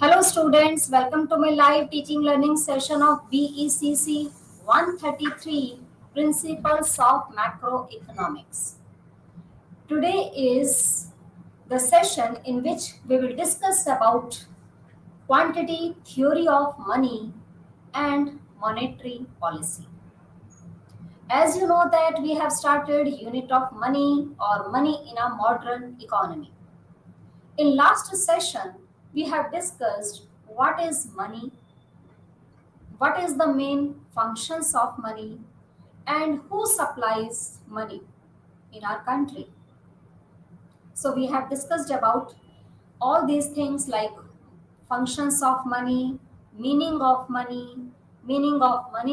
Hello students, welcome to my live teaching learning session of BECC 133 Principles of Macroeconomics. Today is the session in which we will discuss about quantity theory of money and monetary policy. As you know that we have started unit of money or money in a modern economy. In last session, we have discussed what is money, what is the main functions of money, and who supplies money in our country. So we have discussed about all these things like functions of money, meaning of money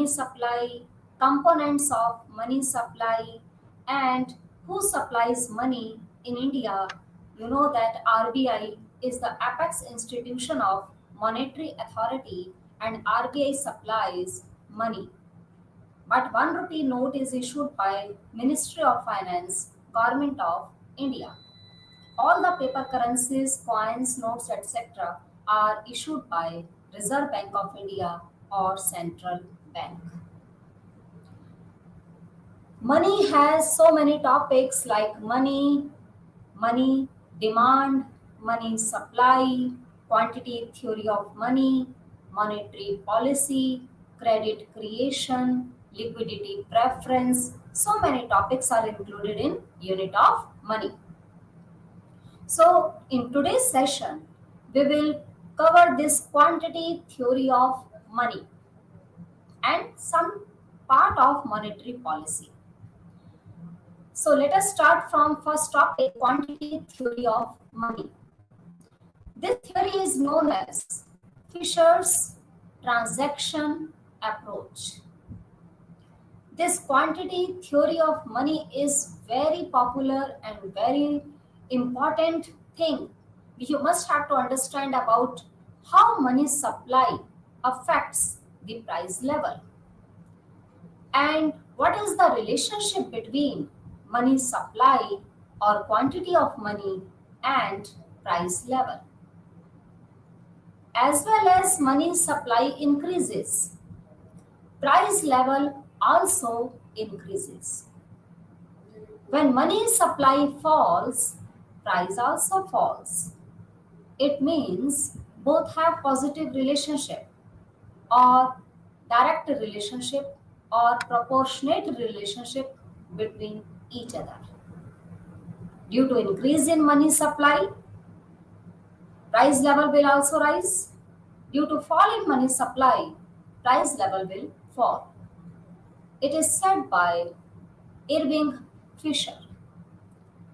supply, components of money supply, and who supplies money in India. You know that RBI is the apex institution of monetary authority and RBI supplies money. But 1 rupee note is issued by Ministry of Finance, Government of India. All the paper currencies, coins, notes, etc. are issued by Reserve Bank of India or Central Bank. Money has so many topics like money demand, money supply, quantity theory of money, monetary policy, credit creation, liquidity preference. So many topics are included in unit of money. So, in today's session, we will cover this quantity theory of money and some part of monetary policy. So, let us start from first topic quantity theory of money. This theory is known as Fisher's transaction approach. This quantity theory of money is very popular and very important thing. You must have to understand about how money supply affects the price level and what is the relationship between money supply or quantity of money and price level. As well as money supply increases, price level also increases. When money supply falls, price also falls. It means both have positive relationship or direct relationship or proportionate relationship between each other. Due to increase in money supply, price level will also rise. Due to fall in money supply, price level will fall. It is said by Irving Fisher.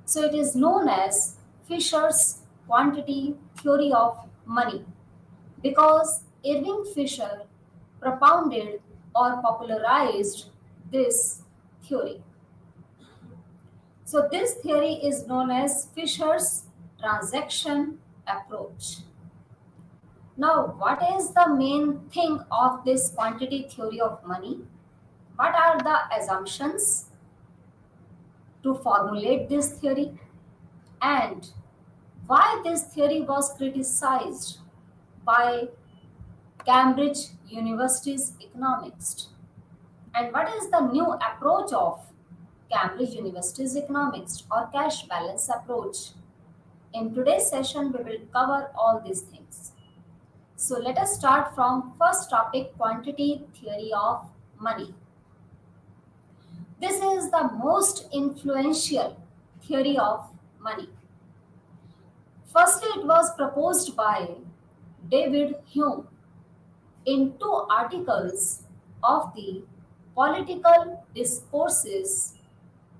So it is known as Fisher's quantity theory of money because Irving Fisher propounded or popularized this theory. So this theory is known as Fisher's transaction approach. Now, what is the main thing of this quantity theory of money? What are the assumptions to formulate this theory? And why this theory was criticized by Cambridge University's economists? And what is the new approach of Cambridge University's economics or cash balance approach? In today's session, we will cover all these things. So let us start from first topic, quantity theory of money. This is the most influential theory of money. Firstly, it was proposed by David Hume in two articles of the Political Discourses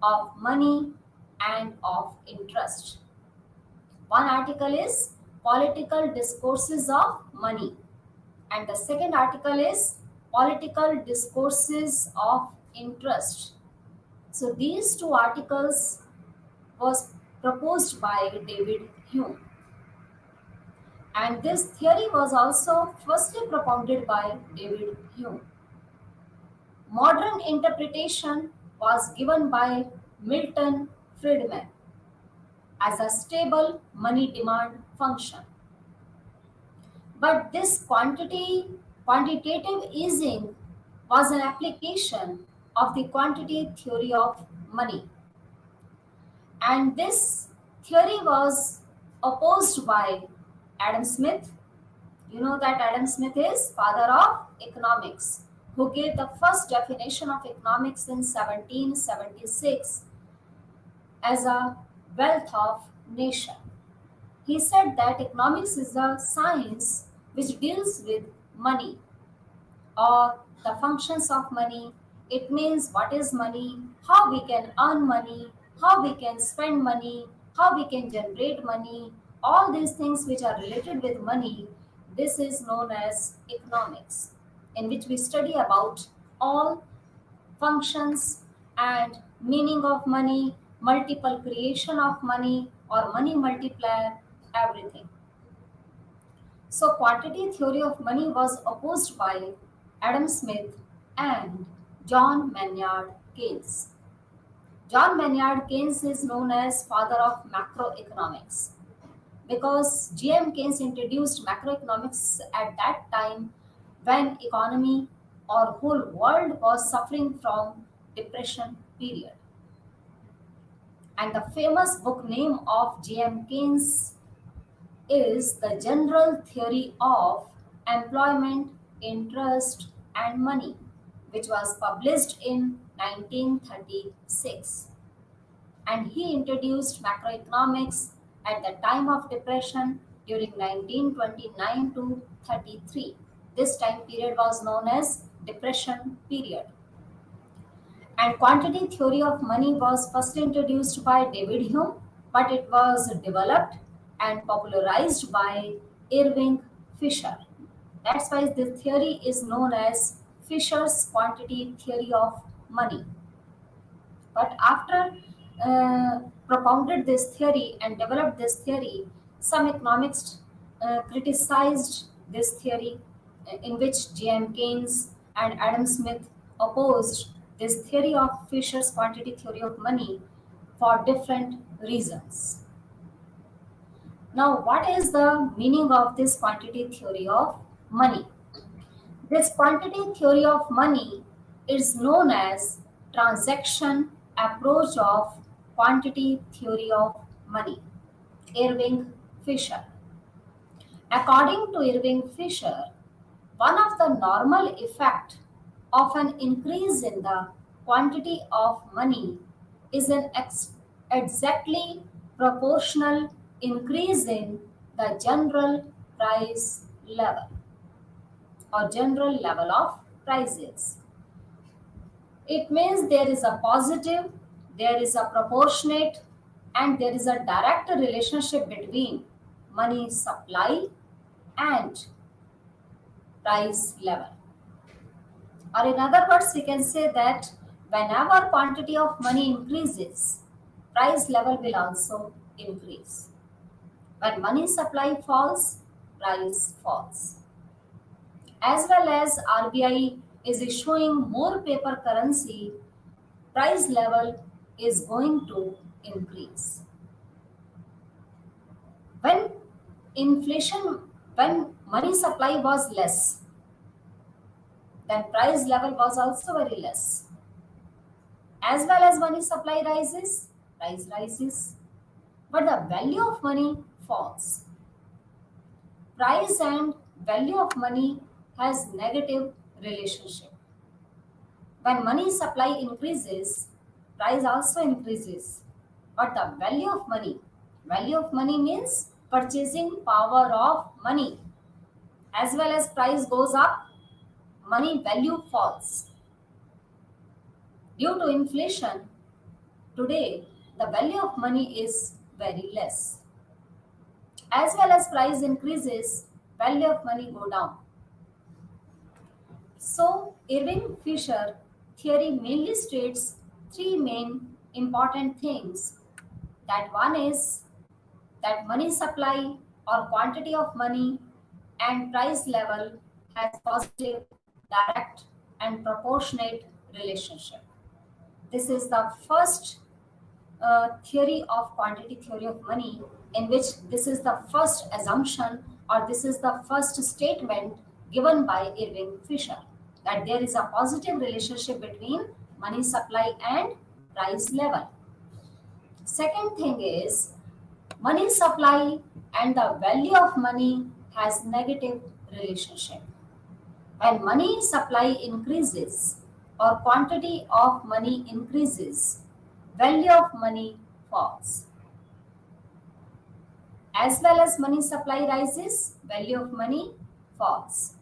of Money and of Interest. One article is Political Discourses of Money, and the second article is Political Discourses of Interest. So these two articles was proposed by David Hume. And this theory was also firstly propounded by David Hume. Modern interpretation was given by Milton Friedman as a stable money demand function. But this quantitative easing was an application of the quantity theory of money. And this theory was opposed by Adam Smith. You know that Adam Smith is father of economics, who gave the first definition of economics in 1776 as a wealth of nation. He said that economics is a science which deals with money or the functions of money. It means what is money, how we can earn money, how we can spend money, how we can generate money, all these things which are related with money. This is known as economics, in which we study about all functions and meaning of money, multiple creation of money or money multiplier, everything. So, quantity theory of money was opposed by Adam Smith and John Maynard Keynes. John Maynard Keynes is known as father of macroeconomics because G.M. Keynes introduced macroeconomics at that time when economy or whole world was suffering from depression period. And the famous book name of G.M. Keynes is The General Theory of Employment, Interest and Money, which was published in 1936. And he introduced macroeconomics at the time of depression during 1929 to 33. This time period was known as depression period. And quantity theory of money was first introduced by David Hume, but it was developed and popularized by Irving Fisher. That's why this theory is known as Fisher's quantity theory of money. But after propounded this theory and developed this theory, some economists criticized this theory, in which G.M. Keynes and Adam Smith opposed this theory of Fisher's quantity theory of money for different reasons. Now, what is the meaning of this quantity theory of money? This quantity theory of money is known as transaction approach of quantity theory of money. Irving Fisher. According to Irving Fisher, one of the normal effect of an increase in the quantity of money is an exactly proportional increase in the general price level or general level of prices. It means there is a positive, there is a proportionate, and there is a direct relationship between money supply and price level. Or in other words, we can say that whenever quantity of money increases, price level will also increase. When money supply falls, price falls. As well as RBI is issuing more paper currency, price level is going to increase. When inflation, when money supply was less, then price level was also very less. As well as money supply rises, price rises, but the value of money falls. Price and value of money has negative relationship. When money supply increases, price also increases. But the value of money means purchasing power of money. As well as price goes up, money value falls. Due to inflation, today the value of money is very less. As well as price increases, value of money go down. So, Irving Fisher theory mainly states three main important things. That one is that money supply or quantity of money and price level has positive, direct and proportionate relationship. This is the first theory of quantity theory of money, in which this is the first assumption or this is the first statement given by Irving Fisher, that there is a positive relationship between money supply and price level. Second thing is, money supply and the value of money has negative relationship. When money supply increases or quantity of money increases, value of money falls. As well as money supply rises, value of money falls.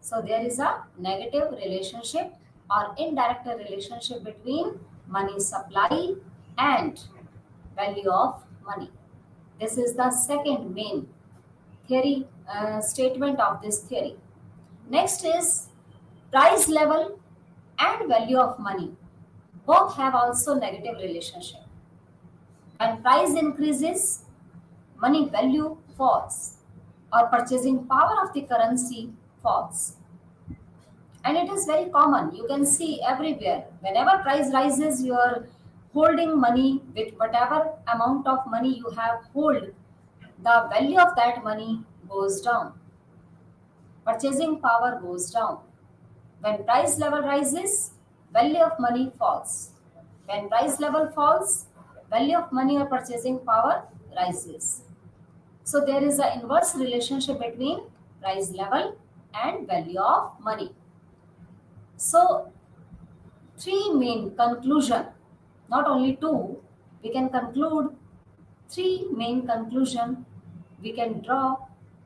So there is a negative relationship or indirect relationship between money supply and value of money. This is the second main theory statement of this theory. Next is price level and value of money. Both have also negative relationship. When price increases, money value falls or purchasing power of the currency falls. And it is very common. You can see everywhere. Whenever price rises, you are holding money with whatever amount of money you have hold, the value of that money goes down. Purchasing power goes down. When price level rises, value of money falls. When price level falls, value of money or purchasing power rises. So there is an inverse relationship between price level and value of money. So three main conclusion, not only two, we can conclude three main conclusion we can draw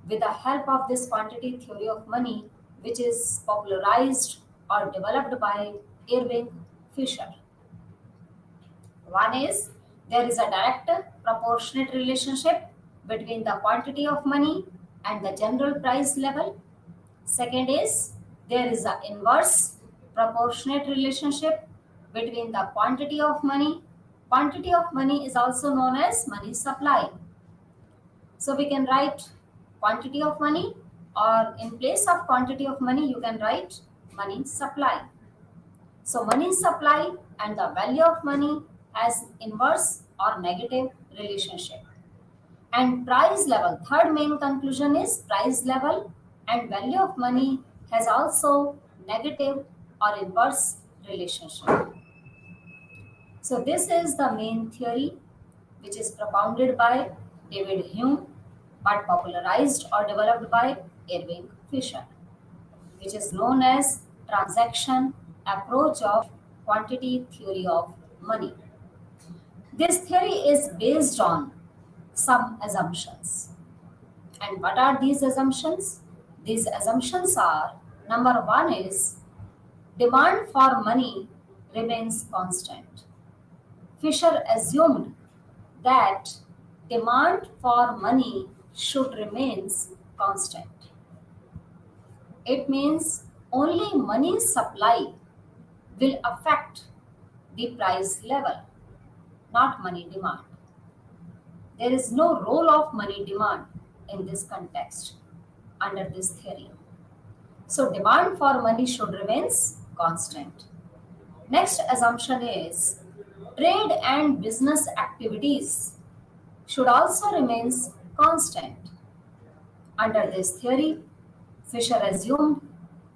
with the help of this quantity theory of money, which is popularized or developed by Irving Fisher. One is, there is a direct proportionate relationship between the quantity of money and the general price level. Second is, there is an inverse proportionate relationship between the quantity of money. Quantity of money is also known as money supply. So we can write quantity of money, or in place of quantity of money you can write money supply. So money supply and the value of money has inverse or negative relationship. And price level, third main conclusion is price level and value of money has also negative or inverse relationship. So this is the main theory which is propounded by David Hume but popularized or developed by Irving Fisher, which is known as transaction approach of quantity theory of money. This theory is based on some assumptions. And what are these assumptions? These assumptions are, number one is, demand for money remains constant. Fisher assumed that demand for money should remain constant. It means only money supply will affect the price level, not money demand. There is no role of money demand in this context under this theory. So demand for money should remain constant. Next assumption is trade and business activities should also remain constant. Under this theory, Fisher assumed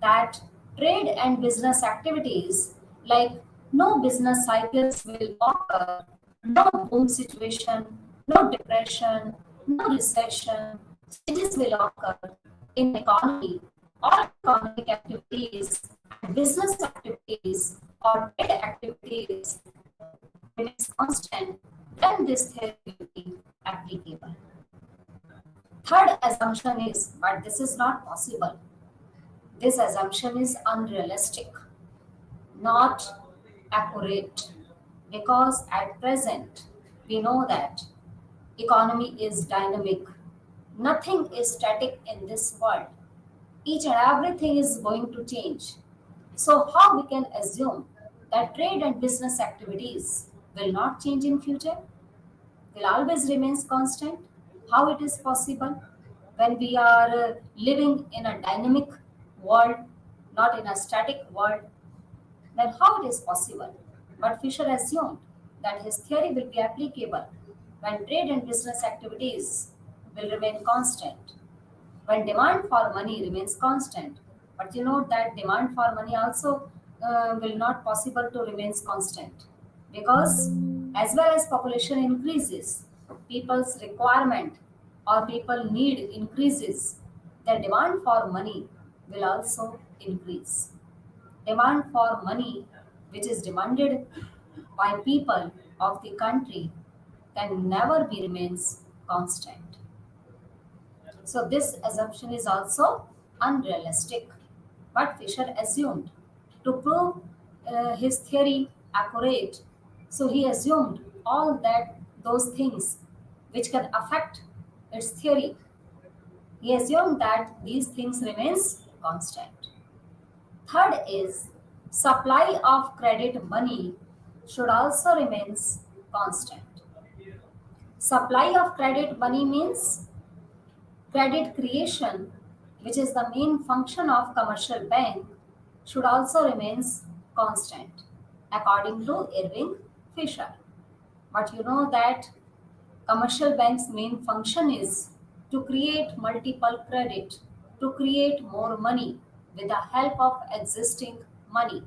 that trade and business activities like no business cycles will occur, no boom situation, no depression, no recession, changes will occur in economy or economic activities and business activities or trade activities remains constant, then this theory will be applicable. Third assumption is, but this is not possible. This assumption is unrealistic, not accurate, because at present we know that economy is dynamic. Nothing is static in this world. Each and everything is going to change. So how we can assume that trade and business activities will not change in future? Will always remains constant? How it is possible when we are living in a dynamic world, not in a static world? Then how it is possible? But Fisher assumed that his theory will be applicable when trade and business activities will remain constant. when demand for money remains constant. But you know that demand for money also will not possible to remains constant, because as well as population increases, people's requirement or people need increases, the demand for money will also increase. Demand for money, which is demanded by people of the country, can never be remains constant. So this assumption is also unrealistic. But Fisher assumed to prove his theory accurate. So he assumed all that those things which can affect its theory. He assumed that these things remains constant. Third is supply of credit money should also remains constant. Supply of credit money means credit creation, which is the main function of commercial bank, should also remains constant, according to Irving Fisher. But you know that commercial bank's main function is to create multiple credit, to create more money with the help of existing money.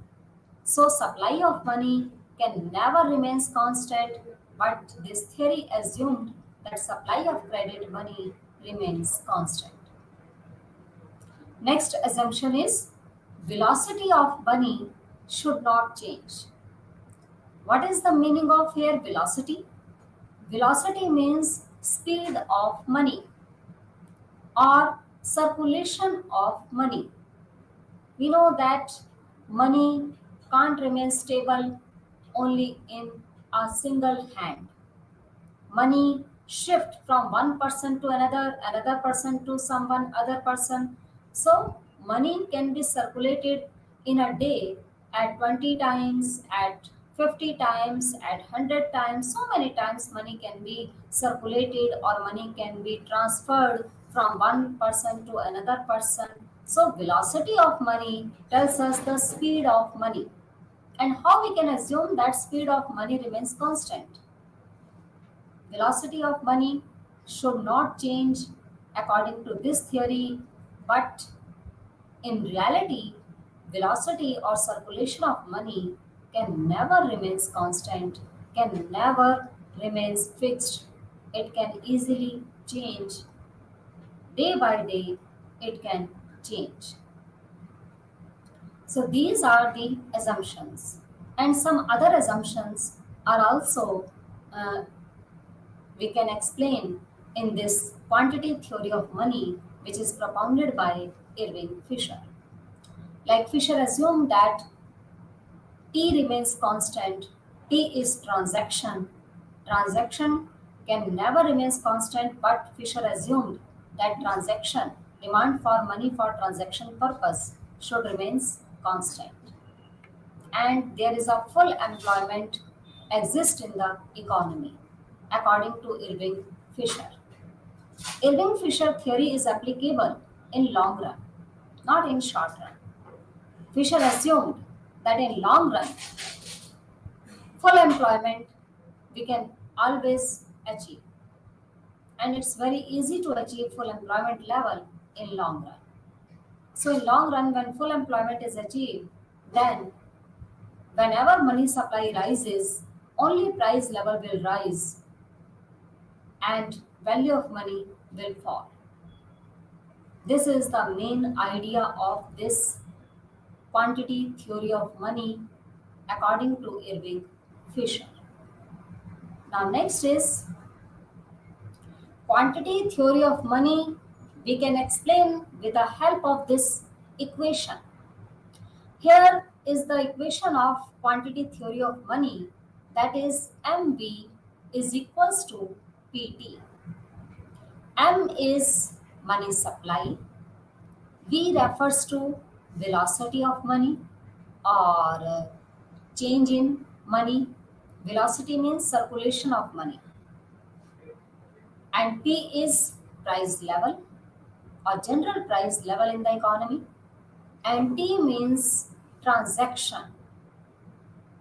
So supply of money can never remains constant, but this theory assumed that supply of credit money remains constant. Next assumption is velocity of money should not change. What is the meaning of here velocity? Velocity means speed of money or circulation of money. We know that money can't remain stable only in a single hand. Money shift from one person to another person to someone other person. So money can be circulated in a day at 20 times, at 50 times, at 100 times. So many times money can be circulated or money can be transferred from one person to another person. So velocity of money tells us the speed of money. And how we can assume that speed of money remains constant? Velocity of money should not change according to this theory, but in reality, velocity or circulation of money can never remains constant, can never remains fixed. It can easily change day by day. It can change. So these are the assumptions, and some other assumptions are also uh, we can explain in this quantity theory of money, which is propounded by Irving Fisher. Like Fisher assumed that T remains constant, T is transaction. Transaction can never remains constant, but Fisher assumed that transaction, demand for money for transaction purpose should remains constant. And there is a full employment exists in the economy, according to Irving Fisher. Irving Fisher theory is applicable in long run, not in short run. Fisher assumed that in long run, full employment we can always achieve. And it's very easy to achieve full employment level in long run. So in long run, when full employment is achieved, then whenever money supply rises, only price level will rise and value of money will fall. This is the main idea of this quantity theory of money according to Irving Fisher. Now next is quantity theory of money we can explain with the help of this equation. Here is the equation of quantity theory of money, that is MV is equals to PT. M is money supply, V refers to velocity of money or change in money. Velocity means circulation of money. And P is price level or general price level in the economy. And T means transaction.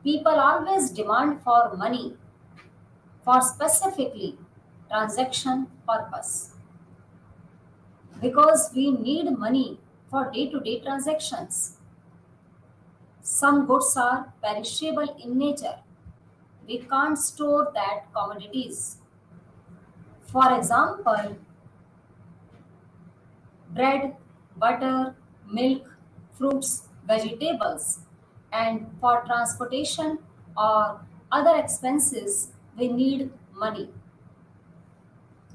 People always demand for money for specifically transaction purpose. because we need money for day to day transactions. Some goods are perishable in nature. We can't store that commodities. For example, bread, butter, milk, fruits, vegetables, and for transportation or other expenses, we need money.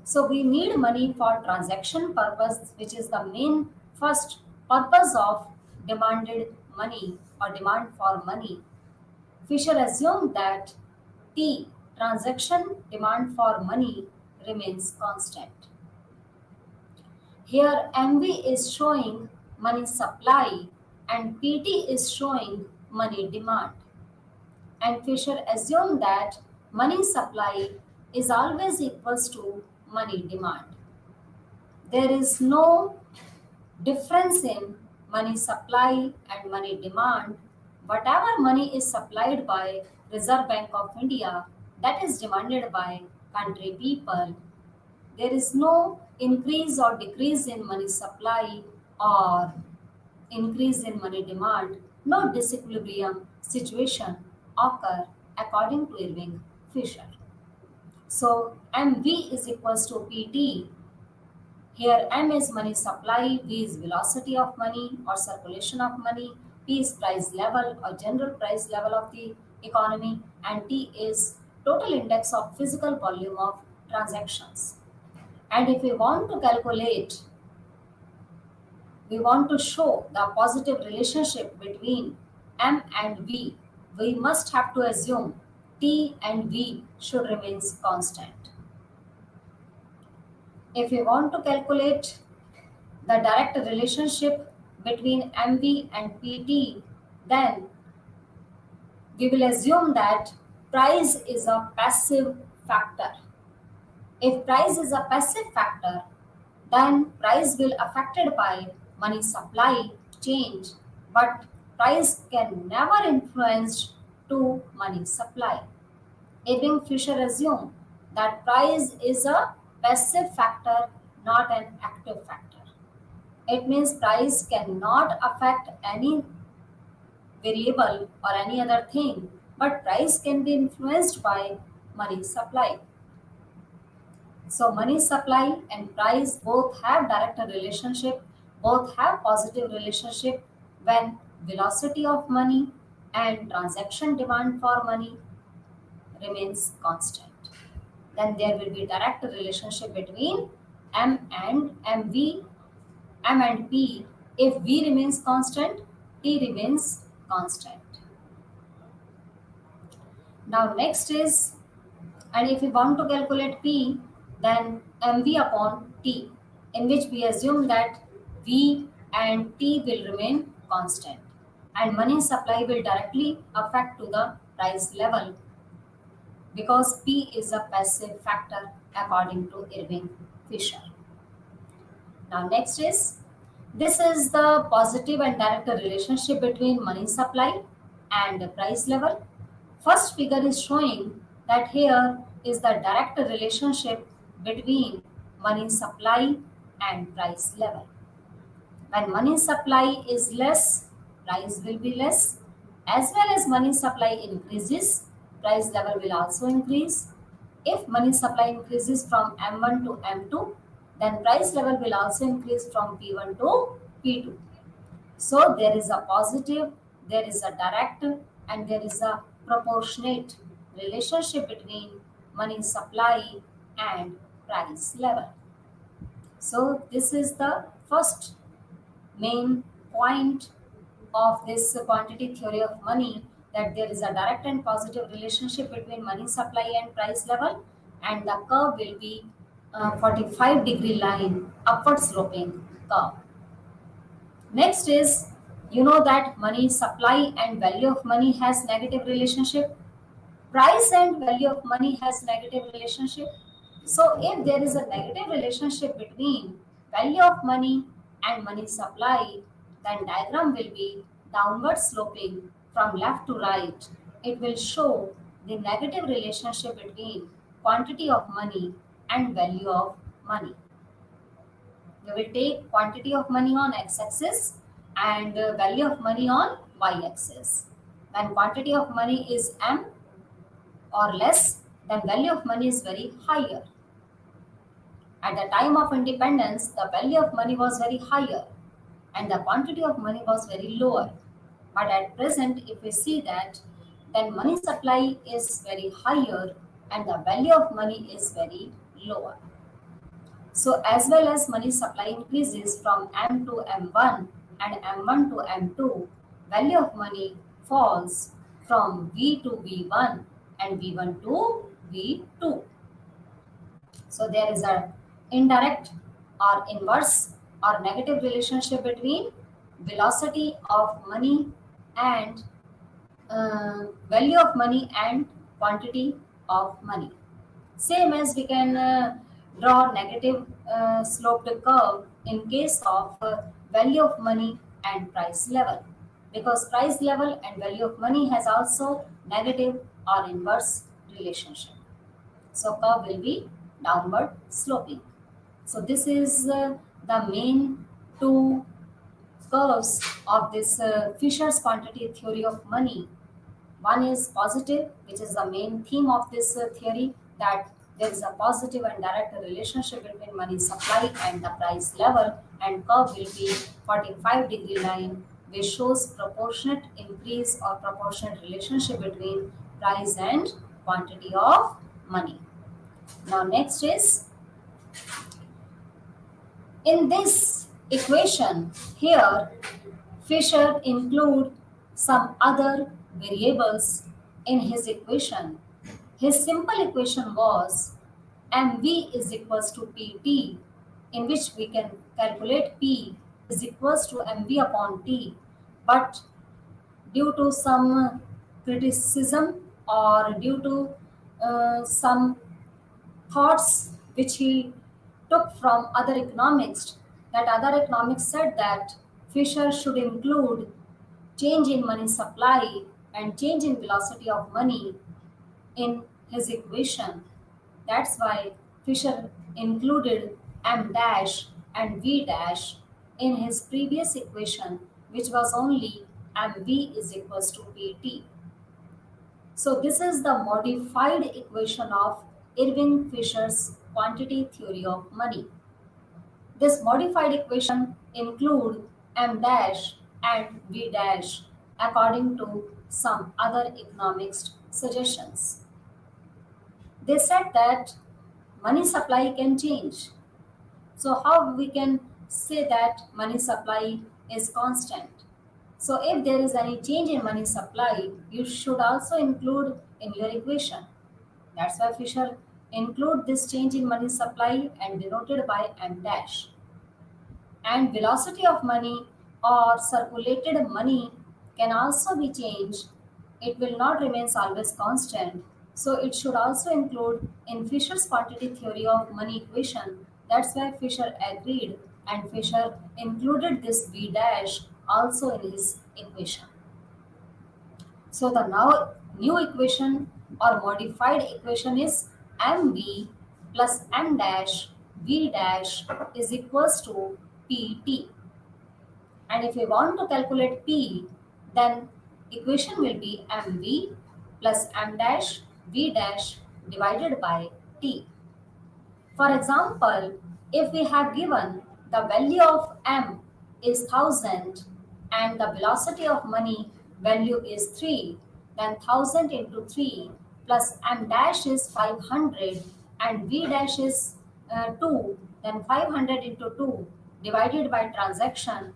So we need money for transaction purpose, which is the main first purpose of demanded money or demand for money. Fisher assumed that T transaction demand for money remains constant. Here MV is showing money supply and PT is showing money demand. And Fisher assumed that money supply is always equals to money demand. There is no difference in money supply and money demand. Whatever money is supplied by Reserve Bank of India, that is demanded by country people. There is no increase or decrease in money supply or increase in money demand. No disequilibrium situation occur according to Irving Fisher. So MV is equals to PT. Here M is money supply, V is velocity of money or circulation of money, P is price level or general price level of the economy, and T is total index of physical volume of transactions. And if we want to calculate, we want to show the positive relationship between M and V, we must have to assume T and V should remain constant. If we want to calculate the direct relationship between MV and PT, then we will assume that price is a passive factor. If price is a passive factor, then price will affected by money supply change, but price can never influence to money supply. Irving Fisher assumed that price is a passive factor, not an active factor. It means price cannot affect any variable or any other thing, but price can be influenced by money supply. So money supply and price both have direct relationship, both have positive relationship when velocity of money and transaction demand for money remains constant. Then there will be direct relationship between M and MV, M and P. If V remains constant, T remains constant. Now next is, and if we want to calculate P, then MV upon T, in which we assume that V and T will remain constant and money supply will directly affect to the price level because P is a passive factor according to Irving Fisher. Now next is, this is the positive and direct relationship between money supply and the price level. First figure is showing that here is the direct relationship between money supply and price level. When money supply is less, price will be less. As well as money supply increases, price level will also increase. If money supply increases from M1 to M2, then price level will also increase from P1 to P2. So there is a positive, there is a direct, and there is a proportionate relationship between money supply and price level. So this is the first main point of this quantity theory of money, that there is a direct and positive relationship between money supply and price level, and the curve will be 45-degree line, upward sloping curve. Next is, you know that money supply and value of money has negative relationship. Price and value of money has negative relationship. So if there is a negative relationship between value of money and money supply, then diagram will be downward sloping from left to right. It will show the negative relationship between quantity of money and value of money. We will take quantity of money on x-axis and value of money on y-axis. When quantity of money is m or less, then value of money is very higher. At the time of independence, the value of money was very higher and the quantity of money was very lower. But at present, if we see that, then money supply is very higher and the value of money is very lower. So as well as money supply increases from M to M1 and M1 to M2, value of money falls from V to V1 and V1 to V2. So there is an indirect or inverse or negative relationship between velocity of money and value of money and quantity of money. Same as we can draw negative sloped curve in case of value of money and price level, because price level and value of money has also negative or inverse relationship. So curve will be downward sloping. So this is the main two curves of this Fisher's quantity theory of money. One is positive, which is the main theme of this theory, that there is a positive and direct relationship between money supply and the price level, and curve will be 45-degree line, which shows proportionate increase or proportionate relationship between price and quantity of money. Now next is, in this equation here, Fisher include some other variables in his equation. His simple equation was mv is equals to pt, in which we can calculate p is equals to mv upon t. But due to some criticism or due to some thoughts which he took from other economics, that other economics said that Fisher should include change in money supply and change in velocity of money in his equation. That's why Fisher included m dash and v dash in his previous equation, which was only mv is equals to pt. So this is the modified equation of Irving Fisher's quantity theory of money. This modified equation include m dash and v dash according to some other economics suggestions. They said that money supply can change. So how we can say that money supply is constant? So if there is any change in money supply, you should also include in your equation. That's why Fisher include this change in money supply and denoted by m dash. And velocity of money or circulated money can also be changed. It will not remain always constant. So it should also include in Fisher's quantity theory of money equation. That's why Fisher agreed and Fisher included this v dash also in his equation. So the now new equation or modified equation is mv plus m dash v dash is equals to pt. And if we want to calculate p, then equation will be mv plus m dash v dash divided by t. For example, if we have given the value of m is 1000 and the velocity of money value is 3, then 1000 into 3 plus m dash is 500 and v dash is 2, then 500 into 2 divided by transaction,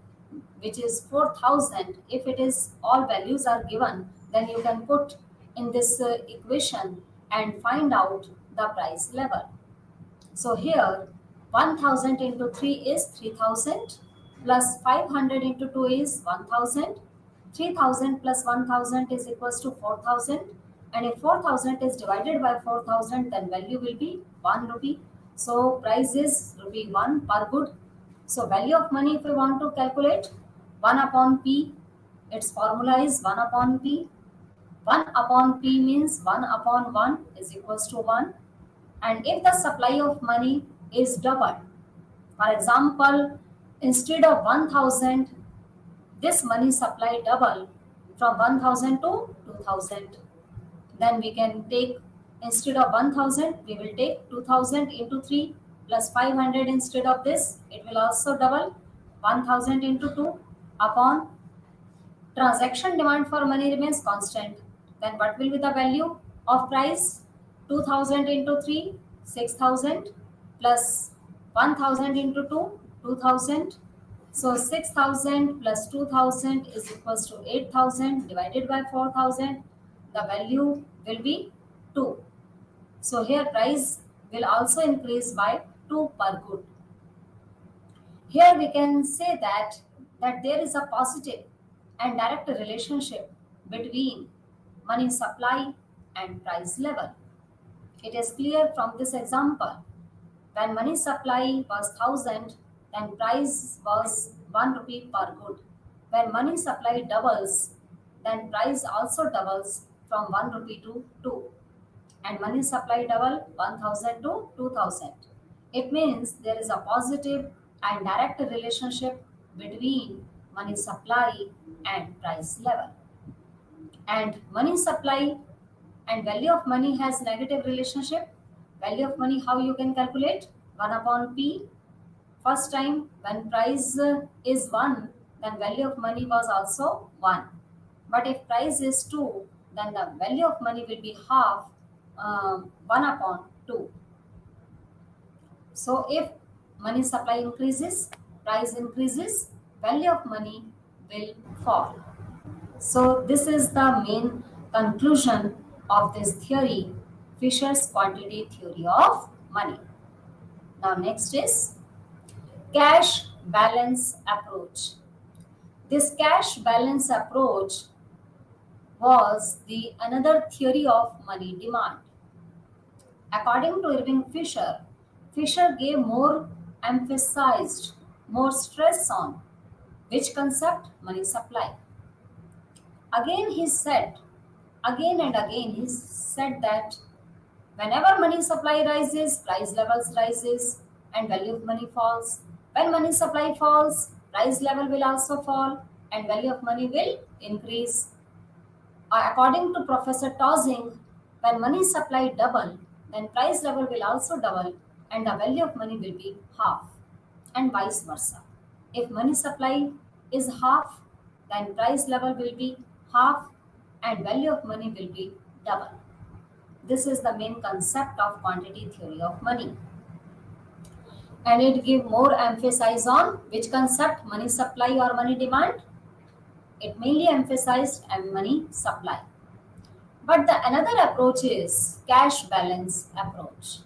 which is 4000. If it is all values are given, then you can put in this equation and find out the price level. So here 1000 into 3 is 3000 plus 500 into 2 is 1000. 3000 plus 1000 is equals to 4000, and if 4000 is divided by 4000, then value will be 1 rupee. So price is rupee 1 per good. So value of money, if we want to calculate, 1 upon p, its formula is 1 upon p. 1 upon p means 1 upon 1 is equals to 1. And if the supply of money is doubled, For example, instead of 1000, this money supply double from 1000 to 2000. Then we can take, instead of 1000, we will take 2000 into 3 plus 500 instead of this. It will also double 1000 into 2 upon transaction demand for money remains constant. Then what will be the value of price? 2000 into 3, 6000 plus 1000 into 2, 2000. So 6000 plus 2000 is equals to 8000 divided by 4000. The value will be 2. So here price will also increase by 2 per good. Here we can say that there is a positive and direct relationship between money supply and price level. It is clear from this example. When money supply was 1000, then price was 1 rupee per good. When money supply doubles, then price also doubles from 1 rupee to 2. And money supply double 1000 to 2000. It means there is a positive and direct relationship between money supply and price level. And money supply and value of money has negative relationship. Value of money, how you can calculate? 1 upon P. First time when price is 1, then value of money was also 1. But if price is 2, then the value of money will be half 1 upon 2. So if money supply increases, price increases, value of money will fall. So this is the main conclusion of this theory, Fisher's quantity theory of money. Now next is cash balance approach. This cash balance approach was the another theory of money demand. According to Irving Fisher, Fisher gave more emphasized, more stress on which concept? Money supply. Again he said, again and again he said that whenever money supply rises, price levels rises and value of money falls. When money supply falls, price level will also fall and value of money will increase. According to Professor Tozing, when money supply double, then price level will also double and the value of money will be half, and vice versa. If money supply is half, then price level will be half and value of money will be double. This is the main concept of quantity theory of money. And it give more emphasis on which concept? Money supply or money demand? It mainly emphasized money supply. But the another approach is cash balance approach.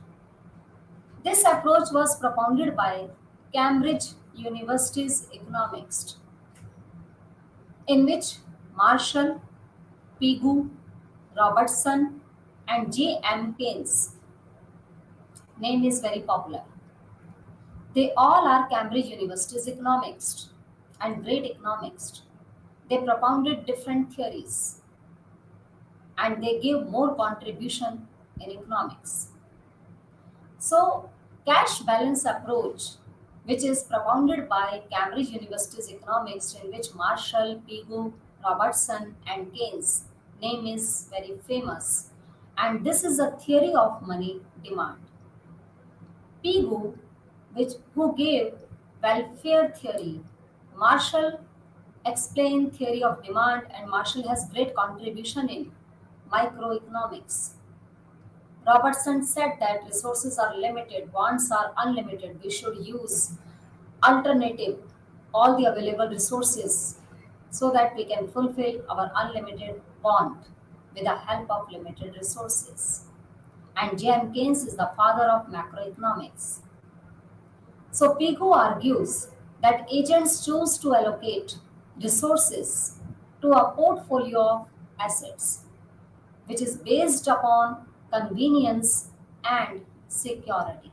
This approach was propounded by Cambridge University's economist, in which Marshall, Pigou, Robertson, and J.M. Keynes name is very popular. They all are Cambridge University's economists and great economists. They propounded different theories and they gave more contribution in economics. So, cash balance approach, which is propounded by Cambridge University's economics, in which Marshall, Pigou, Robertson, and Keynes name is very famous, and this is a theory of money demand. Pigou, who gave welfare theory, Marshall explained theory of demand, and Marshall has great contribution in microeconomics. Robertson said that resources are limited, wants are unlimited. We should use alternative, all the available resources so that we can fulfill our unlimited want with the help of limited resources. And J.M. Keynes is the father of macroeconomics. So Pigou argues that agents choose to allocate resources to a portfolio of assets, which is based upon convenience and security.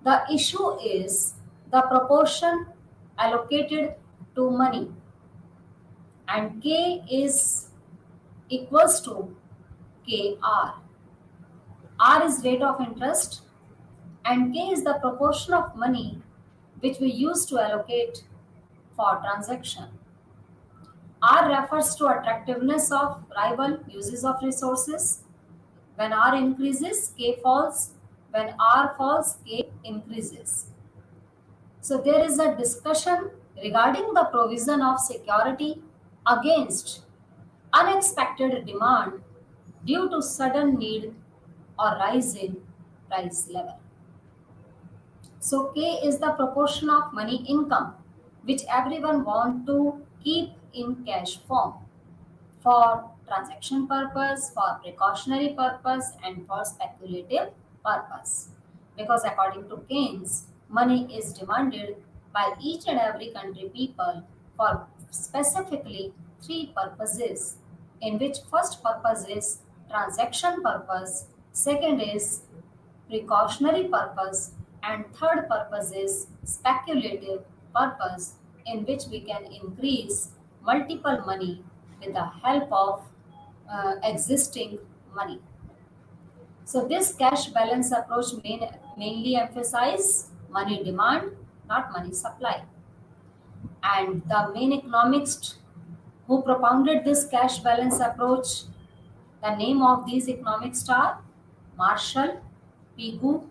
The issue is the proportion allocated to money, and K is equals to KR. R is rate of interest and K is the proportion of money which we use to allocate for transaction. R refers to attractiveness of rival uses of resources. When R increases, K falls. When R falls, K increases. So there is a discussion regarding the provision of security against unexpected demand due to sudden need or rise in price level. So K is the proportion of money income which everyone want to keep in cash form for transaction purpose, for precautionary purpose, and for speculative purpose. Because according to Keynes, money is demanded by each and every country people for specifically three purposes, in which first purpose is transaction purpose, second is precautionary purpose, and third purpose is speculative purpose, in which we can increase multiple money with the help of existing money. So this cash balance approach mainly emphasize money demand, not money supply. And the main economists who propounded this cash balance approach, the name of these economists are Marshall, Pigou,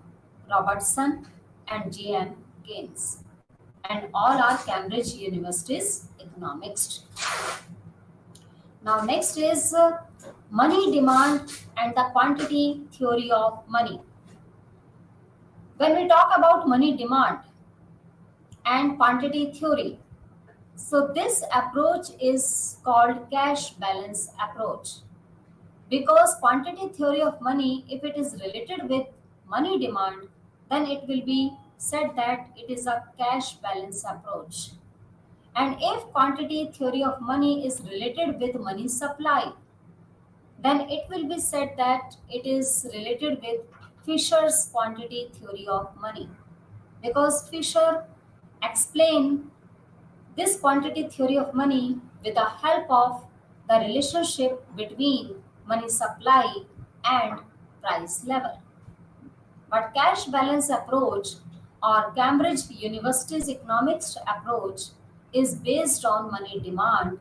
Robertson, and J.M. Keynes. And all are Cambridge University's economists. Now next is money demand and the quantity theory of money. When we talk about money demand and quantity theory, so this approach is called cash balance approach, because quantity theory of money, if it is related with money demand, then it will be said that it is a cash balance approach. And if quantity theory of money is related with money supply, then it will be said that it is related with Fisher's quantity theory of money. Because Fisher explained this quantity theory of money with the help of the relationship between money supply and price level. But cash balance approach or Cambridge University's economics approach is based on money demand.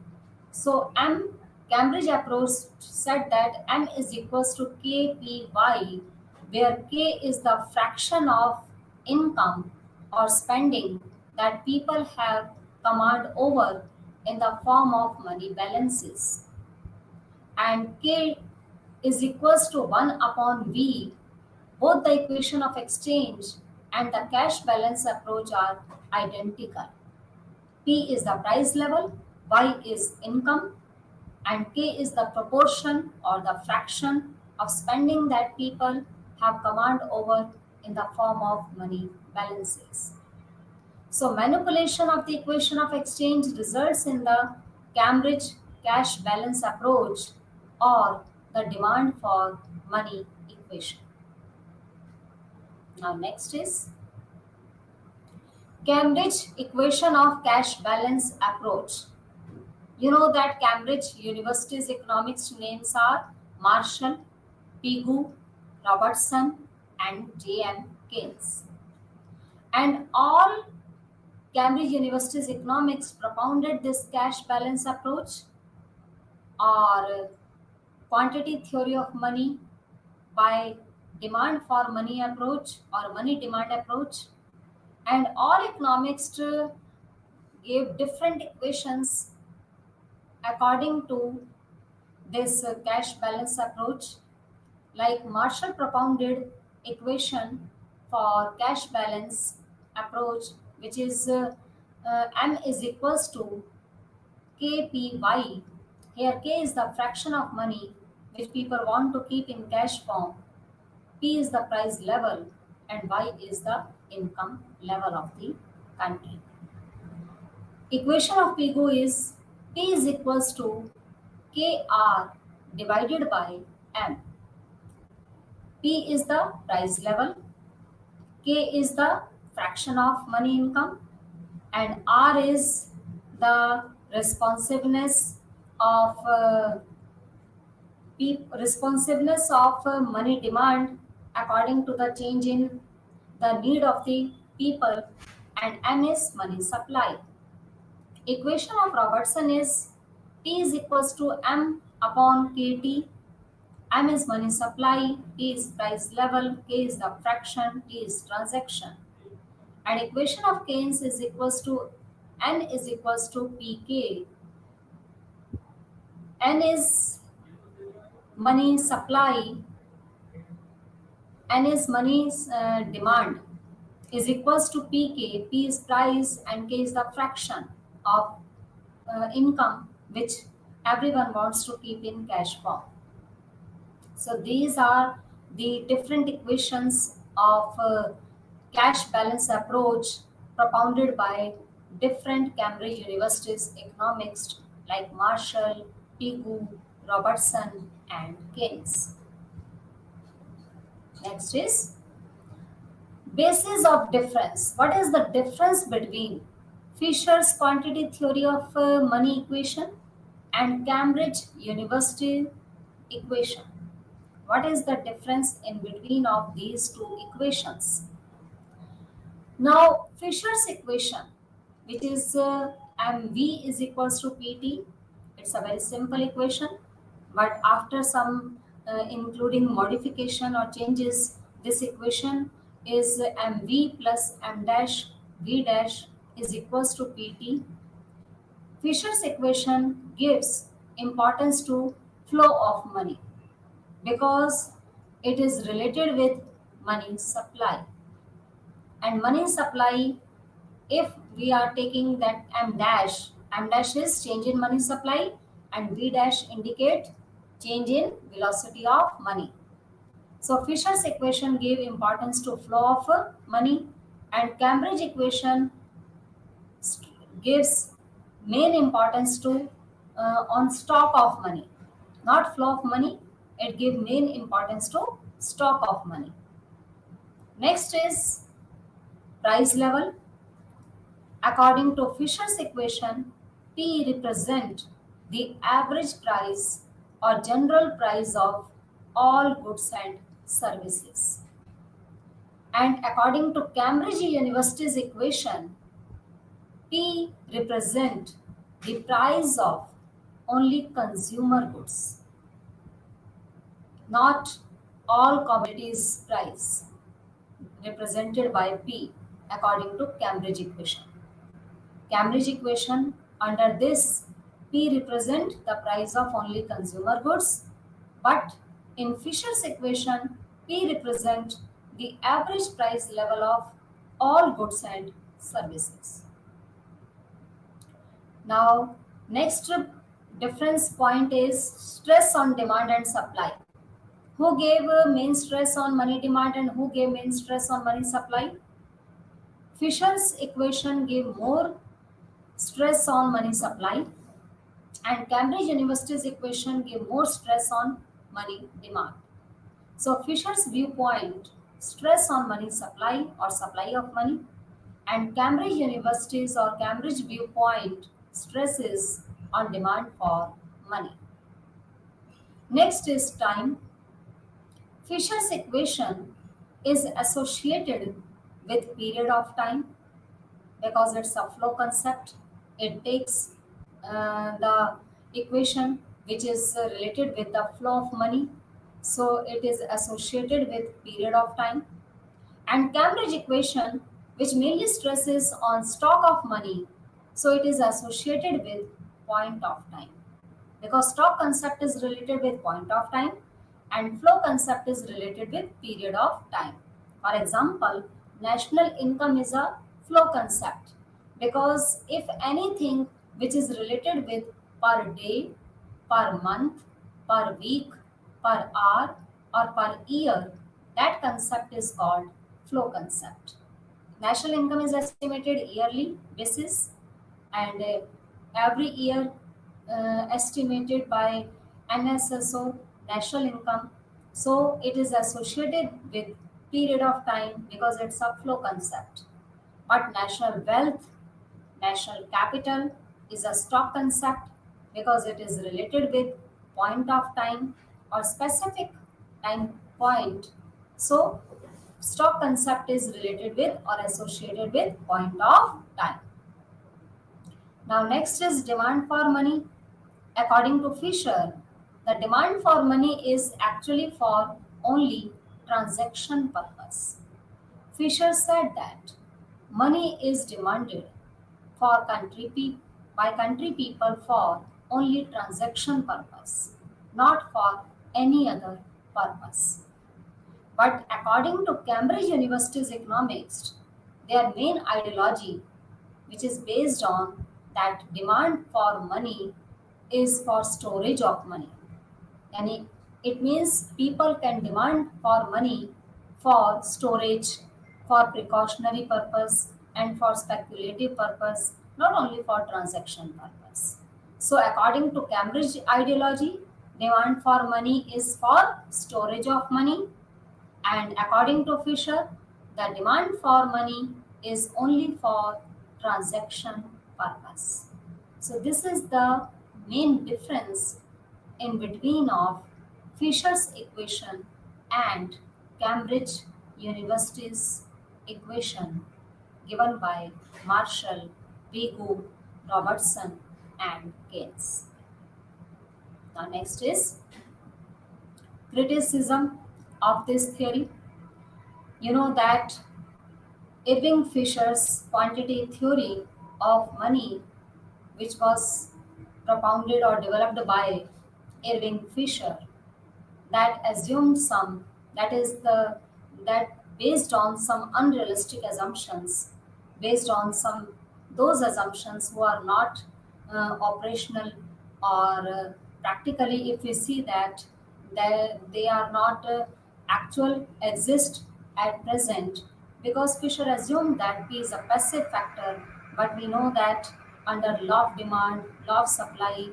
So Cambridge approach said that M is equals to KPY, where K is the fraction of income or spending that people have command over in the form of money balances. And K is equals to 1 upon V. Both the equation of exchange and the cash balance approach are identical. P is the price level, Y is income, and K is the proportion or the fraction of spending that people have command over in the form of money balances. So manipulation of the equation of exchange results in the Cambridge cash balance approach or the demand for money equation. Now next is Cambridge equation of cash balance approach. You know that Cambridge University's economics names are Marshall, Pigou, Robertson, and J.M. Keynes. And all Cambridge University's economics propounded this cash balance approach or quantity theory of money by demand for money approach or money demand approach. And all economists gave different equations according to this cash balance approach. Like Marshall propounded equation for cash balance approach, which is M is equals to KPY. Here K is the fraction of money which people want to keep in cash form, P is the price level, and Y is the income level of the country. Equation of Pigou is P is equals to KR divided by M. P is the price level, K is the fraction of money income, and R is the responsiveness of money demand according to the change in the need of the people and M is money supply. Equation of Robertson is P is equals to M upon KT. M is money supply, P is price level, K is the fraction, T is transaction. And equation of Keynes is equals to N is equals to PK. N is money supply, N is money's demand is equals to PK. P is price and K is the fraction of income which everyone wants to keep in cash form. So these are the different equations of cash balance approach propounded by different Cambridge University's economists like Marshall, Pigou, Robertson, and Keynes. Next is basis of difference. What is the difference between Fisher's quantity theory of money equation and Cambridge University equation? What is the difference in between of these two equations? Now, Fisher's equation, which is mv is equals to pt, it's a very simple equation, but after some including modification or changes, this equation is mv plus m dash v dash is equals to pt. Fisher's equation gives importance to flow of money because it is related with money supply. And money supply, if we are taking that m dash is change in money supply and v dash indicate change in velocity of money. So Fisher's equation gave importance to flow of money, and Cambridge equation gives main importance to on stock of money, not flow of money. It gives main importance to stock of money. Next is price level. According to Fisher's equation, P represent the average price or general price of all goods and services. And according to Cambridge University's equation, P represent the price of only consumer goods, not all commodities price represented by P according to Cambridge equation. Cambridge equation, under this P represent the price of only consumer goods, but in Fisher's equation P represent the average price level of all goods and services. Now next difference point is stress on demand and supply. Who gave main stress on money demand and who gave main stress on money supply? Fisher's equation gave more stress on money supply, and Cambridge University's equation gave more stress on money demand. So Fisher's viewpoint, stress on money supply or supply of money, and Cambridge University's or Cambridge viewpoint, stress is on demand for money. Next is time. Fisher's equation is associated with period of time because it's a flow concept. It takes the equation which is related with the flow of money, so it is associated with period of time. And Cambridge equation, which mainly stresses on stock of money, so it is associated with point of time because stock concept is related with point of time and flow concept is related with period of time. For example, national income is a flow concept because if anything which is related with per day, per month, per week, per hour or per year, that concept is called flow concept. National income is estimated yearly basis and every year estimated by NSSO, national income. So it is associated with period of time because it's a flow concept. But national wealth, national capital is a stock concept because it is related with point of time or specific time point. So stock concept is related with or associated with point of time. Now next is demand for money. According to Fisher, the demand for money is actually for only transaction purpose. Fisher said that money is demanded for by country people for only transaction purpose, not for any other purpose. But according to Cambridge University's economists, their main ideology, which is based on that demand for money is for storage of money. And it means people can demand for money for storage, for precautionary purpose, and for speculative purpose, not only for transaction purpose. So, according to Cambridge ideology, demand for money is for storage of money, and according to Fisher, the demand for money is only for transaction purpose. So this is the main difference in between of Fisher's equation and Cambridge University's equation given by Marshall, Vigo, Robertson and Keynes. Now next is criticism of this theory. You know that Irving Fisher's quantity theory of money, which was propounded or developed by Irving Fisher, that assumed some that is the that based on some unrealistic assumptions, based on some those assumptions who are not operational or practically, if we see that they are not actual exist at present, because Fisher assumed that P is a passive factor, but we know that under law of demand, law of supply,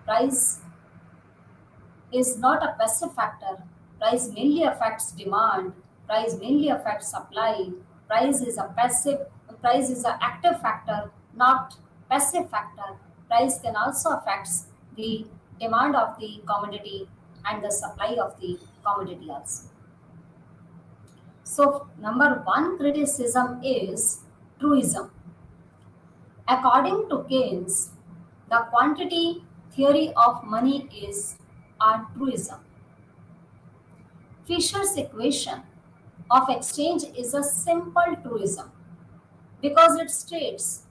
price is not a passive factor. Price mainly affects demand. Price mainly affects supply. Price is an active factor, not passive factor. Price can also affect the demand of the commodity and the supply of the commodity also. So, number one criticism is truism. According to Keynes, the quantity theory of money is a truism. Fisher's equation of exchange is a simple truism because it states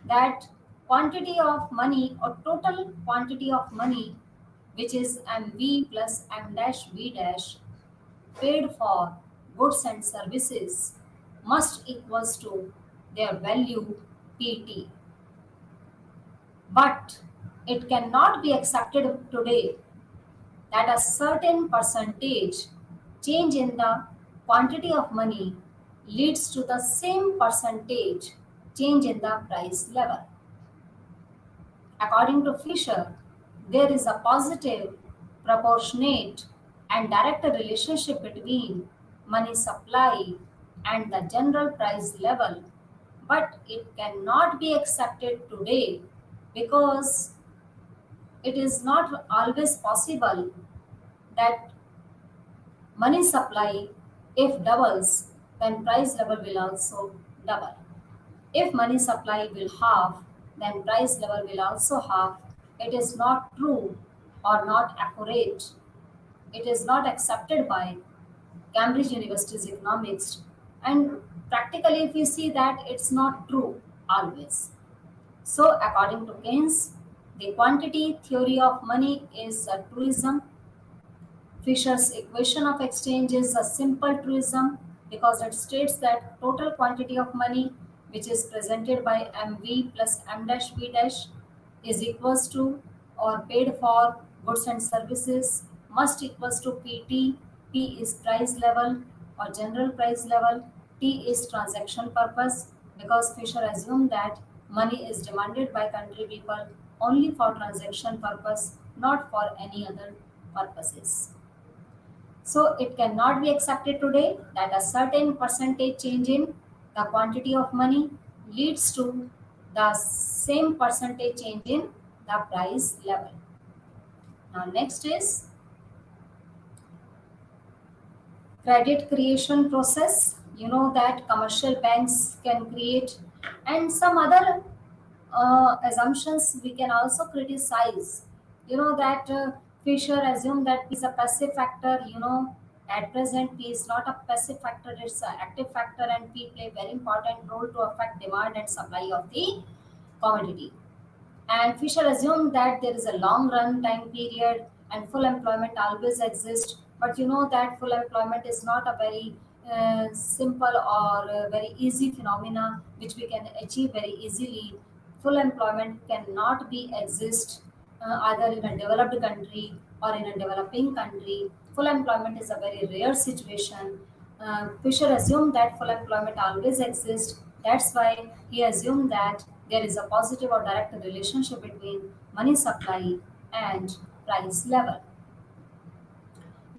that quantity of money or total quantity of money, which is mv plus m dash v dash, paid for goods and services, must equals to their value pt. But it cannot be accepted today that a certain percentage change in the quantity of money leads to the same percentage change in the price level. According to Fisher, there is a positive, proportionate, and direct relationship between money supply and the general price level, but it cannot be accepted today because it is not always possible that money supply, if doubles, then price level will also double. If money supply will halve, then price level will also halve. It is not true or not accurate. It is not accepted by Cambridge University's economics. And practically, if you see that, it's not true always. So, according to Keynes, the quantity theory of money is a truism. Fisher's equation of exchange is a simple truism because it states that total quantity of money, which is presented by mv plus m dash v dash, is equals to or paid for goods and services must equals to pt. P is price level or general price level. T is transaction purpose because Fisher assumed that money is demanded by country people only for transaction purpose, not for any other purposes. So it cannot be accepted today that a certain percentage change in the quantity of money leads to the same percentage change in the price level. Now next is credit creation process. that commercial banks can create, and some other assumptions we can also criticize. That Fisher assumed that P is a passive factor. At present P is not a passive factor, it's an active factor, and P play very important role to affect demand and supply of the commodity. And Fisher assumed that there is a long run time period and full employment always exists. But that full employment is not a very simple or very easy phenomena which we can achieve very easily. Full employment cannot be exist either in a developed country or in a developing country. Full employment is a very rare situation. Fisher assumed that full employment always exists. That's why he assumed that there is a positive or direct relationship between money supply and price level.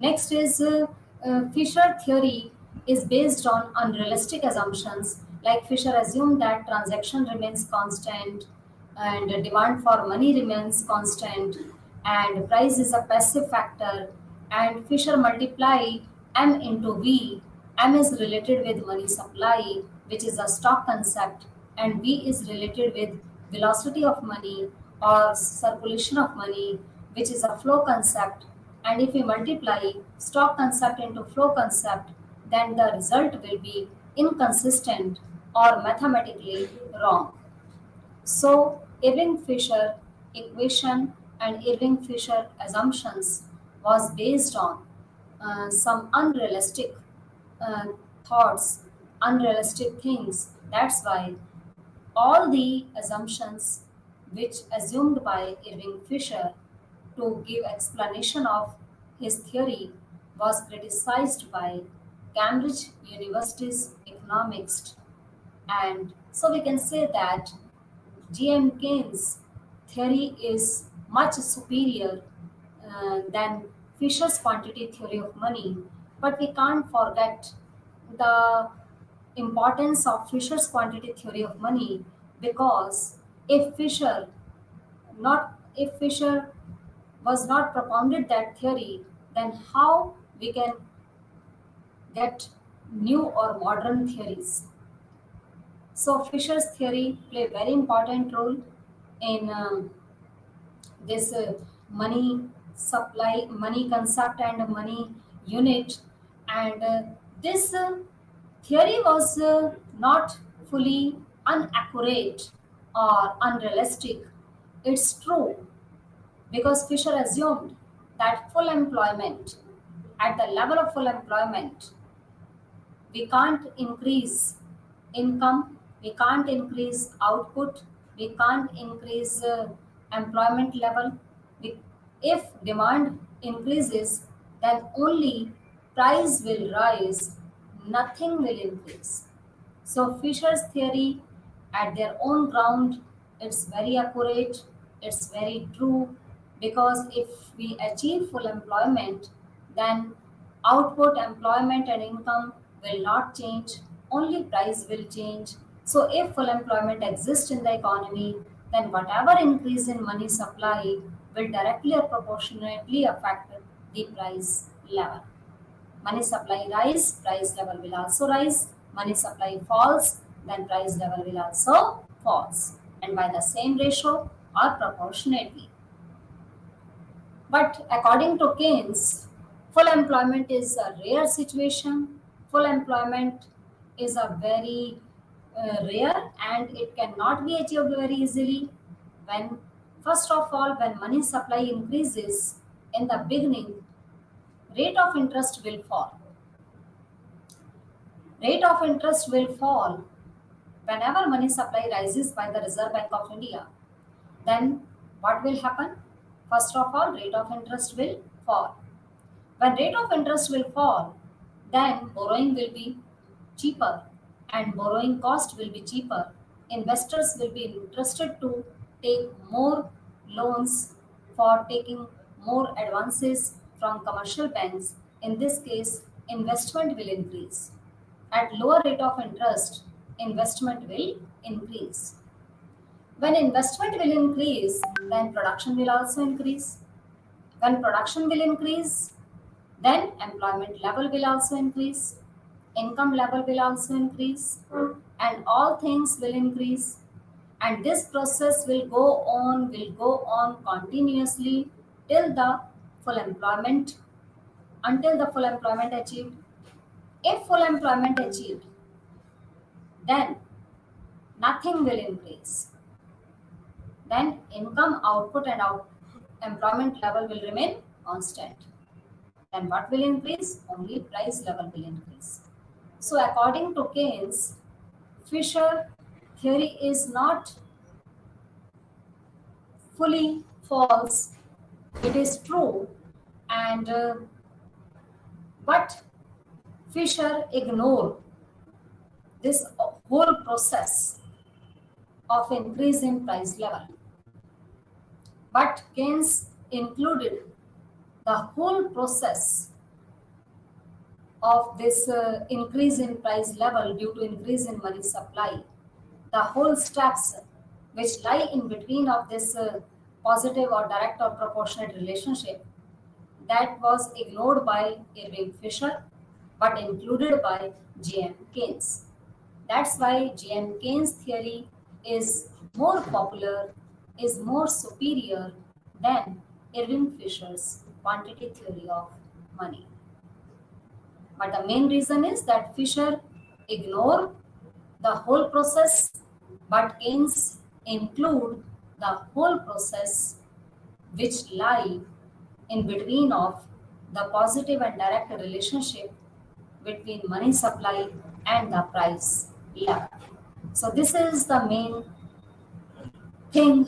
Next is Fisher theory is based on unrealistic assumptions. Like Fisher assumed that transaction remains constant and demand for money remains constant and price is a passive factor, and Fisher multiply M into V. M is related with money supply, which is a stock concept, and V is related with velocity of money or circulation of money, which is a flow concept. And if we multiply stock concept into flow concept, then the result will be inconsistent or mathematically wrong. So Irving-Fisher equation and Irving-Fisher assumptions was based on some unrealistic uh, thoughts, unrealistic things. That's why all the assumptions which assumed by Irving-Fisher to give explanation of his theory was criticized by Cambridge University's economists. And so we can say that G.M. Keynes' theory is much superior than Fisher's quantity theory of money, but we can't forget the importance of Fisher's quantity theory of money, because if Fisher was not propounded that theory, then how we can get new or modern theories? So Fisher's theory play very important role in this money supply, money concept, and money unit. And this theory was not fully inaccurate or unrealistic. It's true because Fisher assumed that full employment, at the level of full employment, we can't increase income, we can't increase output, we can't increase employment level. We, if demand increases, then only price will rise, nothing will increase. So Fisher's theory, at their own ground, it's very accurate, it's very true, because if we achieve full employment, then output, employment, and income will not change, only price will change. So if full employment exists in the economy, then whatever increase in money supply will directly or proportionately affect the price level. Money supply rise, price level will also rise. Money supply falls, then price level will also falls, and by the same ratio or proportionately. But according to Keynes, full employment is a rare situation. Full employment is a very rare, and it cannot be achieved very easily. When, first of all, when money supply increases in the beginning, rate of interest will fall. Rate of interest will fall whenever money supply rises by the Reserve Bank of India. Then what will happen? First of all, rate of interest will fall. When rate of interest will fall, then borrowing will be cheaper and borrowing cost will be cheaper. Investors will be interested to take more loans for taking more advances from commercial banks. In this case, investment will increase. At lower rate of interest, investment will increase. When investment will increase, then production will also increase. When production will increase, then employment level will also increase. income level will also increase, and all things will increase. And this process will go on continuously till the full employment, until the full employment achieved. If full employment achieved, then nothing will increase. Then income output and employment level will remain constant. Then what will increase? Only price level will increase. So according to Keynes, Fisher theory is not fully false. It is true, and but Fisher ignored this whole process of increase in price level. But Keynes included the whole process of this increase in price level due to increase in money supply, the whole steps which lie in between of this positive or direct or proportionate relationship, that was ignored by Irving Fisher but included by J.M. Keynes. That's why J.M. Keynes theory is more popular, is more superior than Irving Fisher's quantity theory of money. But the main reason is that Fisher ignored the whole process, but Keynes include the whole process which lie in between of the positive and direct relationship between money supply and the price level. So this is the main thing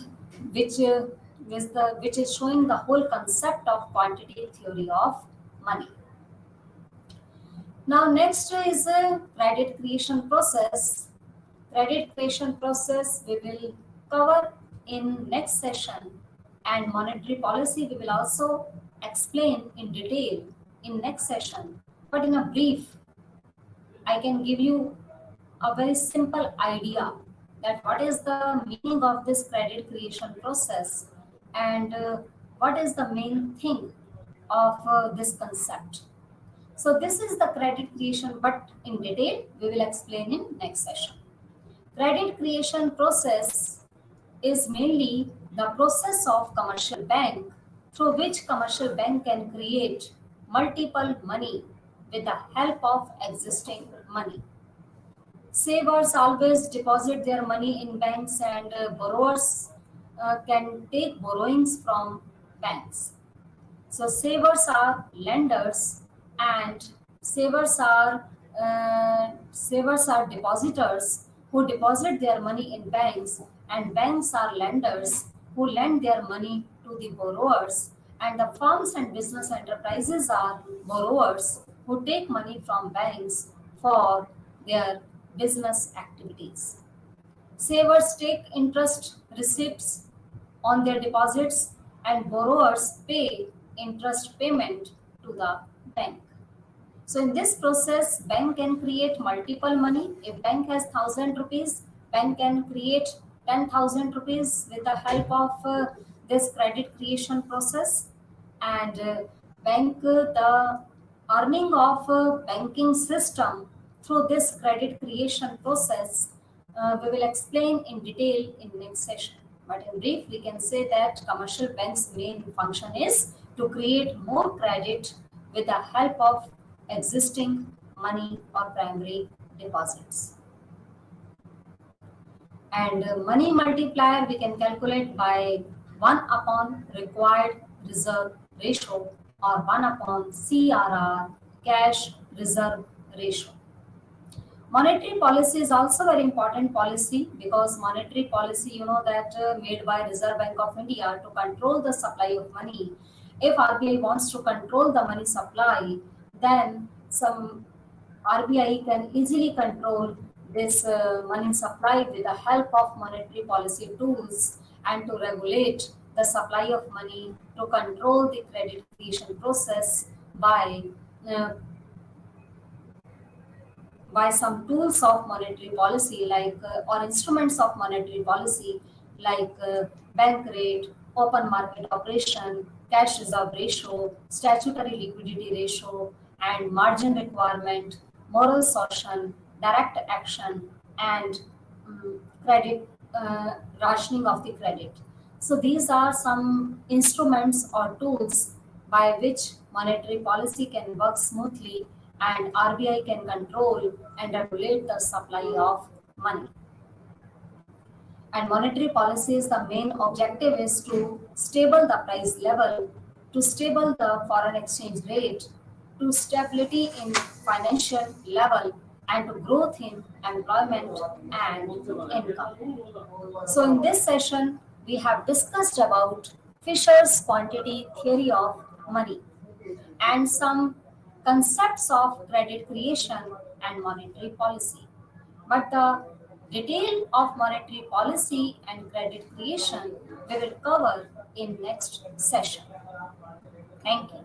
which is showing the whole concept of quantitative theory of money. Now next is a credit creation process. Credit creation process we will cover in next session, and monetary policy we will also explain in detail in next session. But in a brief, I can give you a very simple idea that what is the meaning of this credit creation process, and what is the main thing of this concept. So this is the credit creation, but in detail we will explain in next session. Credit creation process is mainly the process of commercial bank through which commercial bank can create multiple money with the help of existing money. Savers always deposit their money in banks, and borrowers can take borrowings from banks. So savers are lenders, and savers are depositors who deposit their money in banks, and banks are lenders who lend their money to the borrowers, and the firms and business enterprises are borrowers who take money from banks for their business activities. Savers take interest receipts on their deposits, and borrowers pay interest payment to the bank. So in this process, bank can create multiple money. If bank has 1,000 rupees, bank can create 10,000 rupees with the help of this credit creation process. And the earning of banking system through this credit creation process, we will explain in detail in next session. But in brief, we can say that commercial bank's main function is to create more credit with the help of existing money or primary deposits. And money multiplier we can calculate by 1 upon required reserve ratio, or 1 upon CRR, cash reserve ratio. Monetary policy is also very important policy, because monetary policy, you know that made by Reserve Bank of India to control the supply of money. If RBI wants to control the money supply, then some RBI can easily control this money supply with the help of monetary policy tools, and to regulate the supply of money, to control the credit creation process by some tools of monetary policy, like or instruments of monetary policy, like bank rate, open market operation, cash reserve ratio, statutory liquidity ratio, and margin requirement, moral suasion, direct action, and credit rationing of the credit. So these are some instruments or tools by which monetary policy can work smoothly and RBI can control and regulate the supply of money. And monetary policy's the main objective is to stable the price level, to stable the foreign exchange rate, to stability in financial level, and to growth in employment and income. So in this session we have discussed about Fisher's quantity theory of money and some concepts of credit creation and monetary policy. But the detail of monetary policy and credit creation we will cover in next session. Thank you.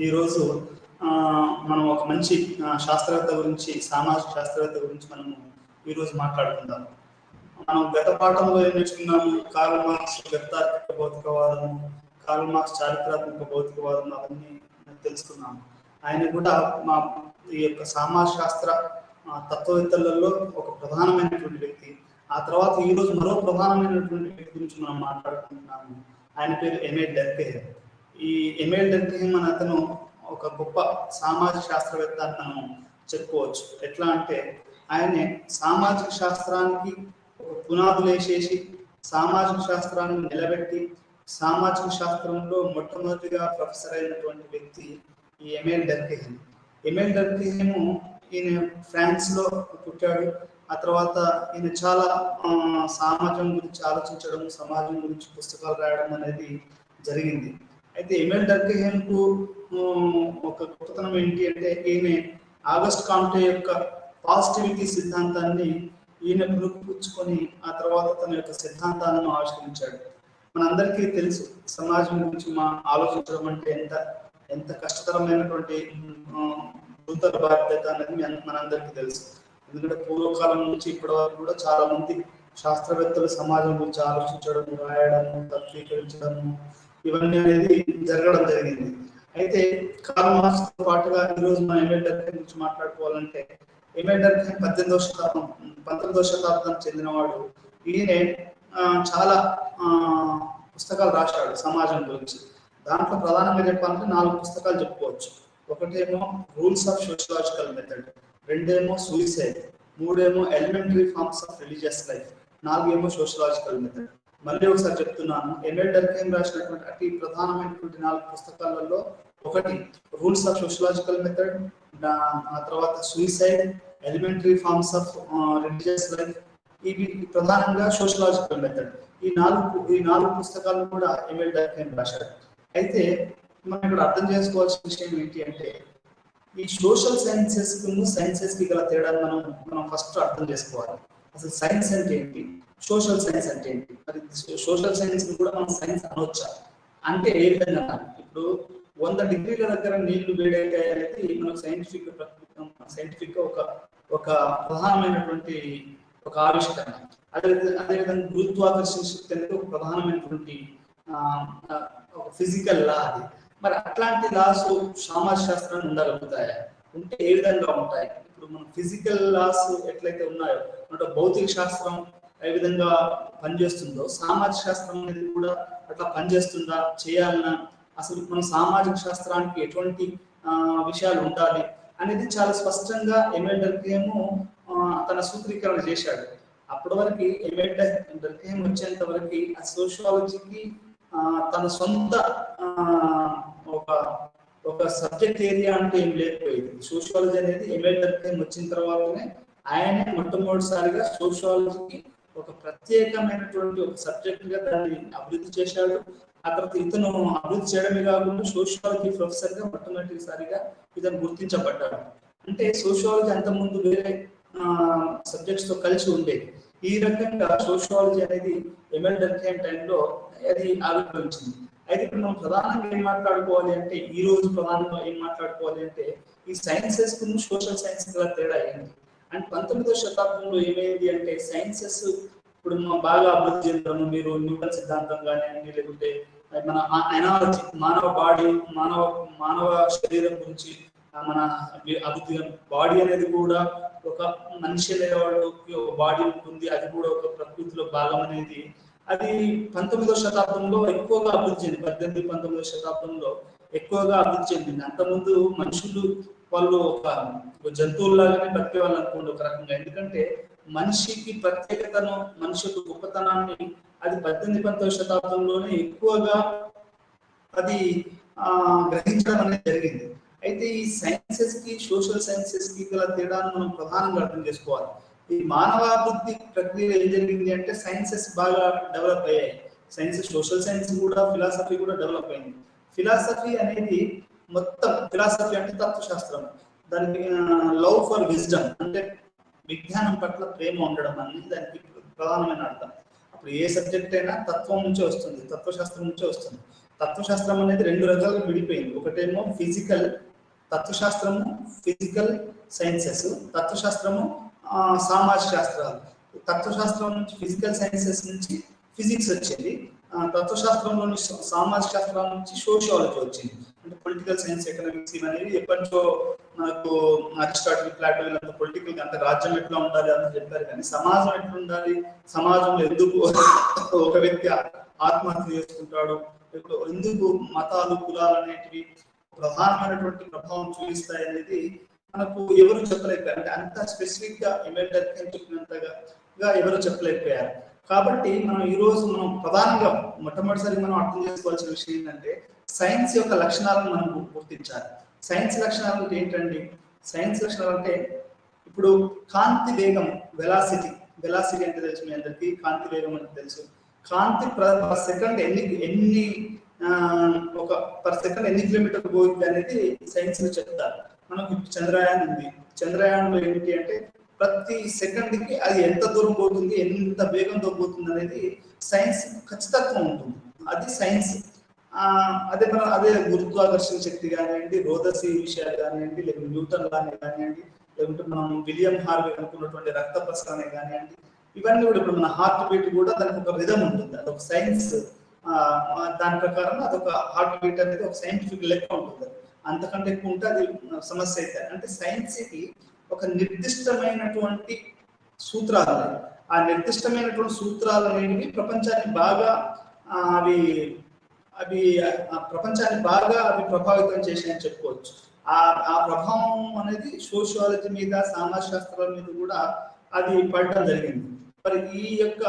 ఈరోజు మనం ఒక మంచి శాస్త్రవేత్త గురించి, సామాజిక శాస్త్రవేత్త గురించి మనము ఈరోజు మాట్లాడుకుందాం. మనం గత పాఠంలో ఏం నేర్చుకున్నాము? కార్ల్ మార్క్స్ వ్యక్తాత్మక భౌతికవాదం, కార్ల్ మార్క్స్ చారిత్రాత్మక భౌతికవాదం అవన్నీ తెలుసుకున్నాము. ఆయన కూడా ఈ యొక్క సామాజిక శాస్త్ర తత్వవేత్తలలో ఒక ప్రధానమైనటువంటి వ్యక్తి. ఆ తర్వాత ఈరోజు మరో ప్రధానమైనటువంటి వ్యక్తి గురించి మనం మాట్లాడుకుంటున్నాము. ఆయన పేరు ఎమిల్ డర్కెహెమ్. ఈ ఎమిల్ డర్కెహెమ్ అనే అతను ఒక గొప్ప సామాజిక శాస్త్రవేత్త అని మనం చెప్పుకోవచ్చు. ఎట్లా అంటే ఆయనే సామాజిక శాస్త్రానికి ఒక పునాదులు వేసేసి సామాజిక శాస్త్రాన్ని నిలబెట్టి సామాజిక శాస్త్రంలో మొట్టమొదటిగా ప్రొఫెసర్ అయినటువంటి వ్యక్తి ఈ ఎమిల్ డర్కెహెమ్. ఎమిల్ డర్కెహెమ్ ఈయన ఫ్రాన్స్ లో పుట్టాడు. ఆ తర్వాత ఈయన చాలా సమాజం గురించి ఆలోచించడం, సమాజం గురించి పుస్తకాలు రాయడం అనేది జరిగింది. అయితే ఎమిల్ డర్కెహెమ్ కు ఒక గొప్పతనం ఏంటి అంటే ఈయన ఆగస్ట్ కాంటే యొక్క పాజిటివిటీ సిద్ధాంతాన్ని ఈయన పుచ్చుకొని ఆ తర్వాత తన యొక్క సిద్ధాంతాలను ఆవిష్కరించాడు. మనందరికీ తెలుసు సమాజం గురించి ఆలోచించడం అంటే ఎంత కష్టతరమైనటువంటి గురుతర బాధ్యత అనేది మనందరికీ తెలుసు. ఎందుకంటే పూర్వకాలం నుంచి ఇప్పటి వరకు కూడా చాలా మంది శాస్త్రవేత్తలు సమాజం గురించి ఆలోచించడం, రాయడము, తత్వీకరించడము ఇవన్నీ అనేది జరగడం జరిగింది. అయితే కార్ల్ మార్క్స్ తో పాటుగా ఈరోజు మనం ఎమిల్ డర్కెహెమ్ గురించి మాట్లాడుకోవాలంటే ఎమిల్ డర్కెహెమ్ 19వ శతాబ్దానికి చెందినవాడు. ఈయన చాలా పుస్తకాలు రాశాడు సమాజం గురించి. దాంట్లో ప్రధానంగా చెప్పాలంటే 4 పుస్తకాలు చెప్పుకోవచ్చు. ఒకటేమో రూల్స్ ఆఫ్ సోషలాజికల్ మెథడ్, రెండేమో సూయిసైడ్, మూడేమో elementary forms of religious life, 4 ఏమో సోషలాజికల్ మెథడ్. మళ్ళీ ఒకసారి చెప్తున్నాను, ఎమిల్ డర్కెహెమ్ రాసినటువంటి అతి ప్రధానమైనటువంటి 4 పుస్తకాలలో ఒకటి రూల్స్ ఆఫ్ సోషలాజికల్ మెథడ్, ఆ తర్వాత suicide, elementary forms of religious life, ఇవి ప్రధానంగా సోషలాజికల్ మెథడ్. ఈ నాలుగు పుస్తకాలను కూడా ఎమిల్ డర్కెహెమ్ రాశాడు. అయితే మనం ఇక్కడ అర్థం చేసుకోవాల్సిన విషయం ఏంటి అంటే ఈ సోషల్ సైన్సెస్ కి గల తేడాను మనం ఫస్ట్ అర్థం చేసుకోవాలి. అసలు సైన్స్ అంటే ఏంటి, సోషల్ సైన్స్ అంటే ఏంటి? మరి సోషల్ సైన్స్ ని కూడా మనం సైన్స్ అనవచ్చా అంటే ఏ విధంగా? ఇప్పుడు 100 డిగ్రీల దగ్గర నీళ్లు వేడైతాయి అనేది మనకు సైంటిఫిక్ ఒక ప్రధానమైనటువంటి ఒక ఆవిష్కరణ. అదేవిధంగా గురుత్వాకర్షణ శక్తి అనేది ఒక ప్రధానమైనటువంటి ఒక ఫిజికల్ లా అది. మరి అట్లాంటి లాస్ సామాజిక శాస్త్రాన్ని ఉండగలుగుతాయా? ఉంటే ఏ విధంగా ఉంటాయి? ఇప్పుడు మన ఫిజికల్ లాస్ ఎట్లయితే ఉన్నాయో అంటే భౌతిక శాస్త్రం ఏ విధంగా పనిచేస్తుందో సామాజిక శాస్త్రం అనేది కూడా అట్లా పనిచేస్తుందా, చేయాలన్నా, అసలు మన సామాజిక శాస్త్రానికి ఎటువంటి విషయాలు ఉండాలి అనేది చాలా స్పష్టంగా ఎమిల్ డర్కెహెమ్ తన సూత్రీకరణ చేశాడు. అప్పటి వరకు ఎమిల్ డర్కెహెమ్ వచ్చేంత వరకు ఆ సోషియాలజీకి తన సొంత ఒక సబ్జెక్ట్ ఏరియా అంటే ఏం లేకపోయింది. సోషియాలజీ అనేది ఎమిల్ డర్కెహెమ్ వచ్చిన తర్వాతనే ఆయనే మొట్టమొదటిసారిగా సోషియాలజీకి ఒక ప్రత్యేకమైనటువంటి ఒక సబ్జెక్ట్ గా దాన్ని అభివృద్ధి చేశాడు. ఆ తర్వాత ఇతను అభివృద్ధి చేయడమే కాకుండా సోషియాలజీ ప్రొఫెసర్ గా మొట్టమొదటిసారిగా ఇతను గుర్తించబడ్డాడు. అంటే సోషియాలజీ అంత ముందు వేరే సబ్జెక్ట్స్ తో కలిసి ఉండేది. ఈ రకంగా సోషియాలజీ అనేది ఎమిల్ డర్కెహెమ్ టైంలో అది ఆవిర్భవించింది. అయితే ఇప్పుడు మనం ప్రధానంగా ఏం మాట్లాడుకోవాలి అంటే ఈ రోజు ప్రధానంగా ఏం మాట్లాడుకోవాలి అంటే ఈ సైన్సెస్ కు సోషల్ సైన్స్ గల తేడా ఏంటి అంటే 19వ శతాబ్దంలో ఏమైంది అంటే సైన్సెస్ ఇప్పుడు బాగా అభివృద్ధి చెందడం, మీరు న్యూటన్ సిద్ధాంతం కానివ్వండి, లేకుంటే మన ఎనాలజీ మానవ శరీరం గురించి మన అభివృద్ధి, బాడీ అనేది కూడా ఒక మనిషి అనేవాడికి ఒక బాడీ ఉంటుంది, అది కూడా ఒక ప్రకృతిలో భాగం అనేది అది 19వ శతాబ్దంలో ఎక్కువగా అభివృద్ధి చెందింది. 18, 19వ శతాబ్దంలో ఎక్కువగా అభివృద్ధి చెందింది. అంతకుముందు మనుషులు వాళ్ళు ఒక జంతువుల్లాగానే బతికే వాళ్ళు అనుకోండి ఒక రకంగా. ఎందుకంటే మనిషికి ప్రత్యేకతను, మనిషి యొక్క గొప్పతనాన్ని అది 18, 19వ శతాబ్దంలోనే ఎక్కువగా అది గ్రహించడం అనేది జరిగింది. అయితే ఈ సైన్సెస్ కి సోషల్ సైన్సెస్ కి గల తేడాను మనం ప్రధానంగా అర్థం చేసుకోవాలి. ఈ మానవాభివృద్ధి ప్రక్రియ ఏం జరిగింది అంటే సైన్సెస్ బాగా డెవలప్ అయ్యాయి. సైన్స్, సోషల్ సైన్స్ కూడా, ఫిలాసఫీ కూడా డెవలప్ అయింది. ఫిలాసఫీ అనేది మొత్తం, ఫిలాసఫీ అంటే తత్వశాస్త్రం, దానికి లవ్ ఫర్ విజ్డమ్ అంటే విజ్ఞానం పట్ల ప్రేమ ఉండడం అనేది దానికి ప్రధానమైన అర్థం. అప్పుడు ఏ సబ్జెక్ట్ అయినా తత్వం నుంచే వస్తుంది, తత్వశాస్త్రం నుంచే వస్తుంది. తత్వశాస్త్రం అనేది రెండు రకాలుగా విడిపోయింది. ఒకటేమో ఫిజికల్ తత్వశాస్త్రము, ఫిజికల్ సైన్సెస్, తత్వశాస్త్రము సామాజిక శాస్త్రాలు. తత్వశాస్త్రం నుంచి ఫిజికల్ సైన్సెస్ నుంచి ఫిజిక్స్ వచ్చింది. తత్వశాస్త్రంలోని సామాజిక శాస్త్రాల నుంచి సోషియాలజీ వచ్చింది. అంటే పొలిటికల్ సైన్స్, ఎకనామిక్స్ ఇవనేవి ఎప్పటికో మనకు అరిస్టాటిల్, ప్లాటో వీళ్ళంతా పొలిటికల్ అంత రాజ్యం ఎట్లా ఉండాలి అని చెప్పారు, కానీ సమాజం ఎట్లా ఉండాలి, సమాజంలో ఎందుకు ఒక వ్యక్తి ఆత్మహత్య చేసుకుంటాడు, ఎందుకు మతాలు కులాలు అనేటివి ప్రధానమైనటువంటి ప్రభావం చూపిస్తాయి అనేది మనకు ఎవరు చెప్పలేకపోయారు. అంటే అంత స్పెసిఫిక్ గా చెప్పినంతగా ఎవరు చెప్పలేకపోయారు. కాబట్టి మనం ఈ రోజు మనం ప్రధానంగా మొట్టమొదటిసారి మనం అర్థం చేసుకోవాల్సిన విషయం ఏంటంటే సైన్స్ యొక్క లక్షణాలను మనం గుర్తించాలి. సైన్స్ లక్షణాలు అంటే ఏంటండి? సైన్స్ లక్షణాలు అంటే ఇప్పుడు కాంతి వేగం, వెలాసిటీ అంటే తెలుసు మీ అందరికీ. కాంతి వేగం అంటే తెలుసు. కాంతి పర్ సెకండ్ ఎన్ని ఒక పర్ సెకండ్ ఎన్ని కిలోమీటర్ పోయింది అనేది సైన్స్ లో చెప్తారు. మనకు చంద్రయాన్ ఉంది. చంద్రయాన్లో ఏంటి అంటే ప్రతి సెకండ్ కి అది ఎంత దూరం పోతుంది, ఎంత వేగంతో పోతుంది అనేది సైన్స్ ఖచ్చితత్వం ఉంటుంది. అది సైన్స్. అదే గురుత్వాకర్షణ శక్తి కానివ్వండి, రోదసి విషయాలు కానివ్వండి, లేకపోతే న్యూటన్ లానే కానివ్వండి, లేకుంటే మనం విలియం హార్వే అనుకున్నటువంటి రక్త ప్రసరణ కానివ్వండి, ఇవన్నీ కూడా ఇప్పుడు మన హార్ట్ బీట్ కూడా దానికి ఒక రిథమ్ ఉంటుంది. అదొక సైన్స్. దాని ప్రకారం అదొక హార్ట్ బీట్ అనేది ఒక సైంటిఫిక్ లెక్క ఉంటుంది. అంతకంటే ఎక్కువ ఉంటే అది సమస్య అవుతాయి. అంటే సైన్స్ కి ఒక నిర్దిష్టమైనటువంటి సూత్రాలు, ఆ నిర్దిష్టమైనటువంటి సూత్రాలు అనేవి ప్రపంచాన్ని బాగా ప్రభావితం చేశాయని చెప్పుకోవచ్చు. ఆ ప్రభావం అనేది సోషియాలజీ మీద, సామాజిక శాస్త్రాల మీద కూడా అది పడడం జరిగింది. మరి ఈ యొక్క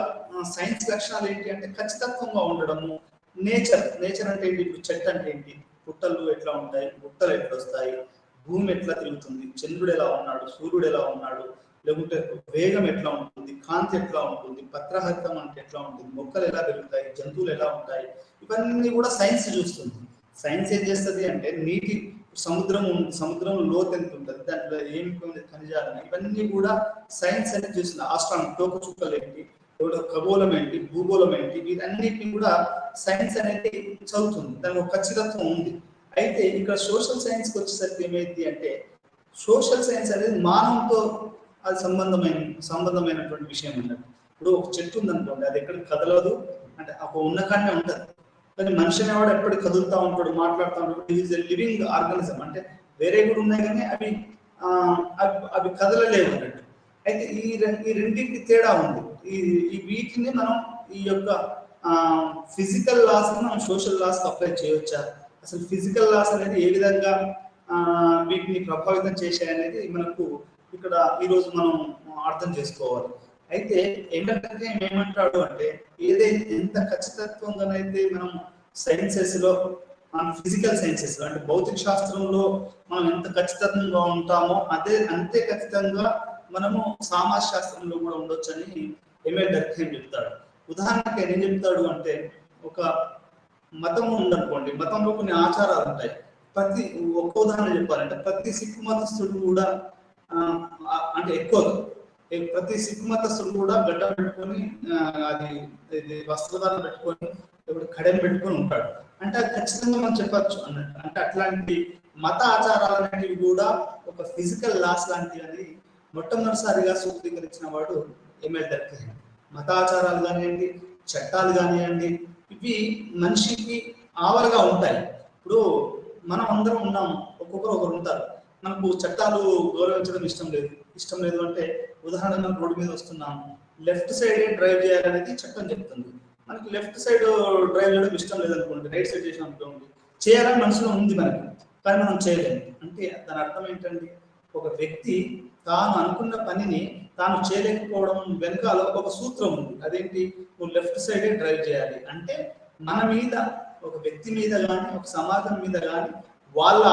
సైన్స్ లక్షణాలు ఏంటి అంటే ఖచ్చితత్వంగా ఉండడము. నేచర్ అంటే ఏంటి? ఇప్పుడు చెట్టు అంటే ఏంటి? పుట్టలు ఎట్లా ఉంటాయి, గుట్టలు ఎట్లా వస్తాయి, భూమి ఎట్లా తిరుగుతుంది, చంద్రుడు ఎలా ఉన్నాడు, సూర్యుడు ఎలా ఉన్నాడు, లేకుంటే వేగం ఎట్లా ఉంటుంది, కాంతి ఎట్లా ఉంటుంది, పత్రహరితం అంటే ఎట్లా ఉంటుంది, మొక్కలు ఎలా పెరుగుతాయి, జంతువులు ఎలా ఉంటాయి, ఇవన్నీ కూడా సైన్స్ చూస్తుంది. సైన్స్ ఏం చేస్తుంది అంటే నీటి సముద్రం లోతు ఎంత ఉంటుంది, దాంట్లో ఏమి ఖనిజాలు, ఇవన్నీ కూడా సైన్స్ అనేది చూస్తుంది. ఆస్ట్రానమీ, తోక చుక్కలు ఏంటి, ఖగోళం ఏంటి, భూగోళం ఏంటి, వీటన్నిటిని కూడా సైన్స్ అనేది చదువుతుంది. దానికి ఒక ఖచ్చితత్వం ఉంది. అయితే ఇక్కడ సోషల్ సైన్స్కి వచ్చేసరికి ఏమైంది అంటే సోషల్ సైన్స్ అనేది మానవంతో అది సంబంధమైనటువంటి విషయం అన్నట్టు. ఇప్పుడు ఒక చెట్టు ఉందనుకోండి, అది ఎక్కడ కదలదు, అంటే ఒక ఉన్న కాడనే ఉంటుంది. కానీ మనిషి అనేవాడు ఎప్పటికి కదులుతూ ఉంటాడు, మాట్లాడుతూ ఉంటాడు. Is a living organism. అంటే వేరే కూడా ఉన్నాయి కానీ అవి కదలలేవు అన్నట్టు. అయితే ఈ రెండింటికి తేడా ఉంది. ఈ వీటిని మనం ఈ యొక్క ఫిజికల్ లాస్ మనం సోషల్ లాస్ అప్లై చేయవచ్చా, అసలు ఫిజికల్ లాస్ అనేది ఏ విధంగా వీటిని ప్రభావితం చేశాయనేది మనకు ఇక్కడ ఈరోజు మనం అర్థం చేసుకోవాలి. అయితే ఏంటంటే ఏమంటాడు అంటే ఏదైతే ఎంత ఖచ్చితత్వంగానైతే మనం సైన్సెస్ లో, మన ఫిజికల్ సైన్సెస్ అంటే భౌతిక శాస్త్రంలో మనం ఎంత ఖచ్చితంగా ఉంటామో అంతే ఖచ్చితంగా మనము సామాజిక శాస్త్రంలో కూడా ఉండొచ్చు అని ఎమ్మెల్ డర్కీమ్ చెప్తాడు. ఉదాహరణకి ఏం చెప్తాడు అంటే ఒక మతం ఉందనుకోండి, మతంలో కొన్ని ఆచారాలు ఉంటాయి. ఒక్క ఉదాహరణ చెప్పాలంటే ప్రతి సిక్కు మతస్థుడు కూడా అంటే ప్రతి సిక్కు మతస్థుడు కూడా గడ్డ పెట్టుకొని అది వస్త్రధారణ పెట్టుకొని కడెం పెట్టుకొని ఉంటాడు. అంటే అది ఖచ్చితంగా మనం చెప్పచ్చు అన్నట్టు. అంటే అట్లాంటి మత ఆచారాలు అనేటివి కూడా ఒక ఫిజికల్ లాస్ లాంటివి అని మొట్టమొదటిసారిగా సూత్రీకరించిన వాడు ఎమ్మెల్ డర్కీమ్. మత ఆచారాలు కానివ్వండి, చట్టాలు కానివ్వండి, ఇవి మనిషికి ఆవరగా ఉంటాయి. ఇప్పుడు మనం అందరం ఉన్నాము, ఒకరు ఉంటారు. మనకు చట్టాలు గౌరవించడం ఇష్టం లేదు అంటే ఉదాహరణ రోడ్డు మీద వస్తున్నాము, లెఫ్ట్ సైడ్ డ్రైవ్ చేయాలనేది చట్టం చెప్తుంది. మనకి లెఫ్ట్ సైడ్ డ్రైవ్ చేయడం ఇష్టం లేదనుకోండి, రైట్ సైడ్ చేసిన అనుకోండి, చేయాలని మనసులో ఉంది మనకి, కానీ మనం చేయలేము. అంటే దాని అర్థం ఏంటండి? ఒక వ్యక్తి తాను అనుకున్న పనిని తాను చేయలేకపోవడం వెనకాల ఒక సూత్రం ఉంది. అదేంటి? నువ్వు లెఫ్ట్ సైడే డ్రైవ్ చేయాలి అంటే మన మీద, ఒక వ్యక్తి మీద కానీ, ఒక సమాజం మీద కానీ వాళ్ళ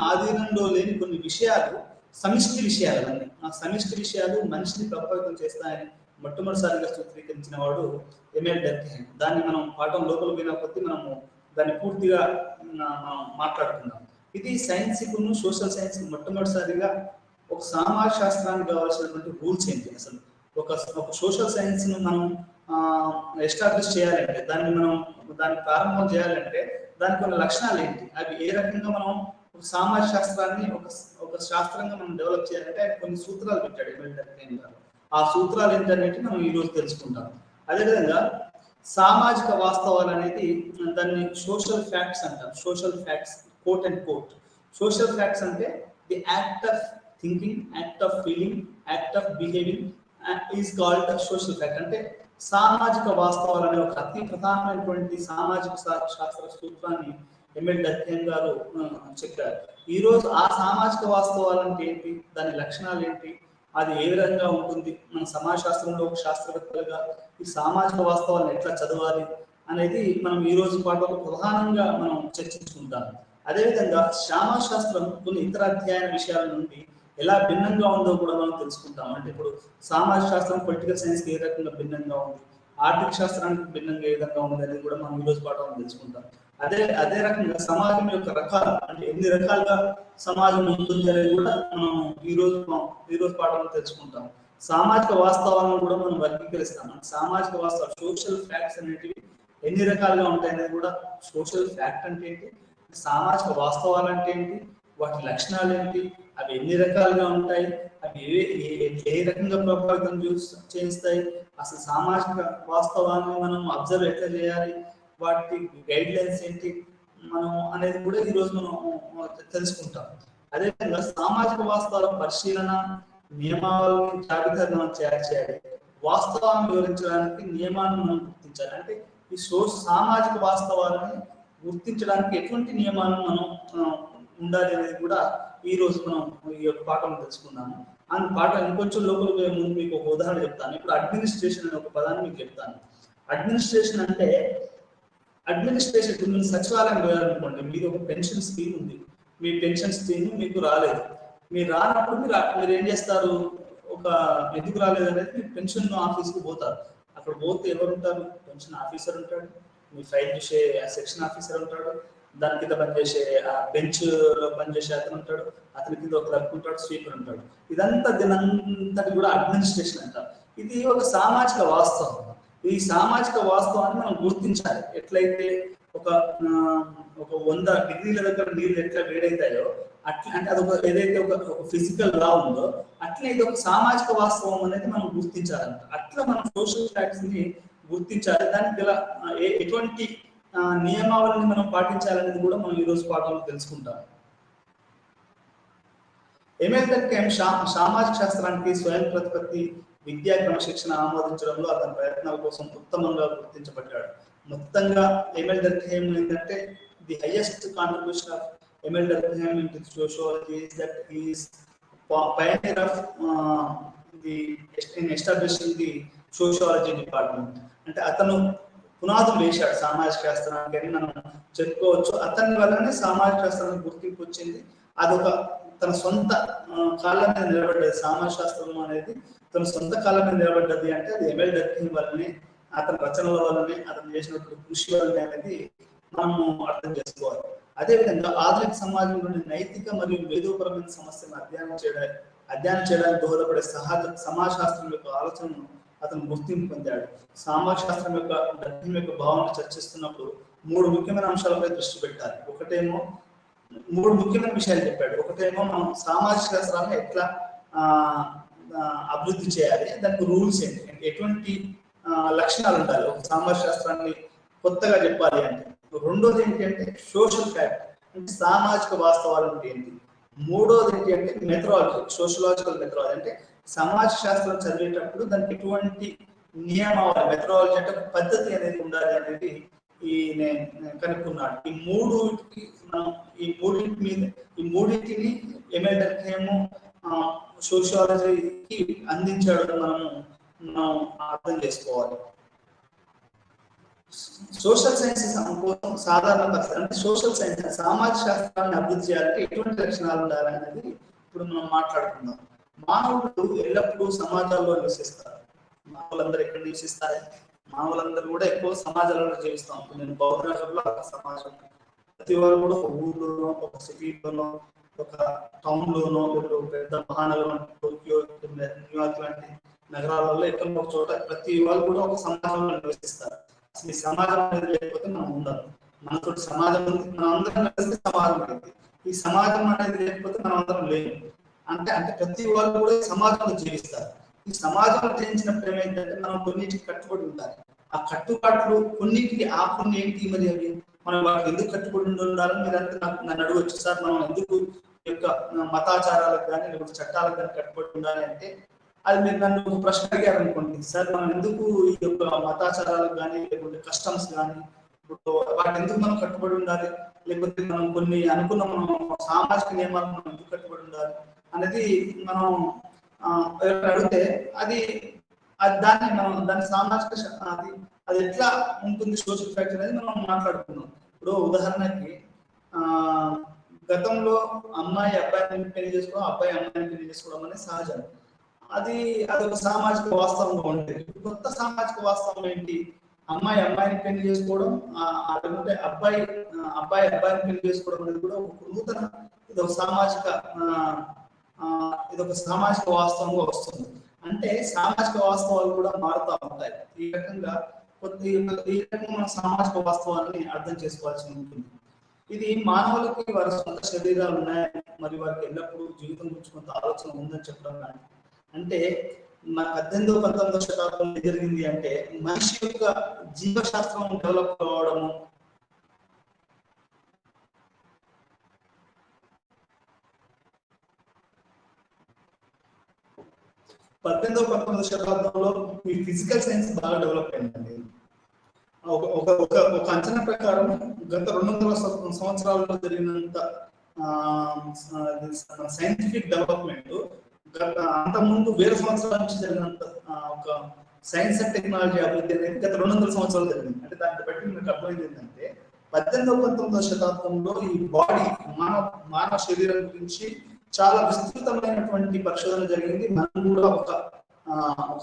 ఆధీనంలో లేని కొన్ని విషయాలు సమిష్టి విషయాలు అన్నీ. ఆ సమిష్టి విషయాలు మనిషిని ప్రభావితం చేస్తాయని మొట్టమొదటిసారిగా సూత్రీకరించిన వాడు ఎమ్మెల్ డర్కీమ్. దాన్ని మనం పాఠం లోపల పోయిన కొద్దీ మనము దాన్ని పూర్తిగా మాట్లాడుతున్నాం. ఇది సైన్స్కును సోషల్ సైన్స్ మొట్టమొదటిసారిగా ఒక సామాజిక శాస్త్రానికి కావాల్సినటువంటి రూల్స్ ఏంటి, అసలు ఒక సోషల్ సైన్స్ ను మనం ఎస్టాబ్లిష్ చేయాలంటే, దాన్ని ప్రారంభం చేయాలంటే దానికి కొన్ని లక్షణాలు ఏంటి, అవి ఏ రకంగా మనం సామాజిక శాస్త్రాన్ని ఒక శాస్త్రంగా మనం డెవలప్ చేయాలంటే ఆయన కొన్ని సూత్రాలు పెట్టాడు ఎంఎల్ డర్కీమ్ గారు. ఆ సూత్రాలు ఏంటనేది మనం ఈ రోజు తెలుసుకుంటాం. అదేవిధంగా సామాజిక వాస్తవాలు అనేది దాన్ని సోషల్ ఫ్యాక్ట్స్ అంటారు. Social facts quote and quote. Social facts అంటే the act of thinking, act of feeling, act of behaving is called social fact. అంటే సామాజిక వాస్తవాలు అనే ఒక అతి ప్రధానమైనటువంటి సామాజిక శాస్త్ర సూత్రాన్ని ఎంఎల్ డర్కీమ్ గారు చెప్పారు. ఈ రోజు ఆ సామాజిక వాస్తవాలు అంటే ఏంటి, దాని లక్షణాలు ఏంటి, అది ఏ విధంగా ఉంటుంది, మన సమాజ శాస్త్రంలో ఒక శాస్త్రవేత్తలుగా ఈ సామాజిక వాస్తవాలను ఎట్లా చదవాలి అనేది మనం ఈ రోజు పాటలో ప్రధానంగా మనం చర్చించుకుంటాం. అదేవిధంగా సమాజ శాస్త్రం కొన్ని ఇతర అధ్యయన విషయాల నుండి ఎలా భిన్నంగా ఉందో కూడా మనం తెలుసుకుంటాం. అంటే ఇప్పుడు సామాజిక శాస్త్రం పొలిటికల్ సైన్స్ ఏ రకంగా భిన్నంగా ఉంది, ఆర్థిక శాస్త్రానికి భిన్నంగా ఏ విధంగా ఉంది అనేది కూడా మనం ఈ రోజు పాఠంలో తెలుసుకుంటాం. అదే రకంగా సమాజం యొక్క రకాలు, అంటే ఎన్ని రకాలుగా సమాజం ఉంటుంది అనేది కూడా మనం ఈ రోజు పాఠంలో తెలుసుకుంటాం. సామాజిక వాస్తవాలను కూడా మనం వర్గీకరిస్తాం. సామాజిక వాస్తవాలు సోషల్ ఫ్యాక్ట్స్ అనేటివి ఎన్ని రకాలుగా ఉంటాయి అనేది కూడా, సోషల్ ఫ్యాక్ట్ అంటే ఏంటి, సామాజిక వాస్తవాలు అంటే ఏంటి, వాటి లక్షణాలు ఏంటి, అవి ఎన్ని రకాలుగా ఉంటాయి, అవి ఏ రకంగా ప్రభావితం చేస్తాయి, అసలు సామాజిక వాస్తవాన్ని మనం అబ్జర్వ్ ఎట్లా చేయాలి, వాటి గైడ్ లైన్స్ ఏంటి మనం అనేది కూడా ఈ రోజు మనం తెలుసుకుంటాం. అదేవిధంగా సామాజిక వాస్తవాల పరిశీలన, నియమావళిని జాబితాను మనం తయారు చేయాలి. వాస్తవాలను వివరించడానికి నియమాలను మనం గుర్తించాలి. అంటే ఈ సామాజిక వాస్తవాలని గుర్తించడానికి ఎటువంటి నియమాలను మనం ఉండాలి అనేది కూడా ఈ రోజు మనం ఈ యొక్క పాఠం తెలుసుకున్నాము. ఆ పాఠం ఇంకొంచెం లోపలికి ముందు మీకు ఒక ఉదాహరణ చెప్తాను. ఇప్పుడు అడ్మినిస్ట్రేషన్ అనే ఒక పదాన్ని మీకు చెప్తాను. అడ్మినిస్ట్రేషన్ అంటే, అడ్మినిస్ట్రేషన్ ఇప్పుడు మీరు సచివాలయం పోయాలనుకోండి, మీది ఒక పెన్షన్ స్కీమ్ ఉంది, మీ పెన్షన్ స్కీమ్ మీకు రాలేదు. మీరు రానప్పుడు మీరు ఏం చేస్తారు, ఒక ఎందుకు రాలేదు అనేది మీరు పెన్షన్ ఆఫీస్కి పోతారు. అక్కడ పోతే ఎవరు ఉంటారు, పెన్షన్ ఆఫీసర్ ఉంటాడు, మీ ఫైల్ చూసే సెక్షన్ ఆఫీసర్ ఉంటాడు, దాని కింద పనిచేసే బెంచ్ లో పనిచేసే అతను ఉంటాడు, అతని కింద ఒక క్లర్క్ ఉంటాడు, స్పీకర్ ఉంటాడు. ఇదంతా దీనంతటి కూడా అడ్మినిస్ట్రేషన్ అంటారు. ఇది ఒక సామాజిక వాస్తవం. ఈ సామాజిక వాస్తవాన్ని మనం గుర్తించాలి. ఎట్లయితే ఒక 100 డిగ్రీల దగ్గర నీళ్ళు ఎట్లా వేడైతాయో అట్లా, అంటే అదొక ఏదైతే ఒక ఫిజికల్ లా ఉందో అట్లా ఇది ఒక సామాజిక వాస్తవం అనేది మనం గుర్తించాలంట. అట్లా మనం సోషల్ ఫ్యాక్ట్స్ ని గుర్తించాలి. దానికి గల ఎటువంటి నియమావళిని మనం పాటించాలనేది కూడా మనం ఈ రోజు పాఠంలో తెలుసుకుంటాం. ఎంఎల్ డర్కీమ్ సామాజిక శాస్త్రానికి స్వయం ప్రతిపత్తి విద్యా క్రమశిక్షణ ఆమోదించడంలో అతని ప్రయత్నాల కోసం ఉత్తమంగా గుర్తించబడ్డాడు. మొత్తంగా ఎంఎల్ డర్కీమ్ ఏంటంటే the highest contribution of Emile Durkheim in sociology is that he is pioneer of in establishing the sociology department. అంటే అతను పునాదులు వేశాడు సామాజిక శాస్త్రానికి అని మనం చెప్పుకోవచ్చు. అతని వల్లనే సామాజిక శాస్త్రానికి గుర్తింపు వచ్చింది. అదొక తన సొంత కాళ్ళ మీద నిలబడ్డది. సామాజిక శాస్త్రం అనేది తన సొంత కాళ్ళ మీద నిలబడ్డది అంటే అది ఎంఎల్ డర్కీమ్ వల్లనే, అతని రచనల వల్లనే, అతను చేసినటువంటి కృషి వల్లనే అనేది మనము అర్థం చేసుకోవాలి. అదేవిధంగా ఆధునిక సమాజంలోని నైతిక మరియు మేధోపరమైన సమస్యలను అధ్యయనం చేయడానికి దోహదపడే సమాజ శాస్త్రం యొక్క ఆలోచనను అతను గుర్తింపు పొందాడు. సమాజ శాస్త్రం యొక్క డర్కీమ్ యొక్క భావనను చర్చిస్తున్నప్పుడు 3 ముఖ్యమైన అంశాలపై దృష్టి పెట్టాలి. ఒకటేమో 3 ముఖ్యమైన విషయాలు చెప్పాడు. ఒకటేమో మనం సామాజిక శాస్త్రాన్ని ఎట్లా అభివృద్ధి చేయాలి, దానికి రూల్స్ ఏంటి, ఎటువంటి లక్షణాలు ఉండాలి ఒక సామాజిక శాస్త్రాన్ని కొత్తగా చెప్పాలి అంటే. రెండోది ఏంటి అంటే సోషల్ ఫ్యాక్ట్, అంటే సామాజిక వాస్తవాలు అంటే ఏంటి. మూడోది ఏంటి అంటే మెథడాలజీ, సోషలాజికల్ మెథడాలజీ, అంటే సమాజ శాస్త్రం చదివేటప్పుడు దానికి ఎటువంటి నియమావళి, మెథడాలజీ అంటే పద్ధతి అనేది ఉండాలి అనేది నేను కనుక్కున్నాడు. ఈ మూడింటిని ఎంఎల్ డర్కీమ్ సోషియాలజీకి అందించాడు మనం అర్థం చేసుకోవాలి. సోషల్ సైన్స్ కోసం సాధారణ పరిస్థితి, అంటే సోషల్ సైన్స్ సామాజిక శాస్త్రాన్ని అభివృద్ధి చేయాలంటే ఎటువంటి లక్షణాలు ఉండాలి అనేది ఇప్పుడు మనం మాట్లాడుకుందాం. మానవులు ఎల్లప్పుడూ సమాజాల్లో నివసిస్తారు. మానవులందరూ ఎక్కడ నివసిస్తారు? మానవులందరూ కూడా ఎక్కువ సమాజాలలో జీవిస్తాం. నేను బౌద్ధనగర్లో ఒక సమాజం, ప్రతి వారు కూడా ఒక ఊర్లోనో, ఒక సిటీలోనో, ఒక టౌన్ లోనో, పెద్ద మహానగరం టోక్యో, న్యూయార్క్ లాంటి నగరాలలో ఎక్కడ ఒక చోట ప్రతి వాళ్ళు కూడా ఒక సమాజంలో నివసిస్తారు. అసలు ఈ సమాజం అనేది లేకపోతే మనం ఉండాలి. మనతో సమాజం ఉంది, మనం అందరం కలిసి సమాజం అనేది. ఈ సమాజం అనేది లేకపోతే మనం అందరం లేము. అంటే ప్రతి వాళ్ళు కూడా సమాజంలో జీవిస్తారు. ఈ సమాజంలో జీవించినప్పుడు ఏమైందంటే మనం కొన్నిటికి కట్టుబడి ఉండాలి. ఆ కట్టుబాట్లు కొన్నిటికి ఆ కొన్ని ఏంటి మరి అవి మనం వాటికి ఎందుకు కట్టుబడి ఉండాలని మీరు అంటే నన్ను అడగొచ్చు. సార్ మనం ఎందుకు ఈ యొక్క మతాచారాలకు కానీ లేకపోతే చట్టాలకు కానీ కట్టుబడి ఉండాలి అంటే, అది మీరు నన్ను ప్రశ్న అడిగారు అనుకోండి, సార్ మనం ఎందుకు ఈ యొక్క మతాచారాలకు కానీ లేకపోతే కస్టమ్స్ కానీ ఇప్పుడు వాటి ఎందుకు మనం కట్టుబడి ఉండాలి, లేకపోతే మనం కొన్ని అనుకున్న మనం సామాజిక నియమాలకు మనం ఎందుకు కట్టుబడి ఉండాలి అనేది మనం అడిగితే అది దాన్ని మనం దాని సామాజిక అది ఎట్లా ఉంటుంది సోషల్ ఫ్యాక్టర్ అనేది మనం మాట్లాడుకున్నాం. ఇప్పుడు ఉదాహరణకి గతంలో అమ్మాయి అబ్బాయిని పెళ్లి చేసుకోవడం, అబ్బాయి అమ్మాయిని పెళ్లి చేసుకోవడం అనేది సహజం. అది ఒక సామాజిక వాస్తవంగా ఉంటుంది. కొత్త సామాజిక వాస్తవం ఏంటి, అమ్మాయి అమ్మాయిని పెళ్లి చేసుకోవడం, లేకుంటే అబ్బాయి అబ్బాయిని పెళ్లి చేసుకోవడం అనేది కూడా ఒక నూతన ఇదొక సామాజిక వాస్తవంగా వస్తుంది. అంటే సామాజిక వాస్తవాలు కూడా మారుతూ ఉంటాయి. ఈ రకంగా మన సామాజిక వాస్తవాన్ని అర్థం చేసుకోవాల్సి ఉంటుంది. ఇది మానవులకి వారి సొంత శరీరాలు ఉన్నాయని, మరి వారికి ఎల్లప్పుడూ జీవితం గురించి కొంత ఆలోచన ఉందని చెప్పడం కానీ, అంటే 18వ-19వ శతాబ్దంలో జరిగింది అంటే మనిషి యొక్క జీవశాస్త్రం డెవలప్ కావడము, పద్దెనిమిదవ 19వ శతాబ్దంలో ఈ ఫిజికల్ సైన్స్ బాగా డెవలప్ అయిందండి. ఒక అంచనా ప్రకారం గత 200 సంవత్సరాలలో జరిగినంత సైంటిఫిక్ డెవలప్మెంట్ అంతకుముందు వేరే సంవత్సరాల నుంచి జరిగినంత ఒక సైన్స్ అండ్ టెక్నాలజీ అభివృద్ధి అనేది గత 200 సంవత్సరాలు జరిగింది. అంటే దాన్ని బట్టి మీకు అర్థమైంది ఏంటంటే 18వ-19వ శతాబ్దంలో ఈ బాడీ మానవ శరీరం గురించి చాలా విస్తృతమైనటువంటి పరిశోధన జరిగింది. మనం కూడా ఒక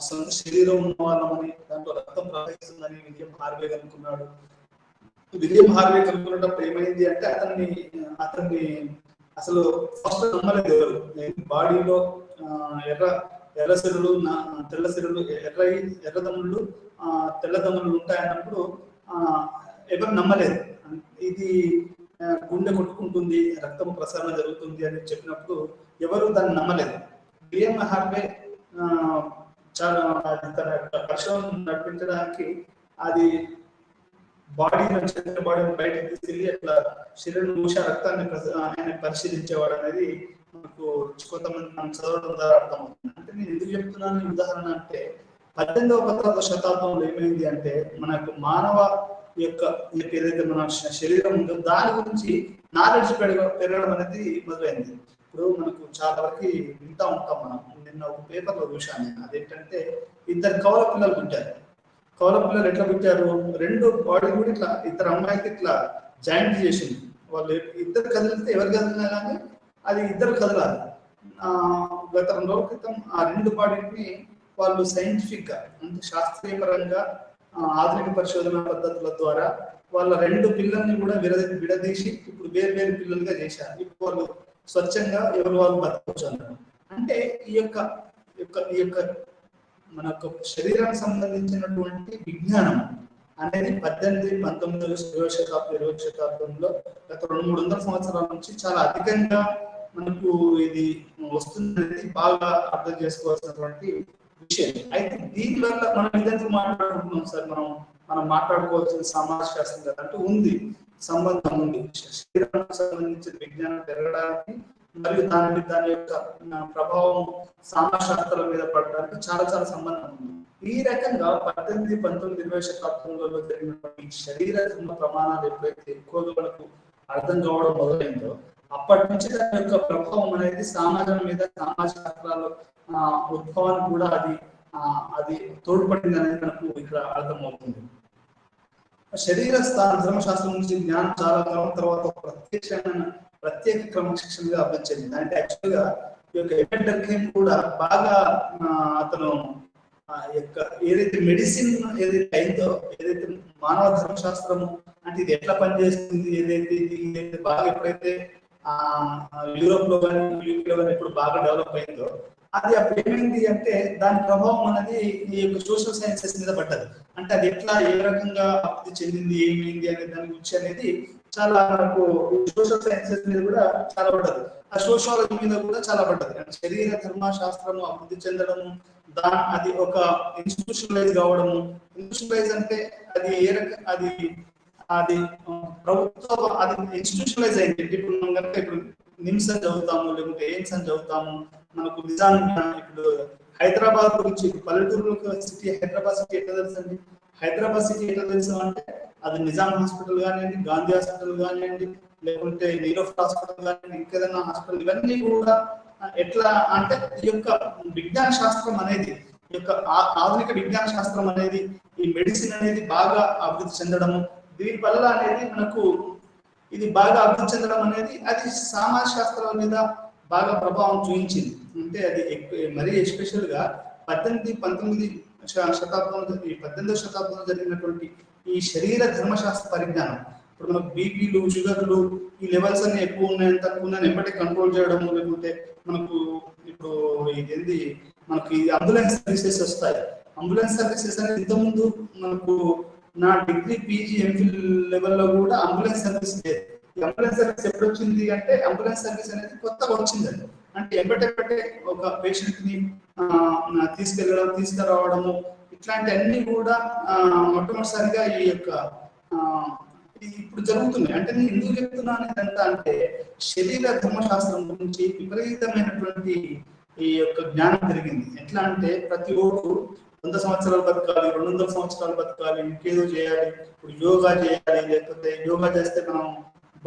సొంత శరీరం ఉన్న వాళ్ళమని, దాంట్లో రక్తం ప్రవహిస్తుందని విలియం హార్వే కనుక్కున్నాడు. విలియం హార్వే కనుక్కున్నప్పుడు ఏమైంది అంటే అతన్ని అసలు ఫస్ట్ నమ్మలేదు ఎవరు. బాడీలో ఎర్ర సిరులు, తెల్ల సిరులు, ఎర్రదమ్ములు, తెల్లదమ్ములు ఉంటాయన్నప్పుడు ఎవరు నమ్మలేదు. ఇది గుండె కొట్టుకుంటుంది, రక్తం ప్రసరణ జరుగుతుంది అని చెప్పినప్పుడు ఎవరు దాన్ని నమ్మలేదు. విలియం హార్వే చాలా తన పరిశోధన నడిపించడానికి అది బాడీని బయటకు తీసుకెళ్ళి అట్లా శరీరం మూసా రక్తాన్ని ఆయన పరిశీలించేవాడు అనేది మనకు కొంతమంది మనం చదవడం ద్వారా అర్థమవుతుంది. అంటే నేను ఎందుకు చెప్తున్నాను ఉదాహరణ అంటే 18వ-19వ శతాబ్దంలో ఏమైంది అంటే మనకు మానవ యొక్క ఏదైతే మన శరీరం ఉందో దాని గురించి నాలెడ్జ్ పెరగడం అనేది మొదలైంది. ఇప్పుడు మనకు చాలా వరకు వింటా ఉంటాం మనం. నిన్న ఒక పేపర్లో చూశాను నేను. అదేంటంటే 2 కవల పిల్లలు పుట్టారు. కవల పిల్లలు ఎట్లా పుట్టారు, 2 బాడీ కూడా ఇట్లా ఇద్దరు అమ్మాయికి ఇట్లా జాయింట్ చేసింది. వాళ్ళు ఇద్దరు కదిలితే ఎవరు కదిలినా కానీ అది ఇద్దరు కదలాలి. గత 2 రోజుల క్రితం ఆ 2 బాడీని వాళ్ళు సైంటిఫిక్ గా అంటే శాస్త్రీయపరంగా ఆధునిక పరిశోధన పద్ధతుల ద్వారా వాళ్ళ 2 పిల్లల్ని కూడా విడదీసి ఇప్పుడు వేరు పిల్లలుగా చేశారు. ఇప్పుడు వాళ్ళు స్వచ్ఛంగా ఎవరు వాళ్ళు బతకవచ్చు అన్నారు. అంటే ఈ యొక్క మన శరీరానికి సంబంధించినటువంటి విజ్ఞానం అనేది 18, 19, 20వ శతాబ్దంలో గత 200-300 సంవత్సరాల నుంచి చాలా అధికంగా మనకు ఇది వస్తుందనేది బాగా అర్థం చేసుకోవాల్సినటువంటి విషయం. అయితే దీనివల్ల మనం ఇదంతా మాట్లాడుకుంటున్నాం సార్, మనం మాట్లాడుకోవాల్సిన సమాజ శాస్త్రం కదా అంటే ఉంది, సంబంధం ఉంది. శరీరానికి సంబంధించిన విజ్ఞానం పెరగడానికి మరియు దాని యొక్క ప్రభావం సమాజ శాస్త్రాల మీద పడడానికి చాలా సంబంధం ఉంది. ఈ రకంగా 18, 19, 20 శతాబ్దంలో జరిగినటువంటి శరీర ప్రమాణాలు ఎప్పుడైతే ఎక్కువగా మనకు అర్థం కావడం మొదలైందో అప్పటి నుంచి దాని యొక్క ప్రభావం అనేది సమాజం మీద, సమాజ శాస్త్రాల్లో ఉద్భవానికి కూడా అది తోడ్పడింది అనేది మనకు ఇక్కడ అర్థమవుతుంది. శరీర ధర్మశాస్త్రం నుంచి జ్ఞానం చాలా కాలం తర్వాత ప్రత్యేక క్రమశిక్షణగా అర్థం చెందింది. అంటే యాక్చువల్ గా ఈ యొక్క ఎబెట్ డర్కైమ్ కూడా బాగా అతను ఏదైతే మెడిసిన్ ఏదైతే అయిందో, ఏదైతే మానవ ధర్మశాస్త్రము అంటే ఇది ఎట్లా పనిచేస్తుంది, ఏదైతే బాగా ఎప్పుడైతే యూరోప్ లో కానీ యూకే లో కానీ ఎప్పుడు బాగా డెవలప్ అయిందో అది అప్పుడు ఏమైంది అంటే దాని ప్రభావం అనేది ఈ యొక్క సోషల్ సైన్సెస్ మీద పడ్డది. అంటే అది ఎట్లా ఏ రకంగా అభివృద్ధి చెందింది ఏమైంది అనే దాని గురించి అనేది చాలా నాకు సోషల్ సైన్సెస్ మీద కూడా చాలా పడ్డది. ఆ సోషాలజీ మీద కూడా చాలా పడ్డది. అంటే శరీర ధర్మశాస్త్రము అభివృద్ధి చెందడము, అది ఒక ఇన్స్టిట్యూషనలైజ్ కావడము. ఇన్స్టిట్యూషనలైజ్ అంటే అది ఏ రకం అది అది ప్రభుత్వ అది ఇన్స్టిట్యూషనలైజ్ అయింది. ఇప్పుడు మనం కనుక ఇప్పుడు నిమ్స్ అని చదువుతాము, లేకుంటే ఎయిమ్స్ అని చదువుతాము. మనకు నిజాం ఇప్పుడు హైదరాబాద్ గురించి పల్లెటూరు సిటీ హైదరాబాద్ సిటీ ఎట్లా తెలుసండి? హైదరాబాద్ సిటీ ఎట్లా తెలుసు అంటే అది నిజాం హాస్పిటల్ కానివ్వండి, గాంధీ హాస్పిటల్ కానివ్వండి, లేకుంటే నీరోఫ్ హాస్పిటల్ కానివ్వండి, ఇంకేదైనా హాస్పిటల్, ఇవన్నీ కూడా ఎట్లా అంటే ఈ యొక్క విజ్ఞాన శాస్త్రం అనేది, ఈ యొక్క ఆధునిక విజ్ఞాన శాస్త్రం అనేది, ఈ మెడిసిన్ అనేది బాగా అభివృద్ధి చెందడము, దీని వల్ల అనేది మనకు ఇది బాగా అభివృద్ధి చెందడం అనేది అది సమాజ శాస్త్రాల మీద బాగా ప్రభావం చూపించింది. అంటే అది మరీ ఎస్పెషల్ గా 18-19 శతాబ్దంలో, ఈ 18వ శతాబ్దంలో జరిగినటువంటి ఈ శరీర ధర్మశాస్త్ర పరిజ్ఞానం, ఇప్పుడు మనకు బీపీలు, షుగర్లు, ఈ లెవెల్స్ అన్ని ఎక్కువ ఉన్నాయని తక్కువ ఉన్నాయని ఎప్పటికీ కంట్రోల్ చేయడము, లేకుంటే మనకు ఇప్పుడు ఇదేంది మనకి అంబులెన్స్ సర్వీసెస్ వస్తాయి. అంబులెన్స్ సర్వీసెస్ అనేది ఇంతకుముందు మనకు నా డిగ్రీ పీజీ ఎంఫిల్ లెవెల్లో కూడా అంబులెన్స్ సర్వీస్ లేదు. అంబులెన్స్ సర్వీస్ ఎప్పుడు వచ్చింది అంటే అంబులెన్స్ సర్వీస్ అనేది కొత్తగా వచ్చిందండి. అంటే ఎప్పటికట్టే ఒక పేషెంట్ ని తీసుకెళ్ళడం, తీసుకురావడము, ఇట్లాంటి అన్ని కూడా మొట్టమొదటిసారిగా ఈ యొక్క ఇప్పుడు జరుగుతున్నాయి. అంటే నేను ఎందుకు చెప్తున్నాను ఎంత అంటే శరీర ధర్మశాస్త్రం గురించి విపరీతమైనటువంటి ఈ యొక్క జ్ఞానం పెరిగింది. ఎట్లా అంటే ప్రతి ఒక్కరు 100 సంవత్సరాలు బతకాలి, 200 సంవత్సరాలు బతకాలి, ఇంకేదో చేయాలి, ఇప్పుడు యోగా చేయాలి, లేకపోతే యోగా చేస్తే మనం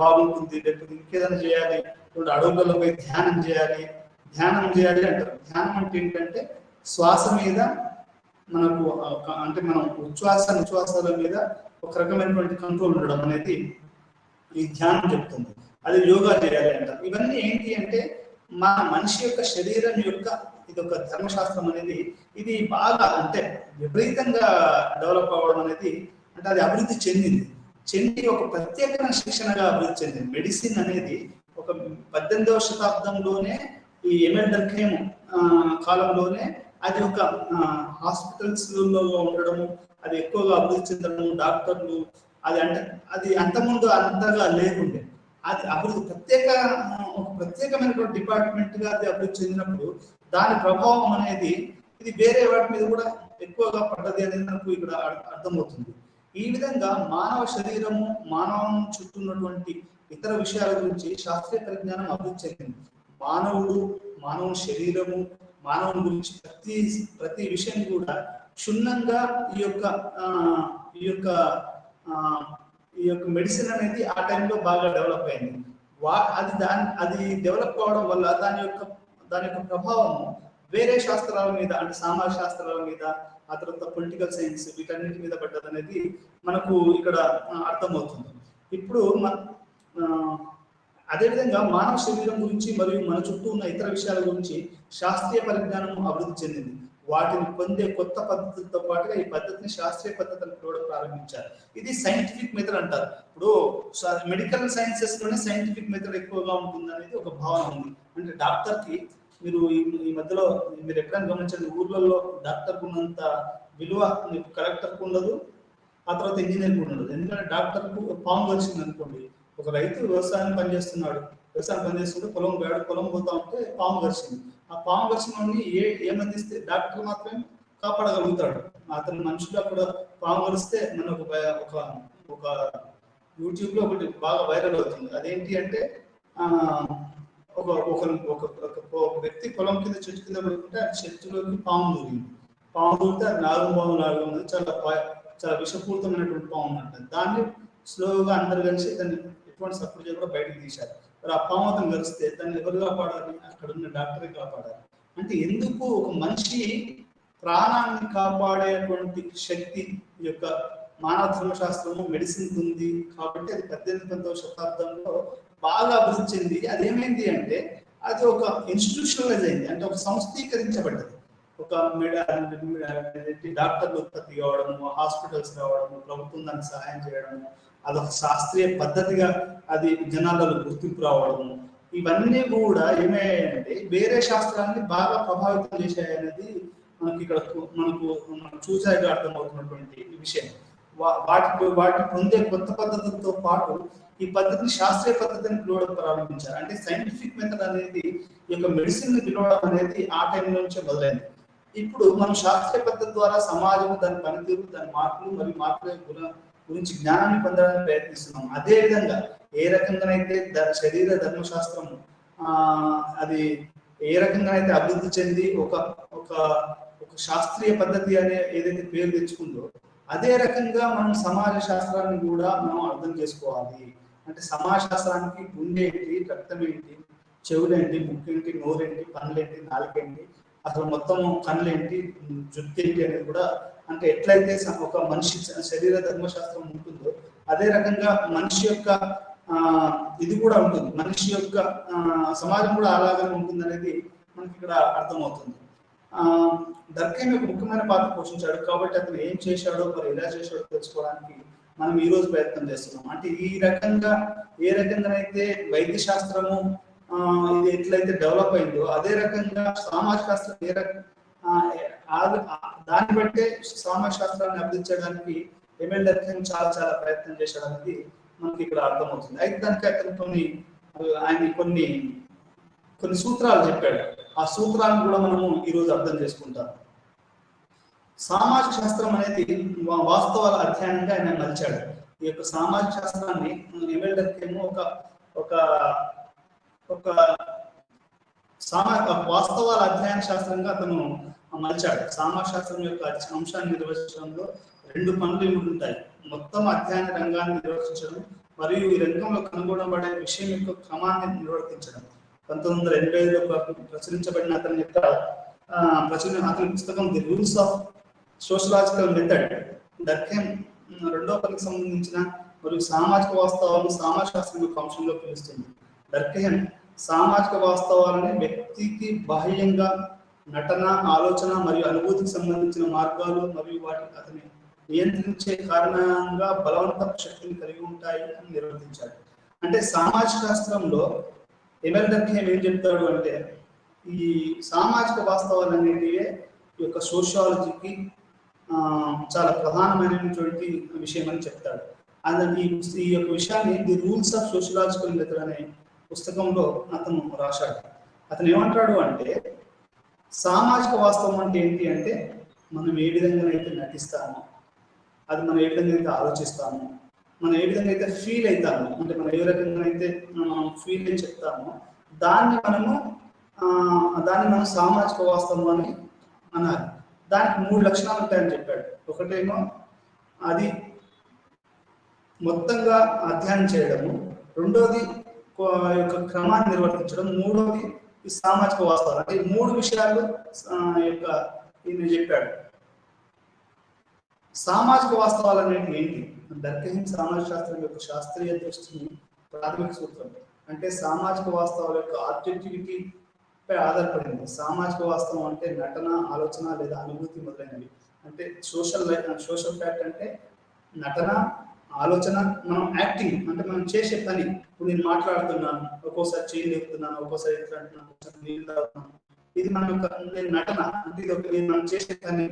బాగుంటుంది, లేకపోతే ఇంకేదైనా చేయాలి, ఇప్పుడు అడవులలో పోయి ధ్యానం చేయాలి అంటారు. ధ్యానం అంటే ఏంటంటే శ్వాస మీద మనకు అంటే మనం ఉచ్ఛ్వాస నిశ్వాసాల మీద ఒక రకమైనటువంటి కంట్రోల్ ఉండడం అనేది ఈ ధ్యానం చెప్తుంది. అది యోగా చేయాలి అంటారు. ఇవన్నీ ఏంటి అంటే మన మనిషి యొక్క శరీరం యొక్క ఇది ఒక ధర్మశాస్త్రం అనేది ఇది బాగా అంటే విపరీతంగా డెవలప్ అవ్వడం అనేది, అంటే అది అభివృద్ధి చెంది ఒక ప్రత్యేకమైన శిక్షణగా అభివృద్ధి చెందింది. మెడిసిన్ అనేది ఒక 18వ శతాబ్దంలోనే ఈ ఎమెల్ డర్ఖేమ్ కాలంలోనే అది ఒక హాస్పిటల్స్ లో ఉండడము, అది ఎక్కువగా అభివృద్ధి చెందడము, డాక్టర్లు అది అంటే అది అంతకుముందు అంతగా లేకుండే. అది అభివృద్ధి ఒక ప్రత్యేకమైనటువంటి డిపార్ట్మెంట్ గా అది అభివృద్ధి చెందినప్పుడు దాని ప్రభావం అనేది ఇది వేరే వాటి మీద కూడా ఎక్కువగా పడ్డది అనేది మనకు ఇక్కడ అర్థమవుతుంది. ఈ విధంగా మానవ శరీరము, మానవం చుట్టూ ఉన్నటువంటి ఇతర విషయాల గురించి శాస్త్రీయ పరిజ్ఞానం అభివృద్ధి చెందింది. మానవుని శరీరము, మానవుని గురించి ప్రతి విషయం కూడా క్షుణ్ణంగా ఈ యొక్క మెడిసిన్ అనేది ఆ టైంలో బాగా డెవలప్ అయింది. అది డెవలప్ అవడం వల్ల దాని యొక్క ప్రభావం వేరే శాస్త్రాల మీద, అంటే సామాజిక శాస్త్రాల మీద, ఆ తర్వాత పొలిటికల్ సైన్స్, వీటన్నిటి మీద పడ్డది అనేది మనకు ఇక్కడ అర్థమవుతుంది. ఇప్పుడు అదేవిధంగా మానవ శరీరం గురించి మరియు మన చుట్టూ ఉన్న ఇతర విషయాల గురించి శాస్త్రీయ పరిజ్ఞానం అభివృద్ధి చెందింది. వాటిని పొందే కొత్త పద్ధతులతో పాటుగా ఈ పద్ధతిని శాస్త్రీయ పద్ధతులను కూడా ప్రారంభించారు. ఇది సైంటిఫిక్ మెథడ్ అంటారు. ఇప్పుడు మెడికల్ సైన్సెస్ లోనే సైంటిఫిక్ మెథడ్ ఎక్కువగా ఉంటుంది అనేది ఒక భావన ఉంది. అంటే డాక్టర్ కి మీరు ఈ మధ్యలో మీరు ఎక్కడైనా గమనించండి, ఊర్లలో డాక్టర్ ఉన్నంత విలువ కలెక్టర్ కు ఉండదు, ఆ తర్వాత ఇంజనీర్ కు ఉండదు. ఎందుకంటే డాక్టర్ కు పాము వచ్చింది అనుకోండి, ఒక రైతు వ్యవసాయం పనిచేస్తుంటే పొలం పోతా ఉంటే పాము వచ్చింది. ఆ పాము వచ్చిన ఏమందిస్తే డాక్టర్ మాత్రమే కాపాడగలుగుతాడు. అతను మనుషులు అక్కడ పాము వరిస్తే మన ఒక యూట్యూబ్ లో ఒకటి బాగా వైరల్ అవుతుంది. అదేంటి అంటే ఒక వ్యక్తి పొలం కింద చెట్టు కింద పడుకుంటే ఆ చెట్టులోకి పాము దూరితే అది నాగంపాము లాగా ఉంది, చాలా విషపూరితమైనటువంటి పాము అంటారు. దాన్ని స్లోగా అందరు కలిసి దాన్ని ఎటువంటి సపోర్ట్ చేయకుండా బయటకు తీశారు. మరి ఆ పాము అతను కలిస్తే దాన్ని ఎవరు కాపాడాలి? అక్కడ ఉన్న డాక్టరే కాపాడాలి. అంటే ఎందుకు ఒక మనిషి ప్రాణాన్ని కాపాడేటువంటి శక్తి యొక్క మానవ ధర్మశాస్త్రము మెడిసిన్ ఉంది కాబట్టి అది 18వ శతాబ్దంలో బాగా అభివృద్ధి చెంది అదేమైంది అంటే అది ఒక ఇన్స్టిట్యూషనలైజ్ అయింది. అంటే ఒక సంస్థీకరించబడ్డది. ఒక డాక్టర్లు ఉత్పత్తి కావడము, హాస్పిటల్స్ రావడము, ప్రభుత్వం దానికి సహాయం చేయడము, అదొక శాస్త్రీయ పద్ధతిగా అది జనాలలో గుర్తింపు రావడము, ఇవన్నీ కూడా ఏమయ్యాయంటే వేరే శాస్త్రాన్ని బాగా ప్రభావితం చేశాయనేది మనకి ఇక్కడ మనం చూసాక అర్థమవుతున్నటువంటి విషయం. వాటి పొందే కొత్త పద్ధతులతో పాటు ఈ పద్ధతిని శాస్త్రీయ పద్ధతిని పిలవడం ప్రారంభించారు. అంటే సైంటిఫిక్ మెథడ్ అనేది ఈ యొక్క మెడిసిన్ ని పిలవడం అనేది ఆ టైం నుంచే మొదలైంది. ఇప్పుడు మనం శాస్త్రీయ పద్ధతి ద్వారా సమాజం దాని పనితీరు, దాని మార్పులు మరియు మార్పుల గురించి జ్ఞానాన్ని పొందడానికి ప్రయత్నిస్తున్నాం. అదే విధంగా ఏ రకంగానైతే శరీర ధర్మశాస్త్రం అది ఏ రకంగానైతే అభివృద్ధి చెంది ఒక ఒక ఒక శాస్త్రీయ పద్ధతి అనే ఏదైతే పేరు తెచ్చుకుందో అదే రకంగా మనం సమాజ శాస్త్రాన్ని కూడా మనం అర్థం చేసుకోవాలి. అంటే సమాజ శాస్త్రానికి గుండె ఏంటి, రక్తం ఏంటి, చెవులేంటి, ముక్కేంటి, నోరేంటి, పనులేంటి, నాలుగేంటి, అసలు మొత్తం కళ్ళేంటి, జుట్టు ఏంటి అనేది కూడా, అంటే ఎట్లయితే ఒక మనిషి శరీర ధర్మశాస్త్రం ఉంటుందో అదే రకంగా మనిషి యొక్క ఇది కూడా ఉంటుంది, మనిషి యొక్క సమాజం కూడా అలాగే ఉంటుంది అనేది మనకి ఇక్కడ అర్థమవుతుంది. దర్కీమ్ ఒక ముఖ్యమైన పాత్ర పోషించాడు కాబట్టి అతను ఏం చేశాడో మరి ఎలా చేశాడో తెలుసుకోవడానికి మనం ఈ రోజు ప్రయత్నం చేస్తున్నాం. అంటే ఈ రకంగా ఏ రకంగానైతే వైద్య శాస్త్రము ఇది ఎట్లయితే డెవలప్ అయిందో అదే రకంగా సామాజిక శాస్త్రం ఏ దాన్ని బట్టే సామాజిక శాస్త్రాన్ని అభివృద్ధి చేయడానికి ఎమ్మెల్ దర్కీమ్ చాలా చాలా ప్రయత్నం చేశాడు అనేది మనకి ఇక్కడ అర్థమవుతుంది. అయితే దానికి అతను ఆయన కొన్ని సూత్రాలు చెప్పాడు. ఆ సూత్రాలను కూడా మనము ఈరోజు అర్థం చేసుకుంటాం. సామాజిక శాస్త్రం అనేది వాస్తవాల అధ్యయనంగా ఆయన మలిచాడు. ఈ యొక్క సామాజిక శాస్త్రాన్ని ఎమ్మెల్ దర్కీమ్ ఒక వాస్తవాల అధ్యయన శాస్త్రంగా అతను మలిచాడు. సామాజిక శాస్త్రం యొక్క అంశాన్ని నిర్వచించడంలో రెండు పనులు ఉంటాయి. మొత్తం అధ్యయన రంగాన్ని నిర్వచించడం మరియు ఈ రంగంలో కనుగొనబడే విషయం యొక్క క్రమాన్ని నిర్వర్తించడం. 1985లో ప్రచురించబడిన అతని పుస్తకం the rules of sociological method Durkheim రెండో పనికి సంబంధించిన మరియు సామాజిక వాస్తవాలను సమాజ శాస్త్రం యొక్క అంశంలో పిలుస్తుంది. దర్కీమ్ సామాజిక వాస్తవాలని వ్యక్తికి బాహ్యంగా నటన, ఆలోచన మరియు అనుభూతికి సంబంధించిన మార్గాలు మరియు వాటిని అతని నియంత్రించే కారణంగా బలవంత శక్తిని కలిగి ఉంటాయి అని నిర్వర్తించాడు. అంటే సామాజిక శాస్త్రంలో ఎమ్మెల్ దర్కీమ్ ఏం చెప్తాడు అంటే ఈ సామాజిక వాస్తవాలన్నిటివే ఈ యొక్క సోషియాలజీకి చాలా ప్రధానమైనటువంటి విషయం అని చెప్తాడు. అందులో ఈ యొక్క విషయాన్ని the rules of sociological method అనే పుస్తకంలో అతను రాశాడు. అతను ఏమంటాడు అంటే సామాజిక వాస్తవం అంటే ఏంటి అంటే మనం ఏ విధంగా అయితే నటిస్తామో, అది మనం ఏ విధంగా అయితే ఆలోచిస్తామో, మనం ఏ విధంగా అయితే ఫీల్ అవుతామో, అంటే మనం ఏ రకంగా అయితే మనం ఫీల్ అని చెప్తామో దాన్ని మనం సామాజిక వాస్తవం అని అనాలి. దానికి 3 లక్షణాలు ఉంటాయని చెప్పాడు. ఒకటేమో అది మొత్తంగా అధ్యయనం చేయడము, రెండోది యొక్క క్రమాన్ని నిర్వర్తించడం, మూడోది ఈ సామాజిక వాస్తవాలు. అంటే 3 విషయాలు యొక్క ఈయన చెప్పాడు. సామాజిక వాస్తవాలు అనేది ఏంటి? దర్కీమ్ సామాజిక శాస్త్రం యొక్క శాస్త్రీయ దృష్టిని ప్రాథమిక సూత్రం అంటే సామాజిక వాస్తవాల యొక్క ఆబ్జెక్టివిటీ పై ఆధారపడింది. సామాజిక వాస్తవం అంటే నటన, ఆలోచన లేదా అనుభూతి మొదలైనవి. అంటే సోషల్ ఫ్యాక్ట్ అంటే నటన, ఆలోచన, మనం యాక్టింగ్ అంటే మనం చేసే పని. ఇప్పుడు నేను మాట్లాడుతున్నాను, ఒక్కోసారి చేయి లేపుతున్నాను, ఒక్కోసారి ఎట్లా అంటున్నాను, ఒక్కోసారి నీళ్ళు తాగుతున్నాను. ఇది మన యొక్క నటన అంటే ఇది మనం చేసే పని.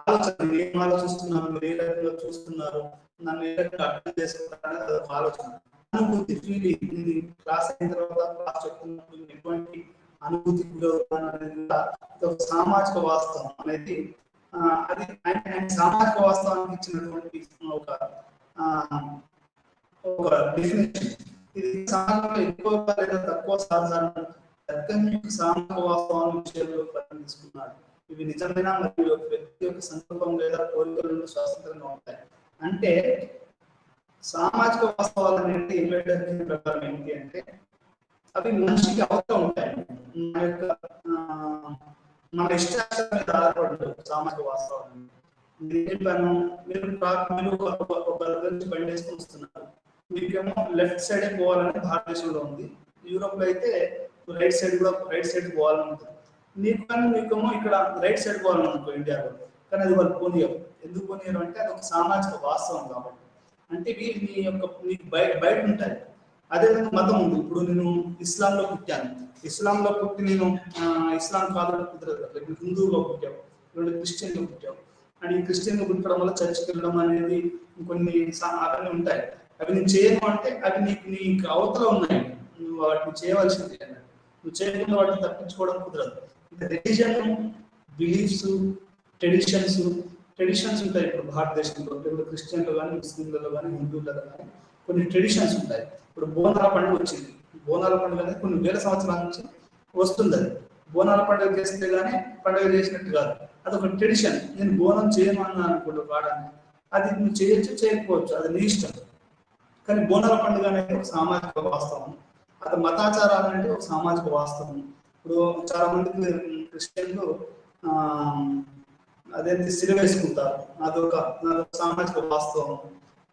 ఆలోచన, ఏం ఆలోచిస్తున్నాను, మీరు ఏ రకంగా చూస్తున్నారు, నన్ను ఏ రకంగా అర్థం చేసుకుంటారు అనేది అదొక ఆలోచన. అనుభూతి, ఫీలింగ్, ఇది క్లాస్ అయిన తర్వాత క్లాస్ చెప్తున్నప్పుడు ఎటువంటి అనుభూతి గురవుతాను అనేది కూడా ఒక సామాజిక వాస్తవం అనేది అది ఆయన సామాజిక వాస్తవానికి ఇచ్చినటువంటి ఒక డెఫినేషన్. ఇది సమాజంలో ఎక్కువ లేదా తక్కువ సాధారణ సామాజిక వాస్తవాల విషయంలో తీసుకున్నాడు. ఇవి నిజమైన మరియు వ్యక్తి యొక్క సంకల్పం లేదా కోరికల నుండి స్వతంత్రంగా ఉంటాయి. అంటే సామాజిక వాస్తవాలు అనేది ఎమ్మెల్ ప్రకారం ఏంటి అంటే అవి మనిషికి అవసరం ఉంటాయి. మన ఇష్టాల మీద ఆధారపడదు సామాజిక వాస్తవాలు. మీరు బండి వేసుకొని వస్తున్నారు, మీకేమో లెఫ్ట్ సైడే పోవాలని భారతదేశంలో ఉంది. యూరోప్ లో అయితే రైట్ సైడ్ పోవాలని ఉంటుంది. మీకేమో ఇక్కడ రైట్ సైడ్ పోవాలని అనుకో ఇండియాలో, కానీ అది వాళ్ళు పోనీయరు. ఎందుకు పోనీయరు అంటే అది ఒక సామాజిక వాస్తవం కాబట్టి. అంటే నీకు బయట ఉంటాయి. అదేవిధంగా మతం ఉంది. ఇప్పుడు నేను ఇస్లాంలో పుట్టాను, ఇస్లాంలో పుట్టి నేను ఇస్లాం కాదని కుదరదు. హిందువులో పుట్టావు, ఇప్పుడు క్రిస్టియన్లో పుట్టావు, అండ్ ఈ క్రిస్టియన్లో పుట్టడం వల్ల చర్చికి వెళ్ళడం అనేది కొన్ని అవన్నీ ఉంటాయి. అవి నేను చేయను అంటే అవి నీకు అవతల ఉన్నాయి, నువ్వు వాటిని చేయవలసింది అన్నట్టు. నువ్వు చేయకుండా వాటిని తప్పించుకోవడం కుదరదు. రిలీజన్, బిలీఫ్స్, ట్రెడిషన్స్ ఉంటాయి. ఇప్పుడు భారతదేశంలో ఇప్పుడు క్రిస్టియన్లో కానీ, ముస్లింలలో కానీ, హిందువులలో కానీ కొన్ని ట్రెడిషన్స్ ఉంటాయి. ఇప్పుడు బోనాల పండుగ వచ్చింది. బోనాల పండుగ అనేది కొన్ని వేల సంవత్సరాల నుంచి వస్తుంది. అది బోనాల పండుగ చేస్తే కానీ పండుగ చేసినట్టు కాదు, అదొక ట్రెడిషన్. నేను బోనం చేయమన్నా అనుకోండి వాడాన్ని, అది నువ్వు చేయొచ్చు చేయకపోవచ్చు, అది నీ ఇష్టం. కానీ బోనాల పండుగ అనేది ఒక సామాజిక వాస్తవం, అది మతాచారాలు అంటే ఒక సామాజిక వాస్తవం. ఇప్పుడు చాలా మంది క్రిస్టియన్లు అదేంటి సిలువ వేసుకుంటారు, అదొక సామాజిక వాస్తవం.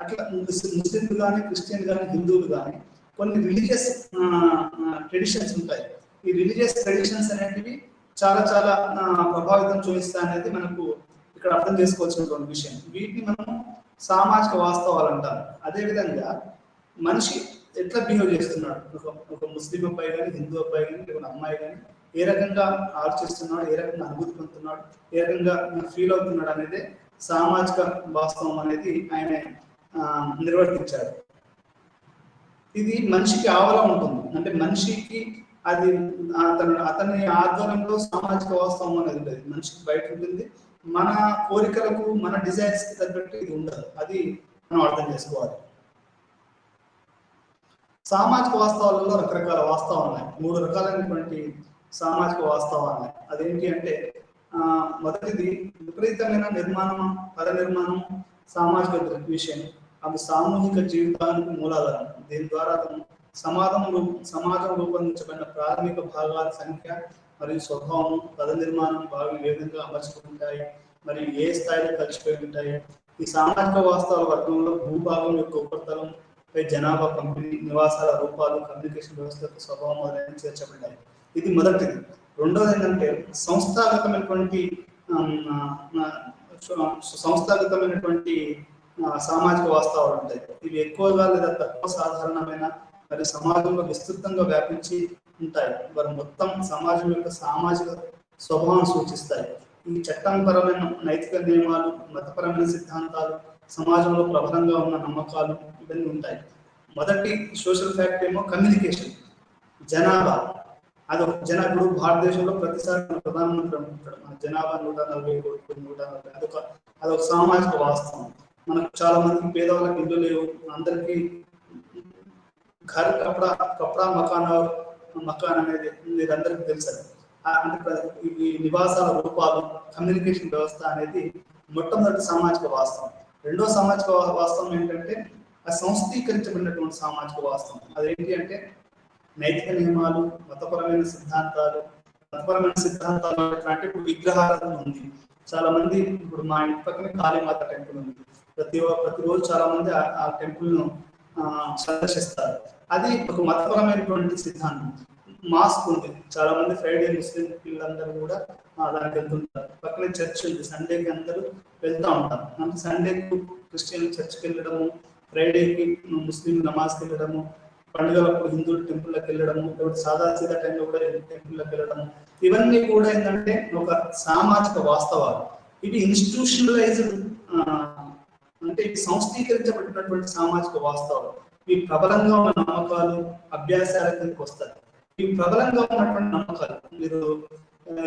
అట్లా ముస్లింలు కానీ, క్రిస్టియన్ కానీ, హిందువులు కానీ కొన్ని రిలీజియస్ ట్రెడిషన్స్ ఉంటాయి. ఈ రిలీజియస్ ట్రెడిషన్స్ అనేటివి చాలా చాలా ప్రభావితం చూపిస్తాయి అనేది మనకు ఇక్కడ అర్థం చేసుకోవాల్సినటువంటి విషయం. వీటిని మనం సామాజిక వాస్తవాలు అంటాం. అదేవిధంగా మనిషి ఎట్లా బిహేవ్ చేస్తున్నాడు, ఒక ముస్లిం అబ్బాయి కానీ, హిందూ అబ్బాయి కానీ, లేకపోతే అమ్మాయి కానీ ఏ రకంగా ఆలోచిస్తున్నాడు, ఏ రకంగా అనుభూతి పొందుతున్నాడు, ఏ రకంగా ఫీల్ అవుతున్నాడు అనేది సామాజిక వాస్తవం అనేది ఆయన నిర్వర్తించాడు. ఇది మనిషికి ఆవల ఉంటుంది. అంటే మనిషికి అది అతని ఆధ్వర్యంలో సామాజిక వాస్తవం అనేది ఉండదు, మనిషికి బయట ఉంటుంది. మన కోరికలకు, మన డిజైర్స్ కి తగ్గట్టు ఇది ఉండదు. అది మనం అర్థం చేసుకోవాలి. సామాజిక వాస్తవాలలో రకరకాల వాస్తవాలు ఉన్నాయి. 3 రకాలైనటువంటి సామాజిక వాస్తవాలు ఉన్నాయి. అదేంటి అంటే మొదటిది విపరీతమైన నిర్మాణం, పద నిర్మాణం, సామాజిక దృగ్విషయం. అవి సామూహిక జీవితానికి మూలాధారం. దీని ద్వారా సమాజం రూపొందించబడిన ప్రాథమిక భాగాల సంఖ్య మరియు స్వభావం, పద నిర్మాణం, భావి ఏ విధంగా అమర్చుకుంటాయి మరియు ఏ స్థాయిలో కలిసిపోయి ఉంటాయి. ఈ సామాజిక వాస్తవాల వర్గంలో భూభాగం యొక్క ఉపరితలం పై జనాభా పంపిణీ, నివాసాల రూపాలు, కమ్యూనికేషన్ వ్యవస్థకు స్వభావం మొదలైన చేర్చబడ్డాయి. ఇది మొదటిది. రెండోది ఏంటంటే సంస్థాగతమైనటువంటి సామాజిక వాస్తవాలు ఉంటాయి. ఇవి ఎక్కువగా లేదా తక్కువ సాధారణమైన మరియు సమాజంలో విస్తృతంగా వ్యాపించి ఉంటాయి. వారు మొత్తం సమాజం యొక్క సామాజిక స్వభావం సూచిస్తాయి. ఈ చట్టపరమైన నైతిక నియమాలు, మతపరమైన సిద్ధాంతాలు, సమాజంలో ప్రబలంగా ఉన్న నమ్మకాలు ఇవన్నీ ఉంటాయి. మొదటి సోషల్ ఫ్యాక్ట్ ఏమో కమ్యూనికేషన్, జనాభా. ఇప్పుడు భారతదేశంలో ప్రతిసారి ప్రధానమంత్రి అనుకుంటాడు, మన జనాభా 140 కోట్లు, 140. అదొక సామాజిక వాస్తవం. మనకు చాలా మందికి పేదవాళ్ళకి ఇల్లు లేవు, అందరికీ ఘర్ కప్డా మకాన్ అనేది మీరందరికీ తెలుసు. అంటే ఈ నివాసాల రూపాలు, కమ్యూనికేషన్ వ్యవస్థ అనేది మొట్టమొదటి సామాజిక వాస్తవం. రెండో సామాజిక వాస్తవం ఏంటంటే సంస్థీకరించబడినటువంటి సామాజిక వాస్తవం. అదేంటి అంటే నైతిక నియమాలు, మతపరమైన సిద్ధాంతాలు. అంటే ఇప్పుడు విగ్రహారాధన ఉంది. చాలా మంది, ఇప్పుడు మా ఇంటి పక్కన కాళీమాత టెంపుల్ ఉంది. ప్రతిరోజు చాలా మంది ఆ టెంపుల్ ను సందర్శిస్తారు. అది ఒక మతపరమైనటువంటి సిద్ధాంతం. మాస్క్ ఉంది, చాలా మంది ఫ్రైడే ముస్లిం పిల్లలందరూ కూడా దానికి వెళ్తుంటారు. పక్కనే చర్చ్ ఉంది, సండేకి అందరూ వెళ్తూ ఉంటారు. అంటే సండేకి క్రిస్టియన్ చర్చ్కి వెళ్ళడము, ఫ్రైడేకి ముస్లిం నమాజ్కి వెళ్ళడము, పండుగలప్పుడు హిందువుల టెంపుల్లోకి వెళ్ళడము, లేకపోతే సీదా టైంలో కూడా టెంపుల్లోకి వెళ్ళడము, ఇవన్నీ కూడా ఏంటంటే ఒక సామాజిక వాస్తవాలు. ఇవి ఇన్స్టిట్యూషనలైజ్డ్, అంటే ఇవి సంస్థీకరించబడినటువంటి సామాజిక వాస్తవాలు. ఇవి ప్రబలంగా ఉన్న నమ్మకాలు, అభ్యాసాల కిందకి వస్తాయి. ఇవి ప్రబలంగా ఉన్నటువంటి నమ్మకాలు. మీరు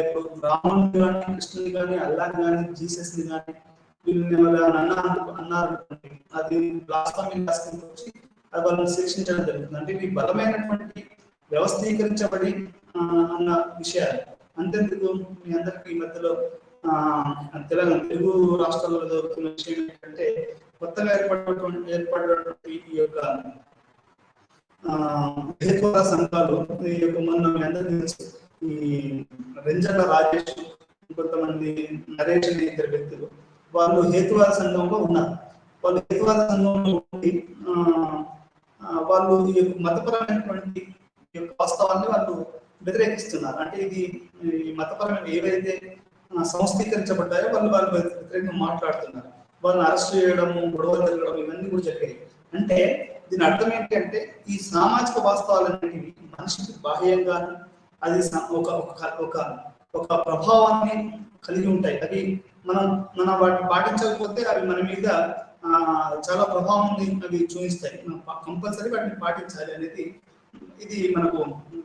ఇప్పుడు రాముని కానీ, కృష్ణుని కానీ, అల్లాహ్ కానీ, జీసస్ ని కానీ వీళ్ళని అన్నారు, అది బ్లాస్ఫమీ వచ్చి అది వాళ్ళని శిక్షించడం జరుగుతుంది. అంటే ఇవి బలమైనటువంటి వ్యవస్థీకరించబడి అన్న విషయాలు. అంతెందుకు మీ అందరికీ ఈ మధ్యలో తెలుగు రాష్ట్రాల్లో జరుగుతున్న విషయం ఏంటంటే, కొత్తగా ఏర్పడినటువంటి ఈ యొక్క హేతువాద సంఘాలు. ఈ యొక్క మొన్న మీ అందరికీ తెలుసు, ఈ రెంజర్ల రాజేష్, కొంతమంది నరేష్ అనే 2 వ్యక్తులు, వాళ్ళు హేతువాద సంఘంలో ఉన్నారు. వాళ్ళు హేతువాద సంఘంలో ఉండి వాళ్ళు ఈ యొక్క మతపరమైనటువంటి ఈ యొక్క వాస్తవాన్ని వాళ్ళు వ్యతిరేకిస్తున్నారు. అంటే ఇది ఈ మతపరమైన ఏవైతే సంస్థీకరించబడ్డాయో వాళ్ళు వ్యతిరేకంగా మాట్లాడుతున్నారు. వాళ్ళని అరెస్ట్ చేయడము, గొడవలు జరగడం, ఇవన్నీ కూడా జరిగాయి. అంటే దీని అర్థం ఏంటి అంటే ఈ సామాజిక వాస్తవాలు అనేవి మనిషికి బాహ్యంగా అది ఒక ఒక ఒక ప్రభావాన్ని కలిగి ఉంటాయి. అవి మనం వాటిని పాటించకపోతే అవి మన మీద చాలా ప్రభావం అవి చూపిస్తాయి. మనం కంపల్సరీ వాటిని పాటించాలి అనేది ఇది మనకు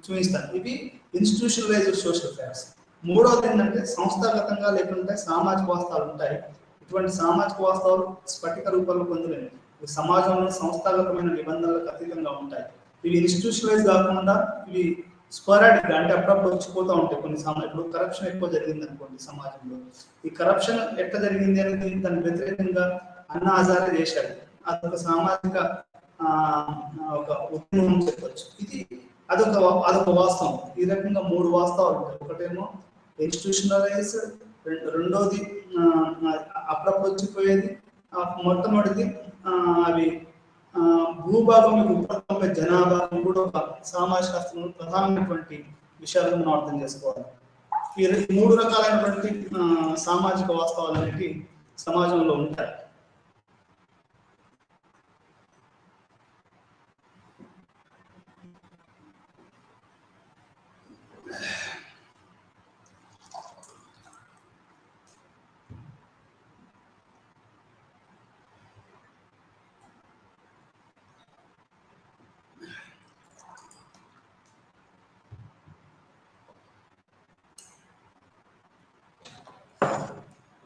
చూపిస్తాయి. ఇవి ఇన్స్టిట్యూషనలైజ్డ్ సోషల్ ఫ్యాక్ట్స్. మూడవది ఏంటంటే సంస్థాగతంగా లేకుంటే సామాజిక వాస్తవాలు ఉంటాయి. ఇటువంటి సామాజిక వాస్తవాలు స్ఫటిక రూపంలో పొందలేము. సమాజంలో సంస్థాగతమైన నిబంధనలకు అతీతంగా ఉంటాయి. ఇవి ఇన్స్టిట్యూషనలైజ్ కాకుండా ఇవి స్పోరాడిక్ అంటే అప్పుడప్పుడు వచ్చిపోతూ ఉంటాయి. కొన్ని ఇప్పుడు కరప్షన్ ఎక్కువ జరిగింది అనుకోండి సమాజంలో, ఈ కరప్షన్ ఎట్లా జరిగింది అనేది దానికి వ్యతిరేకంగా అన్నా హజారే చేశాడు. అదొక సామాజిక ఒక ఉద్యమం చెప్పచ్చు. అదొక వాస్తవం. ఈ రకంగా మూడు వాస్తవాలు ఉంటాయి. ఒకటేమో ఇన్స్టిట్యూషనలైజ్డ్, రెండోది అప్పుడప్పుడు వచ్చిపోయేది, మొట్టమొదటిది అవి భూభాగం ఉత్పత్తి జనాభా కూడా ఒక సమాజ శాస్త్రంలో ప్రధానమైనటువంటి విషయాలను మనం అర్థం చేసుకోవాలి. ఈ మూడు రకాలైనటువంటి సామాజిక వాస్తవాలు అనేవి సమాజంలో ఉంటాయి.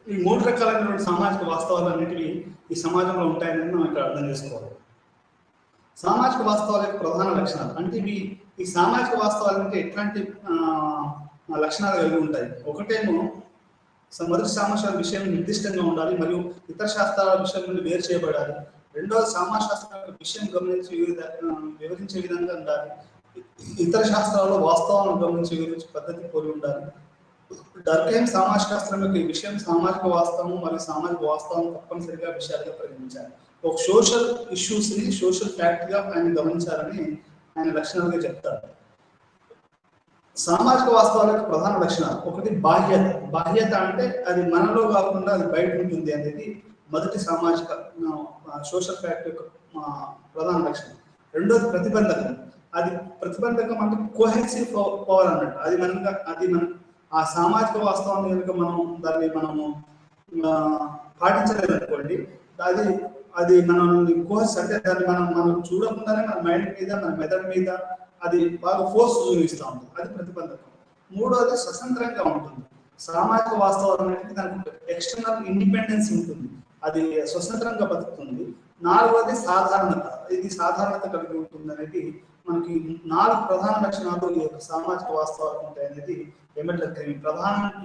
ఈ మూడు రకాలైనటువంటి సామాజిక వాస్తవాలు అనేటివి ఈ సమాజంలో ఉంటాయని మనం ఇక్కడ అర్థం చేసుకోవాలి. సామాజిక వాస్తవాల యొక్క ప్రధాన లక్షణాలు అంటే ఈ సామాజిక వాస్తవాలు అంటే ఎట్లాంటి లక్షణాలు కలిగి ఉంటాయి. ఒకటేమో మొదటి సామాజిక విషయం నిర్దిష్టంగా ఉండాలి మరియు ఇతర శాస్త్రాల విషయం నుండి వేరు చేయబడాలి. రెండవది సమాజ శాస్త్రాల విషయం గమనించి వివరించే విధంగా ఉండాలి. ఇతర శాస్త్రాల్లో వాస్తవాలను గమనించి వివరించే పద్ధతి పోలి ఉండాలి. డర్కైమ్ సమాజ శాస్త్రం యొక్క ఈ విషయం సామాజిక వాస్తవం మరియు సామాజిక వాస్తవం తప్పనిసరిగా విషయాలుగా పరిగణించాలి. ఒక సోషల్ ఇష్యూస్ ని సోషల్ ఫ్యాక్ట్ గా ఆయన గమనించాలని ఆయన లక్షణాలుగా చెప్తారు. సామాజిక వాస్తవాలకు ప్రధాన లక్షణాలు ఒకటి బాహ్యత. బాహ్యత అంటే అది మనలో కాకుండా అది బయట ఉంటుంది అనేది మొదటి సామాజిక సోషల్ ఫ్యాక్ట్ యొక్క ప్రధాన లక్షణం. రెండోది ప్రతిబంధకం. అది ప్రతిబంధకం అంటే కోహెసివ్ పవర్ అన్నట్టు. అది మనం ఆ సామాజిక వాస్తవాన్ని కనుక మనము పాటించలేదు అనుకోండి, అది మనల్ని కోర్స్ అంటే దాన్ని మనం చూడకుండానే మన మైండ్ మీద మన మెదడు మీద అది బాగా ఫోర్స్ చూపిస్తూ ఉంటుంది. అది ప్రతిబంధకం. మూడోది స్వతంత్రంగా ఉంటుంది. సామాజిక వాస్తవాలు అనేది దానికి ఎక్స్టర్నల్ ఇండిపెండెన్స్ ఉంటుంది, అది స్వతంత్రంగా బతుకుతుంది. నాలుగోది సాధారణత. ఇది సాధారణత కలిగి ఉంటుంది అనేది మనకి నాలుగు ప్రధాన లక్షణాలు ఈ యొక్క సామాజిక వాస్తవాలు ఉంటాయి అనేది ఏమంటారు.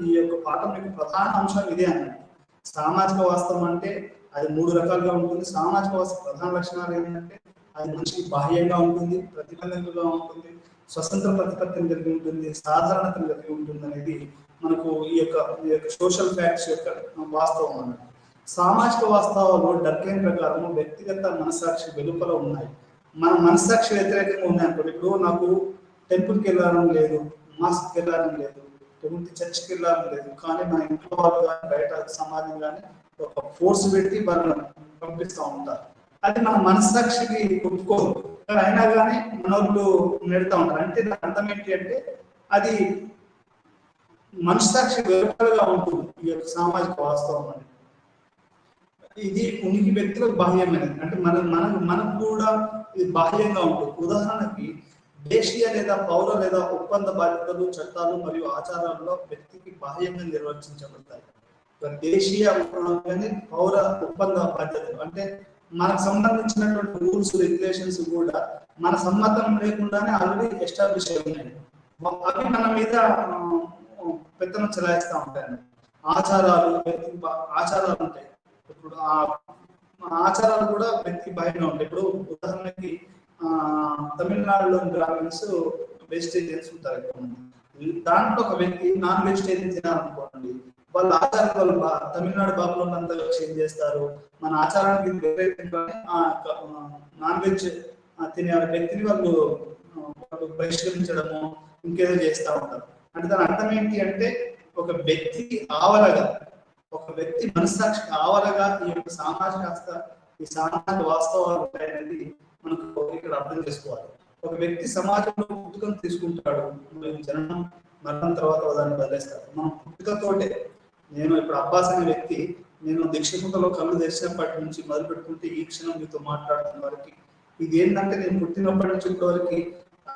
ఈ యొక్క పాఠం యొక్క ప్రధాన అంశం ఇదే అన్నట్టు. సామాజిక వాస్తవం అంటే అది మూడు రకాలుగా ఉంటుంది. సామాజిక వాస్తవ ప్రధాన లక్షణాలు ఏంటంటే అది మనిషికి బాహ్యంగా ఉంటుంది, ప్రతిబంధకంగా ఉంటుంది, స్వతంత్ర ప్రతిపత్తిని కలిగి ఉంటుంది, సాధారణతను కలిగి ఉంటుంది అనేది మనకు ఈ యొక్క సోషల్ ఫ్యాక్ట్స్ యొక్క వాస్తవం అన్నట్టు. సామాజిక వాస్తవాలు డర్కైమ్ ప్రకారం వ్యక్తిగత మనస్సాక్షి వెలుపల ఉన్నాయి. మన మనస్సాక్షి వ్యతిరేకంగా ఉన్నాయనుకోండి. ఇప్పుడు నాకు టెంపుల్కి వెళ్ళాలని లేదు, మాస్క్కి వెళ్ళాలని లేదు, చర్చ్కి వెళ్ళాలని లేదు, కానీ మన ఇంట్లో వాళ్ళు కానీ బయట సమాజం కానీ ఒక ఫోర్స్ పెట్టి వాళ్ళని పంపిస్తూ ఉంటారు. అది మన మనస్సాక్షికి ఒప్పుకోదు, కానీ అయినా కానీ మన వాళ్ళు నెడుతూ ఉంటారు. అంటే దాని అర్థం ఏంటి అంటే అది మనస్సాక్షి వెలుపలగా ఉంటుంది ఈ యొక్క సామాజిక వాస్తవం అని. ఇది ఉనికి వ్యక్తులకు బాహ్యమైనది. అంటే మనకు కూడా ఇది బాహ్యంగా ఉంటుంది. ఉదాహరణకి దేశీయ లేదా పౌర లేదా ఒప్పంద బాధ్యతలు, చట్టాలు మరియు ఆచారాల్లో వ్యక్తికి బాహ్యంగా నిర్వచించబడతాయి. దేశీయ పౌర ఒప్పంద బాధ్యతలు అంటే మనకు సంబంధించినటువంటి రూల్స్ రెగ్యులేషన్స్ కూడా మన సమ్మతం లేకుండానే ఆల్రెడీ ఎస్టాబ్లిష్ అయి ఉన్నాయి. అవి మన మీద పెత్తనం చెలాయిస్తూ ఉంటాయి. ఆచారాలు ఉంటాయి. ఇప్పుడు ఆ ఆచారాలు కూడా వ్యక్తి బాహ్యంగా ఉంటాయి. ఇప్పుడు ఉదాహరణకి తమిళనాడులో బ్రాహ్మణ్స్ వెజిటేరియన్స్ ఉంటారు ఎక్కువ మంది. దాంట్లో ఒక వ్యక్తి నాన్ వెజిటేరియన్ తినాలనుకోండి, వాళ్ళ ఆచారాలు తమిళనాడు బాబులో అంతా చేంజ్ చేస్తారు. మన ఆచారానికి వ్యతిరేకంగానే నాన్ వెజ్ తినే వ్యక్తిని వాళ్ళు బహిష్కరించడము ఇంకేదో చేస్తూ ఉంటారు. అంటే దాని అర్థం ఏంటి అంటే ఒక వ్యక్తి ఆవరగా, ఒక వ్యక్తి మనస్సాక్షికి ఆవరగా ఈ యొక్క ఈ సామాజిక వాస్తవాలు ఉంటాయనేది మనకు ఇక్కడ అర్థం చేసుకోవాలి. ఒక వ్యక్తి సమాజంలో పుట్టుకను తీసుకుంటాడు, మరియు జననం మరణం తర్వాత దాన్ని బదిలేస్తాడు. మనం పుట్టుకతోటే, నేను ఇప్పుడు అబ్బాస్ అనే వ్యక్తి, నేను దీక్షకుంటలో కళ్ళు తెరిచినప్పటి నుంచి మొదలు పెట్టుకుంటే ఈ క్షణం మీతో మాట్లాడుతున్న వరకు ఇది ఏంటంటే నేను పుట్టినప్పటి నుంచి ఇప్పటివరకు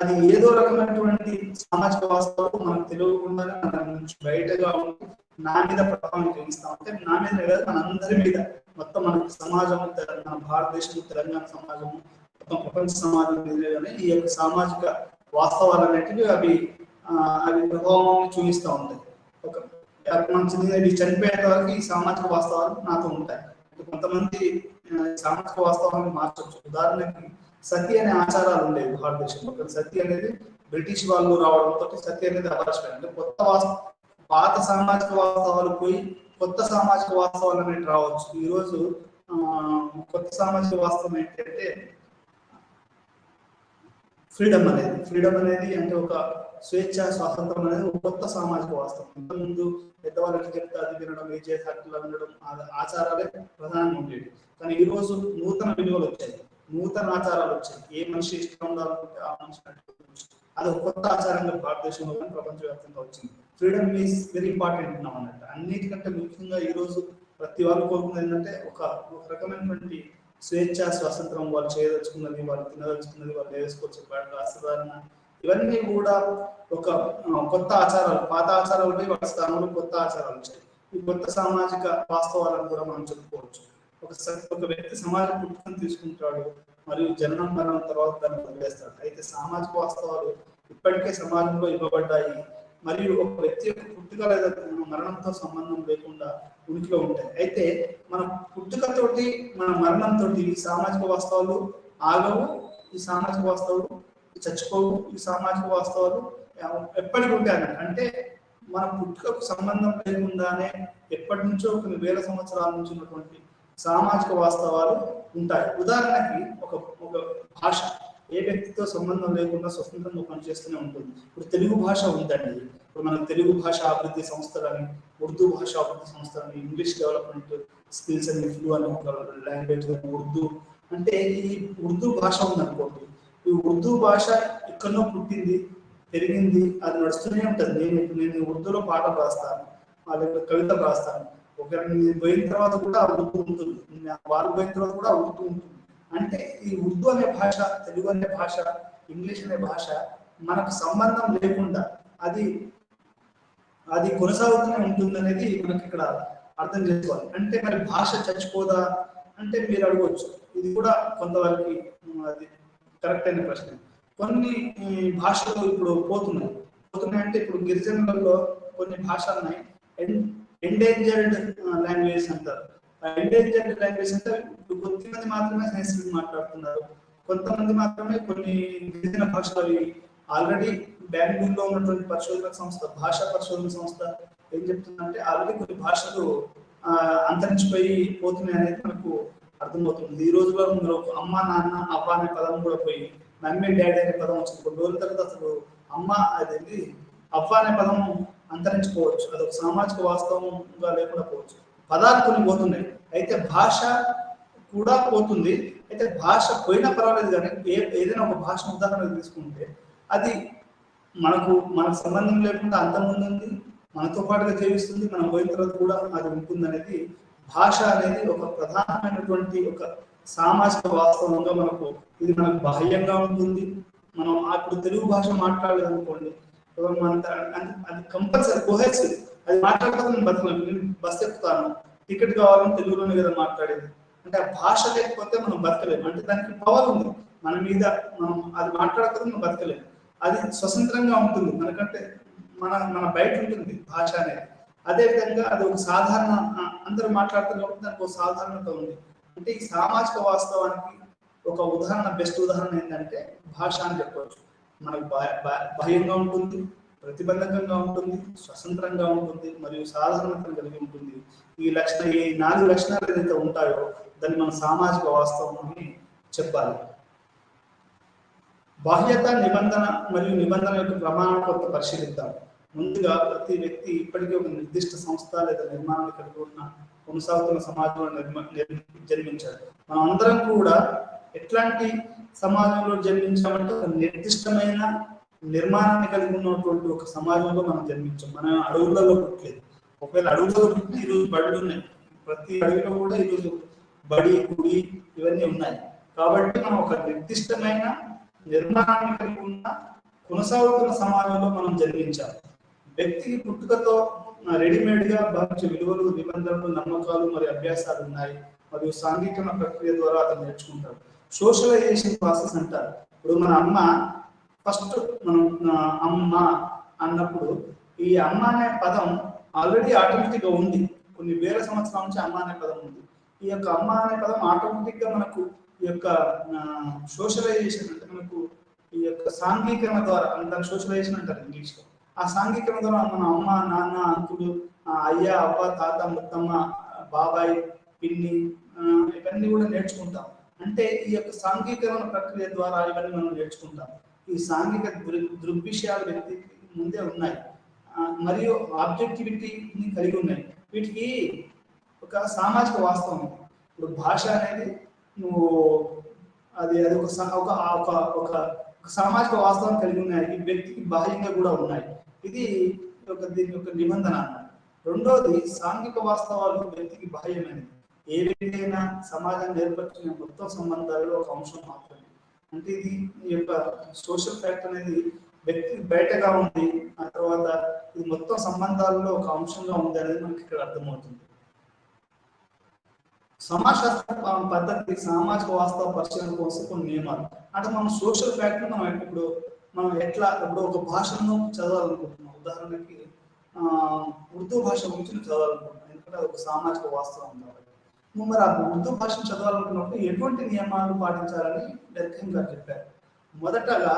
అది ఏదో రకమైనటువంటి సామాజిక వాస్తవాలు మనకు తెలియకుండానే మన నుంచి బయటగా ఉండి నా మీద ప్రభావం చూపిస్తా ఉంటే, నా మీద కాదు మన అందరి మీద, మొత్తం మన సమాజం, మన భారతదేశం, తెలంగాణ సమాజం, మొత్తం ప్రపంచ సమాజం మీదనే ఈ యొక్క సామాజిక వాస్తవాలు అనేటివి అవి ప్రభావం చూపిస్తూ ఉంటాయి. ఒక మంచిది చనిపోయేంత వరకు ఈ సామాజిక వాస్తవాలు నాతో ఉంటాయి. కొంతమంది సామాజిక వాస్తవాలను మార్చవచ్చు. ఉదాహరణకి సతీ అనే ఆచారాలు ఉండేవి భారతదేశంలో. సతీ అనేది బ్రిటిష్ వాళ్ళు రావడంతో సతీ అనేది అపరిష్కరణ. పాత సామాజిక వాస్తవాలు పోయి కొత్త సామాజిక వాస్తవాలు అనేవి రావచ్చు. ఈరోజు కొత్త సామాజిక వాస్తవం ఏంటంటే ఫ్రీడమ్ అనేది అంటే ఒక స్వేచ్ఛ, స్వాతంత్రం అనేది ఒక కొత్త సామాజిక వాస్తవం. ఇంతకుముందు పెద్దవాళ్ళకి చెప్తే అది వినడం, ఏ చేసి హక్కులు వినడం, ఆచారాలే ప్రధానంగా ఉండేవి. కానీ ఈ రోజు నూతన విలువలు వచ్చాయి, నూతన ఆచారాలు వచ్చాయి. ఏ మనిషి ఇష్టం ఉండాలనుకుంటే ఆ మనిషి అది ఒక కొత్త ఆచారంగా భారతదేశంలో కానీ ప్రపంచవ్యాప్తంగా వచ్చింది. ఫ్రీడమ్ ఈజ్ వెరీ ఇంపార్టెంట్ ఉన్నాం అన్నట్టు. అన్నిటికంటే ముఖ్యంగా ఈ రోజు ప్రతి వాళ్ళు కోరుకున్నది ఏంటంటే ఒక రకమైనటువంటి స్వేచ్ఛ, స్వాతంత్రం, వాళ్ళు చేయదలుచుకున్నది, వాళ్ళు తినదలుచుకున్నది, వాళ్ళు వేసుకోవచ్చు బయట అసాధారణ, ఇవన్నీ కూడా ఒక కొత్త ఆచారాలు, పాత ఆచారాలపై వాళ్ళ స్థానంలో కొత్త ఆచారాలు వచ్చాయి. ఈ కొత్త సామాజిక వాస్తవాలను కూడా మనం చెప్పుకోవచ్చు. ఒక వ్యక్తి సమాజ పుట్టుకను తీసుకుంటాడు మరియు జననం మరణం తర్వాత దాన్ని వదిలేస్తాడు. అయితే సామాజిక వాస్తవాలు ఇప్పటికే సమాజంలో ఇవ్వబడ్డాయి మరియు ఒక వ్యక్తి యొక్క పుట్టుక లేదా మరణంతో సంబంధం లేకుండా ఉనికిలో ఉంటాయి. అయితే మన పుట్టుకతోటి మన మరణంతో ఈ సామాజిక వాస్తవాలు ఆగవు, ఈ సామాజిక వాస్తవాలు చచ్చిపోవు, ఈ సామాజిక వాస్తవాలు ఎప్పటికి ఉంటాయి అన్నట్టు. అంటే మన పుట్టుకకు సంబంధం లేకుండానే ఎప్పటి నుంచో కొన్ని వేల సంవత్సరాల నుంచి ఉన్నటువంటి సామాజిక వాస్తవాలు ఉంటాయి. ఉదాహరణకి ఒక భాష ఏ వ్యక్తితో సంబంధం లేకుండా స్వతంత్రంగా పనిచేస్తూనే ఉంటుంది. ఇప్పుడు తెలుగు భాష ఉందండి. ఇప్పుడు మనకు తెలుగు భాష అభివృద్ధి సంస్థలని, ఉర్దూ భాష అభివృద్ధి సంస్థలని, ఇంగ్లీష్ డెవలప్మెంట్ స్కిల్స్ అని, ఫ్లూ అని ఒక లాంగ్వేజ్, ఉర్దూ అంటే ఈ ఉర్దూ భాష ఉందనుకోండి. ఈ ఉర్దూ భాష ఎక్కడో పుట్టింది, పెరిగింది, అది నడుస్తూనే ఉంటుంది. నేను ఉర్దూలో పాటలు రాస్తాను, వాళ్ళ కవిత రాస్తాను. ఒకరిని పోయిన తర్వాత కూడా ఉర్దూ ఉంటుంది, వాళ్ళు పోయిన తర్వాత కూడా ఉర్దూ ఉంటుంది. అంటే ఈ ఉర్దూ అనే భాష, తెలుగు అనే భాష, ఇంగ్లీష్ అనే భాష మనకు సంబంధం లేకుండా అది కొనసాగుతూనే ఉంటుంది అనేది మనకి ఇక్కడ అర్థం చేసుకోవాలి. అంటే మరి భాష చచ్చిపోదా అంటే మీరు అడగవచ్చు. ఇది కూడా కొంతవరకు అది కరెక్ట్ అయిన ప్రశ్న. కొన్ని భాషలు ఇప్పుడు పోతున్నాయి అంటే ఇప్పుడు గిరిజనులలో కొన్ని భాషలు ఉన్నాయి, ఎండేంజర్డ్ లాంగ్వేజ్ అంటారు. ఎండేంజర్డ్ లాంగ్వేజ్ అంటే ఇప్పుడు కొద్దిమంది మాత్రమే సంస్కృతి మాట్లాడుతున్నారు, కొంతమంది మాత్రమే కొన్ని గిరిజన భాషలు. ఆల్రెడీ బెంగళూరులో ఉన్నటువంటి పరిశోధన సంస్థ, భాషా పరిశోధన సంస్థ ఏం చెప్తుందంటే ఆల్రెడీ కొన్ని భాషలు అంతరించిపోయి పోతున్నాయి అనేది మనకు అర్థమవుతుంది. ఈ రోజులో అమ్మ, నాన్న, అవ్వ అనే పదం కూడా పోయి మమ్మీ, డాడీ అనే పదం వచ్చింది. కొన్ని రోజుల తర్వాత అసలు అమ్మ అదేంటి అవ్వ అనే పదం అంతరించిపోవచ్చు. అదొక సామాజిక వాస్తవంగా లేకుండా పోవచ్చు. పదాలు కొన్ని పోతున్నాయి, అయితే భాష కూడా పోతుంది. అయితే భాష పోయినా పర్వాలేదు, కానీ ఏదైనా ఒక భాష ఉదాహరణ తీసుకుంటే అది మనకు సంబంధం లేకుండా అంతకుముందు ఉంది, మనతో పాటుగా జీవిస్తుంది, మనం పోయిన తర్వాత కూడా అది ఉంటుంది అనేది. భాష అనేది ఒక ప్రధానమైనటువంటి ఒక సామాజిక వాస్తవంగా ఇది మనకు బాహ్యంగా ఉంటుంది. మనం అప్పుడు తెలుగు భాష మాట్లాడలేదు అనుకోండి, అది కంపల్సరీ కోహెసివ్. అది మాట్లాడకపోతే నేను బతకలేను. నేను బస్ ఎక్కుతాను, టికెట్ కావాలని తెలుగులోనే కదా మాట్లాడేది. అంటే ఆ భాష లేకపోతే మనం బతకలేము. అంటే దానికి పవర్ ఉంది మన మీద, మనం అది మాట్లాడకపోతే మనం బతకలేము. అది స్వతంత్రంగా ఉంటుంది మనకంటే, మన బయట ఉంటుంది భాష అనేది. అదేవిధంగా అది ఒక సాధారణ, అందరూ మాట్లాడుతున్నప్పుడు దానికి ఒక సాధారణత ఉంది. అంటే ఈ సామాజిక వాస్తవానికి ఒక ఉదాహరణ, బెస్ట్ ఉదాహరణ ఏంటంటే భాష అని చెప్పవచ్చు. మనకు బాహ్యంగా ఉంటుంది, ప్రతిబంధకంగా ఉంటుంది, స్వతంత్రంగా ఉంటుంది, మరియు సాధారణతను కలిగి ఉంటుంది. ఈ 4 లక్షణాలు ఏదైతే ఉంటాయో దాన్ని మన సామాజిక వాస్తవం అని చెప్పాలి. బాహ్యత, నిబంధన మరియు నిబంధన యొక్క ప్రమాణం కొత్త పరిశీలిద్దాం. ముందుగా ప్రతి వ్యక్తి ఇప్పటికే ఒక నిర్దిష్ట సంస్థ లేదా నిర్మాణాన్ని కలిగి ఉన్న కొనసాగుతున్న సమాజంలో జన్మించాడు. మనం అందరం కూడా ఎట్లాంటి సమాజంలో జన్మించామంటే ఒక నిర్దిష్టమైన నిర్మాణాన్ని కలిగి ఉన్నటువంటి ఒక సమాజంలో మనం జన్మించాం. మనం అడవులలో పుట్టలేదు. ఒకవేళ అడవులలో పుట్టి ఈరోజు బడులు ఉన్నాయి, ప్రతి అడవిలో కూడా ఈరోజు బడి గుడి ఇవన్నీ ఉన్నాయి. కాబట్టి మనం ఒక నిర్దిష్టమైన నిర్మాణాన్ని కలిగి ఉన్న కొనసాగుతున్న సమాజంలో మనం జన్మించాం. వ్యక్తికి పుట్టుకతో రెడీమేడ్ గా భావించే విలువలు, నిబంధనలు, నమ్మకాలు మరియు అభ్యాసాలు ఉన్నాయి. మరియు సాంఘికరణ ప్రక్రియ ద్వారా అతను నేర్చుకుంటాడు. సోషలైజేషన్ ప్రాసెస్ అంటారు. ఇప్పుడు మన అమ్మ ఫస్ట్ మనం అమ్మ అన్నప్పుడు ఈ అమ్మ అనే పదం ఆల్రెడీ ఆటోమేటిక్ గా ఉంది. కొన్ని వేల సంవత్సరాల నుంచి అమ్మ అనే పదం ఉంది. ఈ యొక్క అమ్మ అనే పదం ఆటోమేటిక్ గా మనకు ఈ యొక్క సోషలైజేషన్ అంటే మనకు ఈ యొక్క సాంఘికరణ ద్వారా, దాన్ని సోషలైజేషన్ అంటారు ఇంగ్లీష్ లో. ఆ సాంఘికరణ ద్వారా మన అమ్మ, నాన్న, అంకులు, అయ్య, అవ్వ, తాత, ముత్తమ్మ, బాబాయ్, పిన్ని ఇవన్నీ కూడా నేర్చుకుంటాం. అంటే ఈ యొక్క సాంఘికరణ ప్రక్రియ ద్వారా ఇవన్నీ మనం నేర్చుకుంటాం. ఈ సాంఘిక దృగ్విషయాలు వ్యక్తికి ముందే ఉన్నాయి మరియు ఆబ్జెక్టివిటీని కలిగి ఉన్నాయి. వీటికి ఒక సామాజిక వాస్తవం. ఇప్పుడు భాష అనేది నువ్వు అది ఒక సామాజిక వాస్తవం కలిగి ఉన్నాయి. ఈ వ్యక్తికి బాహ్యంగా కూడా ఉన్నాయి. ఇది దీని యొక్క నిబంధన అన్నమాట. రెండోది సాంఘిక వాస్తవాలు వ్యక్తికి బాహ్యమైనది. ఏ వ్యక్తి అయినా సమాజాన్ని ఏర్పరిచిన మొత్తం సంబంధాలలో ఒక అంశం మాత్రమే. అంటే ఇది ఈ యొక్క సోషల్ ఫ్యాక్ట్ అనేది వ్యక్తి బయటగా ఉంది, ఆ తర్వాత ఇది మొత్తం సంబంధాలలో ఒక అంశంగా ఉంది అనేది మనకి ఇక్కడ అర్థమవుతుంది. సమాజశాస్త్ర పద్ధతి సామాజిక వాస్తవ పరిశీలన కోసం కొన్ని నియమాలు. అంటే మనం సోషల్ ఫ్యాక్ట్ మనం ఎట్లా ఇప్పుడు ఒక భాషను చదవాలనుకుంటున్నాం. ఉదాహరణకి ఉర్దూ భాష గురించి చదవాలనుకుంటున్నాం, ఎందుకంటే అది ఒక సామాజిక వాస్తవం కాబట్టి. మరి ఆ ఉర్దూ భాషను చదవాలనుకున్నప్పుడు ఎటువంటి నియమాలు పాటించాలని డర్కీమ్ గారు చెప్పారు. మొదటగా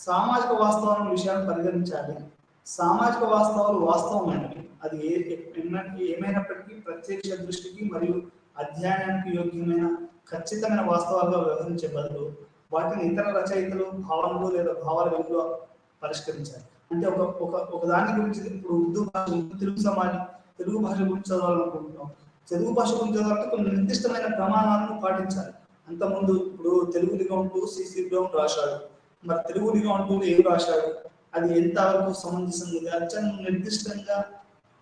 సామాజిక వాస్తవాల విషయాన్ని పరిగణించాలి. సామాజిక వాస్తవాలు వాస్తవమైనవి. అది ఏమైనప్పటికీ ప్రత్యక్ష దృష్టికి మరియు అధ్యయనానికి యోగ్యమైన ఖచ్చితమైన వాస్తవాలుగా వ్యవహరించే బదులు వాటిని ఇతర రచయితలు, భావనలు లేదా భావాల వెలుగులో పరిష్కరించాలి. అంటే ఒక దాని గురించి ఇప్పుడు ఉర్దూ భాష, తెలుగు భాష గురించి చదవాలనుకుంటున్నాం. తెలుగు భాష గురించి చదవాలంటే కొన్ని నిర్దిష్టమైన ప్రమాణాలను పాటించాలి. అంతకుముందు ఇప్పుడు తెలుగు నిఘంటు సిసి బ్రౌన్ రాశాడు, మరి తెలుగు నిఘంటువులు ఏం రాశాడు, అది ఎంతవరకు సమంజసంగా ఉంది, అత్యంత నిర్దిష్టంగా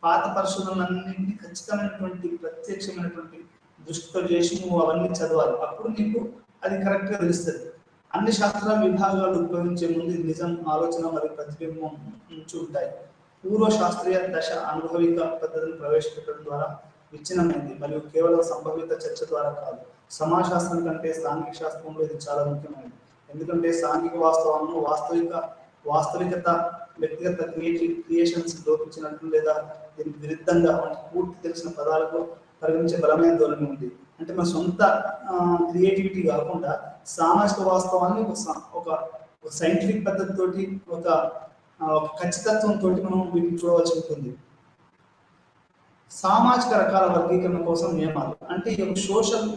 పాత పరిశోధనలన్నింటినీ ఖచ్చితమైనటువంటి ప్రత్యక్షమైనటువంటి దృష్టితో చేసి నువ్వు అవన్నీ చదవాలి. అప్పుడు నీకు అది కరెక్ట్ గా తెలుస్తుంది. అన్ని శాస్త్ర విభాగాలు ఉపయోగించే ముందు నిజం, ఆలోచన మరియు ప్రతిబింబం నుంచి ఉంటాయి. పూర్వ శాస్త్రీయ దశ అనుభవిక పద్ధతిని ప్రవేశపెట్టడం ద్వారా విచ్ఛిన్నమైంది మరియు కేవలం సంభవిత చర్చ ద్వారా కాదు. సమాజశాస్త్రం కంటే సాంఘిక శాస్త్రంలో ఇది చాలా ముఖ్యమైనది. ఎందుకంటే సాంఘిక వాస్తవాలను వాస్తవికత వ్యక్తిగత క్రియేషన్స్ లోపించినట్లు లేదా దీనికి విరుద్ధంగా పూర్తి తెలిసిన పదాలకు పరిగణించే బలమైన ధోరణి ఉంది. అంటే మన సొంత క్రియేటివిటీ కాకుండా సామాజిక వాస్తవాన్ని ఒక సైంటిఫిక్ పద్ధతితోటి ఒక ఖచ్చితత్వంతో మనం వీటిని చూడవలసి ఉంటుంది. సామాజిక రకాల వర్గీకరణ కోసం నియమాలు. అంటే ఈ సోషల్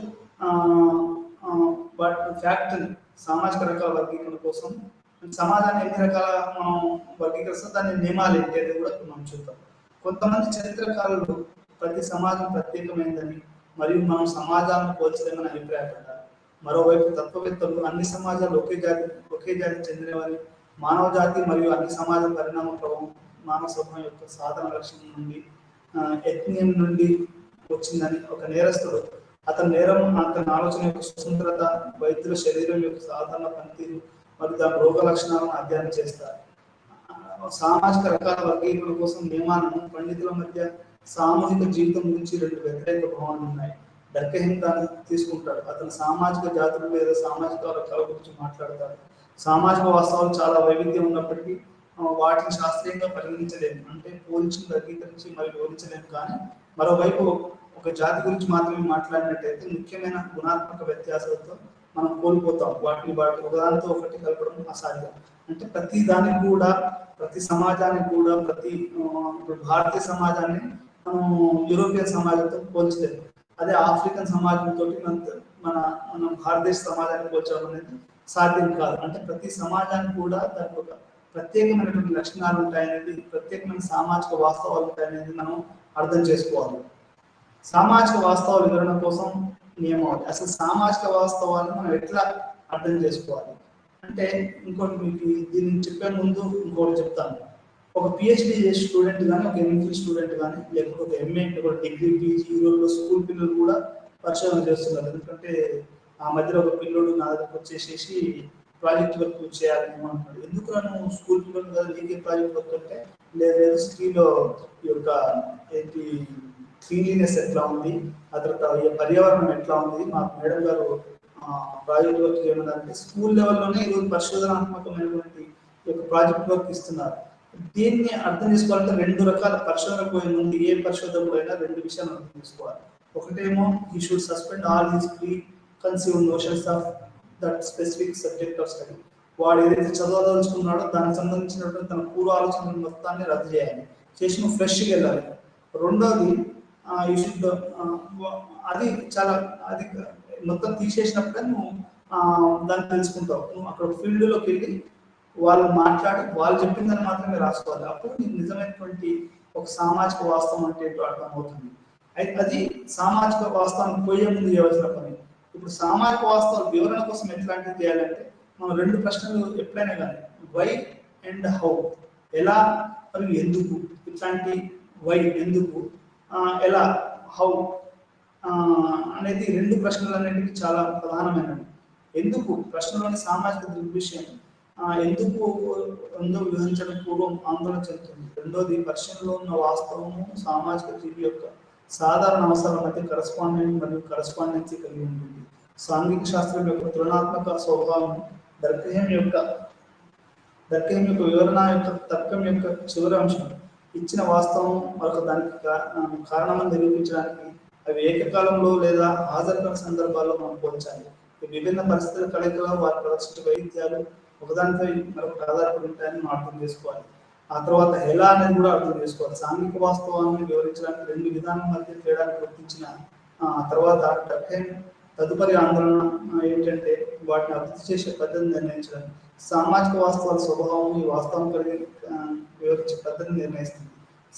ఫ్యాక్ట్ సామాజిక రకాల వర్గీకరణ కోసం సమాజాన్ని ఎన్ని రకాల మనం వర్గీకరిస్తాం, దాని నియమాలు ఏంటి అనేది కూడా మనం చూద్దాం. కొంతమంది చరిత్రకారులు ప్రతి సమాజం ప్రత్యేకమైనదని మరియు మనం సమాజాలను పోల్చలేమని అభిప్రాయపడ్డారు. మరోవైపు తత్వవేత్తలు అన్ని సమాజాలు ఒకే జాతి చెందినవని, మానవ జాతి మరియు అన్ని సమాజ పరిణామ ప్రభావం మానవ స్వభావం యొక్క సాధన లక్ష్యం నుండి యత్నియం నుండి వచ్చిందని ఒక నేరస్తుడు అతని ఆలోచన యొక్క స్వతంత్రత, వైద్యుల శరీరం యొక్క సాధారణ పనితీరు మరియు దాని రోగ లక్షణాలను అధ్యయనం చేస్తారు. సామాజిక రకాల వర్గీకరణ కోసం నియమాలను పండితుల మధ్య సామూహిక జీవితం గురించి రెండు వ్యతిరేక భావనలు ఉన్నాయి. డర్కీమ్ దాన్ని తీసుకుంటాడు. అతను సామాజిక జాతులు లేదా సామాజిక రకాల గురించి మాట్లాడతాడు. సామాజిక వాస్తవాలు చాలా వైవిధ్యం ఉన్నప్పటికీ వాటిని శాస్త్రీయంగా పరిగణించలేము, అంటే పోల్చి వర్గీకరించి మరియు వివరించలేము. కానీ మరోవైపు ఒక జాతి గురించి మాత్రమే మాట్లాడినట్టయితే ముఖ్యమైన గుణాత్మక వ్యత్యాసాలతో మనం కోల్పోతాం. వాటి ఒకదానితో ఒకటి కలపడం అసాధ్యం. అంటే ప్రతి దానికి కూడా, ప్రతి సమాజానికి కూడా, భారతీయ సమాజాన్ని మనం యూరోపియన్ సమాజంతో పోల్చలేదు. అదే ఆఫ్రికన్ సమాజంతో మన భారతదేశ సమాజాన్ని పోల్చడం అనేది సాధ్యం కాదు. అంటే ప్రతి సమాజానికి కూడా దానికి ఒక ప్రత్యేకమైనటువంటి లక్షణాలు ఉంటాయనేది, ప్రత్యేకమైన సామాజిక వాస్తవాలు ఉంటాయనేది మనం అర్థం చేసుకోవాలి. సామాజిక వాస్తవ వివరణ కోసం నియమావళి. అసలు సామాజిక వాస్తవాన్ని మనం ఎట్లా అర్థం చేసుకోవాలి అంటే, ఇంకోటి మీకు దీన్ని చెప్పే ముందు ఇంకోటి చెప్తాను. ఒక పిహెచ్డి చేసే స్టూడెంట్ కానీ, ఒక ఎంఫిల్ స్టూడెంట్ కానీ, లేకపోతే ఒక ఎంఏ, ఒక డిగ్రీ, పీజీ, ఈ రోజుల్లో స్కూల్ పిల్లలు కూడా పరిశోధన చేస్తున్నారు. ఎందుకంటే ఆ మధ్యలో ఒక పిల్లోడు నా దగ్గరకు వచ్చేసేసి ప్రాజెక్ట్ వర్క్ చేయాలని ఏమంటున్నాడు. ఎందుకు నన్ను స్కూల్ పిల్లలు కదా నీకే ప్రాజెక్ట్ వర్క్ అంటే, లేదు స్త్రీలో ఈ యొక్క ఏంటి క్లీన్లీనెస్ ఎట్లా ఉంది, ఆ తర్వాత ఈ పర్యావరణం ఎట్లా ఉంది, మా మేడం గారు ప్రాజెక్ట్ వర్క్ చేయమన్నారంటే స్కూల్ లెవెల్లోనే ఈరోజు పరిశోధనాత్మకమైనటువంటి ప్రాజెక్ట్ వర్క్ ఇస్తున్నారు. దీన్ని అర్థం చేసుకోవాలంటే రెండు రకాల పరిశోధన పోయే ముందు ఏ పరిశోధనలో అయినా రెండు విషయాలు అర్థం చేసుకోవాలి. ఒకటేమో ఈ should suspend all his pre conceived notions of that specific subject of study. వాడు ఏదైతే చదవదలుచుకున్నాడో దానికి సంబంధించినటువంటి తన పూర్వ ఆలోచన మొత్తాన్ని రద్దు చేయాలి, చేసి నువ్వు ఫ్రెష్గా వెళ్ళాలి. రెండోది ఈ షుడ్ అది చాలా అది మొత్తం తీసేసినప్పుడే నువ్వు దాన్ని తెలుసుకుంటావు. నువ్వు అక్కడ ఫీల్డ్లోకి వెళ్ళి వాళ్ళు మాట్లాడి వాళ్ళు చెప్పిన దాన్ని మాత్రమే రాసుకోవాలి. అప్పుడు నీకు నిజమైనటువంటి ఒక సామాజిక వాస్తవం అంటే ఏంటో అర్థమవుతుంది. అయితే అది సామాజిక వాస్తవానికి పోయే ముందు చేయవలసిన పని. ఇప్పుడు సామాజిక వాస్తవాల వివరణ కోసం ఎట్లాంటివి చేయాలంటే, మనం రెండు ప్రశ్నలు ఎప్పుడైనా కానీ వై అండ్ హౌ, ఎలా మరియు ఎందుకు, ఇట్లాంటి వై ఎందుకు, ఎలా హౌ అనేది రెండు ప్రశ్నలు అనేటివి చాలా ప్రధానమైనవి. ఎందుకు ప్రశ్నలోని సామాజిక దృగ్విషయం ఎందుకు వివరించడం పూర్వం ఆందోళన చెందుతుంది. రెండోది పరిశీలనలో ఉన్న వాస్తవము సామాజిక జీవి యొక్క సాధారణ అవసరాల మధ్య కరస్పాండెంట్ మరియు కరస్పాండెన్సీ కలిగి ఉంటుంది. సాంఘిక శాస్త్రం యొక్క తులనాత్మక స్వభావం దర్కహం యొక్క వివరణ యొక్క తర్కం యొక్క చివరి అంశం. ఇచ్చిన వాస్తవం మరొక దానికి కారణమని నిరూపించడానికి అవి ఏకకాలంలో లేదా హాజరు సందర్భాల్లో మనం పోల్చాలి. విభిన్న పరిస్థితుల కలయికలో వారి ప్రదర్శించే వైవిధ్యాలు ఒకదానిపై మరొకటి ఆధారపడి ఉంటాయని మనం అర్థం చేసుకోవాలి. ఆ తర్వాత ఎలా అనేది కూడా అర్థం చేసుకోవాలి. సాంఘిక వాస్తవాన్ని వివరించడానికి రెండు విధానం మధ్య తేడాన్ని గుర్తించిన తర్వాత తదుపరి ఆందోళన ఏంటంటే వాటిని అభివృద్ధి చేసే పద్ధతిని నిర్ణయించడం. సామాజిక వాస్తవాల స్వభావం ఈ వాస్తవం కలిగి వివరించే పద్ధతిని నిర్ణయిస్తుంది.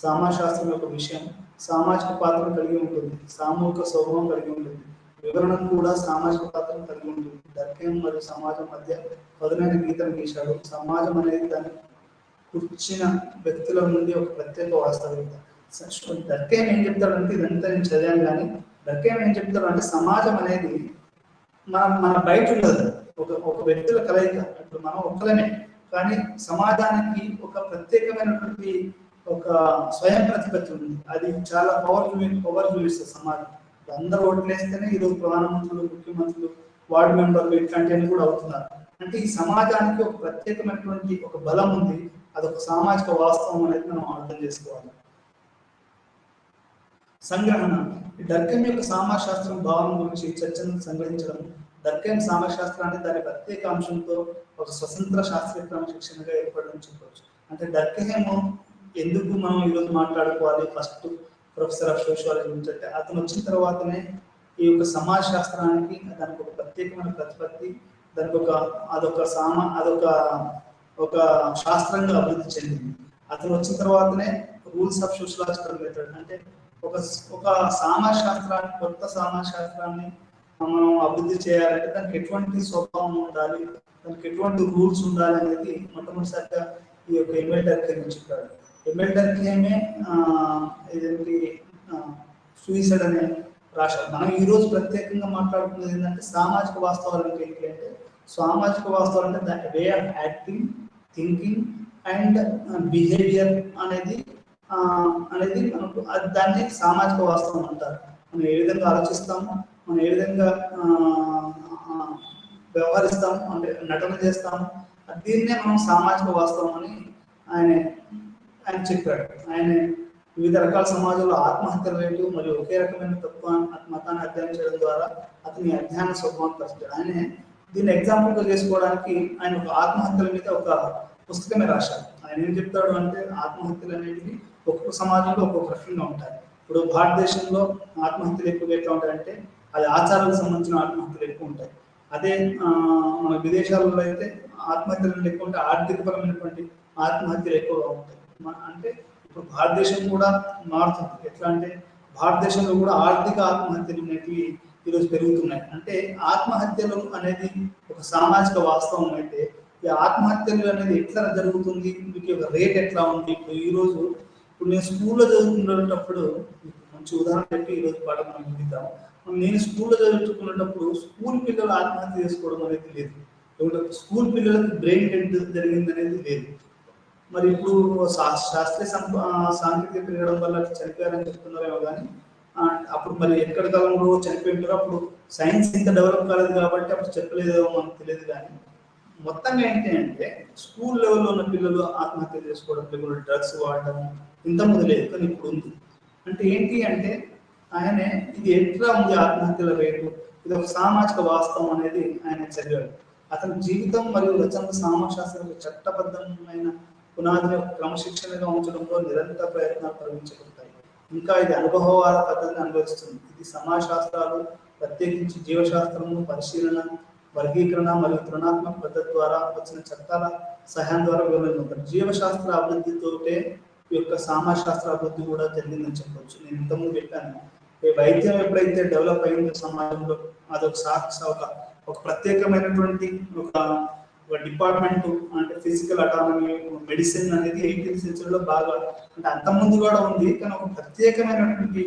సామాజిక శాస్త్రం యొక్క విషయం సామాజిక పాత్రను కలిగి ఉంటుంది, సామూహిక స్వభావం కలిగి ఉంటుంది, వివరణ కూడా సామాజిక పాత్రను కలిగి ఉంటుంది. దర్కం మరియు సమాజం మధ్య పదునైన గీతను గీశాడు. సమాజం అనేది దాన్ని కూర్చిన వ్యక్తుల నుండి ఒక ప్రత్యేక వాస్తవికత. దర్కం ఏం చెప్తాడంటే, ఇదంతా నేను చదివాను కానీ దర్కం ఏం చెప్తాడు అంటే, సమాజం అనేది మన బయట ఉండదు, ఒక వ్యక్తుల కలయిక. ఇప్పుడు మనం ఒక్కలనే కానీ సమాజానికి ఒక ప్రత్యేకమైనటువంటి ఒక స్వయం ప్రతిపత్తి ఉంది. అది చాలా పవర్ చూపిస్తుంది సమాజం. అందరూ ఓట్లు వేస్తేనే ఈరోజు ప్రధానమంత్రులు, ముఖ్యమంత్రులు, వార్డు మెంబర్లు ఇట్లాంటివన్నీ కూడా అవుతున్నారు. అంటే ఈ సమాజానికి ఒక ప్రత్యేకమైనటువంటి ఒక బలం ఉంది. అదొక సామాజిక వాస్తవం అనేది మనం అర్థం చేసుకోవాలి. సంగ్రహణ. డర్కం యొక్క సమాజశాస్త్రం భావన గురించి చర్చను సంగ్రహించడం. డర్కం సమాజశాస్త్రాన్ని దాని ప్రత్యేక అంశంతో ఒక స్వతంత్ర శాస్త్రీయ క్రమశిక్షణగా ఏర్పడడం చెప్పవచ్చు. అంటే డర్కహేమో ఎందుకు మనం ఈరోజు మాట్లాడుకోవాలి, ఫస్ట్ ప్రొఫెసర్ ఆఫ్ సోషియాలజీ గురించి అంటే అతను వచ్చిన తర్వాతనే ఈ యొక్క సమాజ శాస్త్రానికి దానికి ఒక ప్రత్యేకమైన ప్రతిపత్తి, దానికి ఒక శాస్త్రంగా అభివృద్ధి చెందింది. అతను వచ్చిన తర్వాతనే రూల్స్ ఆఫ్ సోషియాలజికల్ మెథడ్ అంటే ఒక సమాజ శాస్త్రాన్ని, కొత్త సమాజ శాస్త్రాన్ని మనం అభివృద్ధి చేయాలంటే దానికి ఎటువంటి స్వభావం ఉండాలి, దానికి ఎటువంటి రూల్స్ ఉండాలి అనేది మొట్టమొదటిసారిగా ఈ యొక్క ఎమ్మెల్ డర్కీమ్ చెప్పాడు. ఎమ్మెల్ డర్కీమే ఇదేంటి సూయిసైడ్ అనే రాశారు. మనం ఈ రోజు ప్రత్యేకంగా మాట్లాడుకున్నది ఏంటంటే సామాజిక వాస్తవాలు ఏంటి అంటే, సామాజిక వాస్తవాలు అంటే దాని way of acting, thinking and behaviour అనేది మనకు దాన్ని సామాజిక వాస్తవం అంటారు. మనం ఏ విధంగా ఆలోచిస్తాము, మనం ఏ విధంగా వ్యవహరిస్తాము, అంటే నటన చేస్తాము, దీన్నే మనం సామాజిక వాస్తవం అని ఆయన చెప్పాడు. ఆయన వివిధ రకాల సమాజంలో ఆత్మహత్యల రేటు మరియు ఒకే రకమైన మతాన్ని అధ్యయనం చేయడం ద్వారా అతని అధ్యయన స్వభావం పరిస్థితి. ఆయన దీన్ని ఎగ్జాంపుల్గా చేసుకోవడానికి ఆయన ఒక ఆత్మహత్యల మీద ఒక పుస్తకమే రాశారు. ఆయన ఏం చెప్తాడు అంటే, ఆత్మహత్యలు అనేవి ఒక్కొక్క సమాజంలో ఒక్కొక్క రకంగా ఉంటాయి. ఇప్పుడు భారతదేశంలో ఆత్మహత్యలు ఎక్కువగా ఎట్లా ఉంటాయంటే, అది ఆచారాలకు సంబంధించిన ఆత్మహత్యలు ఎక్కువ ఉంటాయి. అదే మన విదేశాలలో అయితే ఆత్మహత్యలు ఎక్కువ ఉంటాయి, ఆర్థికపరమైనటువంటి ఆత్మహత్యలు ఎక్కువగా ఉంటాయి. అంటే ఇప్పుడు భారతదేశం కూడా మారుతుంది. ఎట్లా అంటే భారతదేశంలో కూడా ఆర్థిక ఆత్మహత్యలు అనేవి ఈరోజు పెరుగుతున్నాయి. అంటే ఆత్మహత్యలు అనేది ఒక సామాజిక వాస్తవం అయితే ఈ ఆత్మహత్యలు అనేది ఎట్లా జరుగుతుంది, వీటి యొక్క రేట్ ఎట్లా ఉంది? ఇప్పుడు నేను స్కూల్లో చదువుకునేటప్పుడు మంచి ఉదాహరణ పెట్టి ఈరోజు పాఠం మనం ముగిద్దాం. నేను స్కూల్లో చదువుకునేటప్పుడు స్కూల్ పిల్లలు ఆత్మహత్య చేసుకోవడం అనేది లేదు. స్కూల్ పిల్లలకు బ్రెయిన్ డెడ్ జరిగింది అనేది లేదు. మరి ఇప్పుడు శాస్త్రీయ సాంకేతిక పెరగడం వల్ల చనిపోయారని చెప్తున్నారేమో కానీ అప్పుడు మరి ఎక్కడ కాలంలో చనిపోయింటారో అప్పుడు సైన్స్ ఇంత డెవలప్ కాలేదు కాబట్టి అప్పుడు చెప్పలేదేమో మనకు తెలియదు. కానీ మొత్తంగా ఏంటి అంటే స్కూల్ లెవెల్లో ఉన్న పిల్లలు ఆత్మహత్య చేసుకోవడం, పిల్లలు డ్రగ్స్ వాడడం ఇంతకుముందు లేదు, కానీ ఇప్పుడు ఉంది. అంటే ఏంటి అంటే ఆయనే ఇది ఎట్లా ఉంది ఆత్మహత్యల రేటు, ఇది ఒక సామాజిక వాస్తవం అనేది ఆయన చదివాడు. అతని జీవితం మరియు రచనలు సామాజిక చట్టబద్ధమైన పునాదిని క్రమశిక్షణగా ఉంచడంలో నిరంతర ప్రయత్నాలు ప్రవహించబడతాయి. ఇంకా ఇది అనుభవవాద పద్ధతిని అనుభవిస్తుంది. ఇది సమాజశాస్త్రాలు, ప్రత్యేకించి జీవశాస్త్రము, పరిశీలన, వర్గీకరణ మరియు తులనాత్మక పద్ధతి ద్వారా వచ్చిన చట్టాల సహాయం ద్వారా వివరించారు. జీవశాస్త్ర అభివృద్ధితోటే ఈ యొక్క సమాజశాస్త్ర అభివృద్ధి కూడా జరిగిందని చెప్పవచ్చు. నేను ఇంతకుముందు చెప్పాను, వైద్యం ఎప్పుడైతే డెవలప్ అయిందో సమాజంలో అదొక ఒక ప్రత్యేకమైనటువంటి ఒక డిపార్ట్మెంట్, అంటే ఫిజికల్ అటానమీ, మెడిసిన్ అనేది 18th సెంచరీలో బాగా, అంటే అంతకుముందు కూడా ఉంది, కానీ ఒక ప్రత్యేకమైనటువంటి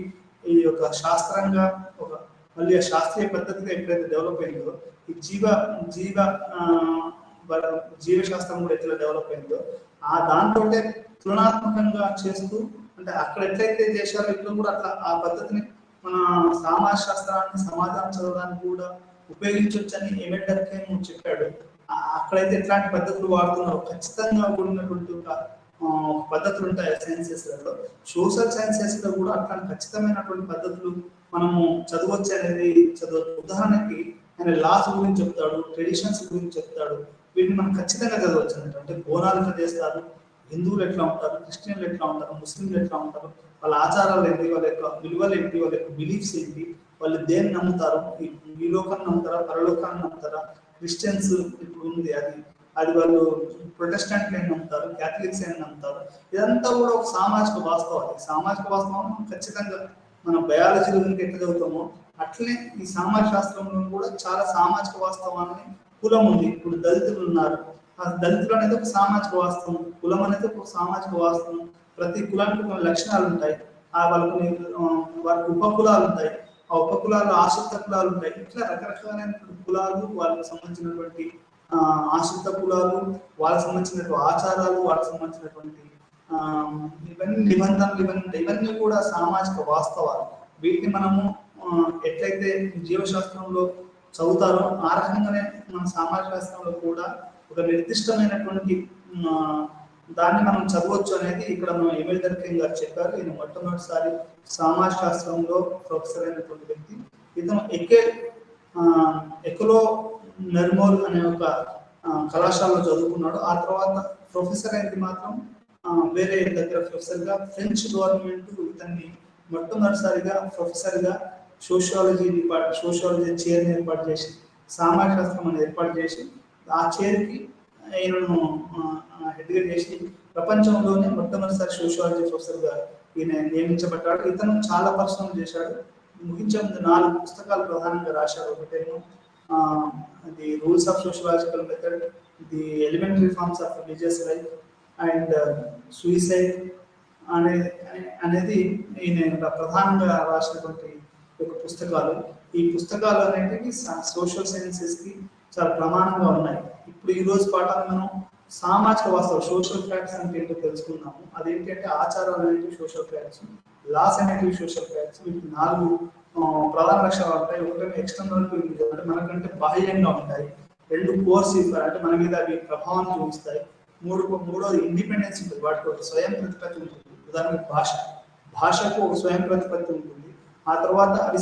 ఈ యొక్క శాస్త్రంగా ఒక మళ్ళీ శాస్త్రీయ పద్ధతిగా ఎప్పుడైతే డెవలప్ అయిందో ఈ జీవశాస్త్రం కూడా ఎట్లా డెవలప్ అయిందో దాంతో తులనాత్మకంగా చేస్తూ, అంటే అక్కడ ఎట్లయితే చేశారో ఇట్లా కూడా అట్లా ఆ పద్ధతిని మన సమాజ శాస్త్రాన్ని సమాజాన్ని చదవడానికి కూడా ఉపయోగించవచ్చని ఎమిల్ డర్కైమ్ చెప్పాడు. అక్కడైతే ఎట్లాంటి పద్ధతులు వాడుతున్నారో ఖచ్చితంగా కూడినటువంటి పద్ధతులు ఉంటాయి సైన్సెస్లలో. సోషల్ సైన్సెస్లో కూడా అట్లాంటి ఖచ్చితమైనటువంటి పద్ధతులు మనము చదవచ్చు అనేది చదవచ్చు. ఉదాహరణకి ఆయన లాస్ గురించి చెప్తాడు, ట్రెడిషన్స్ గురించి చెప్తాడు. వీటిని మనం ఖచ్చితంగా చదవచ్చు అన్నట్టు. అంటే బోనాలు ఎట్లా చేస్తారు, హిందువులు ఎట్లా ఉంటారు, క్రిస్టియన్లు ఎట్లా ఉంటారు, ముస్లింలు ఎట్లా ఉంటారు, వాళ్ళ ఆచారాలు ఏంటి, వాళ్ళ యొక్క విలువలు ఏంటి, వాళ్ళ యొక్క బిలీఫ్స్ ఏంటి, వాళ్ళు దేన్ని నమ్ముతారు, ఈ లోకాన్ని నమ్ముతారా, పరలోకాన్ని నమ్ముతారా, క్రిస్టియన్స్ ఇప్పుడు ఉంది అది వాళ్ళు ప్రొటెస్టెంట్ అని నమ్ముతారు, క్యాథలిక్స్ అని నమ్ముతారు. ఇదంతా కూడా ఒక సామాజిక వాస్తవం. సామాజిక వాస్తవం ఖచ్చితంగా మన బయాలజీ గురించి ఎట్లా చదువుతామో అట్లనే ఈ సమాజ శాస్త్రంలో కూడా చాలా సామాజిక వాస్తవాన్ని కులం ఉంది. ఇప్పుడు దళితులు ఉన్నారు, ఆ దళితులు అనేది ఒక సామాజిక వాస్తవం, కులం అనేది ఒక సామాజిక వాస్తవం. ప్రతి కులానికి కొన్ని లక్షణాలు ఉంటాయి, వారికి ఉపకులాలు ఉంటాయి, ఆ ఉపకులాలు ఆశ్రిత కులాలు ఉంటాయి. ఇట్లా రకరకాలైనటువంటి కులాలు, వాళ్ళకి సంబంధించినటువంటి ఆశ్రిత కులాలు, వాళ్ళకి సంబంధించినటువంటి ఆచారాలు, వాళ్ళకి సంబంధించినటువంటి ఇవన్నీ నిబంధనలు ఇవన్నీ కూడా సామాజిక వాస్తవాలు. వీటిని మనము ఎట్లయితే జీవశాస్త్రంలో చదువుతారో ఆ రకంగానే మన సమాజ శాస్త్రంలో కూడా ఒక నిర్దిష్టమైనటువంటి దాన్ని మనం చదవచ్చు అనేది ఇక్కడ మనం ఎమిల్ డర్కైమ్ గారు చెప్పారు. ఈయన మొట్టమొదటిసారి సమాజ శాస్త్రంలో ప్రొఫెసర్ అయినటువంటి వ్యక్తి. ఇతను ఎకలో నెర్మోల్ అనే ఒక కళాశాలలో చదువుకున్నాడు. ఆ తర్వాత ప్రొఫెసర్ అయింది మాత్రం వేరే దగ్గర ప్రొఫెసర్గా. ఫ్రెంచ్ గవర్నమెంట్ ఇతన్ని మొట్టమొదటిసారిగా ప్రొఫెసర్గా సోషియాలజీ చైర్ని ఏర్పాటు చేసి, సమాజ శాస్త్రం అని ఏర్పాటు చేసి, ఆ చైర్కి ఈయనను హెడ్గా చేసి ప్రపంచంలోనే మొట్టమొదటిసారి సోషియాలజీ ప్రొఫెసర్గా ఈయన నియమించబడ్డాడు. ఇతను చాలా పరిశ్రమలు చేశాడు. ముగించే ముందు 4 పుస్తకాలు ప్రధానంగా రాశారు. ఒకటేమో the rules of sociological method, the elementary forms of religious life and suicide అనేది ఈయన ప్రధానంగా రాసినటువంటి ఒక పుస్తకాలు. ఈ పుస్తకాలు అనేటివి సోషల్ సైన్సెస్కి చాలా ప్రమాణంగా ఉన్నాయి. ఇప్పుడు ఈ రోజు పాఠాలు మనం సామాజిక వాస్తవం, సోషల్ ఫ్యాక్ట్స్ అంటే ఏంటో తెలుసుకున్నాము. అదేంటి అంటే ఆచారాలు అనేటివి సోషల్ ఫ్యాక్ట్స్, లాస్ అనేటివి సోషల్ ఫ్యాక్ట్స్. వీటికి 4 ప్రధాన లక్షణాలు ఉంటాయి. ఒకటేమో ఎక్స్టర్నల్ టు ఇండివిజువల్, అంటే మనకంటే బాహ్యంగా ఉంటాయి. 2 కోర్సివ్, అంటే మన మీద అవి ప్రభావం చూపిస్తాయి. మూడోది ఇండిపెండెన్స్ ఉంటుంది, వాటికి ఒక స్వయం ప్రతిపత్తి ఉంటుంది. ఉదాహరణకు భాషకు ఒక స్వయం ప్రతిపత్తి ఉంటుంది. ఆ తర్వాత అవి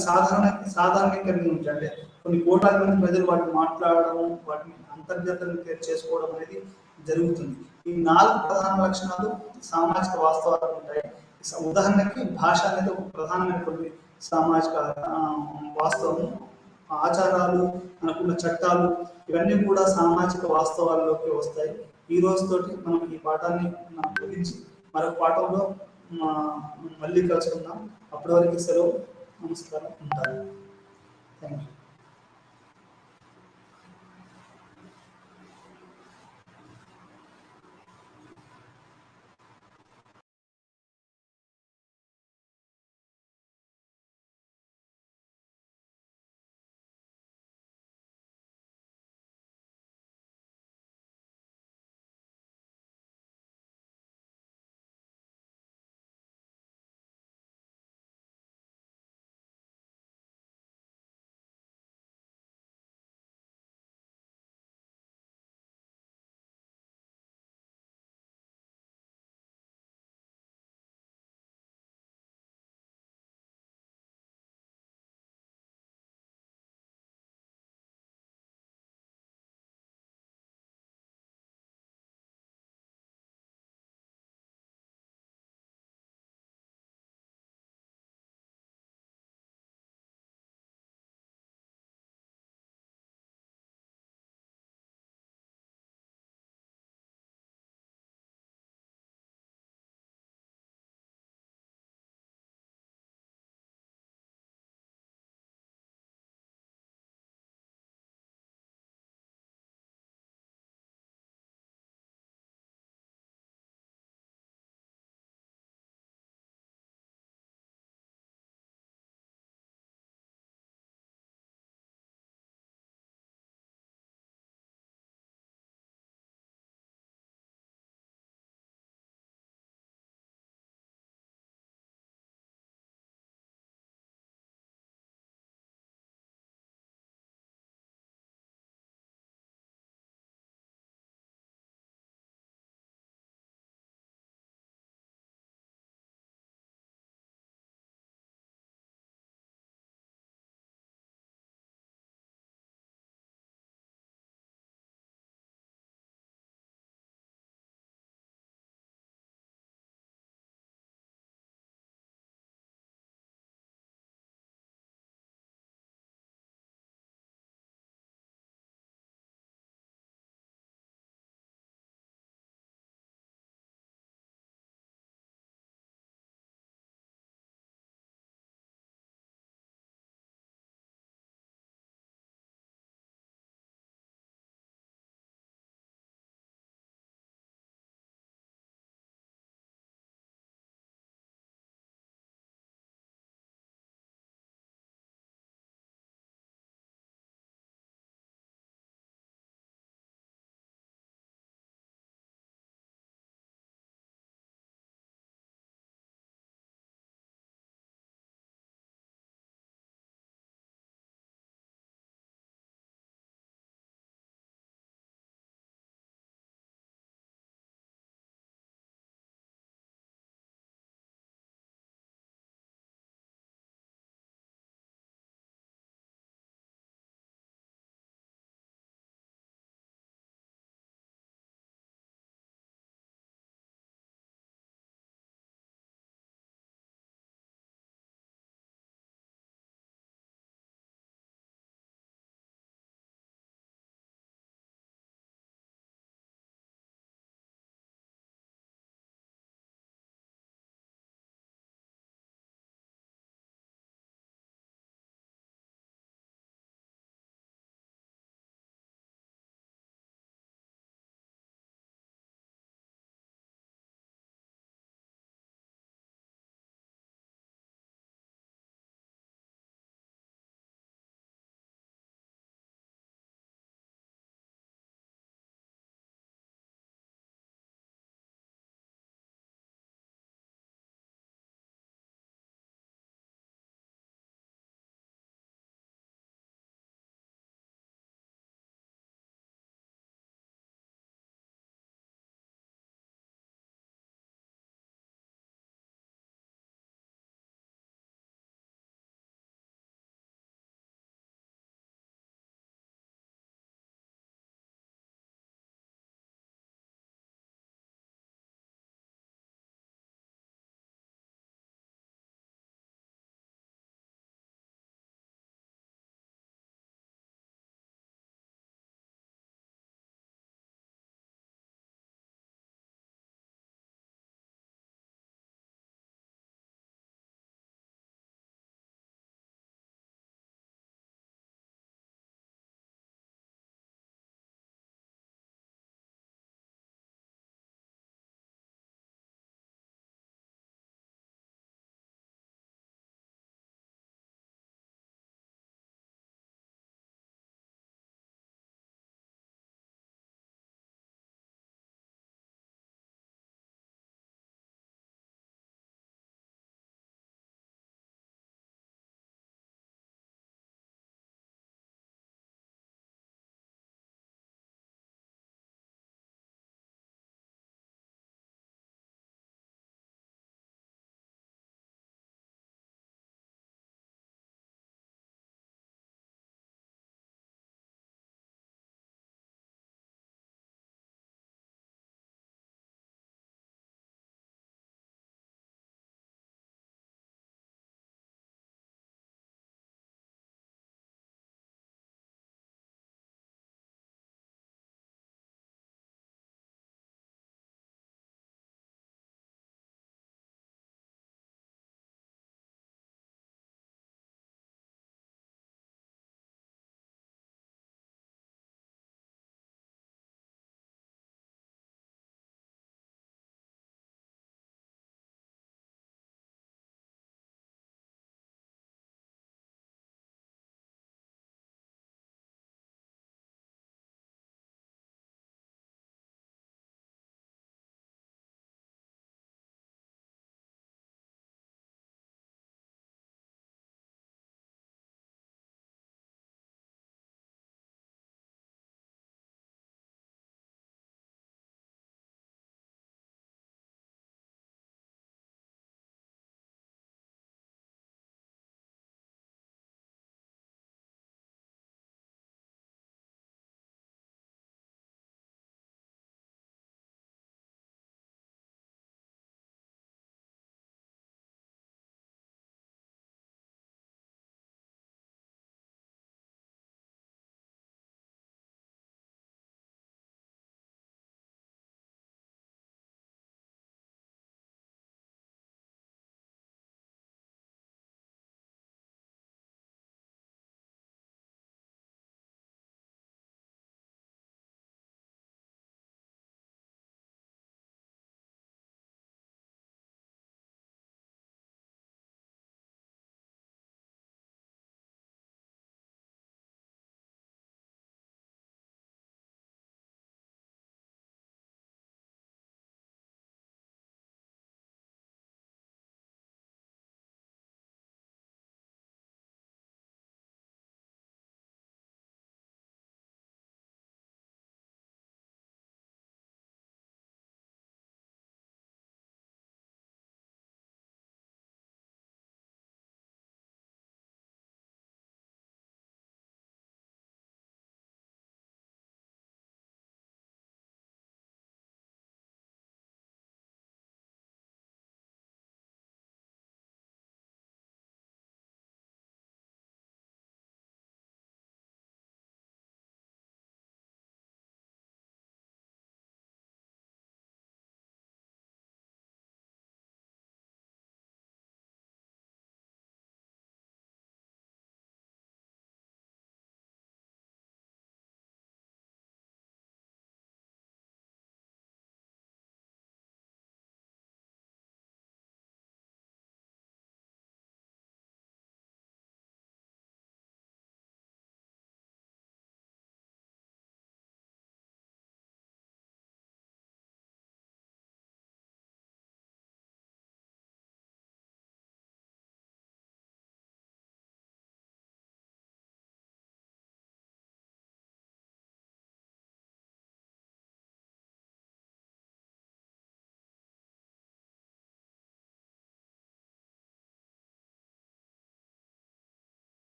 సాధారణీకరణ ఉంటుంది, అంటే కొన్ని కోట్లాది మంది ప్రజలు వాటిని మాట్లాడడం, వాటిని అంతర్జాతీయ చేసుకోవడం అనేది జరుగుతుంది. ఈ 4 ప్రధాన లక్షణాలు సామాజిక వాస్తవాలు ఉంటాయి. ఉదాహరణకి భాష అనేది ఒక ప్రధానమైనటువంటి సామాజిక వాస్తవం. ఆచారాలు, అనుకున్న చట్టాలు ఇవన్నీ కూడా సామాజిక వాస్తవాల్లోకి వస్తాయి. ఈ రోజుతోటి మనం ఈ పాఠాన్ని ముగించి మరొక పాఠంలో మళ్ళీ కలుసుకుందాం. అప్పటి వరకు సెలవు. నమస్కారం. ఉంటాను. Thank you.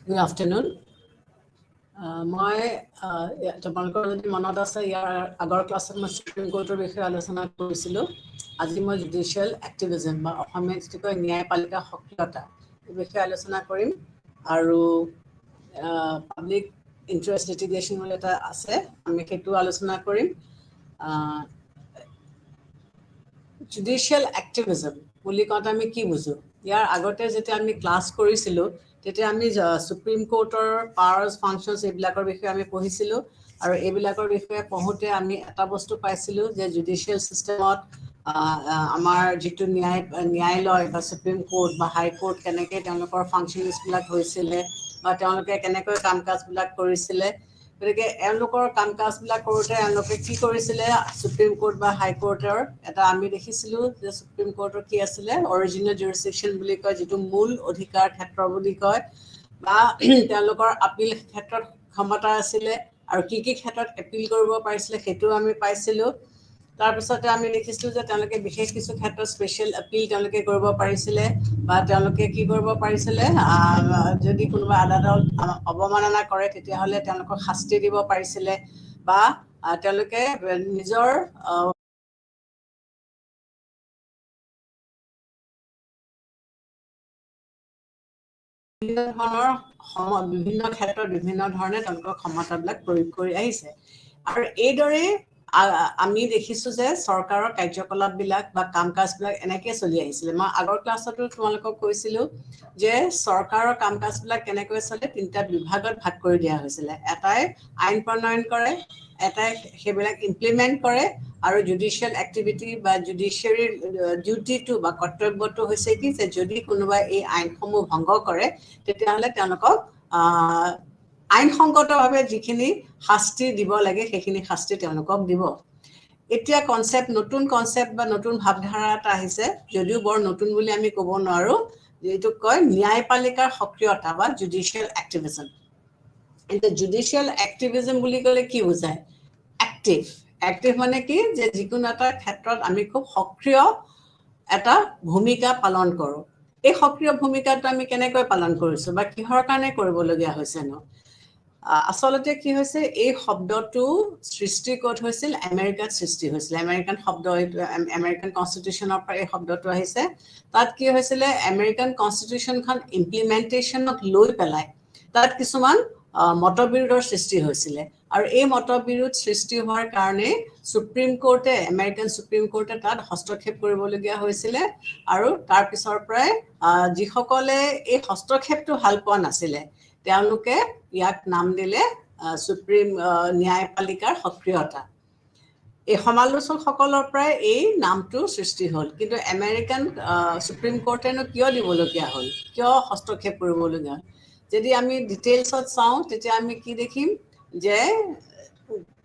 Good afternoon. মই তোমালোকৰ যদি মনত আছে ইয়াৰ আগৰ ক্লাছত মই সুপ্ৰিম কোৰ্টৰ বিষয়ে আলোচনা কৰিছিলোঁ। আজি মই জুডিচিয়েল এক্টিভিজম বা অসমীয়া যিটো কয় ন্যায়পালিকা সক্ৰিয়তা এই বিষয়ে আলোচনা কৰিম। আৰু পাব্লিক ইণ্টাৰেষ্ট লিটিগেশ্যন বুলি এটা আছে, আমি সেইটো আলোচনা কৰিম। জুডিচিয়েল এক্টিভিজম বুলি কওঁতে আমি কি বুজোঁ? ইয়াৰ আগতে যেতিয়া আমি ক্লাছ কৰিছিলোঁ তেতিয়া আমি সুপ্ৰিম কোৰ্টৰ পাৱাৰ্ছ ফাংচনছ এইবিলাকৰ বিষয়ে আমি পঢ়িছিলোঁ। আৰু এইবিলাকৰ বিষয়ে পঢ়োঁতে আমি এটা বস্তু পাইছিলোঁ যে জুডিচিয়েল ছিষ্টেমত আমাৰ যিটো ন্যায়ালয় বা সুপ্ৰিম কোৰ্ট বা হাই কোৰ্ট কেনেকৈ তেওঁলোকৰ ফাংচনিngsবিলাক হৈছিলে বা তেওঁলোকে কেনেকৈ কাম কাজবিলাক কৰিছিলে। গতিকে এওঁলোকৰ কাম কাজবিলাক কৰোঁতে এওঁলোকে কি কৰিছিলে, সুপ্ৰিম কোৰ্ট বা হাই কোৰ্টৰ এটা আমি দেখিছিলোঁ যে সুপ্ৰিম কোৰ্টৰ কি আছিলে অৰিজিনেল জুৰিছডিকশ্যন বুলি কয়, যিটো মূল অধিকাৰ ক্ষেত্ৰ বুলি কয়, বা তেওঁলোকৰ আপিল ক্ষেত্ৰত ক্ষমতা আছিলে আৰু কি ক্ষেত্ৰত এপিল কৰিব পাৰিছিলে সেইটোও আমি পাইছিলোঁ। তাৰপিছতে আমি দেখিছিলোঁ যে তেওঁলোকে বিশেষ কিছু ক্ষেত্ৰত স্পেচিয়েল এপিল তেওঁলোকে কৰিব পাৰিছিলে, বা তেওঁলোকে কি কৰিব পাৰিছিলে, যদি কোনোবা আদালত অৱমাননা কৰে তেতিয়াহ'লে তেওঁলোকক শাস্তি দিব পাৰিছিলে, বা তেওঁলোকে নিজৰ বিভিন্ন ক্ষেত্ৰত বিভিন্ন ধৰণে তেওঁলোকৰ ক্ষমতাবিলাক প্ৰয়োগ কৰি আহিছে। আৰু এইদৰে আমি দেখিছোঁ যে চৰকাৰৰ কাৰ্যকলাপবিলাক বা কাম কাজবিলাক এনেকৈ চলি আহিছিলে। মই আগৰ ক্লাছতো তোমালোকক কৈছিলোঁ যে চৰকাৰৰ কাম কাজবিলাক কেনেকৈ চলে 3টা বিভাগত ভাগ কৰি দিয়া হৈছিলে। এটাই আইন প্ৰণয়ন কৰে, এটাই সেইবিলাক ইমপ্লিমেণ্ট কৰে, আৰু জুডিচিয়েল এক্টিভিটি বা জুডিচিয়াৰীৰ ডিউটিটো বা কৰ্তব্যটো হৈছে কি যে যদি কোনোবাই এই আইনসমূহ ভংগ কৰে তেতিয়াহ'লে তেওঁলোকক আইনসংগতভাৱে যিখিনি শাস্তি দিব লাগে সেইখিনি শাস্তি তেওঁলোকক দিব। এতিয়া নতুন কনচেপ্ট বা নতুন ভাৱধাৰা এটা আহিছে, যদিও বৰ নতুন বুলি আমি ক'ব নোৱাৰোঁ, যিটোক কয় ন্যায়পালিকাৰ সক্ৰিয়তা বা জুডিচিয়েল এক্টিভিজম। এতিয়া জুডিচিয়েল এক্টিভিজম বুলি ক'লে কি বুজায়? এক্টিভ মানে কি যে যিকোনো এটা ক্ষেত্ৰত আমি খুব সক্ৰিয় এটা ভূমিকা পালন কৰোঁ। এই সক্ৰিয় ভূমিকাটো আমি কেনেকৈ পালন কৰিছোঁ বা কিহৰ কাৰণে কৰিবলগীয়া হৈছেনো? আচলতে কি হৈছে, এই শব্দটো সৃষ্টি ক'ত হৈছিল? আমেৰিকাত সৃষ্টি হৈছিল। আমেৰিকান শব্দ, এইটো আমেৰিকান কনষ্টিটিউশ্যনৰ পৰা এই শব্দটো আহিছে। তাত কি হৈছিলে, আমেৰিকান কনষ্টিটিউশ্যনখন ইমপ্লিমেণ্টেশ্যনক লৈ পেলাই তাত কিছুমান মতবিৰোধৰ সৃষ্টি হৈছিলে। আৰু এই মতবিৰোধ সৃষ্টি হোৱাৰ কাৰণে আমেৰিকান সুপ্ৰিম কোৰ্টে তাত হস্তক্ষেপ কৰিবলগীয়া হৈছিলে। আৰু তাৰ পিছৰ পৰাই যিসকলে এই হস্তক্ষেপটো ভাল পোৱা নাছিলে তেওঁলোকে ইয়াক নাম দিলে সুপ্ৰিম ন্যায়পালিকাৰ সক্ৰিয়তা। এই সমালোচকসকলৰ পৰাই এই নামটো সৃষ্টি হ'ল। কিন্তু আমেৰিকান সুপ্ৰিম কোৰ্টেনো কিয় দিবলগীয়া হ'ল, কিয় হস্তক্ষেপ কৰিবলগীয়া হ'ল? যদি আমি ডিটেইলছত চাওঁ তেতিয়া আমি কি দেখিম যে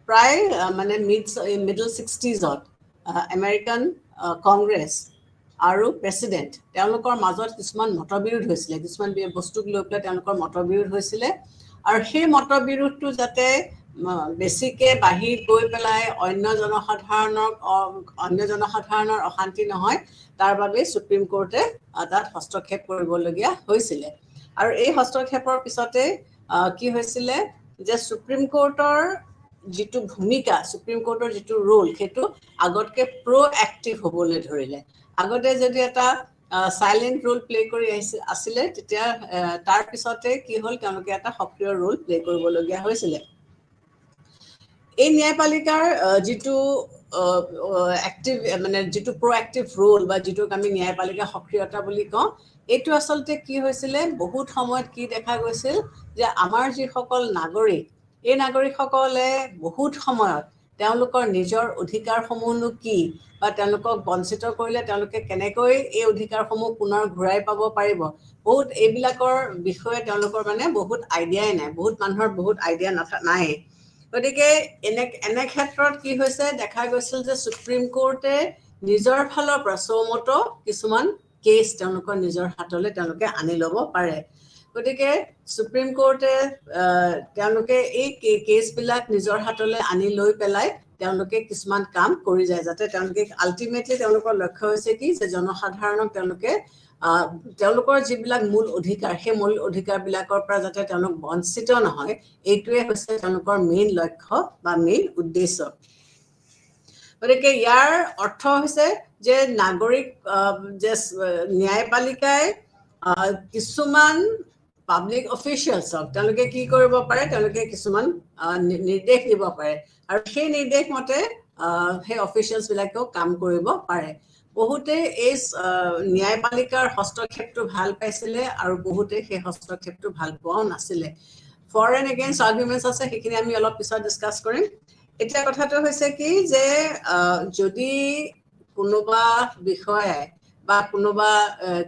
প্ৰায় মানে মিডল 60sত আমেৰিকান কংগ্ৰেছ আৰু প্ৰেছিডেণ্ট তেওঁলোকৰ মাজত কিছুমান মতবিৰোধ হৈছিলে, কিছুমান বস্তুক লৈ পেলাই তেওঁলোকৰ মতবিৰোধ হৈছিলে। আৰু সেই মতবিৰোধটো যাতে বেছিকৈ বাঢ়ি গৈ পেলাই অন্য জনসাধাৰণৰ অশান্তি নহয়, তাৰ বাবে সুপ্ৰিম কোৰ্টে তাত হস্তক্ষেপ কৰিবলগীয়া হৈছিলে। আৰু এই হস্তক্ষেপৰ পিছতে কি হৈছিলে যে সুপ্ৰিম কোৰ্টৰ যিটো ভূমিকা, সুপ্ৰিম কোৰ্টৰ যিটো ৰোল, সেইটো আগতকৈ প্ৰ'এক্টিভ হ'বলৈ ধৰিলে। আগতে যদি এটা চাইলেণ্ট ৰোল প্লে কৰি আছিলে, তেতিয়া তাৰ পিছতে কি হ'ল, তেওঁলোকে এটা সক্ৰিয় ৰোল প্লে কৰিবলগীয়া হৈছিলে। এই ন্যায়পালিকাৰ যিটো যিটো প্ৰ'এক্টিভ ৰোল বা যিটোক আমি ন্যায়পালিকা সক্ৰিয়তা বুলি কওঁ, এইটো আচলতে কি হৈছিলে, বহুত সময়ত কি দেখা গৈছিল যে আমাৰ যিসকল নাগৰিক, এই নাগৰিকসকলে বহুত সময়ত তেওঁলোকৰ নিজৰ অধিকাৰসমূহনো কি বা তেওঁলোকক বঞ্চিত কৰিলে তেওঁলোকে কেনেকৈ এই অধিকাৰসমূহ পুনৰ ঘূৰাই পাব পাৰিব, এইবিলাকৰ বিষয়ে তেওঁলোকৰ মানে বহুত আইডিয়াই নাই, বহুত মানুহৰ বহুত আইডিয়া নাই। গতিকে এনে ক্ষেত্ৰত কি হৈছে, দেখা গৈছিল যে সুপ্ৰিম কোৰ্টে নিজৰ ফালৰ পৰা চৌমতো কিছুমান কেছ তেওঁলোকৰ নিজৰ হাতলৈ তেওঁলোকে আনি ল'ব পাৰে। গতিকে সুপ্ৰিম কোৰ্টে তেওঁলোকে এই কেছবিলাক নিজৰ হাতলৈ আনি লৈ পেলাই তেওঁলোকে কিছুমান কাম কৰি যায় যাতে তেওঁলোকে আল্টিমেটলি তেওঁলোকৰ লক্ষ্য হৈছে কি যে জনসাধাৰণক তেওঁলোকে তেওঁলোকৰ যিবিলাক মূল অধিকাৰ সেই মূল অধিকাৰবিলাকৰ পৰা যাতে তেওঁলোক বঞ্চিত নহয় এইটোৱে হৈছে তেওঁলোকৰ মেইন লক্ষ্য বা মেইন উদ্দেশ্য গতিকে ইয়াৰ অৰ্থ হৈছে যে নাগৰিক যে ন্যায়পালিকাই কিছুমান পাব্লিক অফিচিয়েলছক তেওঁলোকে কি কৰিব পাৰে তেওঁলোকে কিছুমান নিৰ্দেশ দিব পাৰে আৰু সেই নিৰ্দেশ মতে সেই অফিচিয়েলছবিলাকেও কাম কৰিব পাৰে বহুতে এই ন্যায়পালিকাৰ হস্তক্ষেপটো ভাল পাইছিলে আৰু বহুতে সেই হস্তক্ষেপটো ভাল পোৱাও নাছিলে ফৰ এণ্ড এগেইনষ্ট আৰ্গুমেণ্টছ আছে সেইখিনি আমি অলপ পিছত ডিছকাছ কৰিম এতিয়া কথাটো হৈছে কি যে যদি কোনোবা বিষয়াই বা কোনোবা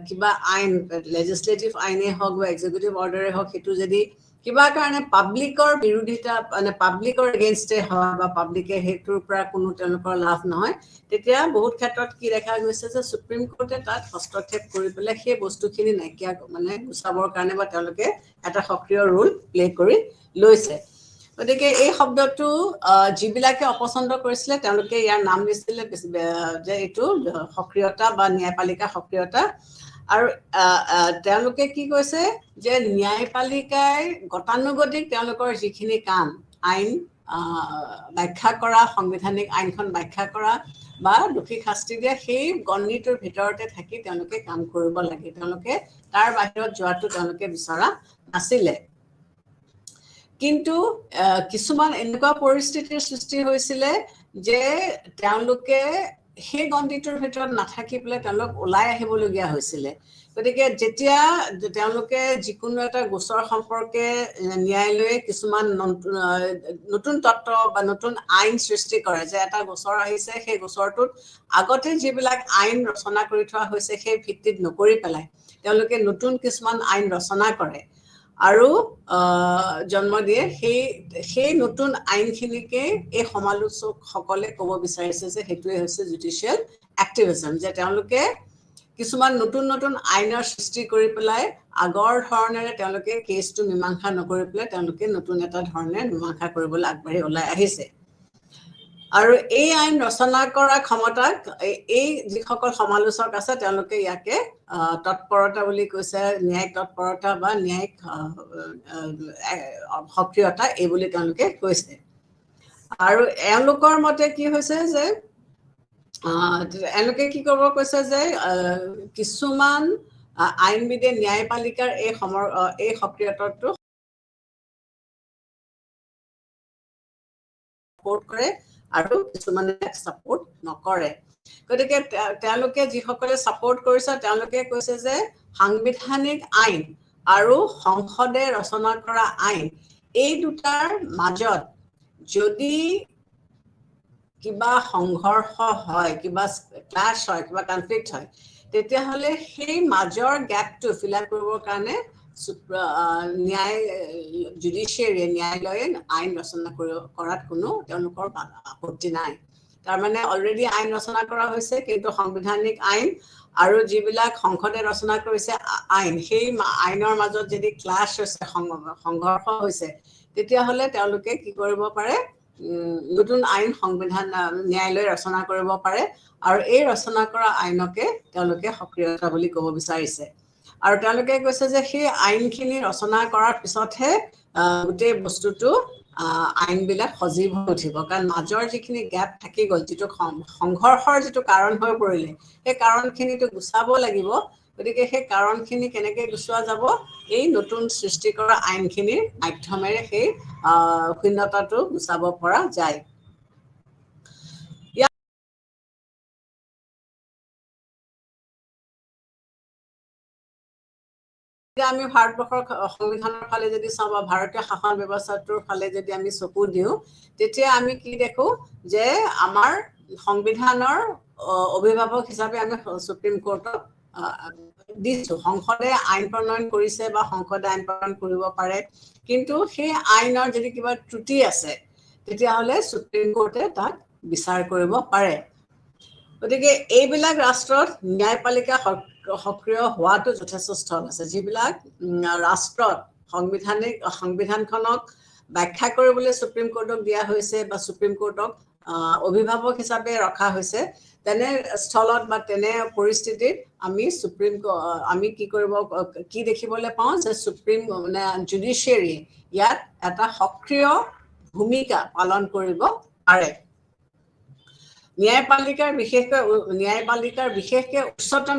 কিবা আইন লেজিসলেটিভ আইনে হওক বা এক্সিকিউটিভ অৰ্ডাৰে হওক সেইটো যদি কিবা কাৰণে পাব্লিকৰ বিৰোধিতা মানে পাব্লিকৰ এগেইনষ্টে হয় বা পাব্লিকে সেইটোৰ পৰা কোনো তেওঁলোকৰ লাভ নহয় তেতিয়া বহুত ক্ষেত্ৰত কি দেখা গৈছে যে সুপ্ৰিম কোৰ্টে তাত হস্তক্ষেপ কৰি পেলাই সেই বস্তুখিনি নাইকিয়া মানে গুচাবৰ কাৰণে বা তেওঁলোকে এটা সক্ৰিয় ৰোল প্লে কৰি লৈছে গতিকে এই শব্দটো যিবিলাকে অপছন্দ কৰিছিলে তেওঁলোকে ইয়াৰ নাম দিছিলে যে এইটো সক্ৰিয়তা বা ন্যায়পালিকা সক্ৰিয়তা আৰু তেওঁলোকে কি কৈছে যে ন্যায়পালিকাই গতানুগতিক তেওঁলোকৰ যিখিনি কাম আইন ব্যাখ্যা কৰা সাংবিধানিক আইনখন ব্যাখ্যা কৰা বা দোষী শাস্তি দিয়া সেই গণ্ডিটোৰ ভিতৰতে থাকি তেওঁলোকে কাম কৰিব লাগে তেওঁলোকে তাৰ বাহিৰত যোৱাটো তেওঁলোকে বিচৰা নাছিলে কিন্তু কিছুমান এনেকুৱা পৰিস্থিতিৰ সৃষ্টি হৈছিলে যে তেওঁলোকে সেই গণ্ডিটোৰ ভিতৰত নাথাকি পেলাই তেওঁলোক ওলাই আহিবলগীয়া হৈছিলে গতিকে যেতিয়া তেওঁলোকে যিকোনো এটা গোচৰ সম্পৰ্কে ন্যায়ালয়ে কিছুমান নতুন তত্ত্ব বা নতুন আইন সৃষ্টি কৰে যে এটা গোচৰ আহিছে সেই গোচৰটোত আগতে যিবিলাক আইন ৰচনা কৰি থোৱা হৈছে সেই ভিত্তিত নকৰি পেলাই তেওঁলোকে নতুন কিছুমান আইন ৰচনা কৰে আৰু জন্ম দিয়ে সেই নতুন আইনখিনিকে এই সমালোচকসকলে ক'ব বিচাৰিছে যে সেইটোৱে হৈছে জুডিচিয়েল এক্টিভিজম যে তেওঁলোকে কিছুমান নতুন নতুন আইনৰ সৃষ্টি কৰি পেলাই আগৰ ধৰণেৰে তেওঁলোকে কেছটো মীমাংসা নকৰি পেলাই তেওঁলোকে নতুন এটা ধৰণে মীমাংসা কৰিবলৈ আগবাঢ়ি ওলাই আহিছে আৰু এই আইন ৰচনা কৰা ক্ষমতাক এই যিসকল সমালোচক আছে তেওঁলোকে ইয়াকে তৎপৰতা বুলি কৈছে ন্যায়িক তৎপৰতা বা ন্যায়িক সক্ৰিয়তা এই বুলি তেওঁলোকে কৈছে আৰু এওঁলোকৰ মতে কি হৈছে যে এওঁলোকে কি কৰিব কৈছে যে কিছুমান আইনবিদে ন্যায়পালিকাৰ এই সক্ৰিয়তাটো সাপোৰ্ট কৰে আৰু কিছুমানে সাপোৰ্ট নকৰে গতিকে তেওঁলোকে যিসকলে সাপোৰ্ট কৰিছে তেওঁলোকে কৈছে যে সাংবিধানিক আইন আৰু সংসদে ৰচনা কৰা আইন এই দুটাৰ মাজত যদি কিবা সংঘৰ্ষ হয় কিবা ক্লাছ হয় কিবা কনফ্লিক্ট হয় তেতিয়াহ'লে সেই মাজৰ গেপটো ফিল আপ কৰিবৰ কাৰণে জুডিচিয়াৰীয়ে ন্যায়ালয়ে আইন ৰচনা কৰাত কোনো তেওঁলোকৰ আপত্তি নাই তাৰমানে অলৰেডি আইন ৰচনা কৰা হৈছে কিন্তু সাংবিধানিক আইন আৰু যিবিলাক সংসদে ৰচনা কৰিছে আইন সেই আইনৰ মাজত যদি ক্লাছ হৈছে সংঘৰ্ষ হৈছে তেতিয়াহ'লে তেওঁলোকে কি কৰিব পাৰে নতুন আইন সংবিধান ন্যায়ালয়ে ৰচনা কৰিব পাৰে আৰু এই ৰচনা কৰা আইনকে তেওঁলোকে সক্ৰিয়তা বুলি ক'ব বিচাৰিছে আৰু তেওঁলোকে কৈছে যে সেই আইনখিনি ৰচনা কৰাৰ পিছতহে গোটেই বস্তুটো আইনবিলাক সজীৱ হৈ উঠিব কাৰণ মাজৰ যিখিনি গেপ থাকি গ'ল যিটো সংঘৰ্ষৰ যিটো কাৰণ হৈ পৰিলে সেই কাৰণখিনিতো গুচাব লাগিব গতিকে সেই কাৰণখিনি কেনেকৈ গুচোৱা যাব এই নতুন সৃষ্টি কৰা আইনখিনিৰ মাধ্যমেৰে সেই শূন্যতাটো গুচাব পৰা যায় আমি ভাৰতবৰ্ষৰ সংবিধানৰ ফালে যদি চাওঁ বা ভাৰতীয় শাসন ব্যৱস্থাটোৰ ফালে যদি আমি চকু দিওঁ তেতিয়া আমি কি দেখো যে আমাৰ সংবিধানৰ অভিভাৱক হিচাপে আমি সুপ্ৰিম কোৰ্টক দিছো সংসদে আইন প্ৰণয়ন কৰিছে বা সংসদে আইন প্ৰণয়ন কৰিব পাৰে কিন্তু সেই আইনৰ যদি কিবা ত্ৰুটি আছে তেতিয়াহ'লে সুপ্ৰিম কোৰ্টে তাক বিচাৰ কৰিব পাৰে গতিকে এইবিলাক ৰাষ্ট্ৰত ন্যায়পালিকা সক্ৰিয় হোৱাটো যথেষ্ট স্থল আছে যিবিলাক ৰাষ্ট্ৰত সংবিধানখনক ব্যাখ্যা কৰিবলৈ সুপ্ৰিম কোৰ্টক দিয়া হৈছে বা সুপ্ৰিম কোৰ্টক অভিভাৱক হিচাপে ৰখা হৈছে তেনে স্থলত বা তেনে পৰিস্থিতিত আমি কি দেখিবলৈ পাওঁ যে সুপ্ৰিম মানে জুডিচিয়াৰী ইয়াত এটা সক্ৰিয় ভূমিকা পালন কৰিব পাৰে ন্যায়পালিকাৰ বিশেষকৈ উচ্চতম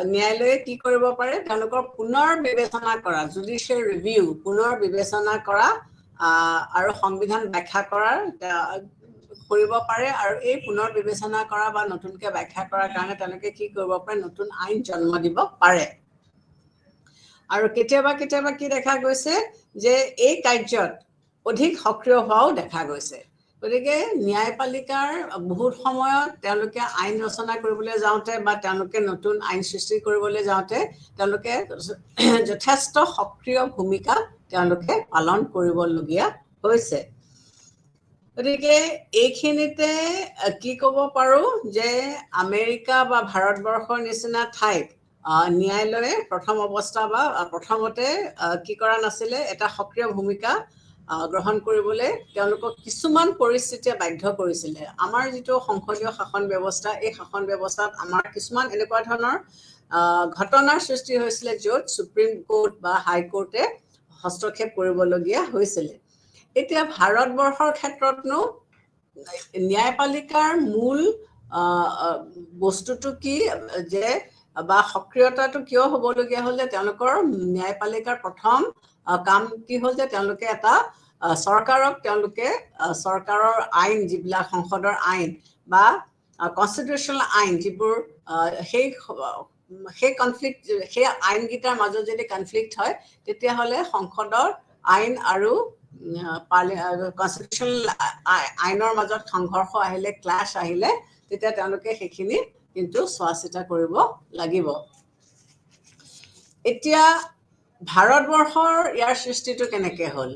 ন্যায়ালয়ে কি কৰিব পাৰে তেওঁলোকৰ পুনৰ বিবেচনা কৰা জুডিচিয়েল ৰিভিউ পুনৰ বিবেচনা কৰা আৰু সংবিধান ব্যাখ্যা কৰিব পাৰে আৰু এই পুনৰ বিবেচনা কৰা বা নতুনকৈ ব্যাখ্যা কৰাৰ কাৰণে তেওঁলোকে কি কৰিব পাৰে নতুন আইন জন্ম দিব পাৰে আৰু কেতিয়াবা কি দেখা গৈছে যে এই কাৰ্যত অধিক সক্ৰিয় হোৱাও দেখা গৈছে গতিকে ন্যায়পালিকাৰ বহুত সময়ত তেওঁলোকে আইন ৰচনা কৰিবলৈ যাওঁতে বা তেওঁলোকে নতুন আইন সৃষ্টি কৰিবলৈ যাওঁতে তেওঁলোকে যথেষ্ট সক্ৰিয় ভূমিকা তেওঁলোকে পালন কৰিবলগীয়া হৈছে গতিকে এইখিনিতে কি ক'ব পাৰোঁ যে আমেৰিকা বা ভাৰতবৰ্ষৰ নিচিনা ঠাইত ন্যায়ালয়ে প্ৰথমতে কি কৰা নাছিলে এটা সক্ৰিয় ভূমিকা গ্ৰহণ কৰিবলৈ তেওঁলোকক কিছুমান পৰিস্থিতিয়ে বাধ্য কৰিছিলে আমাৰ যিটো সংসদীয় শাসন ব্যৱস্থা এই শাসন ব্যৱস্থাত আমাৰ কিছুমান এনেকুৱা ধৰণৰ ঘটনাৰ সৃষ্টি হৈছিলে য'ত সুপ্ৰিম কোৰ্ট বা হাইকোৰ্টে হস্তক্ষেপ কৰিবলগীয়া হৈছিলে এতিয়া ভাৰতবৰ্ষৰ ক্ষেত্ৰতনো ন্যায়পালিকাৰ মূল বস্তুটো কি যে বা সক্ৰিয়তাটো কিয় হ'বলগীয়া হ'ল যে তেওঁলোকৰ ন্যায়পালিকাৰ প্ৰথম কাম কি হ'ল যে তেওঁলোকে এটা চৰকাৰৰ আইন যিবিলাক সংসদৰ আইন বা কনষ্টিটিউচনেল আইন যিবোৰ সেই আইনকেইটাৰ মাজত যদি কনফ্লিক্ট হয় তেতিয়াহ'লে সংসদৰ আইন আৰু কনষ্টিটিউচনেল আইনৰ মাজত সংঘৰ্ষ আহিলে ক্লাছ আহিলে তেতিয়া তেওঁলোকে সেইখিনি কিন্তু চোৱা চিতা কৰিব লাগিব এতিয়া ভাৰতবৰ্ষৰ ইয়াৰ সৃষ্টিটো কেনেকৈ হ'ল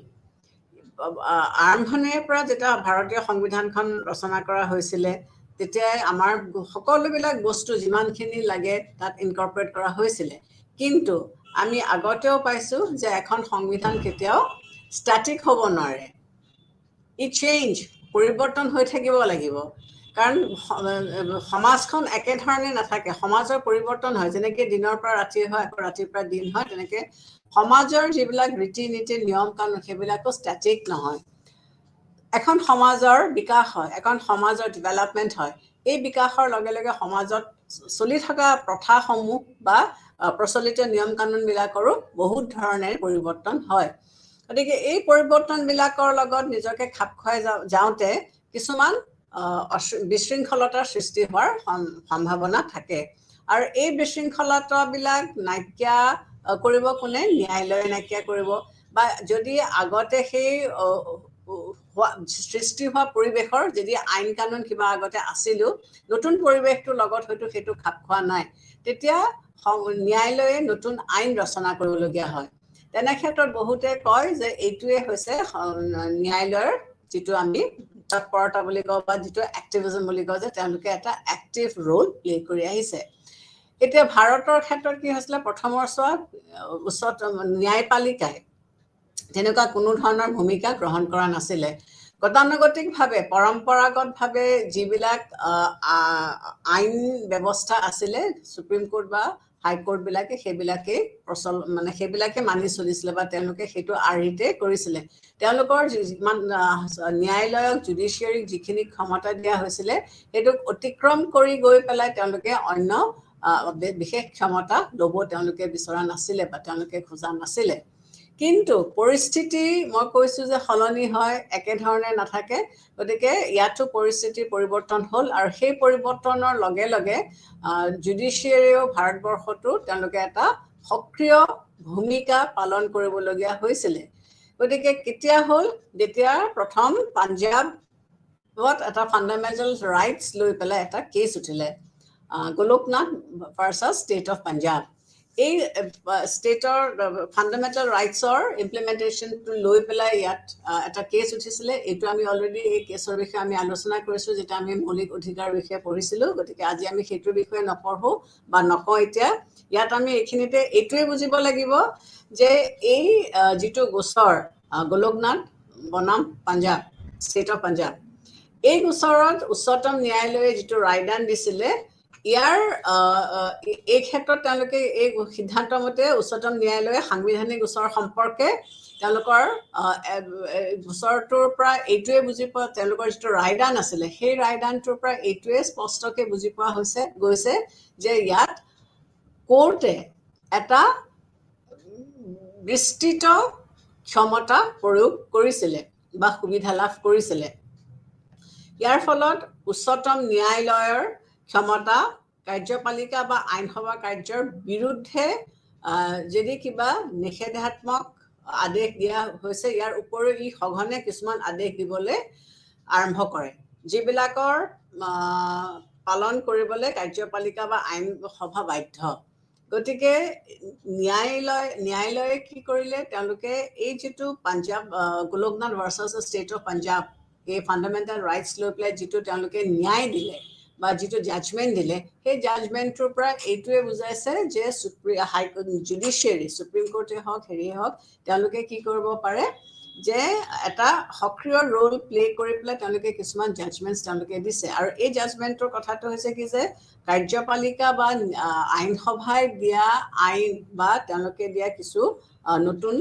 আৰম্ভণিৰ পৰা যেতিয়া ভাৰতীয় সংবিধানখন ৰচনা কৰা হৈছিলে তেতিয়াই আমাৰ সকলোবিলাক বস্তু যিমানখিনি লাগে তাত ইনকৰ্পৰেট কৰা হৈছিলে কিন্তু আমি আগতেও পাইছোঁ যে এখন সংবিধান কেতিয়াও ষ্টেটিক হ'ব নোৱাৰে পৰিৱৰ্তন হৈ থাকিব লাগিব কাৰণ সমাজখন একেধৰণে নাথাকে সমাজৰ পৰিৱৰ্তন হয় যেনেকৈ দিনৰ পৰা ৰাতি হয় আকৌ ৰাতিৰ পৰা দিন হয় তেনেকৈ সমাজৰ যিবিলাক ৰীতি নীতি নিয়ম কানুন সেইবিলাকো ষ্টেটিক নহয় এখন সমাজৰ বিকাশ হয় এখন সমাজৰ ডেভেলপমেণ্ট হয় এই বিকাশৰ লগে লগে সমাজত চলি থকা প্ৰথাসমূহ বা প্ৰচলিত নিয়ম কানুনবিলাকৰো বহুত ধৰণেৰে পৰিৱৰ্তন হয় গতিকে এই পৰিৱৰ্তনবিলাকৰ লগত নিজকে খাপ খুৱাই যাওঁতে কিছুমান বিশৃংখলতাৰ সৃষ্টি হোৱাৰ সম্ভাৱনা থাকে আৰু এই বিশৃংখলতাবিলাক নাইকিয়া কৰিব কোনে ন্যায়ালয়ে নাইকিয়া কৰিব বা যদি আগতে সেই সৃষ্টি হোৱা পৰিৱেশৰ যদি আইন কানুন কিবা আগতে আছিলো নতুন পৰিৱেশটোৰ লগত হয়তো সেইটো খাপ খোৱা নাই তেতিয়া ন্যায়ালয়ে নতুন আইন ৰচনা কৰিবলগীয়া হয় তেনে ক্ষেত্ৰত বহুতে কয় যে এইটোৱে হৈছে ন্যায়ালয়ৰ যিটো আমি তৎপৰতা বুলি কওঁ বা যিটো এক্টিভিজম বুলি কওঁ যে তেওঁলোকে এটা এক্টিভ ৰোল প্লে কৰি আহিছে এতিয়া ভাৰতৰ ক্ষেত্ৰত কি হৈছিলে প্ৰথমৰ ছোৱাত ন্যায়পালিকাই তেনেকুৱা কোনো ধৰণৰ ভূমিকা গ্ৰহণ কৰা নাছিলে গতানুগতিকভাৱে পৰম্পৰাগতভাৱে যিবিলাক আইন ব্যৱস্থা আছিলে সুপ্ৰিম কোৰ্ট বা হাইকোৰ্টবিলাকে সেইবিলাকে মানি চলিছিলে বা তেওঁলোকে সেইটো আৰ্হিতে কৰিছিলে তেওঁলোকৰ যিমান ন্যায়ালয়ক জুডিচিয়াৰীক যিখিনি ক্ষমতা দিয়া হৈছিলে সেইটোক অতিক্ৰম কৰি গৈ পেলাই তেওঁলোকে অন্য বিশেষ ক্ষমতা ল'ব তেওঁলোকে বিচৰা নাছিলে বা তেওঁলোকে খোজা নাছিলে কিন্তু পৰিস্থিতি মই কৈছোঁ যে সলনি হয় একেধৰণে নাথাকে গতিকে ইয়াতো পৰিস্থিতিৰ পৰিৱৰ্তন হ'ল আৰু সেই পৰিৱৰ্তনৰ লগে লগে জুডিচিয়াৰীও ভাৰতবৰ্ষতো তেওঁলোকে এটা সক্ৰিয় ভূমিকা পালন কৰিবলগীয়া হৈছিলে গতিকে কেতিয়া হ'ল যেতিয়া প্ৰথম পাঞ্জাৱত এটা ফাণ্ডামেণ্টেল ৰাইটছ লৈ পেলাই এটা কেছ উঠিলে Golaknath versus state of Punjab এই ষ্টেটৰ ফাণ্ডামেণ্টেল ৰাইটছৰ ইমপ্লিমেণ্টেশ্যনটো লৈ পেলাই ইয়াত এটা কেছ উঠিছিলে এইটো আমি অলৰেডি এই কেছৰ বিষয়ে আমি আলোচনা কৰিছোঁ যেতিয়া আমি মৌলিক অধিকাৰ বিষয়ে পঢ়িছিলোঁ গতিকে আজি আমি সেইটোৰ বিষয়ে নপঢ়োঁ বা নকওঁ এতিয়া ইয়াত আমি এইখিনিতে এইটোৱে বুজিব লাগিব যে এই যিটো গোচৰ গোলকনাথ বনাম পাঞ্জাৱ ষ্টেট অফ পাঞ্জাব এই গোচৰত উচ্চতম ন্যায়ালয়ে যিটো ৰায়দান দিছিলে ইয়াৰ এই ক্ষেত্ৰত তেওঁলোকে এই সিদ্ধান্ত মতে উচ্চতম ন্যায়ালয়ে সাংবিধানিক গোচৰ সম্পৰ্কে তেওঁলোকৰ গোচৰটোৰ পৰা এইটোৱে বুজি পোৱা তেওঁলোকৰ যিটো ৰায়দান আছিলে সেই ৰায়দানটোৰ পৰা এইটোৱে স্পষ্টকৈ বুজি পোৱা গৈছে যে ইয়াত কোৰ্টে এটা বিস্তৃত ক্ষমতা প্ৰয়োগ কৰিছিলে বা সুবিধা লাভ কৰিছিলে ইয়াৰ ফলত উচ্চতম ন্যায়ালয়ৰ ক্ষমতা কাৰ্যপালিকা বা আইনসভা কাৰ্যৰ বিৰুদ্ধে যদি কিবা নিষেধাত্মক আদেশ দিয়া হৈছে ইয়াৰ উপৰিও ই সঘনে কিছুমান আদেশ দিবলৈ আৰম্ভ কৰে যিবিলাকৰ পালন কৰিবলৈ কাৰ্যপালিকা বা আইন সভা বাধ্য গতিকে ন্যায়ালয়ে কি কৰিলে তেওঁলোকে এই যিটো Punjab Golaknath versus state of Punjab এই ফাণ্ডামেণ্টেল ৰাইটছ লৈ পেলাই যিটো তেওঁলোকে ন্যায় দিলে বা যিটো জাজমেণ্ট দিলে সেই জাজমেণ্টটোৰ পৰা এইটোৱে বুজাইছে যে জুডিচিয়াৰী সুপ্ৰিম কোৰ্টে হওক হেৰিয়ে হওক তেওঁলোকে কি কৰিব পাৰে যে এটা সক্ৰিয় ৰোল প্লে কৰি পেলাই তেওঁলোকে কিছুমান জাজমেণ্টছ তেওঁলোকে দিছে আৰু এই জাজমেণ্টৰ কথাটো হৈছে কি যে কাৰ্যপালিকা বা আইনসভাই দিয়া আইন বা তেওঁলোকে দিয়া কিছু নতুন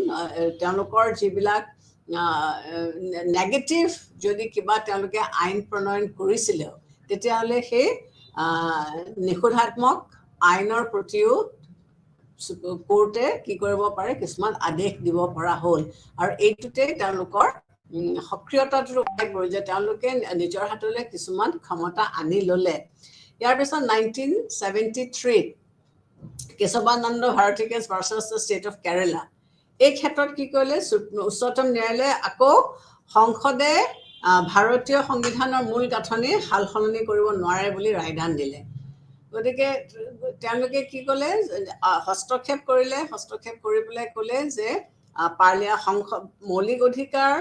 তেওঁলোকৰ যিবিলাক নেগেটিভ যদি কিবা তেওঁলোকে আইন প্ৰণয়ন কৰিছিলে তেতিয়াহ'লে সেই নিষেধাত্মক আইনৰ প্ৰতিও কোৰ্টে কি কৰিব পাৰে কিছুমান আদেশ দিব পৰা হ'ল আৰু এইটোতে তেওঁলোকৰ সক্ৰিয়তাটো ৰখাই যে তেওঁলোকে নিজৰ হাতলৈ কিছুমান ক্ষমতা আনি ল'লে ইয়াৰ পিছত 1973 Kesavananda Bharati case versus the state of Kerala এই ক্ষেত্ৰত কি কৰিলে উচ্চতম ন্যায়ালয়ে আকৌ সংসদে ভাৰতীয় সংবিধানৰ মূল গাঁথনি সাল সলনি কৰিব নোৱাৰে বুলি ৰায়দান দিলে গতিকে তেওঁলোকে কি ক'লে হস্তক্ষেপ কৰি পেলাই ক'লে যে মৌলিক অধিকাৰ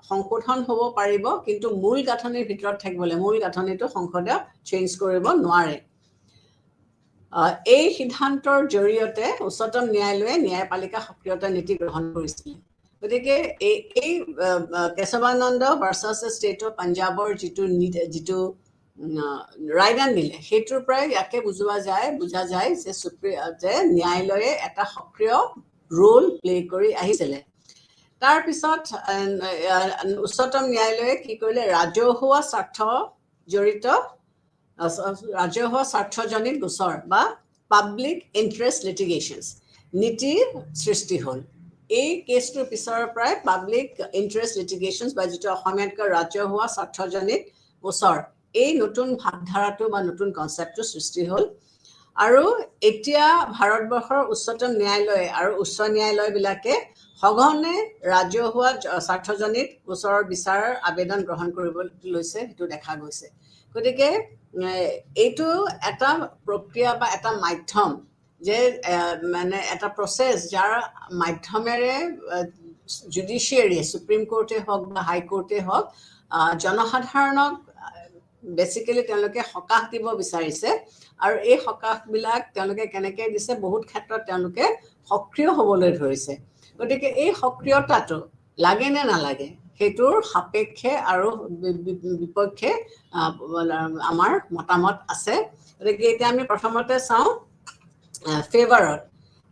সংশোধন হ'ব পাৰিব কিন্তু মূল গাঁথনিৰ ভিতৰত থাকিবলৈ মূল গাঁথনিটো সংসদে চেঞ্জ কৰিব নোৱাৰে এই সিদ্ধান্তৰ জৰিয়তে উচ্চতম ন্যায়ালয়ে ন্যায়পালিকা সক্ৰিয়তা নীতি গ্ৰহণ কৰিছিল গতিকে এই কেশৱানন্দ ভাৰ্চাছ ষ্টেট অফ পাঞ্জাবৰ যিটো ৰায়দান দিলে সেইটোৰ পৰাই ইয়াকে বুজা যায় যে ন্যায়ালয়ে এটা সক্ৰিয় ৰোল প্লে কৰি আহিছিলে তাৰপিছত উচ্চতম ন্যায়ালয়ে কি কৰিলে ৰাজহুৱা স্বাৰ্থজনিত গোচৰ বা পাব্লিক ইণ্টাৰেষ্ট লিটিগেশ্যনছ নীতি সৃষ্টি হ'ল এই কেছটোৰ পিছৰ পৰাই পাব্লিক ইণ্টাৰেষ্ট লিটিগেশ্যনছ বা যিটো অসমীয়াত কয় ৰাজহুৱা স্বাৰ্থজনিত গোচৰ এই নতুন ভাৱধাৰাটো বা নতুন কনচেপ্টটো সৃষ্টি হ'ল আৰু এতিয়া ভাৰতবৰ্ষৰ উচ্চতম ন্যায়ালয় আৰু উচ্চ ন্যায়ালয়বিলাকে সঘনে ৰাজহুৱা স্বাৰ্থজনিত গোচৰৰ বিচাৰৰ আবেদন গ্ৰহণ কৰিবলৈ লৈছে সেইটো দেখা গৈছে গতিকে এইটো এটা প্ৰক্ৰিয়া বা এটা মাধ্যম যে মানে এটা প্ৰচেছ যাৰ মাধ্যমেৰে জুডিচিয়াৰী সুপ্ৰিম কোৰ্টে হওক বা হাইকোৰ্টে হওক জনসাধাৰণক বেচিকেলি তেওঁলোকে সকাহ দিব বিচাৰিছে আৰু এই সকাহবিলাক তেওঁলোকে কেনেকৈ দিছে বহুত ক্ষেত্ৰত তেওঁলোকে সক্ৰিয় হ'বলৈ ধৰিছে গতিকে এই সক্ৰিয়তাটো লাগে নে নালাগে সেইটোৰ সাপেক্ষে আৰু বিপক্ষে আমাৰ মতামত আছে গতিকে এতিয়া আমি প্ৰথমতে চাওঁ ফেভাৰত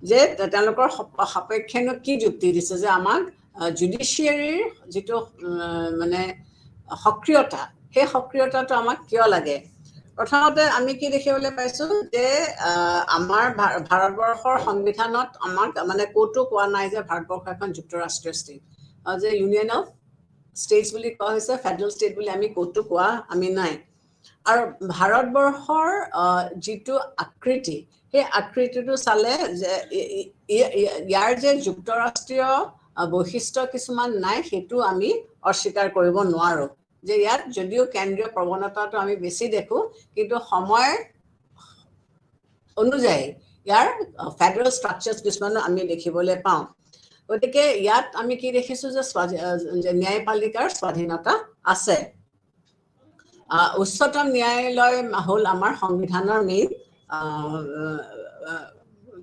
যে তেওঁলোকৰ সাপেক্ষেনো কি যুক্তি দিছে যে আমাক জুডিচিয়াৰীৰ যিটো মানে সক্ৰিয়তা সেই সক্ৰিয়তাটো আমাক কিয় লাগে প্ৰথমতে আমি কি দেখিবলৈ পাইছোঁ যে আমাৰ ভাৰতবৰ্ষৰ সংবিধানত আমাক মানে ক'তো কোৱা নাই যে ভাৰতবৰ্ষ এখন যুক্তৰাষ্ট্ৰীয় ষ্টেট যে ইউনিয়ন অফ ষ্টেটছ বুলি কোৱা হৈছে ফেডাৰেল ষ্টেট বুলি আমি ক'তো কোৱা আমি নাই আৰু ভাৰতবৰ্ষৰ যিটো আকৃতি সেই আকৃতিটো চালে যে ইয়াৰ যে যুক্তৰাষ্ট্ৰীয় বৈশিষ্ট্য কিছুমান নাই সেইটো আমি অস্বীকাৰ কৰিব নোৱাৰোঁ যে ইয়াত যদিও কেন্দ্ৰীয় প্ৰৱণতাটো আমি বেছি দেখোঁ কিন্তু সময় অনুযায়ী ইয়াৰ ফেডাৰেল ষ্ট্ৰাকচাৰ্ছ কিছুমানো আমি দেখিবলৈ পাওঁ গতিকে ইয়াত আমি কি দেখিছোঁ যে ন্যায়পালিকাৰ স্বাধীনতা আছে উচ্চতম ন্যায়ালয় হ'ল আমাৰ সংবিধানৰ মেইন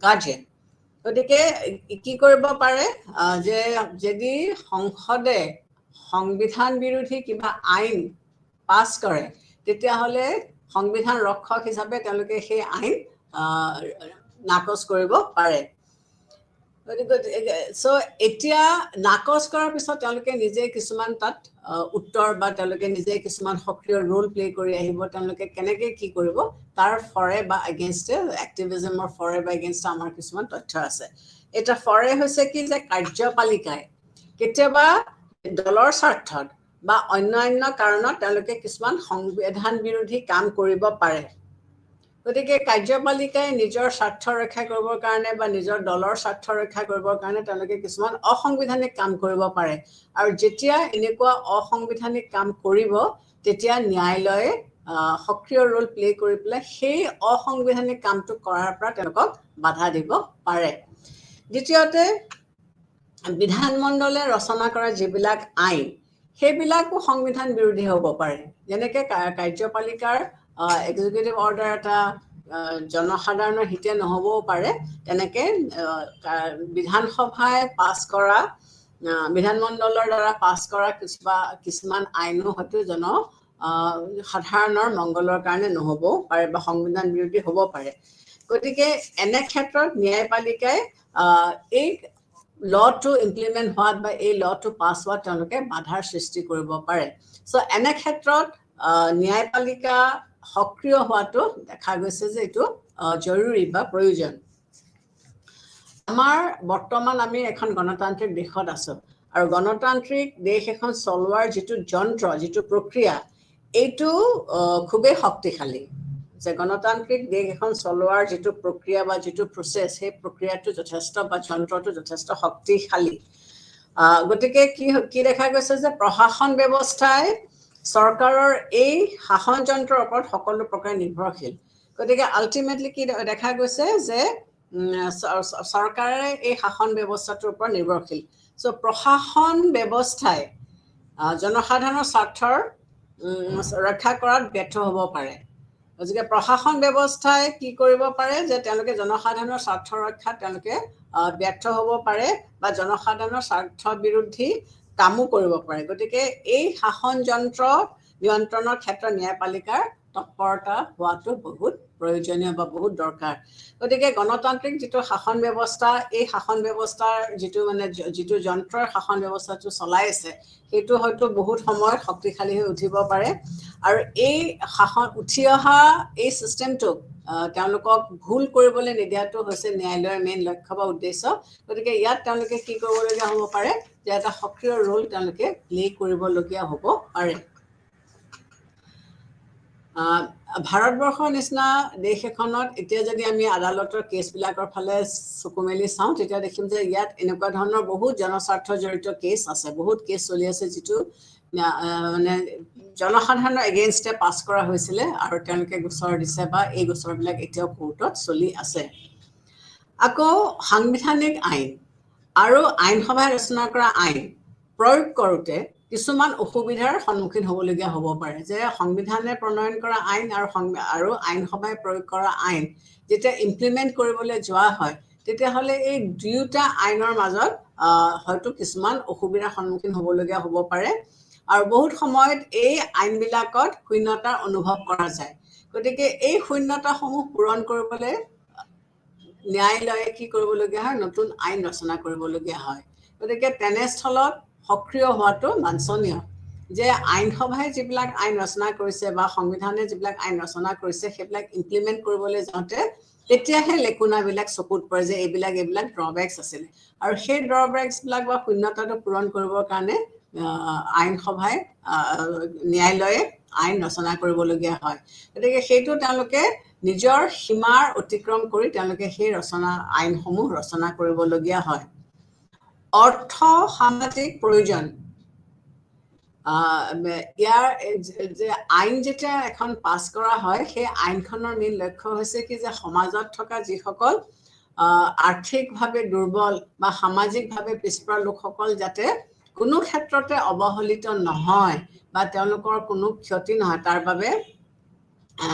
গাৰ্জেন গতিকে কি কৰিব পাৰে যে যদি সংসদে সংবিধান বিৰোধী কিবা আইন পাছ কৰে তেতিয়াহ'লে সংবিধান ৰক্ষক হিচাপে তেওঁলোকে সেই আইন নাকচ কৰিব পাৰে সো এতিয়া নাকচ কৰাৰ পিছত তেওঁলোকে নিজে কিছুমান তাত উত্তৰ বা তেওঁলোকে নিজে কিছুমান সক্ৰিয় ৰোল প্লে কৰি আহিব তেওঁলোকে কেনেকৈ কি কৰিব তাৰ ফৰে বা এগেইনষ্ট এক্টিভিজমৰ ফৰে বা এগেইনষ্ট আমাৰ কিছুমান তথ্য আছে এটা ফৰে হৈছে কি যে কাৰ্যপালিকাই কেতিয়াবা দলৰ স্বাৰ্থত বা অন্যান্য কাৰণত তেওঁলোকে কিছুমান সংবিধান বিৰোধী কাম কৰিব পাৰে গতিকে কাৰ্যপালিকাই নিজৰ স্বাৰ্থ ৰক্ষা কৰিবৰ কাৰণে বা নিজৰ দলৰ স্বাৰ্থ ৰক্ষা কৰিবৰ কাৰণে তেওঁলোকে কিছুমান অসাংবিধানিক কাম কৰিব পাৰে আৰু যেতিয়া এনেকুৱা অসাংবিধানিক কাম কৰিব তেতিয়া ন্যায়ালয়ে সক্ৰিয় ৰোল প্লে কৰি পেলাই সেই অসাংবিধানিক কামটো কৰাৰ পৰা তেওঁলোকক বাধা দিব পাৰে দ্বিতীয়তে বিধানমণ্ডলে ৰচনা কৰা যিবিলাক আইন সেইবিলাকো সংবিধান বিৰোধী হ'ব পাৰে যেনেকৈ কাৰ্যপালিকাৰ এক্সিকিউটিভ অৰ্ডাৰ এটা জনসাধাৰণৰ হিতে নহ'বও পাৰে তেনেকৈ বিধানসভাই পাছ কৰা বিধানমণ্ডলৰ দ্বাৰা পাছ কৰা কিছুমান আইনো হয়তো সাধাৰণৰ মংগলৰ কাৰণে নহ'বও পাৰে বা সংবিধান বিৰোধী হ'ব পাৰে গতিকে এনে ক্ষেত্ৰত ন্যায়পালিকাই এই লটো ইমপ্লিমেণ্ট হোৱাত বা এই লটো পাছ হোৱাত তেওঁলোকে বাধাৰ সৃষ্টি কৰিব পাৰে চ' এনে ক্ষেত্ৰত ন্যায়পালিকা সক্ৰিয় হোৱাটো দেখা গৈছে যে এইটো জৰুৰী বা প্ৰয়োজন আমাৰ বৰ্তমান আমি এখন গণতান্ত্ৰিক দেশত আছো আৰু গণতান্ত্ৰিক দেশ এখন চলোৱাৰ যিটো যন্ত্ৰ যিটো প্ৰক্ৰিয়া এইটো খুবেই শক্তিশালী যে গণতান্ত্ৰিক দেশ এখন চলোৱাৰ যিটো প্ৰক্ৰিয়া বা যিটো প্ৰচেছ সেই প্ৰক্ৰিয়াটো যথেষ্ট বা যন্ত্ৰটো যথেষ্ট শক্তিশালী গতিকে কি দেখা গৈছে যে প্ৰশাসন ব্যৱস্থাই চৰকাৰৰ এই শাসন যন্ত্ৰৰ ওপৰত সকলো প্ৰকাৰে নিৰ্ভৰশীল গতিকে আল্টিমেটলি কি দেখা গৈছে যে চৰকাৰে এই শাসন ব্যৱস্থাটোৰ ওপৰত নিৰ্ভৰশীল চ' প্ৰশাসন ব্যৱস্থাই জনসাধাৰণৰ স্বাৰ্থৰ ৰক্ষা কৰাত ব্যৰ্থ হ'ব পাৰে গতিকে প্ৰশাসন ব্যৱস্থাই কি কৰিব পাৰে যে তেওঁলোকে জনসাধাৰণৰ স্বাৰ্থ ৰক্ষাত তেওঁলোকে ব্যৰ্থ হ'ব পাৰে বা জনসাধাৰণৰ স্বাৰ্থ বিৰোধী কামো কৰিব পাৰে গতিকে এই শাসন যন্ত্ৰ নিয়ন্ত্ৰণৰ ক্ষেত্ৰত ন্যায়পালিকাৰ তৎপৰতা হোৱাটো বহুত প্ৰয়োজনীয় বা বহুত দৰকাৰ গতিকে গণতান্ত্ৰিক যিটো শাসন ব্যৱস্থা এই শাসন ব্যৱস্থাৰ যিটো যন্ত্ৰৰ শাসন ব্যৱস্থাটো চলাই আছে সেইটো হয়তো বহুত সময়ত শক্তিশালী হৈ উঠিব পাৰে আৰু এই শাসন উঠি অহা এই চিষ্টেমটোক তেওঁলোকক ভুল কৰিবলৈ নিদিয়াটো হৈছে ন্যায়ালয়ৰ মেইন লক্ষ্য বা উদ্দেশ্য গতিকে ইয়াত তেওঁলোকে কি কৰিবলগীয়া হ'ব পাৰে যে এটা সক্ৰিয় ৰোল তেওঁলোকে প্লে কৰিবলগীয়া হ'ব পাৰে ভাৰতবৰ্ষৰ নিচিনা দেশ এখনত এতিয়া যদি আমি আদালতৰ কেছবিলাকৰ ফালে চকু মেলি চাওঁ তেতিয়া দেখিম যে ইয়াত এনেকুৱা ধৰণৰ বহুত জনস্বাৰ্থ জড়িত কেছ আছে বহুত কেছ চলি আছে যিটো মানে জনসাধাৰণৰ এগেইনষ্টে পাছ কৰা হৈছিলে আৰু তেওঁলোকে গোচৰ দিছে বা এই গোচৰবিলাক এতিয়াও কোৰ্টত চলি আছে আকৌ সাংবিধানিক আইন আৰু আইনসভাই ৰচনা কৰা আইন প্ৰয়োগ কৰোঁতে কিছুমান অসুবিধাৰ সন্মুখীন হ'বলগীয়া হ'ব পাৰে যে সংবিধানে প্ৰণয়ন কৰা আইন আৰু আইনসভাই প্ৰয়োগ কৰা আইন যেতিয়া ইমপ্লিমেণ্ট কৰিবলৈ যোৱা হয় তেতিয়াহ'লে এই দুয়োটা আইনৰ মাজত হয়তো কিছুমান অসুবিধাৰ সন্মুখীন হ'বলগীয়া হ'ব পাৰে আৰু বহুত সময়ত এই আইনবিলাকত শূন্যতাৰ অনুভৱ কৰা যায় গতিকে এই শূন্যতাসমূহ পূৰণ কৰিবলৈ ন্যায়ালয়ে কি কৰিবলগীয়া হয় নতুন আইন ৰচনা কৰিবলগীয়া হয় গতিকে তেনেস্থলত সক্ৰিয় হোৱাটো বাঞ্ছনীয় যে আইনসভাই যিবিলাক আইন ৰচনা কৰিছে বা সংবিধানে যিবিলাক আইন ৰচনা কৰিছে সেইবিলাক ইমপ্লিমেণ্ট কৰিবলৈ যাওঁতে তেতিয়াহে লেকুনাবিলাক চকুত পৰে যে এইবিলাক ড্ৰবেক্স আছিলে আৰু সেই ড্ৰবেক্সবিলাক বা শূন্যতাটো পূৰণ কৰিবৰ কাৰণে আইনসভাই ন্যায়ালয়ে আইন ৰচনা কৰিবলগীয়া হয় গতিকে সেইটো তেওঁলোকে নিজৰ সীমাৰ অতিক্ৰম কৰি তেওঁলোকে সেই আইনসমূহ ৰচনা কৰিবলগীয়া হয় অৰ্থ সামাজিক প্ৰয়োজন ইয়াৰ যে আইন যেতিয়া এখন পাছ কৰা হয় সেই আইনখনৰ মেইন লক্ষ্য হৈছে কি যে সমাজত থকা যিসকল আৰ্থিকভাৱে দুৰ্বল বা সামাজিকভাৱে পিছপৰা লোকসকল যাতে কোনো ক্ষেত্ৰতে অৱহেলিত নহয় বা তেওঁলোকৰ কোনো ক্ষতি নহয় তাৰ বাবে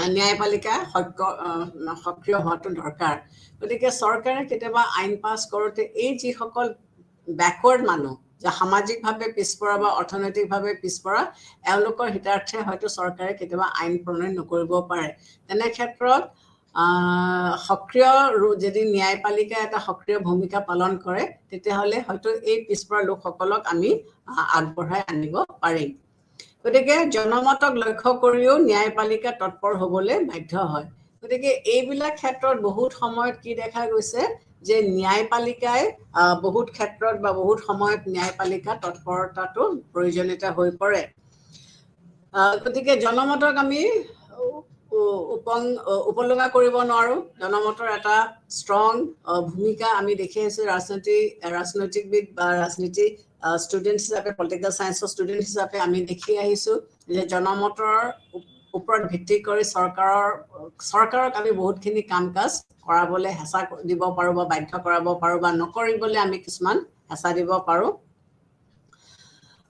ন্যায়পালিকা সক্ৰিয় হোৱাটো দৰকাৰ গতিকে চৰকাৰে কেতিয়াবা আইন পাছ কৰোঁতে এই যিসকল বেকৱাৰ্ড মানুহ যে সামাজিকভাৱে পিছপৰা বা অৰ্থনৈতিকভাৱে পিছপৰা এওঁলোকৰ হিতাৰ্থে হয়তো চৰকাৰে কেতিয়াবা আইন প্ৰণয়ন নকৰিব পাৰে তেনে ক্ষেত্ৰত সক্ৰিয় যদি ন্যায়পালিকা এটা সক্ৰিয় ভূমিকা পালন কৰে তেতিয়াহ'লে হয়তো এই পিছপৰা লোকসকলক আমি আগবঢ়াই আনিব পাৰিম গতিকে জনমতক লক্ষ্য কৰিও ন্যায়পালিকা তৎপৰ হ'বলৈ বাধ্য হয় গতিকে এইবিলাক ক্ষেত্ৰত বহুত সময়ত কি দেখা গৈছে যে ন্যায়পালিকাই বহুত ক্ষেত্ৰত বা বহুত সময়ত ন্যায়পালিকা তৎপৰতাটো প্ৰয়োজনীয়তা হৈ পৰে গতিকে জনমতক আমি উপলুঙা কৰিব নোৱাৰো জনমতৰ এটা ষ্ট্ৰং ভূমিকা আমি দেখি আছো ৰাজনৈতিকবিদ বা ৰাজনীতি ষ্টুডেণ্ট হিচাপে পলিটিকেল চায়েন্সৰ ষ্টুডেণ্ট হিচাপে আমি দেখি আহিছো যে জনমতৰ ওপৰত ভিত্তি কৰি চৰকাৰক আমি বহুতখিনি কাম কাজ কৰাবলৈ হেঁচা দিব পাৰো বা বাধ্য কৰাব পাৰো বা নকৰিবলৈ আমি কিছুমান হেঁচা দিব পাৰো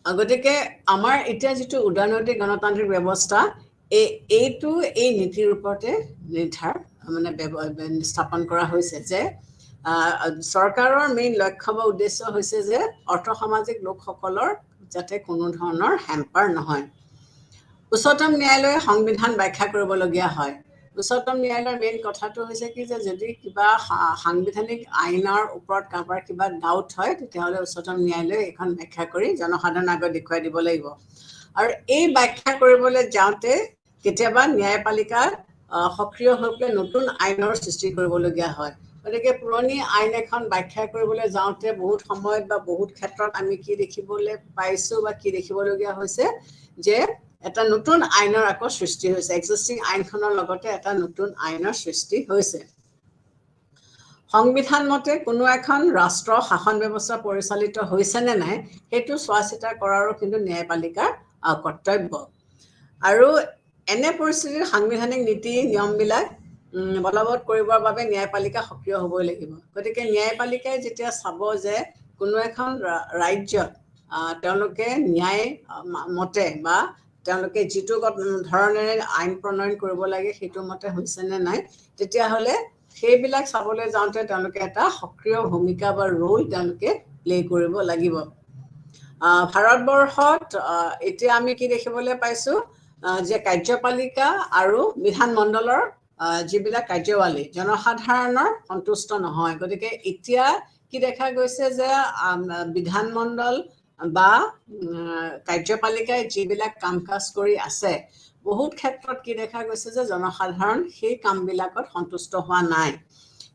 গতিকে আমাৰ এতিয়া যিটো উদাৰনৈতিক গণতান্ত্ৰিক ব্যৱস্থা এইটো এই নীতিৰ ওপৰতে স্থাপন কৰা হৈছে যে চৰকাৰৰ মেইন লক্ষ্য বা উদ্দেশ্য হৈছে যে অৰ্থসামাজিক লোকসকলৰ যাতে কোনো ধৰণৰ হেম্পাৰ নহয় উচ্চতম ন্যায়ালয়ে সংবিধান ব্যাখ্যা কৰিবলগীয়া হয় উচ্চতম ন্যায়ালয়ৰ মেইন কথাটো হৈছে কি যে যদি কিবা সাংবিধানিক আইনৰ ওপৰত কাৰোবাৰ কিবা ডাউট হয় তেতিয়াহ'লে উচ্চতম ন্যায়ালয়ে এইখন ব্যাখ্যা কৰি জনসাধাৰণৰ আগত দেখুৱাই দিব লাগিব আৰু এই ব্যাখ্যা কৰিবলৈ যাওঁতে কেতিয়াবা ন্যায়পালিকা সক্ৰিয় হৈ পেলাই নতুন আইনৰ সৃষ্টি কৰিবলগীয়া হয় গতিকে পুৰণি আইন এখন ব্যাখ্যা কৰিবলৈ যাওঁতে বহুত সময়ত বা বহুত ক্ষেত্ৰত আমি কি দেখিবলৈ পাইছো বা কি দেখিবলগীয়া হৈছে যে এটা নতুন আইনৰ আকৌ সৃষ্টি হৈছে এক্সিষ্টিং আইনখনৰ লগতে এটা নতুন আইনৰ সৃষ্টি হৈছে সংবিধান মতে কোনো এখন ৰাষ্ট্ৰ শাসন ব্যৱস্থা পৰিচালিত হৈছে নে নাই সেইটো চোৱা চিতা কৰাৰো কিন্তু ন্যায়পালিকাৰ কৰ্তব্য আৰু এনে পৰিস্থিতিত সাংবিধানিক নীতি নিয়মবিলাক বলবৎ কৰিবৰ বাবে ন্যায়পালিকা সক্ৰিয় হ'বই লাগিব গতিকে ন্যায়পালিকাই যেতিয়া চাব যে কোনো এখন ৰাজ্যত তেওঁলোকে ন্যায় মতে বা তেওঁলোকে যিটো ধৰণেৰে আইন প্ৰণয়ন কৰিব লাগে সেইটো মতে হৈছে নে নাই তেতিয়াহ'লে সেইবিলাক চাবলৈ যাওঁতে তেওঁলোকে এটা সক্ৰিয় ভূমিকা বা ৰোল তেওঁলোকে প্লে কৰিব লাগিব ভাৰতবৰ্ষত এতিয়া আমি কি দেখিবলৈ পাইছো যে কাৰ্যপালিকা আৰু বিধানমণ্ডলৰ যিবিলাক কাৰ্যৱালী জনসাধাৰণৰ সন্তুষ্ট নহয় গতিকে এতিয়া কি দেখা গৈছে যে বিধানমণ্ডল বা কাৰ্যপালিকাই যিবিলাক কাম কাজ কৰি আছে বহুত ক্ষেত্ৰত কি দেখা গৈছে যে জনসাধাৰণ সেই কামবিলাকত সন্তুষ্ট হোৱা নাই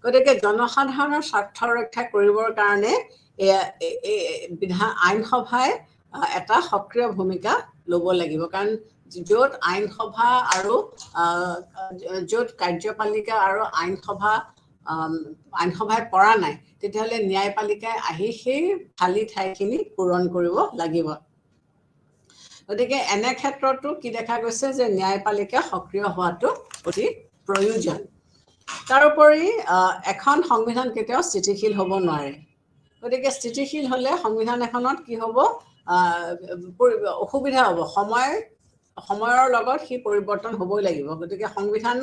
গতিকে জনসাধাৰণৰ স্বাৰ্থ ৰক্ষা কৰিবৰ কাৰণে আইনসভাই এটা সক্ৰিয় ভূমিকা ল'ব লাগিব কাৰণ য'ত আইনসভা আৰু য'ত কাৰ্যপালিকা আৰু আইনসভাই পৰা নাই তেতিয়াহ'লে ন্যায়পালিকাই আহি সেই খালী ঠাইখিনি পূৰণ কৰিব লাগিব গতিকে এনে ক্ষেত্ৰতো কি দেখা গৈছে যে ন্যায়পালিকা সক্ৰিয় হোৱাটো অতি প্ৰয়োজন তাৰোপৰি এখন সংবিধান কেতিয়াও স্থিতিশীল হ'ব নোৱাৰে গতিকে স্থিতিশীল হ'লে সংবিধান এখনত কি হ'ব অসুবিধা হ'ব সময়ৰ লগত সি পৰিৱৰ্তন হ'বই লাগিব গতিকে সংবিধান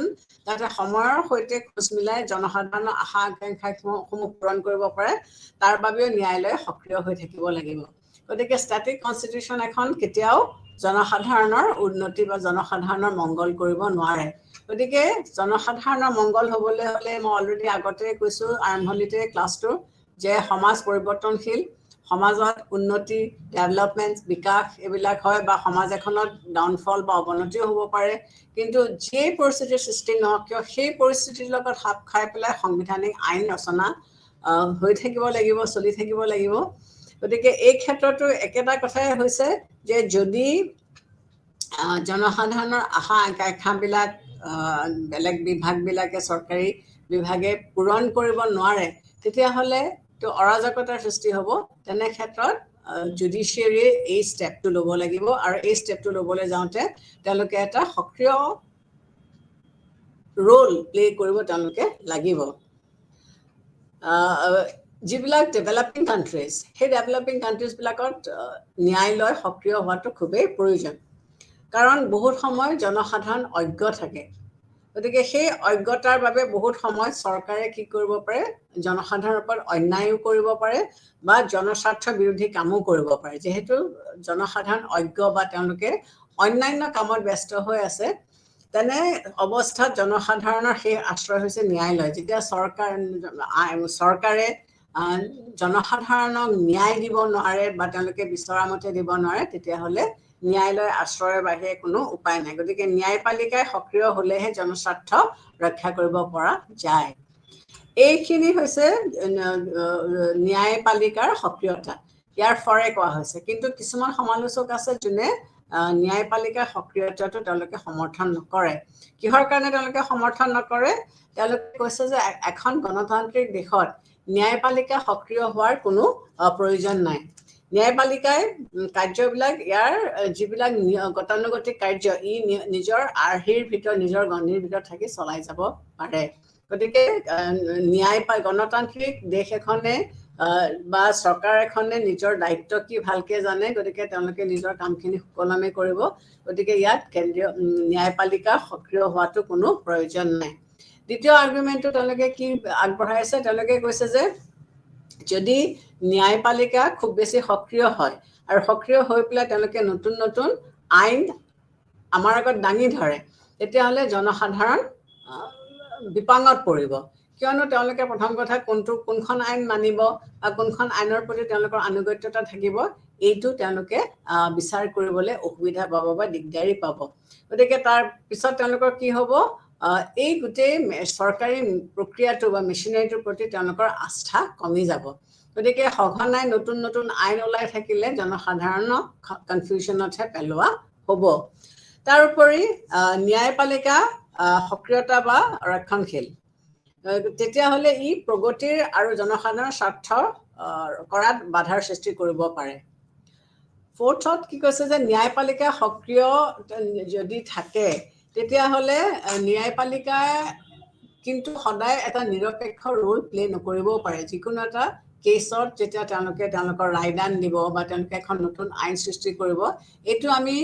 যাতে সময়ৰ সৈতে খোজ মিলাই জনসাধাৰণৰ আশা আকাংক্ষাসমূহ পূৰণ কৰিব পাৰে তাৰ বাবেও ন্যায়ালয় সক্ৰিয় হৈ থাকিব লাগিব গতিকে ষ্টেটিক কনষ্টিটিউশ্যন এখন কেতিয়াও জনসাধাৰণৰ উন্নতি বা জনসাধাৰণৰ মংগল কৰিব নোৱাৰে গতিকে জনসাধাৰণৰ মংগল হ'বলৈ হ'লে মই অলৰেডি আগতে কৈছো আৰম্ভণিতে ক্লাছটো যে সমাজ পৰিৱৰ্তনশীল সমাজত উন্নতি ডেভেলপমেণ্ট বিকাশ এইবিলাক হয় বা সমাজ এখনত ডাউনফল বা অৱনতিও হ'ব পাৰে কিন্তু যে পৰিস্থিতিৰ সৃষ্টি নহওক কিয় সেই পৰিস্থিতিৰ লগত খাপ খাই পেলাই সাংবিধানিক আইন ৰচনা হৈ থাকিব লাগিব চলি থাকিব লাগিব গতিকে এই ক্ষেত্ৰতো একেটা কথাই হৈছে যে যদি জনসাধাৰণৰ আশা আকাংক্ষাবিলাক বেলেগ বিভাগবিলাকে চৰকাৰী বিভাগে পূৰণ কৰিব নোৱাৰে তেতিয়াহ'লে অৰাজকতাৰ সৃষ্টি হ'ব তেনে ক্ষেত্ৰত জুডিচিয়াৰীয়ে এই ষ্টেপটো ল'ব লাগিব আৰু এই ষ্টেপটো ল'বলৈ যাওঁতে তেওঁলোকে এটা সক্ৰিয় ৰোল প্লে কৰিব তেওঁলোকে লাগিব যিবিলাক ডেভেলপিং কাণ্ট্ৰিজ সেই ডেভেলপিং কাণ্ট্ৰিজবিলাকত ন্যায়ালয় সক্ৰিয় হোৱাটো খুবেই প্ৰয়োজন কাৰণ বহুত সময় জনসাধাৰণ অজ্ঞ থাকে গতিকে সেই অজ্ঞতাৰ বাবে বহুত সময় চৰকাৰে কি কৰিব পাৰে জনসাধাৰণৰ ওপৰত অন্যায়ো কৰিব পাৰে বা জনস্বাৰ্থ বিৰোধী কামো কৰিব পাৰে যেহেতু জনসাধাৰণ অজ্ঞ বা তেওঁলোকে অন্যান্য কামত ব্যস্ত হৈ আছে তেনে অৱস্থাত জনসাধাৰণৰ সেই আশ্ৰয় হৈছে ন্যায়ালয় যেতিয়া চৰকাৰে জনসাধাৰণক ন্যায় দিব নোৱাৰে বা তেওঁলোকে বিচৰা মতে দিব নোৱাৰে তেতিয়াহ'লে ন্যায়ালয় আশ্ৰয়ৰ বাহিৰে কোনো উপায় নাই গতিকে ন্যায়পালিকাই সক্ৰিয় হ'লেহে জনস্বাৰ্থ ৰক্ষা কৰিব পৰা যায় এইখিনি হৈছে ন্যায়পালিকাৰ সক্ৰিয়তা ইয়াৰ ফৰে কোৱা হৈছে কিন্তু কিছুমান সমালোচক আছে যোনে ন্যায়পালিকাৰ সক্ৰিয়তাটো তেওঁলোকে সমৰ্থন নকৰে কিহৰ কাৰণে তেওঁলোকে সমৰ্থন নকৰে তেওঁলোকে কৈছে যে এখন গণতান্ত্ৰিক দেশত ন্যায়পালিকা সক্ৰিয় হোৱাৰ কোনো প্ৰয়োজন নাই ন্যায়পালিকাই কাৰ্যবিলাক ইয়াৰ যিবিলাক গতানুগতিক কাৰ্য ই নিজৰ আৰ্হিৰ ভিতৰত নিজৰ গণ্ডিৰ ভিতৰত থাকি চলাই যাব পাৰে গতিকে গণতান্ত্ৰিক দেশ এখনে বা চৰকাৰ এখনে নিজৰ দায়িত্ব কি ভালকে জানে গতিকে তেওঁলোকে নিজৰ কামখিনি সুকলমে কৰিব গতিকে ইয়াত কেন্দ্ৰীয় ন্যায়পালিকা সক্ৰিয় হোৱাটো কোনো প্ৰয়োজন নাই দ্বিতীয় আৰ্গুমেণ্টটো তেওঁলোকে কি আগবঢ়াইছে তেওঁলোকে কৈছে যে যদি ন্যায়পালিকা খুব বেছি সক্ৰিয় হয় আৰু সক্ৰিয় হৈ পেলাই তেওঁলোকে নতুন নতুন আইন আমাৰ আগত দাঙি ধৰে তেতিয়াহ'লে জনসাধাৰণ বিপাঙত পৰিব কিয়নো তেওঁলোকে প্ৰথম কথা কোনখন আইন মানিব বা কোনখন আইনৰ প্ৰতি তেওঁলোকৰ আনুগত্যতা থাকিব এইটো তেওঁলোকে বিচাৰ কৰিবলৈ অসুবিধা পাব বা দিগদাৰী পাব গতিকে তাৰ পিছত তেওঁলোকৰ কি হ'ব এই গোটেই চৰকাৰী প্ৰক্ৰিয়াটো বা মেচিনাৰীটোৰ প্ৰতি তেওঁলোকৰ আস্থা কমি যাব গতিকে সঘনাই নতুন নতুন আইন ওলাই থাকিলে জনসাধাৰণক কনফিউজনতহে পেলোৱা হ'ব তাৰোপৰি ন্যায়পালিকা সক্ৰিয়তা বা ৰক্ষণশীল তেতিয়াহ'লে ই প্ৰগতিৰ আৰু জনসাধাৰণৰ স্বাৰ্থ কৰাত বাধাৰ সৃষ্টি কৰিব পাৰে ফ'ৰ্থত কি কৈছে যে ন্যায়পালিকা সক্ৰিয় যদি থাকে তেতিয়াহ'লে ন্যায়পালিকাই কিন্তু সদায় এটা নিৰপেক্ষ ৰোল প্লে নকৰিবও পাৰে যিকোনো এটা কেছত যেতিয়া তেওঁলোকে তেওঁলোকৰ ৰায়দান দিব বা তেওঁলোকে এখন নতুন আইন সৃষ্টি কৰিব এইটো আমি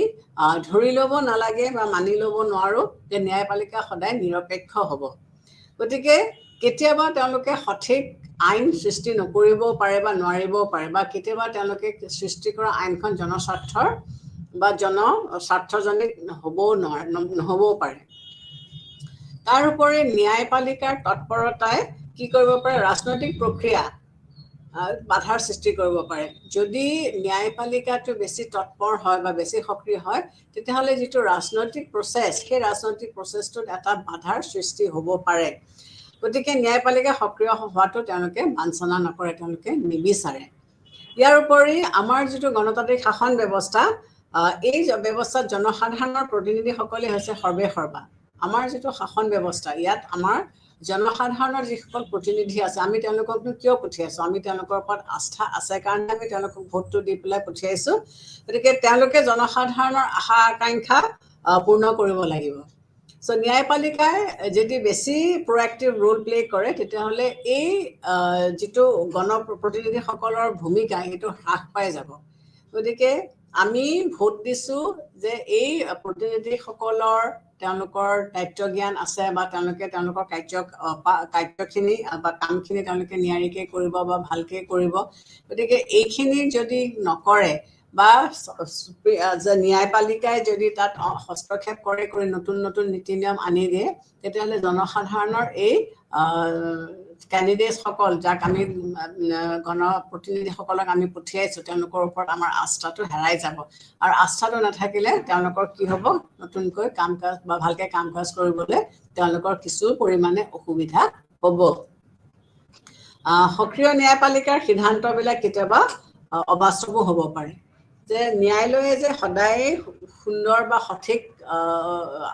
ধৰি ল'ব নালাগে বা মানি ল'ব নোৱাৰোঁ যে ন্যায়পালিকা সদায় নিৰপেক্ষ হ'ব গতিকে কেতিয়াবা তেওঁলোকে সঠিক আইন সৃষ্টি নকৰিবও পাৰে বা নোৱাৰিবও পাৰে বা কেতিয়াবা তেওঁলোকে সৃষ্টি কৰা আইনখন জনস্বাৰ্থৰ বা জনস্বাৰ্থজনিত নহ'বও পাৰে তাৰোপৰি ন্যায়পালিকাৰ তৎপৰতাই কি কৰিব পাৰে ৰাজনৈতিক প্ৰক্ৰিয়া বাধাৰ সৃষ্টি কৰিব পাৰে যদি ন্যায়পালিকাটো বেছি তৎপৰ হয় বা বেছি সক্ৰিয় হয় তেতিয়াহ'লে যিটো ৰাজনৈতিক প্ৰচেছ সেই ৰাজনৈতিক প্ৰচেছটোত এটা বাধাৰ সৃষ্টি হ'ব পাৰে গতিকে ন্যায়পালিকা সক্ৰিয় হোৱাটো তেওঁলোকে বাঞ্ছনা নকৰে তেওঁলোকে নিবিচাৰে ইয়াৰ উপৰি আমাৰ যিটো গণতান্ত্ৰিক শাসন ব্যৱস্থা এই ব্যৱস্থাত জনসাধাৰণৰ প্ৰতিনিধিসকলে হৈছে সৰ্বেসৰ্বা আমাৰ যিটো শাসন ব্যৱস্থা ইয়াত আমাৰ জনসাধাৰণৰ যিসকল প্ৰতিনিধি আছে আমি তেওঁলোককনো কিয় পঠিয়াইছোঁ আমি তেওঁলোকৰ ওপৰত আস্থা আছে কাৰণে আমি তেওঁলোকক ভোটটো দি পেলাই পঠিয়াইছোঁ গতিকে তেওঁলোকে জনসাধাৰণৰ আশা আকাংক্ষা পূৰ্ণ কৰিব লাগিব ন্যায়পালিকাই যদি বেছি প্ৰ'এক্টিভ ৰোল প্লে কৰে তেতিয়াহ'লে এই যিটো গণপ্ৰতিনিধিসকলৰ ভূমিকা সেইটো হ্ৰাস পাই যাব গতিকে আমি ভোট দিছোঁ যে এই প্ৰতিনিধিসকলৰ তেওঁলোকৰ দায়িত্ব জ্ঞান আছে বা তেওঁলোকে তেওঁলোকৰ কাৰ্যখিনি বা কামখিনি তেওঁলোকে নিয়াৰিকৈ কৰিব বা ভালকৈ কৰিব গতিকে এইখিনি যদি নকৰে বা ন্যায়পালিকাই যদি তাত হস্তক্ষেপ কৰি নতুন নতুন নীতি নিয়ম আনি দিয়ে তেতিয়াহ'লে জনসাধাৰণৰ এই কেণ্ডিডেটসকল যাক আমি গণপ্ৰতিনিধিসকলক আমি পঠিয়াইছোঁ তেওঁলোকৰ ওপৰত আমাৰ আস্থাটো হেৰাই যাব আৰু আস্থাটো নাথাকিলে তেওঁলোকৰ কি হ'ব নতুনকৈ কাম কাজ বা ভালকৈ কাম কাজ কৰিবলৈ তেওঁলোকৰ কিছু পৰিমাণে অসুবিধা হ'ব সক্ৰিয় ন্যায়পালিকাৰ সিদ্ধান্তবিলাক কেতিয়াবা অবাস্তৱো হ'ব পাৰে যে ন্যায়ালয়ে যে সদায় সুন্দৰ বা সঠিক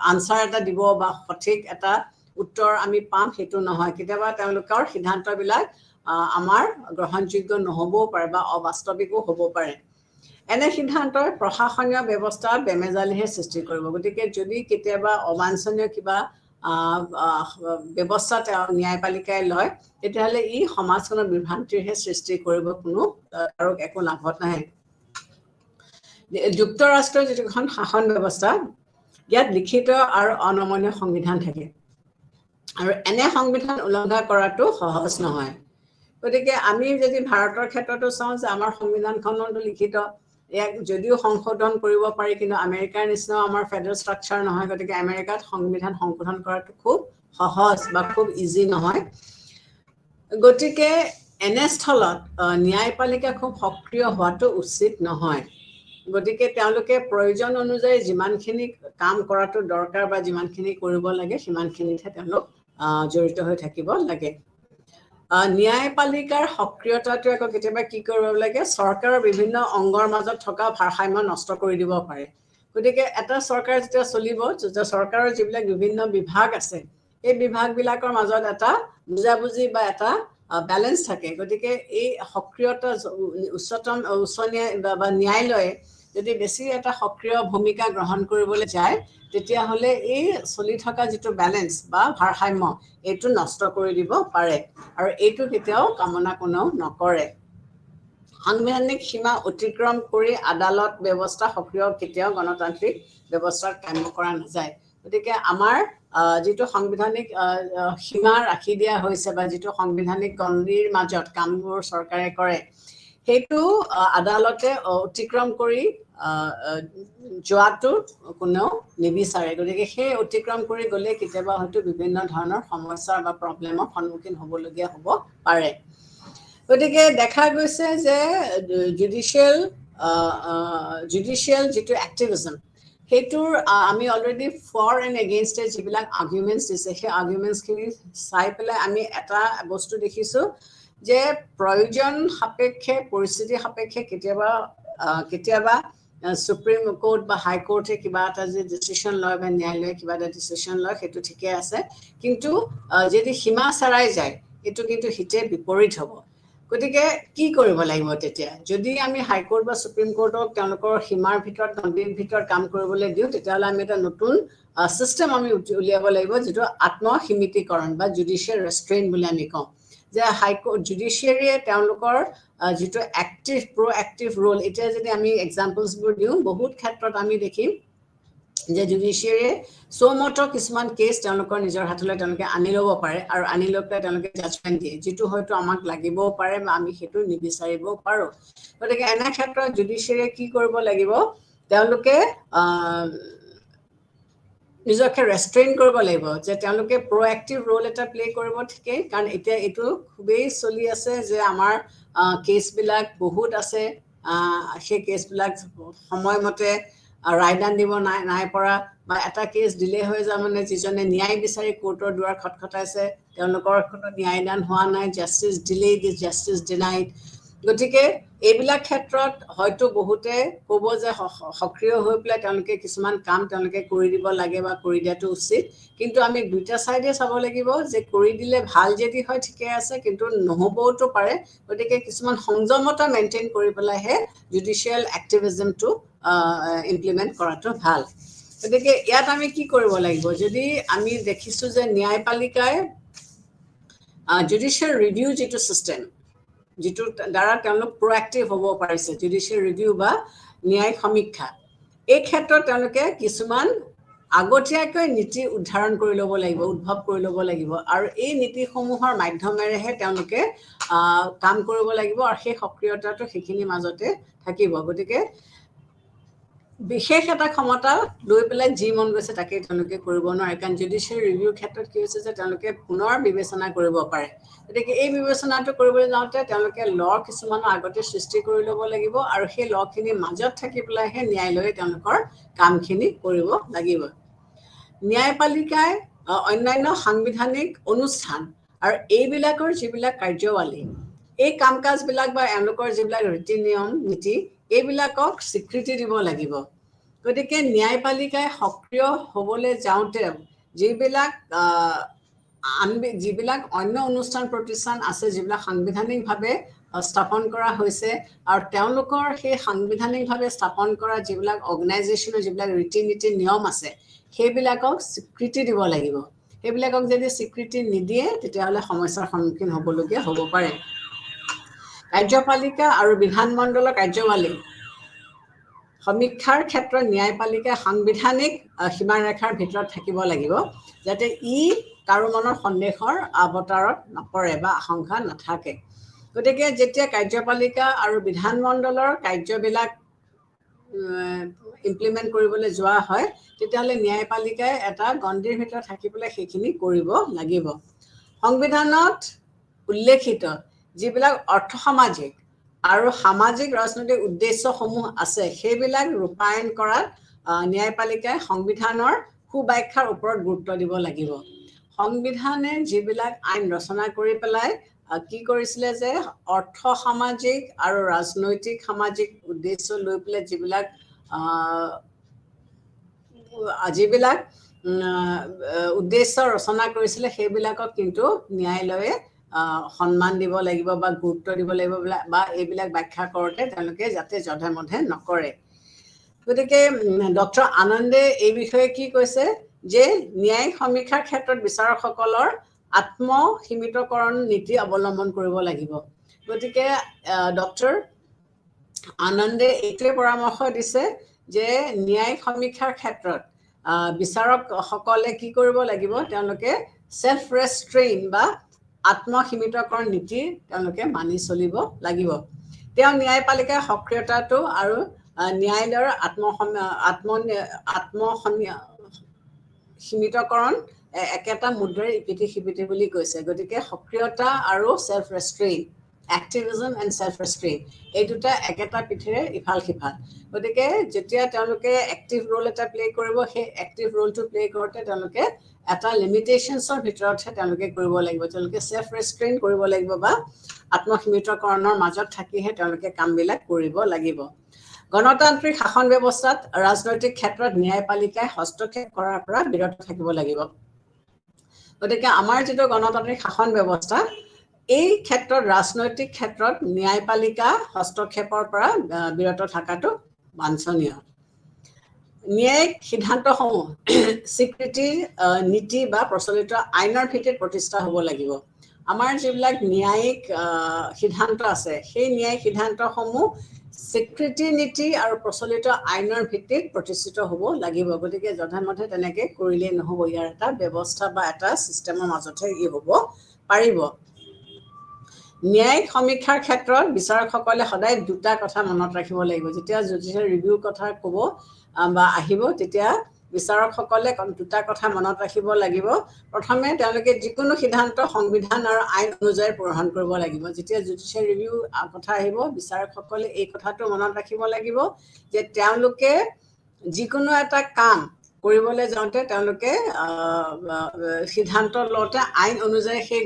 আনচাৰ এটা দিব বা সঠিক এটা উত্তৰ আমি পাম সেইটো নহয় কেতিয়াবা তেওঁলোকৰ সিদ্ধান্তবিলাক আমাৰ গ্ৰহণযোগ্য নহ'বও পাৰে বা অবাস্তৱিকো হ'ব পাৰে এনে সিদ্ধান্তই প্ৰশাসনীয় ব্যৱস্থাত বেমেজালিহে সৃষ্টি কৰিব গতিকে যদি কেতিয়াবা অবাঞ্ছনীয় কিবা ব্যৱস্থা ন্যায়পালিকাই লয় তেতিয়াহ'লে ই সমাজখনৰ বিভ্ৰান্তিৰহে সৃষ্টি কৰিব কোনো আৰু একো লাভত নাহে যুক্তৰাষ্ট্ৰৰ যিটোখন শাসন ব্যৱস্থা ইয়াত লিখিত আৰু অনমনীয় সংবিধান থাকে আৰু এনে সংবিধান উলংঘা কৰাটো সহজ নহয় গতিকে আমি যদি ভাৰতৰ ক্ষেত্ৰতো চাওঁ যে আমাৰ সংবিধানখনতো লিখিত ইয়াক যদিও সংশোধন কৰিব পাৰি কিন্তু আমেৰিকাৰ নিচিনাও আমাৰ ফেডাৰেল ষ্ট্ৰাকচাৰ নহয় গতিকে আমেৰিকাত সংবিধান সংশোধন কৰাটো খুব সহজ বা খুব ইজি নহয় গতিকে এনে স্থলত ন্যায়পালিকা খুব সক্ৰিয় হোৱাটো উচিত নহয় গতিকে তেওঁলোকে প্ৰয়োজন অনুযায়ী যিমানখিনি কাম কৰাটো দৰকাৰ বা যিমানখিনি কৰিব লাগে সিমানখিনিতহে তেওঁলোক জড়িত হৈ থাকিব লাগে ন্যায়পালিকাৰ সক্ৰিয়তাটো আকৌ কেতিয়াবা কি কৰিব লাগে চৰকাৰৰ বিভিন্ন অংগৰ মাজত থকা ভাৰসাম্য নষ্ট কৰি দিব পাৰে গতিকে এটা চৰকাৰ যেতিয়া চলিব তেতিয়া চৰকাৰৰ যিবিলাক বিভিন্ন বিভাগ আছে এই বিভাগবিলাকৰ মাজত এটা বুজাবুজি বা এটা বেলেঞ্চ থাকে গতিকে এই সক্ৰিয়তা উচ্চ ন্যায়ালয়ে যদি বেছি এটা সক্ৰিয় ভূমিকা গ্ৰহণ কৰিবলৈ যায় তেতিয়াহ'লে এই চলি থকা যিটো বেলেঞ্চ বা ভাৰসাম্য এইটো নষ্ট কৰি দিব পাৰে আৰু এইটো কেতিয়াও কামনা কোনেও নকৰে সাংবিধানিক সীমা অতিক্ৰম কৰি আদালত ব্যৱস্থা সক্ৰিয় কেতিয়াও গণতান্ত্ৰিক ব্যৱস্থাত কাম কৰা নাযায় গতিকে আমাৰ যিটো সাংবিধানিক সীমা ৰাখি দিয়া হৈছে বা যিটো সাংবিধানিক গণ্ডিৰ মাজত কামবোৰ চৰকাৰে কৰে সেইটো আদালতে অতিক্ৰম কৰি যোৱাটো কোনেও নিবিচাৰে গতিকে সেই অতিক্ৰম কৰি গ'লে কেতিয়াবা হয়তো বিভিন্ন ধৰণৰ সমস্যা বা প্ৰব্লেমৰ সন্মুখীন হ'বলগীয়া হ'ব পাৰে গতিকে দেখা গৈছে যে জুডিচিয়েল যিটো এক্টিভিজম সেইটোৰ আমি অলৰেডি ফৰ এণ্ড এগেইনষ্টে যিবিলাক আৰ্গুমেণ্টছ দিছে সেই আৰ্গুমেণ্টছখিনি চাই পেলাই আমি এটা বস্তু দেখিছোঁ যে প্ৰয়োজন সাপেক্ষে পৰিস্থিতি সাপেক্ষে কেতিয়াবা সুপ্ৰিম কোৰ্ট বা হাই কোৰ্টে কিবা এটা যে ডিচিশ্যন লয় বা ন্যায়ালয়ে কিবা এটা ডিচিশ্যন লয় সেইটো ঠিকে আছে কিন্তু যদি সীমা চেৰাই যায় এইটো কিন্তু হিতে বিপৰীত হ'ব গতিকে কি কৰিব লাগিব তেতিয়া যদি আমি হাইকোৰ্ট বা সুপ্ৰিম কোৰ্টক তেওঁলোকৰ সীমাৰ ভিতৰত গণ্ডিৰ ভিতৰত কাম কৰিবলৈ দিওঁ তেতিয়াহ'লে আমি এটা নতুন চিষ্টেম আমি উলিয়াব লাগিব যিটো আত্মসীমিতীকৰণ বা জুডিচিয়েল ৰেষ্ট্ৰেইন বুলি আমি কওঁ যে হাইকোৰ্ট জুডিচিয়াৰীয়ে তেওঁলোকৰ যিটো প্ৰ'এক্টিভ ৰোল এতিয়া যদি আমি এক্সাম্পলছবোৰ দিওঁ বহুত ক্ষেত্ৰত আমি দেখিম যে জুডিচিয়াৰীয়ে চৌমতো কিছুমান কেছ তেওঁলোকৰ নিজৰ হাতলৈ তেওঁলোকে আনি ল'ব পাৰে আৰু আনি লৈ পেলাই তেওঁলোকে জাজমেণ্ট দিয়ে যিটো হয়তো আমাক লাগিবও পাৰে বা আমি সেইটো নিবিচাৰিবও পাৰোঁ গতিকে এনে ক্ষেত্ৰত জুডিচিয়াৰীয়ে কি কৰিব লাগিব তেওঁলোকে নিজকে ৰেষ্ট্ৰেইন কৰিব লাগিব যে তেওঁলোকে প্ৰ'এক্টিভ ৰোল এটা প্লে কৰিব ঠিকেই কাৰণ এতিয়া এইটো খুবেই চলি আছে যে আমাৰ কেছবিলাক বহুত আছে সেই কেছবিলাক সময়মতে ৰায়দান দিব নাই পৰা বা এটা কেছ ডিলে হৈ যায় মানে যিজনে ন্যায় বিচাৰি কোৰ্টৰ দুৱাৰ খটখটাইছে তেওঁলোকৰ কোনো ন্যায়দান হোৱা নাই justice delayed is justice denied গতিকে এইবিলাক ক্ষেত্ৰত হয়তো বহুতে ক'ব যে সক্ৰিয় হৈ পেলাই তেওঁলোকে কিছুমান কাম তেওঁলোকে কৰি দিব লাগে বা কৰি দিয়াটো উচিত কিন্তু আমি দুইটা চাইডে চাব লাগিব যে কৰি দিলে ভাল যদি হয় ঠিকে আছে কিন্তু নহ'বওতো পাৰে গতিকে কিছুমান সংযমতা মেইনটেইন কৰি পেলাইহে জুডিচিয়েল এক্টিভিজমটো ইমপ্লিমেণ্ট কৰাটো ভাল গতিকে ইয়াত আমি কি কৰিব লাগিব যদি আমি দেখিছোঁ যে ন্যায়পালিকাই জুডিচিয়েল ৰিভিউ যিটো ছিষ্টেম যিটো দ্বাৰা তেওঁলোক প্ৰ'এক্টিভ হ'ব পাৰিছে জুডিচিয়েল ৰিভিউ বা ন্যায়িক সমীক্ষা এই ক্ষেত্ৰত তেওঁলোকে কিছুমান আগতীয়াকৈ নীতি উদ্ভাৱ কৰি ল'ব লাগিব আৰু এই নীতিসমূহৰ মাধ্যমেৰেহে তেওঁলোকে কাম কৰিব লাগিব আৰু সেই সক্ৰিয়তাটো সেইখিনিৰ মাজতে থাকিব গতিকে বিশেষ এটা ক্ষমতা লৈ পেলাই যি মন গৈছে তাকে তেওঁলোকে কৰিব নোৱাৰে কাৰণ জুডিচিয়েল ৰিভিউৰ ক্ষেত্ৰত কি হৈছে যে তেওঁলোকে পুনৰ বিবেচনা কৰিব পাৰে গতিকে এই বিবেচনাটো কৰিবলৈ যাওঁতে তেওঁলোকে ল' কিছুমানৰ আগতে সৃষ্টি কৰি ল'ব লাগিব আৰু সেই ল'খিনিৰ মাজত থাকি পেলাইহে ন্যায়ালয়ে তেওঁলোকৰ কামখিনি কৰিব লাগিব ন্যায়পালিকাই অন্যান্য সাংবিধানিক অনুষ্ঠান আৰু এইবিলাকৰ যিবিলাক কাৰ্যাৱলী এই কাম কাজবিলাক বা এওঁলোকৰ যিবিলাক ৰীতি নিয়ম নীতি এইবিলাকক স্বীকৃতি দিব লাগিব গতিকে ন্যায়পালিকাই সক্ৰিয় হ'বলৈ যাওঁতে যিবিলাক অন্য অনুষ্ঠান প্ৰতিষ্ঠান আছে যিবিলাক সাংবিধানিকভাৱে স্থাপন কৰা হৈছে আৰু তেওঁলোকৰ সেই সাংবিধানিকভাৱে স্থাপন কৰা যিবিলাক অৰ্গেনাইজেশ্যনৰ যিবিলাক ৰীতি নীতি নিয়ম আছে সেইবিলাকক স্বীকৃতি দিব লাগিব সেইবিলাকক যদি স্বীকৃতি নিদিয়ে তেতিয়াহ'লে সমস্যাৰ সন্মুখীন হ'বলগীয়া হ'ব পাৰে কাৰ্যপালিকা আৰু বিধানমণ্ডলৰ কাৰ্যাৱলী সমীক্ষাৰ ক্ষেত্ৰত ন্যায়পালিকাই সাংবিধানিক সীমাৰেখাৰ ভিতৰত থাকিব লাগিব যাতে ই কাৰো মনৰ সন্দেহৰ অৱতাৰত নপৰে বা আশংকা নাথাকে গতিকে যেতিয়া কাৰ্যপালিকা আৰু বিধানমণ্ডলৰ কাৰ্যবিলাক ইমপ্লিমেণ্ট কৰিবলৈ যোৱা হয় তেতিয়াহ'লে ন্যায়পালিকাই এটা গণ্ডিৰ ভিতৰত থাকি পেলাই সেইখিনি কৰিব লাগিব সংবিধানত উল্লেখিত যিবিলাক অৰ্থসামাজিক আৰু সামাজিক ৰাজনৈতিক উদ্দেশ্যসমূহ আছে সেইবিলাক ৰূপায়ণ কৰাত ন্যায়পালিকাই সংবিধানৰ সুব্যাখ্যাৰ ওপৰত গুৰুত্ব দিব লাগিব সংবিধানে যিবিলাক আইন ৰচনা কৰি পেলাই কি কৰিছিলে যে অৰ্থ সামাজিক আৰু ৰাজনৈতিক সামাজিক উদ্দেশ্য লৈ পেলাই যিবিলাক উদ্দেশ্য ৰচনা কৰিছিলে সেইবিলাকক কিন্তু ন্যায়ালয়ে সন্মান দিব লাগিব বা গুৰুত্ব দিব লাগিব বা এইবিলাক ব্যাখ্যা কৰোঁতে তেওঁলোকে যাতে যধে মধে নকৰে গতিকে ডক্টৰ আনন্দে এই বিষয়ে কি কৈছে যে ন্যায়িক সমীক্ষাৰ ক্ষেত্ৰত বিচাৰকসকলৰ আত্মসীমিতকৰণ নীতি অৱলম্বন কৰিব লাগিব গতিকে ডক্টৰ আনন্দে এইটোৱে পৰামৰ্শ দিছে যে ন্যায়িক সমীক্ষাৰ ক্ষেত্ৰত বিচাৰকসকলে কি কৰিব লাগিব তেওঁলোকে সেলফ ৰেষ্ট্ৰেইন বা আত্মসীমিতকৰণ নীতি তেওঁলোকে মানি চলিব লাগিব তেওঁ ন্যায়পালিকাৰ সক্ৰিয়তাটো আৰু ন্যায়ালয়ৰ সীমিতকৰণ একেটা মুদ্ৰাৰ ইপিঠি সিপিঠি বুলি কৈছে গতিকে সক্ৰিয়তা আৰু সেলফ ৰেষ্ট্ৰেইন এক্টিভিজম এণ্ড সেলফ ৰেষ্ট্ৰেইন এই দুটা একেটা পিঠিৰে ইফাল সিফাল গতিকে যেতিয়া তেওঁলোকে এক্টিভ ৰোল এটা প্লে কৰিব সেই এক্টিভ ৰোলটো প্লে কৰোঁতে তেওঁলোকে এটা লিমিটেশ্যনছৰ ভিতৰতহে তেওঁলোকে কৰিব লাগিব তেওঁলোকে সেলফ ৰেষ্ট্ৰেইন কৰিব লাগিব বা আত্মসীমিতকৰণৰ মাজত থাকিহে তেওঁলোকে কামবিলাক কৰিব লাগিব গণতান্ত্ৰিক শাসন ব্যৱস্থাত ৰাজনৈতিক ক্ষেত্ৰত ন্যায়পালিকাই হস্তক্ষেপ কৰাৰ পৰা বিৰত থাকিব লাগিব গতিকে আমাৰ যিটো গণতান্ত্ৰিক শাসন ব্যৱস্থা এই ক্ষেত্ৰত ৰাজনৈতিক ক্ষেত্ৰত ন্যায়পালিকা হস্তক্ষেপৰ পৰা বিৰত থকাটো বাঞ্ছনীয় ন্যায়িক সিদ্ধান্তসমূহ স্বীকৃতিৰ নীতি বা প্ৰচলিত আইনৰ ভিত্তিত প্ৰতিষ্ঠা হ'ব লাগিব আমাৰ যিবিলাক ন্যায়িক সিদ্ধান্ত আছে সেই ন্যায়িক সিদ্ধান্তসমূহ স্বীকৃতি নীতি আৰু প্ৰচলিত আইনৰ ভিত্তিত প্ৰতিষ্ঠিত হ'ব লাগিব গতিকে যধে মধে তেনেকৈ কৰিলেই নহ'ব ইয়াৰ এটা ব্যৱস্থা বা এটা ছিষ্টেমৰ মাজতহে ই হ'ব পাৰিব ন্যায়িক সমীক্ষাৰ ক্ষেত্ৰত বিচাৰকসকলে সদায় দুটা কথা মনত ৰাখিব লাগিব যেতিয়া জুডিচিয়েল ৰিভিউৰ কথা ক'ব বা আহিব তেতিয়া বিচাৰকসকলে দুটা কথা মনত ৰাখিব লাগিব প্ৰথমে তেওঁলোকে যিকোনো সিদ্ধান্ত সংবিধান আৰু আইন অনুযায়ী গ্ৰহণ কৰিব লাগিব যেতিয়া জুডিচিয়েল ৰিভিউ কথা আহিব বিচাৰকসকলে এই কথাটো মনত ৰাখিব লাগিব যে তেওঁলোকে যিকোনো এটা কাম কৰিবলৈ যাওঁতে তেওঁলোকে সিদ্ধান্ত লওঁতে আইন অনুযায়ী সেই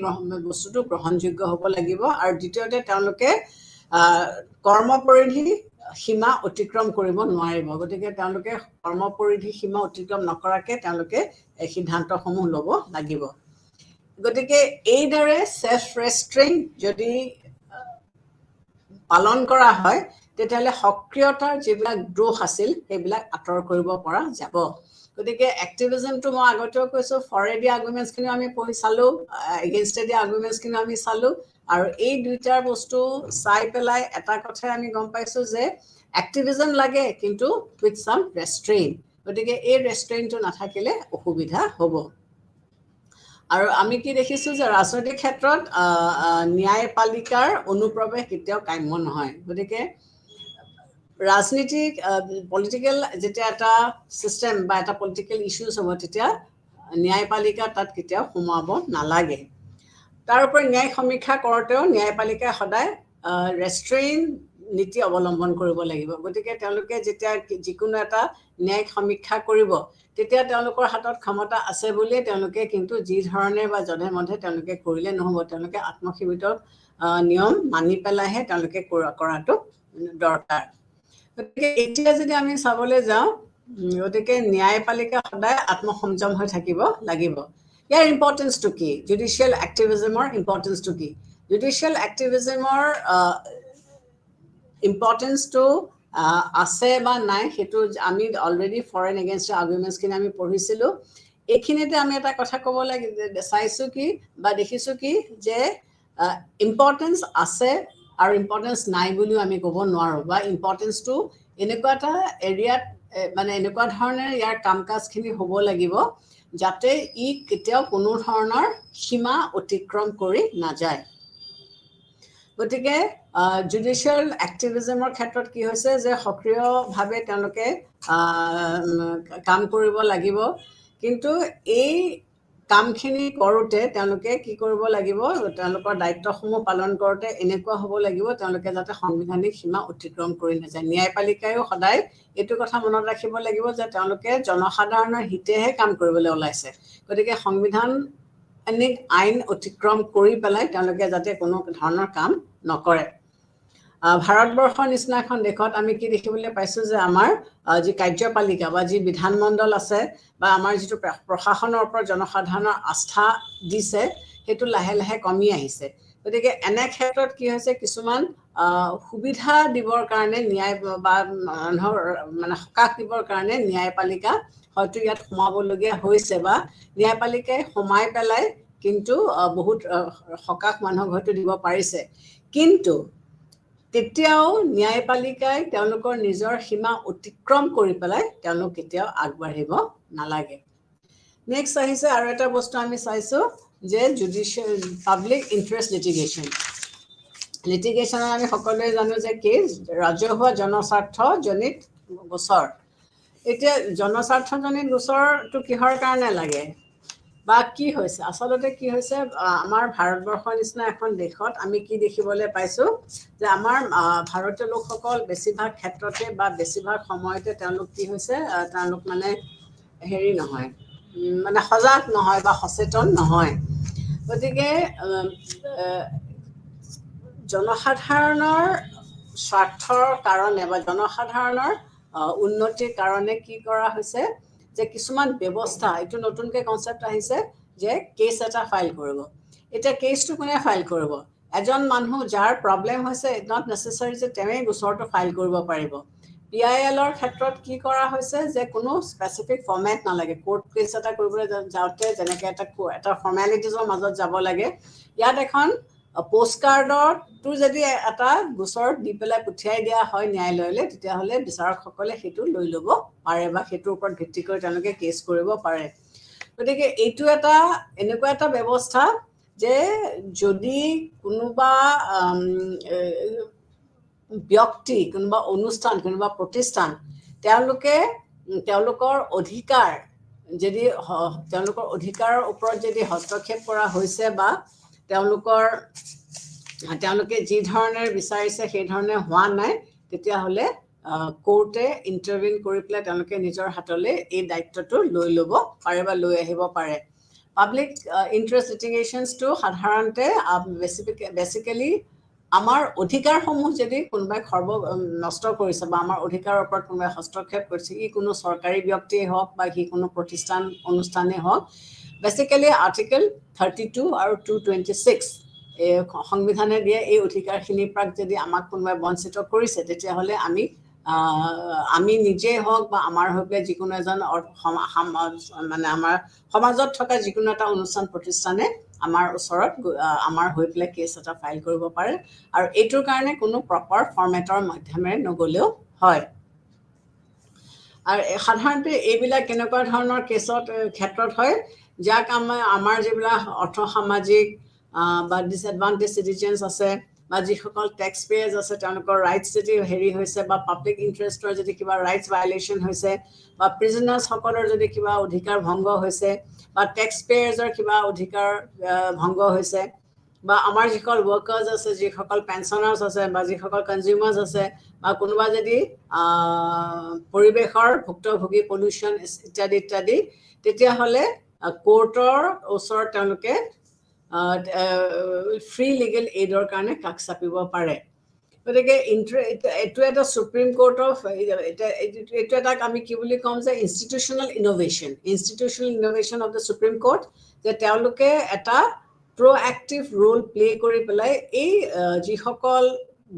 বস্তুটো গ্ৰহণযোগ্য হ'ব লাগিব আৰু দ্বিতীয়তে তেওঁলোকে কৰ্মপৰিধি সীমা অতিক্ৰম কৰিব নোৱাৰিব গতিকে তেওঁলোকে কৰ্মপৰিধি সীমা অতিক্ৰম নকৰাকৈ তেওঁলোকে এই সিদ্ধান্তসমূহ ল'ব লাগিব গতিকে এইদৰে সেলফ ৰেষ্ট্ৰেইন যদি পালন কৰা হয় তেতিয়াহ'লে সক্ৰিয়তাৰ যিবিলাক দোষ আছিল সেইবিলাক আঁতৰ কৰিব পৰা যাব গতিকে এক্টিভিজমটো মই আগতেও কৈছোঁ ফৰেডি আৰ্গুমেণ্টছখিনিও আমি পঢ়ি চালোঁ এগেইনষ্টেডি আৰ্গুমেণ্টছখিনিও আমি চালোঁ আৰু এই দুইটাৰ বস্তু চাই পেলাই এটা কথাই আমি গম পাইছোঁ যে এক্টিভিজম লাগে কিন্তু উইথ চাম ৰেষ্ট্ৰেইন গতিকে এই ৰেষ্ট্ৰেইনটো নাথাকিলে অসুবিধা হ'ব আৰু আমি কি দেখিছোঁ যে ৰাজনৈতিক ক্ষেত্ৰত ন্যায়পালিকাৰ অনুপ্ৰৱেশ কেতিয়াও কাম্য নহয় গতিকে ৰাজনীতিক পলিটিকেল যেতিয়া এটা ছিষ্টেম বা এটা পলিটিকেল ইছ্যুজ হ'ব তেতিয়া ন্যায়পালিকা তাত কেতিয়াও সোমাব নালাগে তাৰোপৰি ন্যায় সমীক্ষা কৰোঁতেও ন্যায়পালিকাই সদায় ৰেষ্ট্ৰেইন নীতি অৱলম্বন কৰিব লাগিব গতিকে তেওঁলোকে যেতিয়া যিকোনো এটা ন্যায়িক সমীক্ষা কৰিব তেতিয়া তেওঁলোকৰ হাতত ক্ষমতা আছে বুলিয়ে তেওঁলোকে কিন্তু যি ধৰণে বা যধে মধে তেওঁলোকে কৰিলে নহ'ব তেওঁলোকে আত্মসীমিত নিয়ম মানি পেলাইহে তেওঁলোকে কৰাটো দৰকাৰ গতিকে এতিয়া যদি আমি চাবলৈ যাওঁ গতিকে ন্যায়পালিকা সদায় আত্মসংযম হৈ থাকিব লাগিব ইয়াৰ ইম্পৰ্টেঞ্চটো কি জুডিচিয়েল এক্টিভিজমৰ ইম্পৰ্টেঞ্চটো কি জুডিচিয়েল এক্টিভিজমৰ ইম্পৰ্টেঞ্চটো আছে বা নাই সেইটো আমি অলৰেডি ফৰেন এগেইনষ্ট আৰ্গুমেণ্টছখিনি আমি পঢ়িছিলোঁ এইখিনিতে আমি এটা কথা ক'ব লাগে চাইছোঁ কি বা দেখিছোঁ কি যে ইম্পৰ্টেঞ্চ আছে আৰু ইম্পৰ্টেঞ্চ নাই বুলিও আমি ক'ব নোৱাৰোঁ বা ইম্পৰ্টেঞ্চটো এনেকুৱা এটা এৰিয়াত মানে এনেকুৱা ধৰণে ইয়াৰ কাম কাজখিনি হ'ব লাগিব যাতে ই কেতিয়াও কোনো ধৰণৰ সীমা অতিক্ৰম কৰি নাযায় গতিকে জুডিচিয়েল এক্টিভিজমৰ ক্ষেত্ৰত কি হৈছে যে সক্ৰিয়ভাৱে তেওঁলোকে কাম কৰিব লাগিব কিন্তু এই কামখিনি কৰোঁতে তেওঁলোকে কি কৰিব লাগিব তেওঁলোকৰ দায়িত্বসমূহ পালন কৰোঁতে এনেকুৱা হ'ব লাগিব তেওঁলোকে যাতে সাংবিধানিক সীমা অতিক্ৰম কৰি নাযায় ন্যায়পালিকায়ো সদায় এইটো কথা মনত ৰাখিব লাগিব যে তেওঁলোকে জনসাধাৰণৰ হিতেহে কাম কৰিবলৈ ওলাইছে গতিকে সাংবিধানিক আইন অতিক্ৰম কৰি পেলাই তেওঁলোকে যাতে কোনো ধৰণৰ কাম নকৰে ভাৰতবৰ্ষৰ নিচিনা এখন দেশত আমি কি দেখিবলৈ পাইছোঁ যে আমাৰ যি কাৰ্যপালিকা বা যি বিধানমণ্ডল আছে বা আমাৰ যিটো প্ৰশাসনৰ ওপৰত জনসাধাৰণৰ আস্থা দিছে সেইটো লাহে লাহে কমি আহিছে গতিকে এনে ক্ষেত্ৰত কি হৈছে কিছুমান সুবিধা দিবৰ কাৰণে ন্যায় বা মানুহৰ মানে সকাহ দিবৰ কাৰণে ন্যায়পালিকা হয়তো ইয়াত সোমাবলগীয়া হৈছে বা ন্যায়পালিকাই সোমাই পেলাই কিন্তু বহুত সকাহ মানুহক হয়তো দিব পাৰিছে কিন্তু তেতিয়াও ন্যায়পালিকাই তেওঁলোকৰ নিজৰ সীমা অতিক্ৰম কৰি পেলাই তেওঁলোক কেতিয়াও আগবাঢ়িব নালাগে নেক্সট আহিছে আৰু এটা বস্তু আমি চাইছোঁ যে জুডিচিয়েল পাব্লিক ইণ্টাৰেষ্ট লিটিগেশ্যনৰ আমি সকলোৱে জানো যে কেছ ৰাজহুৱা জনস্বাৰ্থজনিত গোচৰ এতিয়া জনস্বাৰ্থজনিত গোচৰটো কিহৰ কাৰণে লাগে বা কি হৈছে আচলতে কি হৈছে আমাৰ ভাৰতবৰ্ষৰ নিচিনা এখন দেশত আমি কি দেখিবলৈ পাইছোঁ যে আমাৰ ভাৰতীয় লোকসকল বেছিভাগ ক্ষেত্ৰতে বা বেছিভাগ সময়তে তেওঁলোক কি হৈছে তেওঁলোক মানে হেৰি নহয় মানে সজাগ নহয় বা সচেতন নহয় গতিকে জনসাধাৰণৰ স্বাৰ্থৰ কাৰণে বা জনসাধাৰণৰ উন্নতিৰ কাৰণে কি কৰা হৈছে যে কিছুমান ব্যৱস্থা এইটো নতুনকৈ কনচেপ্ট আহিছে যে কেছ এটা ফাইল কৰিব এতিয়া কেছটো কোনে ফাইল কৰিব এজন মানুহ যাৰ প্ৰব্লেম হৈছে নট নেচেচাৰী যে তেওঁই গোচৰটো ফাইল কৰিব পাৰিব PILৰ ক্ষেত্ৰত কি কৰা হৈছে যে কোনো স্পেচিফিক ফৰ্মেট নালাগে কোৰ্ট কেছ এটা কৰিবলৈ যাওঁতে যেনেকৈ এটা ফৰ্মেলিটিজৰ মাজত যাব লাগে ইয়াত এখন পোষ্ট কাৰ্ডতো যদি এটা গোচৰ দি পেলাই পঠিয়াই দিয়া হয় ন্যায়ালয়লৈ তেতিয়াহ'লে বিচাৰকসকলে সেইটো লৈ ল'ব পাৰে বা সেইটোৰ ওপৰত ভিত্তি কৰি তেওঁলোকে কেছ কৰিব পাৰে গতিকে এইটো এটা এনেকুৱা এটা ব্যৱস্থা যে যদি কোনোবা ব্যক্তি কোনোবা অনুষ্ঠান কোনোবা প্ৰতিষ্ঠান তেওঁলোকে তেওঁলোকৰ অধিকাৰ যদি তেওঁলোকৰ অধিকাৰৰ ওপৰত যদি হস্তক্ষেপ কৰা হৈছে বা তেওঁলোকে যি ধৰণে বিচাৰিছে সেই ধৰণে হোৱা নাই তেতিয়াহ'লে কোৰ্টে ইণ্টাৰভিন কৰি পেলাই তেওঁলোকে নিজৰ হাতলৈ এই দায়িত্বটো লৈ ল'ব পাৰে বা লৈ আহিব পাৰে পাব্লিক ইণ্টাৰেষ্ট লিটিগেশ্যনছটো সাধাৰণতে বেচিকেলি আমাৰ অধিকাৰসমূহ যদি কোনোবাই নষ্ট কৰিছে বা আমাৰ অধিকাৰৰ ওপৰত কোনোবাই হস্তক্ষেপ কৰিছে ই কোনো চৰকাৰী ব্যক্তিয়ে হওক বা সি কোনো প্ৰতিষ্ঠান অনুষ্ঠানেই হওক বেচিকেলি আৰ্টিকেল 32 আৰু 226 এই সংবিধানে দিয়ে এই অধিকাৰখিনিৰ পৰা যদি আমাক কোনোবাই বঞ্চিত কৰিছে তেতিয়াহ'লে আমি নিজেই হওক বা আমাৰ হৈ পেলাই যিকোনো এজন মানে আমাৰ সমাজত থকা যিকোনো এটা অনুষ্ঠান প্ৰতিষ্ঠানে আমাৰ ওচৰত আমাৰ হৈ পেলাই কেছ এটা ফাইল কৰিব পাৰে আৰু এইটোৰ কাৰণে কোনো প্ৰপাৰ ফৰ্মেটৰ মাধ্যমেৰে নগ'লেও হয় আৰু সাধাৰণতে এইবিলাক কেনেকুৱা ধৰণৰ কেছত ক্ষেত্ৰত হয় যাক আমাৰ যিবিলাক অৰ্থসামাজিক বা ডিছএডভান্টেজ চিটিজেনছ আছে বা যিসকল টেক্স পেয়াৰ্ছ আছে তেওঁলোকৰ ৰাইটছ যদি হেৰি হৈছে বা পাব্লিক ইণ্টাৰেষ্টৰ যদি কিবা ৰাইটছ ভায়লেশ্যন হৈছে বা প্ৰিজনাৰ্ছসকলৰ যদি কিবা অধিকাৰ ভংগ হৈছে বা টেক্স পেয়াৰ্ছৰ কিবা অধিকাৰ ভংগ হৈছে বা আমাৰ যিসকল ৱৰ্কাৰ্ছ আছে যিসকল পেঞ্চনাৰ্ছ আছে বা যিসকল কনজিউমাৰ্ছ আছে বা কোনোবা যদি পৰিৱেশৰ ভুক্তভোগী পলিউশ্যন ইত্যাদি ইত্যাদি তেতিয়াহ'লে কোৰ্টৰ ওচৰত তেওঁলোকে ফ্ৰী লিগেল এইডৰ কাৰণে কাষ চাপিব পাৰে গতিকে এইটো এটা সুপ্ৰিম কোৰ্টৰ এইটো এটাক আমি কি বুলি ক'ম যে institutional innovation of the supreme court যে তেওঁলোকে এটা প্ৰ'এক্টিভ ৰোল প্লে কৰি পেলাই এই যিসকল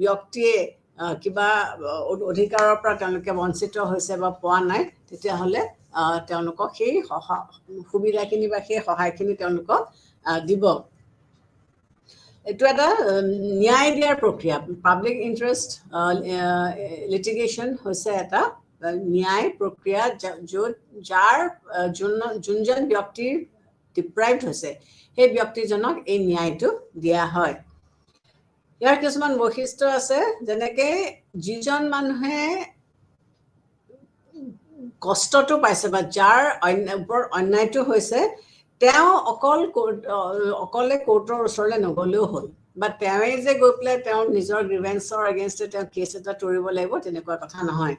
ব্যক্তিয়ে কিবা অধিকাৰৰ পৰা তেওঁলোকে বঞ্চিত হৈছে বা পোৱা নাই তেতিয়াহ'লে তেওঁলোকক সেই সুবিধাখিনি বা সেই সহায়খিনি তেওঁলোকক দিব এইটো এটা ন্যায় দিয়াৰ প্ৰক্ৰিয়া পাব্লিক ইণ্টাৰেষ্ট লিটিগেশ্যন হৈছে এটা ন্যায় প্ৰক্ৰিয়া য'ত যাৰ যোনজন ব্যক্তি ডিপ্ৰাইভড হৈছে সেই ব্যক্তিজনক এই ন্যায়টো দিয়া হয় ইয়াৰ কিছুমান বৈশিষ্ট্য আছে যেনেকৈ যিজন মানুহে কষ্টটো পাইছে বা যাৰ ওপৰত অন্যায়টো হৈছে তেওঁ অকলে কোৰ্টৰ ওচৰলৈ নগলেও হ'ল বা তেওঁই যে গৈ পেলাই তেওঁ নিজৰ গ্ৰিভেন্সৰ এগেইনষ্টে তেওঁ কেছ এটা তৰিব লাগিব তেনেকুৱা কথা নহয়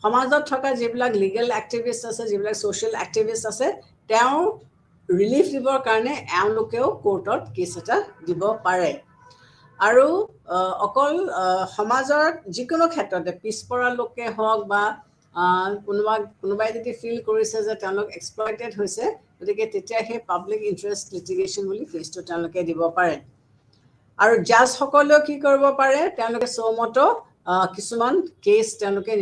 সমাজত থকা যিবিলাক লিগেল এক্টিভিষ্ট আছে যিবিলাক সোশ্যাল এক্টিভিষ্ট আছে তেওঁ ৰিলিফ দিবৰ কাৰণে এওঁলোকেও কোৰ্টত কেছ এটা দিব পাৰে আৰু অকল সমাজৰ যিকোনো ক্ষেত্ৰতে পিছপৰা লোকে হওক বা কোনোবাই যদি ফিল কৰিছে যে তেওঁলোক এক্সপ্লইটেড হৈছে গতিকে তেতিয়া সেই পাব্লিক ইণ্টাৰেষ্ট লিটিগেশ্যন বুলি কেছটো তেওঁলোকে দিব পাৰে আৰু জাজসকলেও কি কৰিব পাৰে তেওঁলোকে সৌমতো কিছুমান কেছ তেওঁলোকে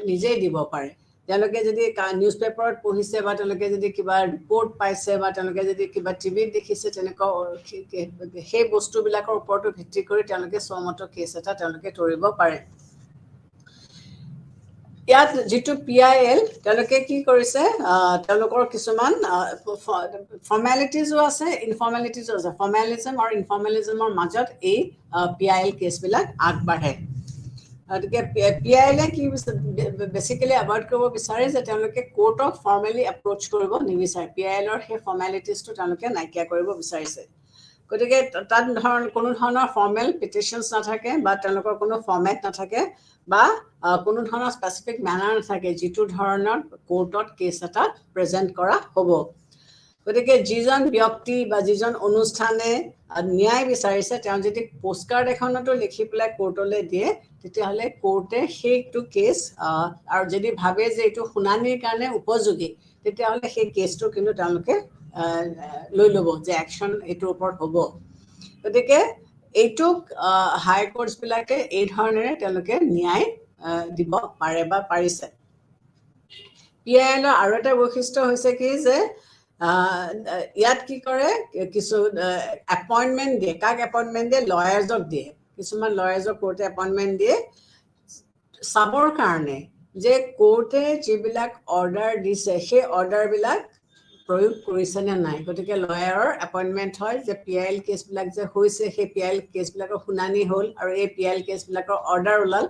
নিজেই দিব পাৰে তেওঁলোকে যদি নিউজ পেপাৰত পঢ়িছে বা তেওঁলোকে যদি কিবা ৰিপৰ্ট পাইছে বা তেওঁলোকে যদি কিবা টিভিত দেখিছে তেনেকুৱা সেই বস্তুবিলাকৰ ওপৰতো ভিত্তি কৰি তেওঁলোকে সৌমতো কেছ এটা তেওঁলোকে তৰিব পাৰে ইয়াত যিটো PIL তেওঁলোকে কি কৰিছে তেওঁলোকৰ কিছুমান ফৰ্মেলিটিজো আছে ইনফৰ্মেলিটিজো আছে ফৰ্মেলিজম আৰু ইনফৰ্মেলিজমৰ মাজত এই PIL কেছবিলাক আগবাঢ়ে গতিকে PIL কি বেচিকেলি এভইড কৰিব বিচাৰে যে তেওঁলোকে কোৰ্টক ফৰ্মেলি এপ্ৰ'চ কৰিব নিবিচাৰে PILৰ সেই ফৰ্মেলিটিজটো তেওঁলোকে নাইকিয়া কৰিব বিচাৰিছে গতিকে তাত কোনো ধৰণৰ ফৰ্মেল পিটিশ্যনছ নাথাকে বা তেওঁলোকৰ কোনো ফৰ্মেট নাথাকে বা কোনো ধৰণৰ স্পেচিফিক মেনাৰ নাথাকে যিটো ধৰণৰ কোৰ্টত কেছ এটা প্ৰেজেণ্ট কৰা হ'ব গতিকে যিজন ব্যক্তি বা যিজন অনুষ্ঠানে ন্যায় বিচাৰিছে তেওঁ যদি পোষ্টকাৰ্ড এখনতো লিখি পেলাই কোৰ্টলৈ দিয়ে তেতিয়াহ'লে কোৰ্টে সেইটো কেছ আৰু যদি ভাবে যে এইটো শুনানিৰ কাৰণে উপযোগী তেতিয়াহ'লে সেই কেছটো কিন্তু তেওঁলোকে লৈ ল'ব যে একশ্যন এইটোৰ ওপৰত হ'ব গতিকে এইটোক হাই কোৰ্টছবিলাকে এই ধৰণেৰে তেওঁলোকে ন্যায় দিব পাৰে বা পাৰিছে PILৰ আৰু এটা বৈশিষ্ট্য হৈছে কি যে ইয়াত কি কৰে কিছু এপইণ্টমেণ্ট দিয়ে কাক এপইণ্টমেণ্ট দিয়ে লয়াৰ্ছক দিয়ে কিছুমান লয়াৰ্ছক কোৰ্টে এপইণ্টমেণ্ট দিয়ে চাবৰ কাৰণে যে কোৰ্টে যিবিলাক অৰ্ডাৰ দিছে সেই অৰ্ডাৰবিলাক প্ৰয়োগ কৰিছে নে নাই গতিকে লয়াৰৰ এপইণ্টমেণ্ট হয় যে PIL কেছবিলাক যে হৈছে সেই PIL কেছবিলাকৰ শুনানি হ'ল আৰু এই PIL কেছবিলাকৰ অৰ্ডাৰ ওলাল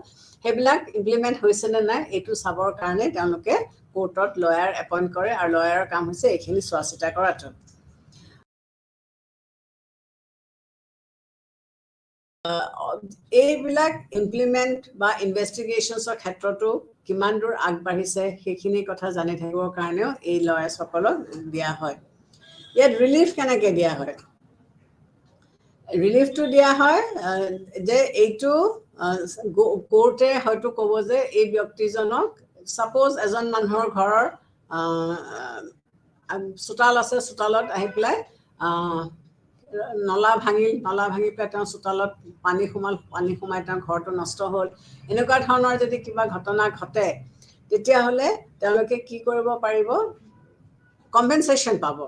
সেইবিলাক ইমপ্লিমেণ্ট হৈছে নে নাই এইটো চাবৰ কাৰণে তেওঁলোকে কোৰ্টত লয়াৰ এপইণ্ট কৰে আৰু লয়াৰৰ কাম হৈছে এইখিনি চোৱা চিতা কৰাটো এইবিলাক ইমপ্লিমেণ্ট বা ইনভেষ্টিগেশ্যনছৰ ক্ষেত্ৰতো কিমান দূৰ আগবাঢ়িছে সেইখিনি কথা জানি থাকিবৰ কাৰণেও এই লয়াৰ্ছসকলক দিয়া হয় ইয়াত ৰিলিফ কেনেকৈ দিয়া হয় ৰিলিফটো দিয়া হয় যে এইটো কোৰ্টে হয়তো ক'ব যে এই ব্যক্তিজনক ছাপ'জ এজন মানুহৰ ঘৰৰ চোতাল আছে চোতালত আহি পেলাই নলা ভাঙি পেলাই তেওঁ চোতালত পানী সোমাই তেওঁৰ ঘৰটো নষ্ট হ'ল এনেকুৱা ধৰণৰ যদি কিবা ঘটনা ঘটে তেতিয়াহ'লে তেওঁলোকে কি কৰিব পাৰিব কম্পেনচেশ্যন পাব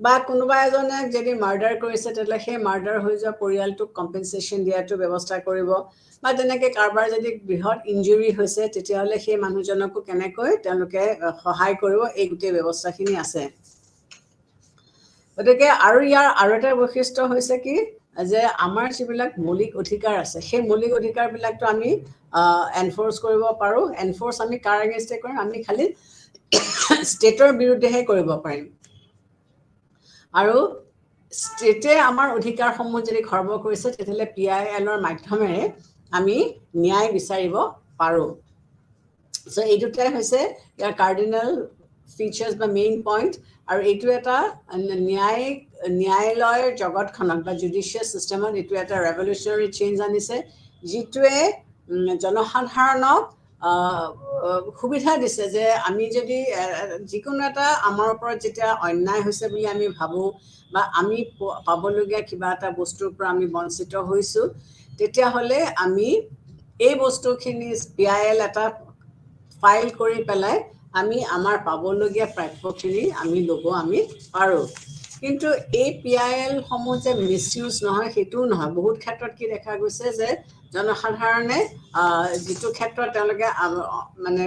বা কোনোবা এজনে যদি মাৰ্ডাৰ কৰিছে তেতিয়াহ'লে সেই মাৰ্ডাৰ হৈ যোৱা পৰিয়ালটোক কম্পেনচেশ্যন দিয়াটো ব্যৱস্থা কৰিব বা তেনেকৈ কাৰোবাৰ যদি বৃহৎ ইঞ্জুৰি হৈছে তেতিয়াহ'লে সেই মানুহজনকো কেনেকৈ তেওঁলোকে সহায় কৰিব এই গোটেই ব্যৱস্থাখিনি আছে গতিকে আৰু ইয়াৰ আৰু এটা বৈশিষ্ট্য হৈছে কি যে আমাৰ যিবিলাক মৌলিক অধিকাৰ আছে সেই মৌলিক অধিকাৰবিলাকতো আমি এনফৰ্চ কৰিব পাৰোঁ এনফৰ্চ আমি কাৰ এগেইনষ্টে কৰিম আমি খালি ষ্টেটৰ বিৰুদ্ধেহে কৰিব পাৰিম আৰু ষ্টেটে আমাৰ অধিকাৰসমূহ যদি খৰ্ব কৰিছে তেতিয়াহ'লে PILৰ মাধ্যমেৰে আমি ন্যায় বিচাৰিব পাৰোঁ চ' এই দুটাই হৈছে ইয়াৰ কাৰ্ডিনেল ফিচাৰ্ছ বা মেইন পইণ্ট আৰু এইটো এটা ন্যায়ালয়ৰ জগতখনত বা জুডিচিয়েল ছিষ্টেমত এইটো এটা ৰেভলিউচনাৰী চেঞ্জ আনিছে যিটোৱে জনসাধাৰণক সুবিধা দিছে যে আমি যদি যিকোনো এটা আমাৰ ওপৰত যেতিয়া অন্যায় হৈছে বুলি আমি ভাবোঁ বা আমি পাবলগীয়া কিবা এটা বস্তুৰ পৰা আমি বঞ্চিত হৈছোঁ তেতিয়াহ'লে আমি এই বস্তুখিনি PIL এটা ফাইল কৰি পেলাই আমি আমাৰ পাবলগীয়া প্ৰাপ্যখিনি আমি ল'ব আমি পাৰোঁ কিন্তু এই PIL সমূহ যে মিছইউজ নহয় সেইটোও নহয় বহুত ক্ষেত্ৰত কি দেখা গৈছে যে জনসাধাৰণে যিটো ক্ষেত্ৰত তেওঁলোকে মানে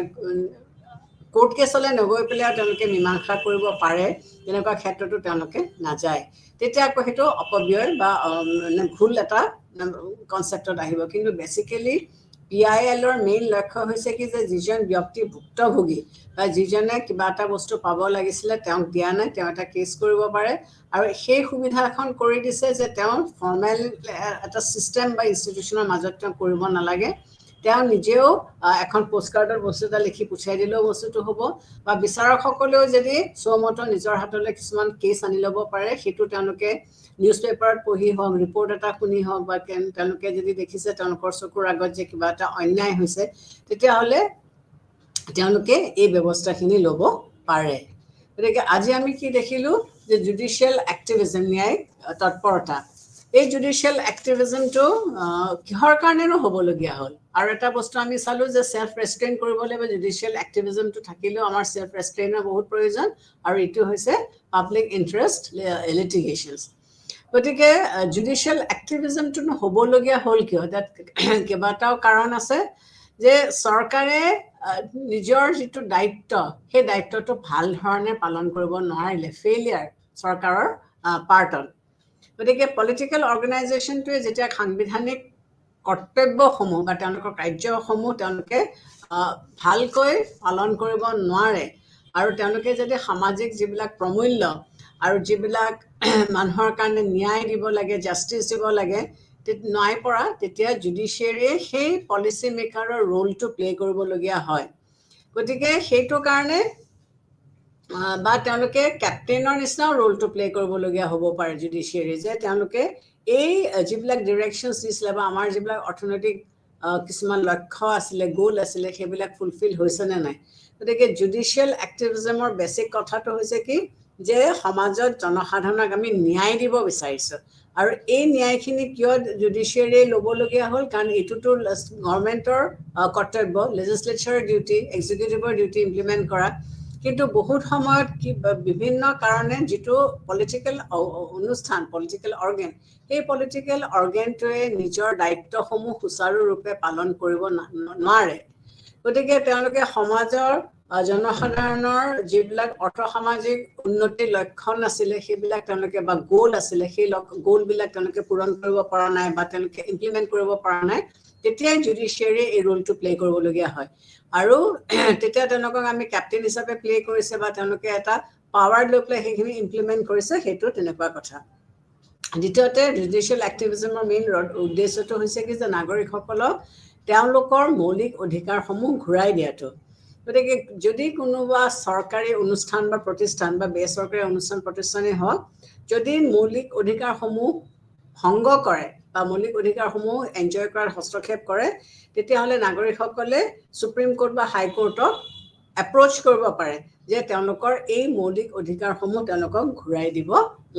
কোৰ্ট কেছলৈ নগৈ পেলাই তেওঁলোকে মীমাংসা কৰিব পাৰে তেনেকুৱা ক্ষেত্ৰতো তেওঁলোকে নাযায় তেতিয়া আকৌ সেইটো অপব্যয় বা ভুল এটা কনচেপ্টত আহিব কিন্তু বেচিকেলি PILৰ মেইন লক্ষ্য হৈছে কি যে যিজন ব্যক্তি ভুক্তভোগী বা যিজনে কিবা এটা বস্তু পাব লাগিছিলে তেওঁক দিয়া নাই তেওঁ এটা কেছ কৰিব পাৰে আৰু সেই সুবিধাখন কৰি দিছে যে তেওঁ ফৰ্মেল এটা চিষ্টেম বা ইনষ্টিটিউচনৰ মাজত তেওঁ কৰিব নালাগে তেওঁ নিজেও এখন পোষ্টকাৰ্ডৰ বস্তু এটা লিখি পঠিয়াই দিলেও বস্তুটো হ'ব বা বিচাৰকসকলেও যদি স্বমত নিজৰ হাতলৈ কিছুমান কেছ আনি ল'ব পাৰে সেইটো তেওঁলোকে নিউজ পেপাৰত পঢ়ি হওক ৰিপৰ্ট এটা শুনি হওক বা তেওঁলোকে যদি দেখিছে তেওঁলোকৰ চকুৰ আগত যে কিবা এটা অন্যায় হৈছে তেতিয়াহ'লে তেওঁলোকে এই ব্যৱস্থাখিনি ল'ব পাৰে গতিকে আজি আমি কি দেখিলোঁ যে জুডিচিয়েল এক্টিভিজম ন্যায়িক তৎপৰতা এই জুডিচিয়েল এক্টিভিজমটো কিহৰ কাৰণেনো হ'বলগীয়া হ'ল আৰু এটা বস্তু আমি চালোঁ যে সেল্ফ ৰেষ্ট্ৰেইন কৰিব লাগিব জুডিচিয়েল এক্টিভিজমটো থাকিলেও আমাৰ সেল্ফ ৰেষ্ট্ৰেইনৰ বহুত প্ৰয়োজন আৰু এইটো হৈছে পাব্লিক ইণ্টাৰেষ্ট লিটিগেশ্যনছ গতিকে জুডিচিয়েল এক্টিভিজমটো হ'বলগীয়া হ'ল কিয় তাত কেইবাটাও কাৰণ আছে যে চৰকাৰে নিজৰ যিটো দায়িত্ব সেই দায়িত্বটো ভাল ধৰণে পালন কৰিব নোৱাৰিলে ফেইলিয়াৰ চৰকাৰৰ পাৰ্টত গতিকে পলিটিকেল অৰ্গেনাইজেশ্যনটোৱে যেতিয়া সাংবিধানিক কৰ্তব্যসমূহ বা তেওঁলোকৰ কাৰ্যসমূহ তেওঁলোকে ভালকৈ পালন কৰিব নোৱাৰে আৰু তেওঁলোকে যদি সামাজিক যিবিলাক প্ৰমূল্য আৰু যিবিলাক মানুহৰ কাৰণে ন্যায় দিব লাগে জাষ্টিচ দিব লাগে নাই পৰা তেতিয়া জুডিচিয়াৰীয়ে সেই পলিচি মেকাৰৰ ৰোলটো প্লে কৰিবলগীয়া হয় গতিকে সেইটো কাৰণে বা তেওঁলোকে কেপ্টেইনৰ নিচিনাও ৰোলটো প্লে কৰিবলগীয়া হ'ব পাৰে জুডিচিয়াৰী যে তেওঁলোকে এই যিবিলাক ডিৰেকশ্যনছ দিছিলে বা আমাৰ যিবিলাক অৰ্থনৈতিক কিছুমান লক্ষ্য আছিলে গ'ল আছিলে সেইবিলাক ফুলফিল হৈছে নে নাই গতিকে জুডিচিয়েল এক্টিভিজমৰ বেছিক কথাটো হৈছে কি যে সমাজত জনসাধাৰণক আমি ন্যায় দিব বিচাৰিছোঁ আৰু এই ন্যায়খিনি কিয় জুডিচিয়াৰীয়ে ল'বলগীয়া হ'ল কাৰণ এইটোতো গভৰ্ণমেণ্টৰ কৰ্তব্য লেজিছলেচাৰৰ ডিউটি এক্সিকিউটিভৰ ডিউটি ইমপ্লিমেণ্ট কৰা কিন্তু বহুত সময়ত কি বিভিন্ন কাৰণে যিটো পলিটিকেল অনুষ্ঠান পলিটিকেল অৰ্গেন সেই পলিটিকেল অৰ্গেনটোৱে নিজৰ দায়িত্বসমূহ সুচাৰুৰূপে পালন কৰিব নোৱাৰে গতিকে তেওঁলোকে সমাজৰ জনসাধাৰণৰ যিবিলাক অৰ্থসামাজিক উন্নতিৰ লক্ষণ আছিলে সেইবিলাক তেওঁলোকে বা গ'ল আছিলে সেই গ'লবিলাক তেওঁলোকে পূৰণ কৰিব পৰা নাই বা তেওঁলোকে ইমপ্লিমেণ্ট কৰিব পৰা নাই তেতিয়াই জুডিচিয়াৰীয়ে এই ৰোলটো প্লে কৰিবলগীয়া হয় আৰু তেতিয়া তেওঁলোকক আমি কেপ্টেইন হিচাপে প্লে কৰিছে বা তেওঁলোকে এটা পাৱাৰ লৈ পেলাই সেইখিনি ইমপ্লিমেণ্ট কৰিছে সেইটো তেনেকুৱা কথা দ্বিতীয়তে জুডিচিয়েল এক্টিভিজমৰ মেইন উদ্দেশ্যটো হৈছে কি যে নাগৰিকসকলক তেওঁলোকৰ মৌলিক অধিকাৰসমূহ ঘূৰাই দিয়াটো গতিকে যদি কোনোবা চৰকাৰী অনুষ্ঠান বা প্ৰতিষ্ঠান বা বেচৰকাৰী অনুষ্ঠান প্ৰতিষ্ঠানেই হওক যদি মৌলিক অধিকাৰসমূহ ভংগ কৰে বা মৌলিক অধিকাৰসমূহ এনজয় কৰাত হস্তক্ষেপ কৰে তেতিয়াহ'লে নাগৰিকসকলে সুপ্ৰিম কোৰ্ট বা হাইকোৰ্টক এপ্ৰ'চ কৰিব পাৰে যে তেওঁলোকৰ এই মৌলিক অধিকাৰসমূহ তেওঁলোকক ঘূৰাই দিব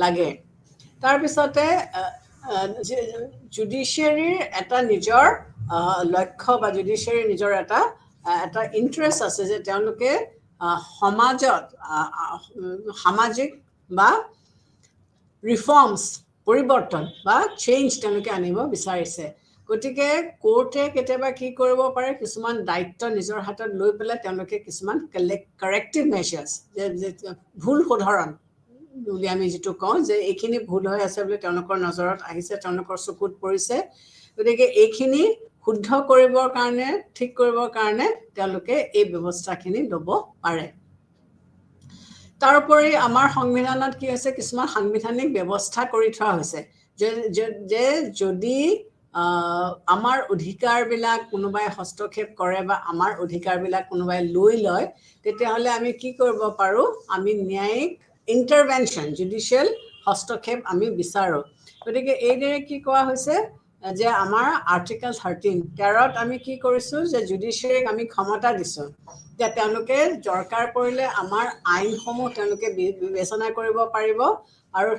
লাগে তাৰপিছতে জুডিচিয়াৰীৰ এটা নিজৰ লক্ষ্য বা জুডিচিয়াৰীৰ নিজৰ এটা ইণ্টাৰেষ্ট আছে যে তেওঁলোকে সমাজত সামাজিক বা ৰিফৰ্মছ পৰিৱৰ্তন বা চেঞ্জ তেওঁলোকে আনিব বিচাৰিছে গতিকে কোৰ্টে কেতিয়াবা কি কৰিব পাৰে কিছুমান দায়িত্ব নিজৰ হাতত লৈ পেলাই তেওঁলোকে কিছুমান কাৰেক্টিভ মেজাৰ্ছ যে ভুল শুধৰণ বুলি আমি যিটো কওঁ যে এইখিনি ভুল হৈ আছে বুলি তেওঁলোকৰ নজৰত আহিছে তেওঁলোকৰ চকুত পৰিছে গতিকে এইখিনি শুদ্ধ কৰিবৰ কাৰণে ঠিক কৰিবৰ কাৰণে তেওঁলোকে এই ব্যৱস্থাখিনি ল'ব পাৰে তাৰোপৰি আমাৰ সংবিধানত কি হৈছে কিছুমান সাংবিধানিক ব্যৱস্থা কৰি থোৱা হৈছে যে যদি আমাৰ অধিকাৰবিলাক কোনোবাই হস্তক্ষেপ কৰে বা আমাৰ অধিকাৰবিলাক কোনোবাই লৈ লয় তেতিয়াহ'লে আমি কি কৰিব পাৰোঁ আমি ন্যায়িক ইণ্টাৰভেনশ্যন জুডিচিয়েল হস্তক্ষেপ আমি বিচাৰোঁ গতিকে এইদৰে কি কোৱা হৈছে যে আমাৰ আৰ্টিকল 13 আমি কি কৰিছোঁ যে জুডিচিয়াৰীক আমি ক্ষমতা দিছোঁ যে তেওঁলোকে দৰকাৰ পৰিলে আমাৰ আইনসমূহ তেওঁলোকে বিবেচনা কৰিব পাৰিব আৰু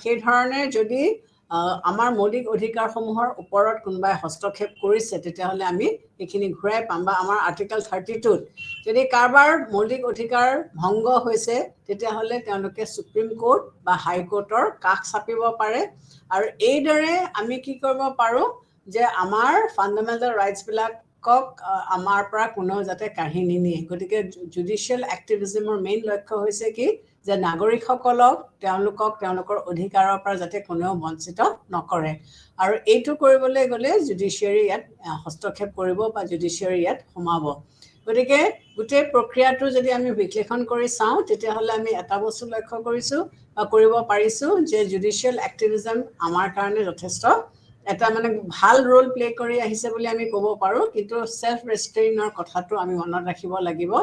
সেই ধৰণে যদি আমাৰ মৌলিক অধিকাৰসমূহৰ ওপৰত কোনোবাই হস্তক্ষেপ কৰিছে তেতিয়াহ'লে আমি এইখিনি ঘূৰাই পাম বা আমাৰ আৰ্টিকেল 32ত যদি কাৰোবাৰ মৌলিক অধিকাৰ ভংগ হৈছে তেতিয়াহ'লে তেওঁলোকে সুপ্ৰিম কোৰ্ট বা হাইকোৰ্টৰ কাষ চাপিব পাৰে আৰু এইদৰে আমি কি কৰিব পাৰোঁ যে আমাৰ ফাণ্ডামেণ্টেল ৰাইটছবিলাকক আমাৰ পৰা কোনেও যাতে কাঢ়ি নিনিয়ে গতিকে জুডিচিয়েল এক্টিভিজমৰ মেইন লক্ষ্য হৈছে কি যে নাগৰিকসকলক তেওঁলোকৰ অধিকাৰৰ পৰা যাতে কোনেও বঞ্চিত নকৰে আৰু এইটো কৰিবলৈ গ'লে জুডিচিয়াৰী ইয়াত হস্তক্ষেপ কৰিব বা জুডিচিয়াৰী ইয়াত সোমাব গতিকে গোটেই প্ৰক্ৰিয়াটো যদি আমি বিশ্লেষণ কৰি চাওঁ তেতিয়াহ'লে আমি এটা বস্তু লক্ষ্য কৰিছোঁ বা কৰিব পাৰিছোঁ যে জুডিচিয়েল এক্টিভিজম আমাৰ কাৰণে যথেষ্ট এটা মানে ভাল ৰোল প্লে কৰি আহিছে বুলি আমি ক'ব পাৰোঁ কিন্তু সেলফ ৰেষ্ট্ৰেইনৰ কথাটো আমি মনত ৰাখিব লাগিব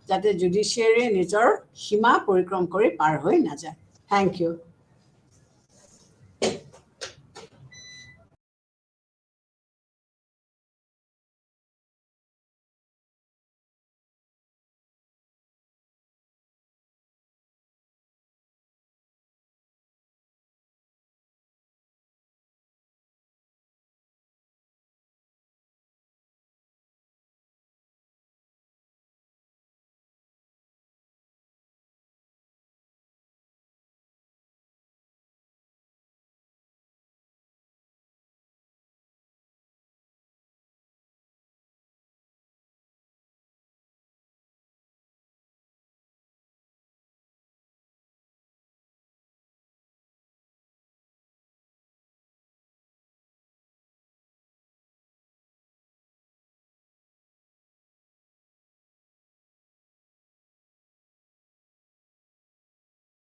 যাতে জুডিচিয়াৰীয়ে নিজৰ সীমা পৰিক্ৰম কৰি পাৰ হৈ নাযায় থ্যাংক ইউ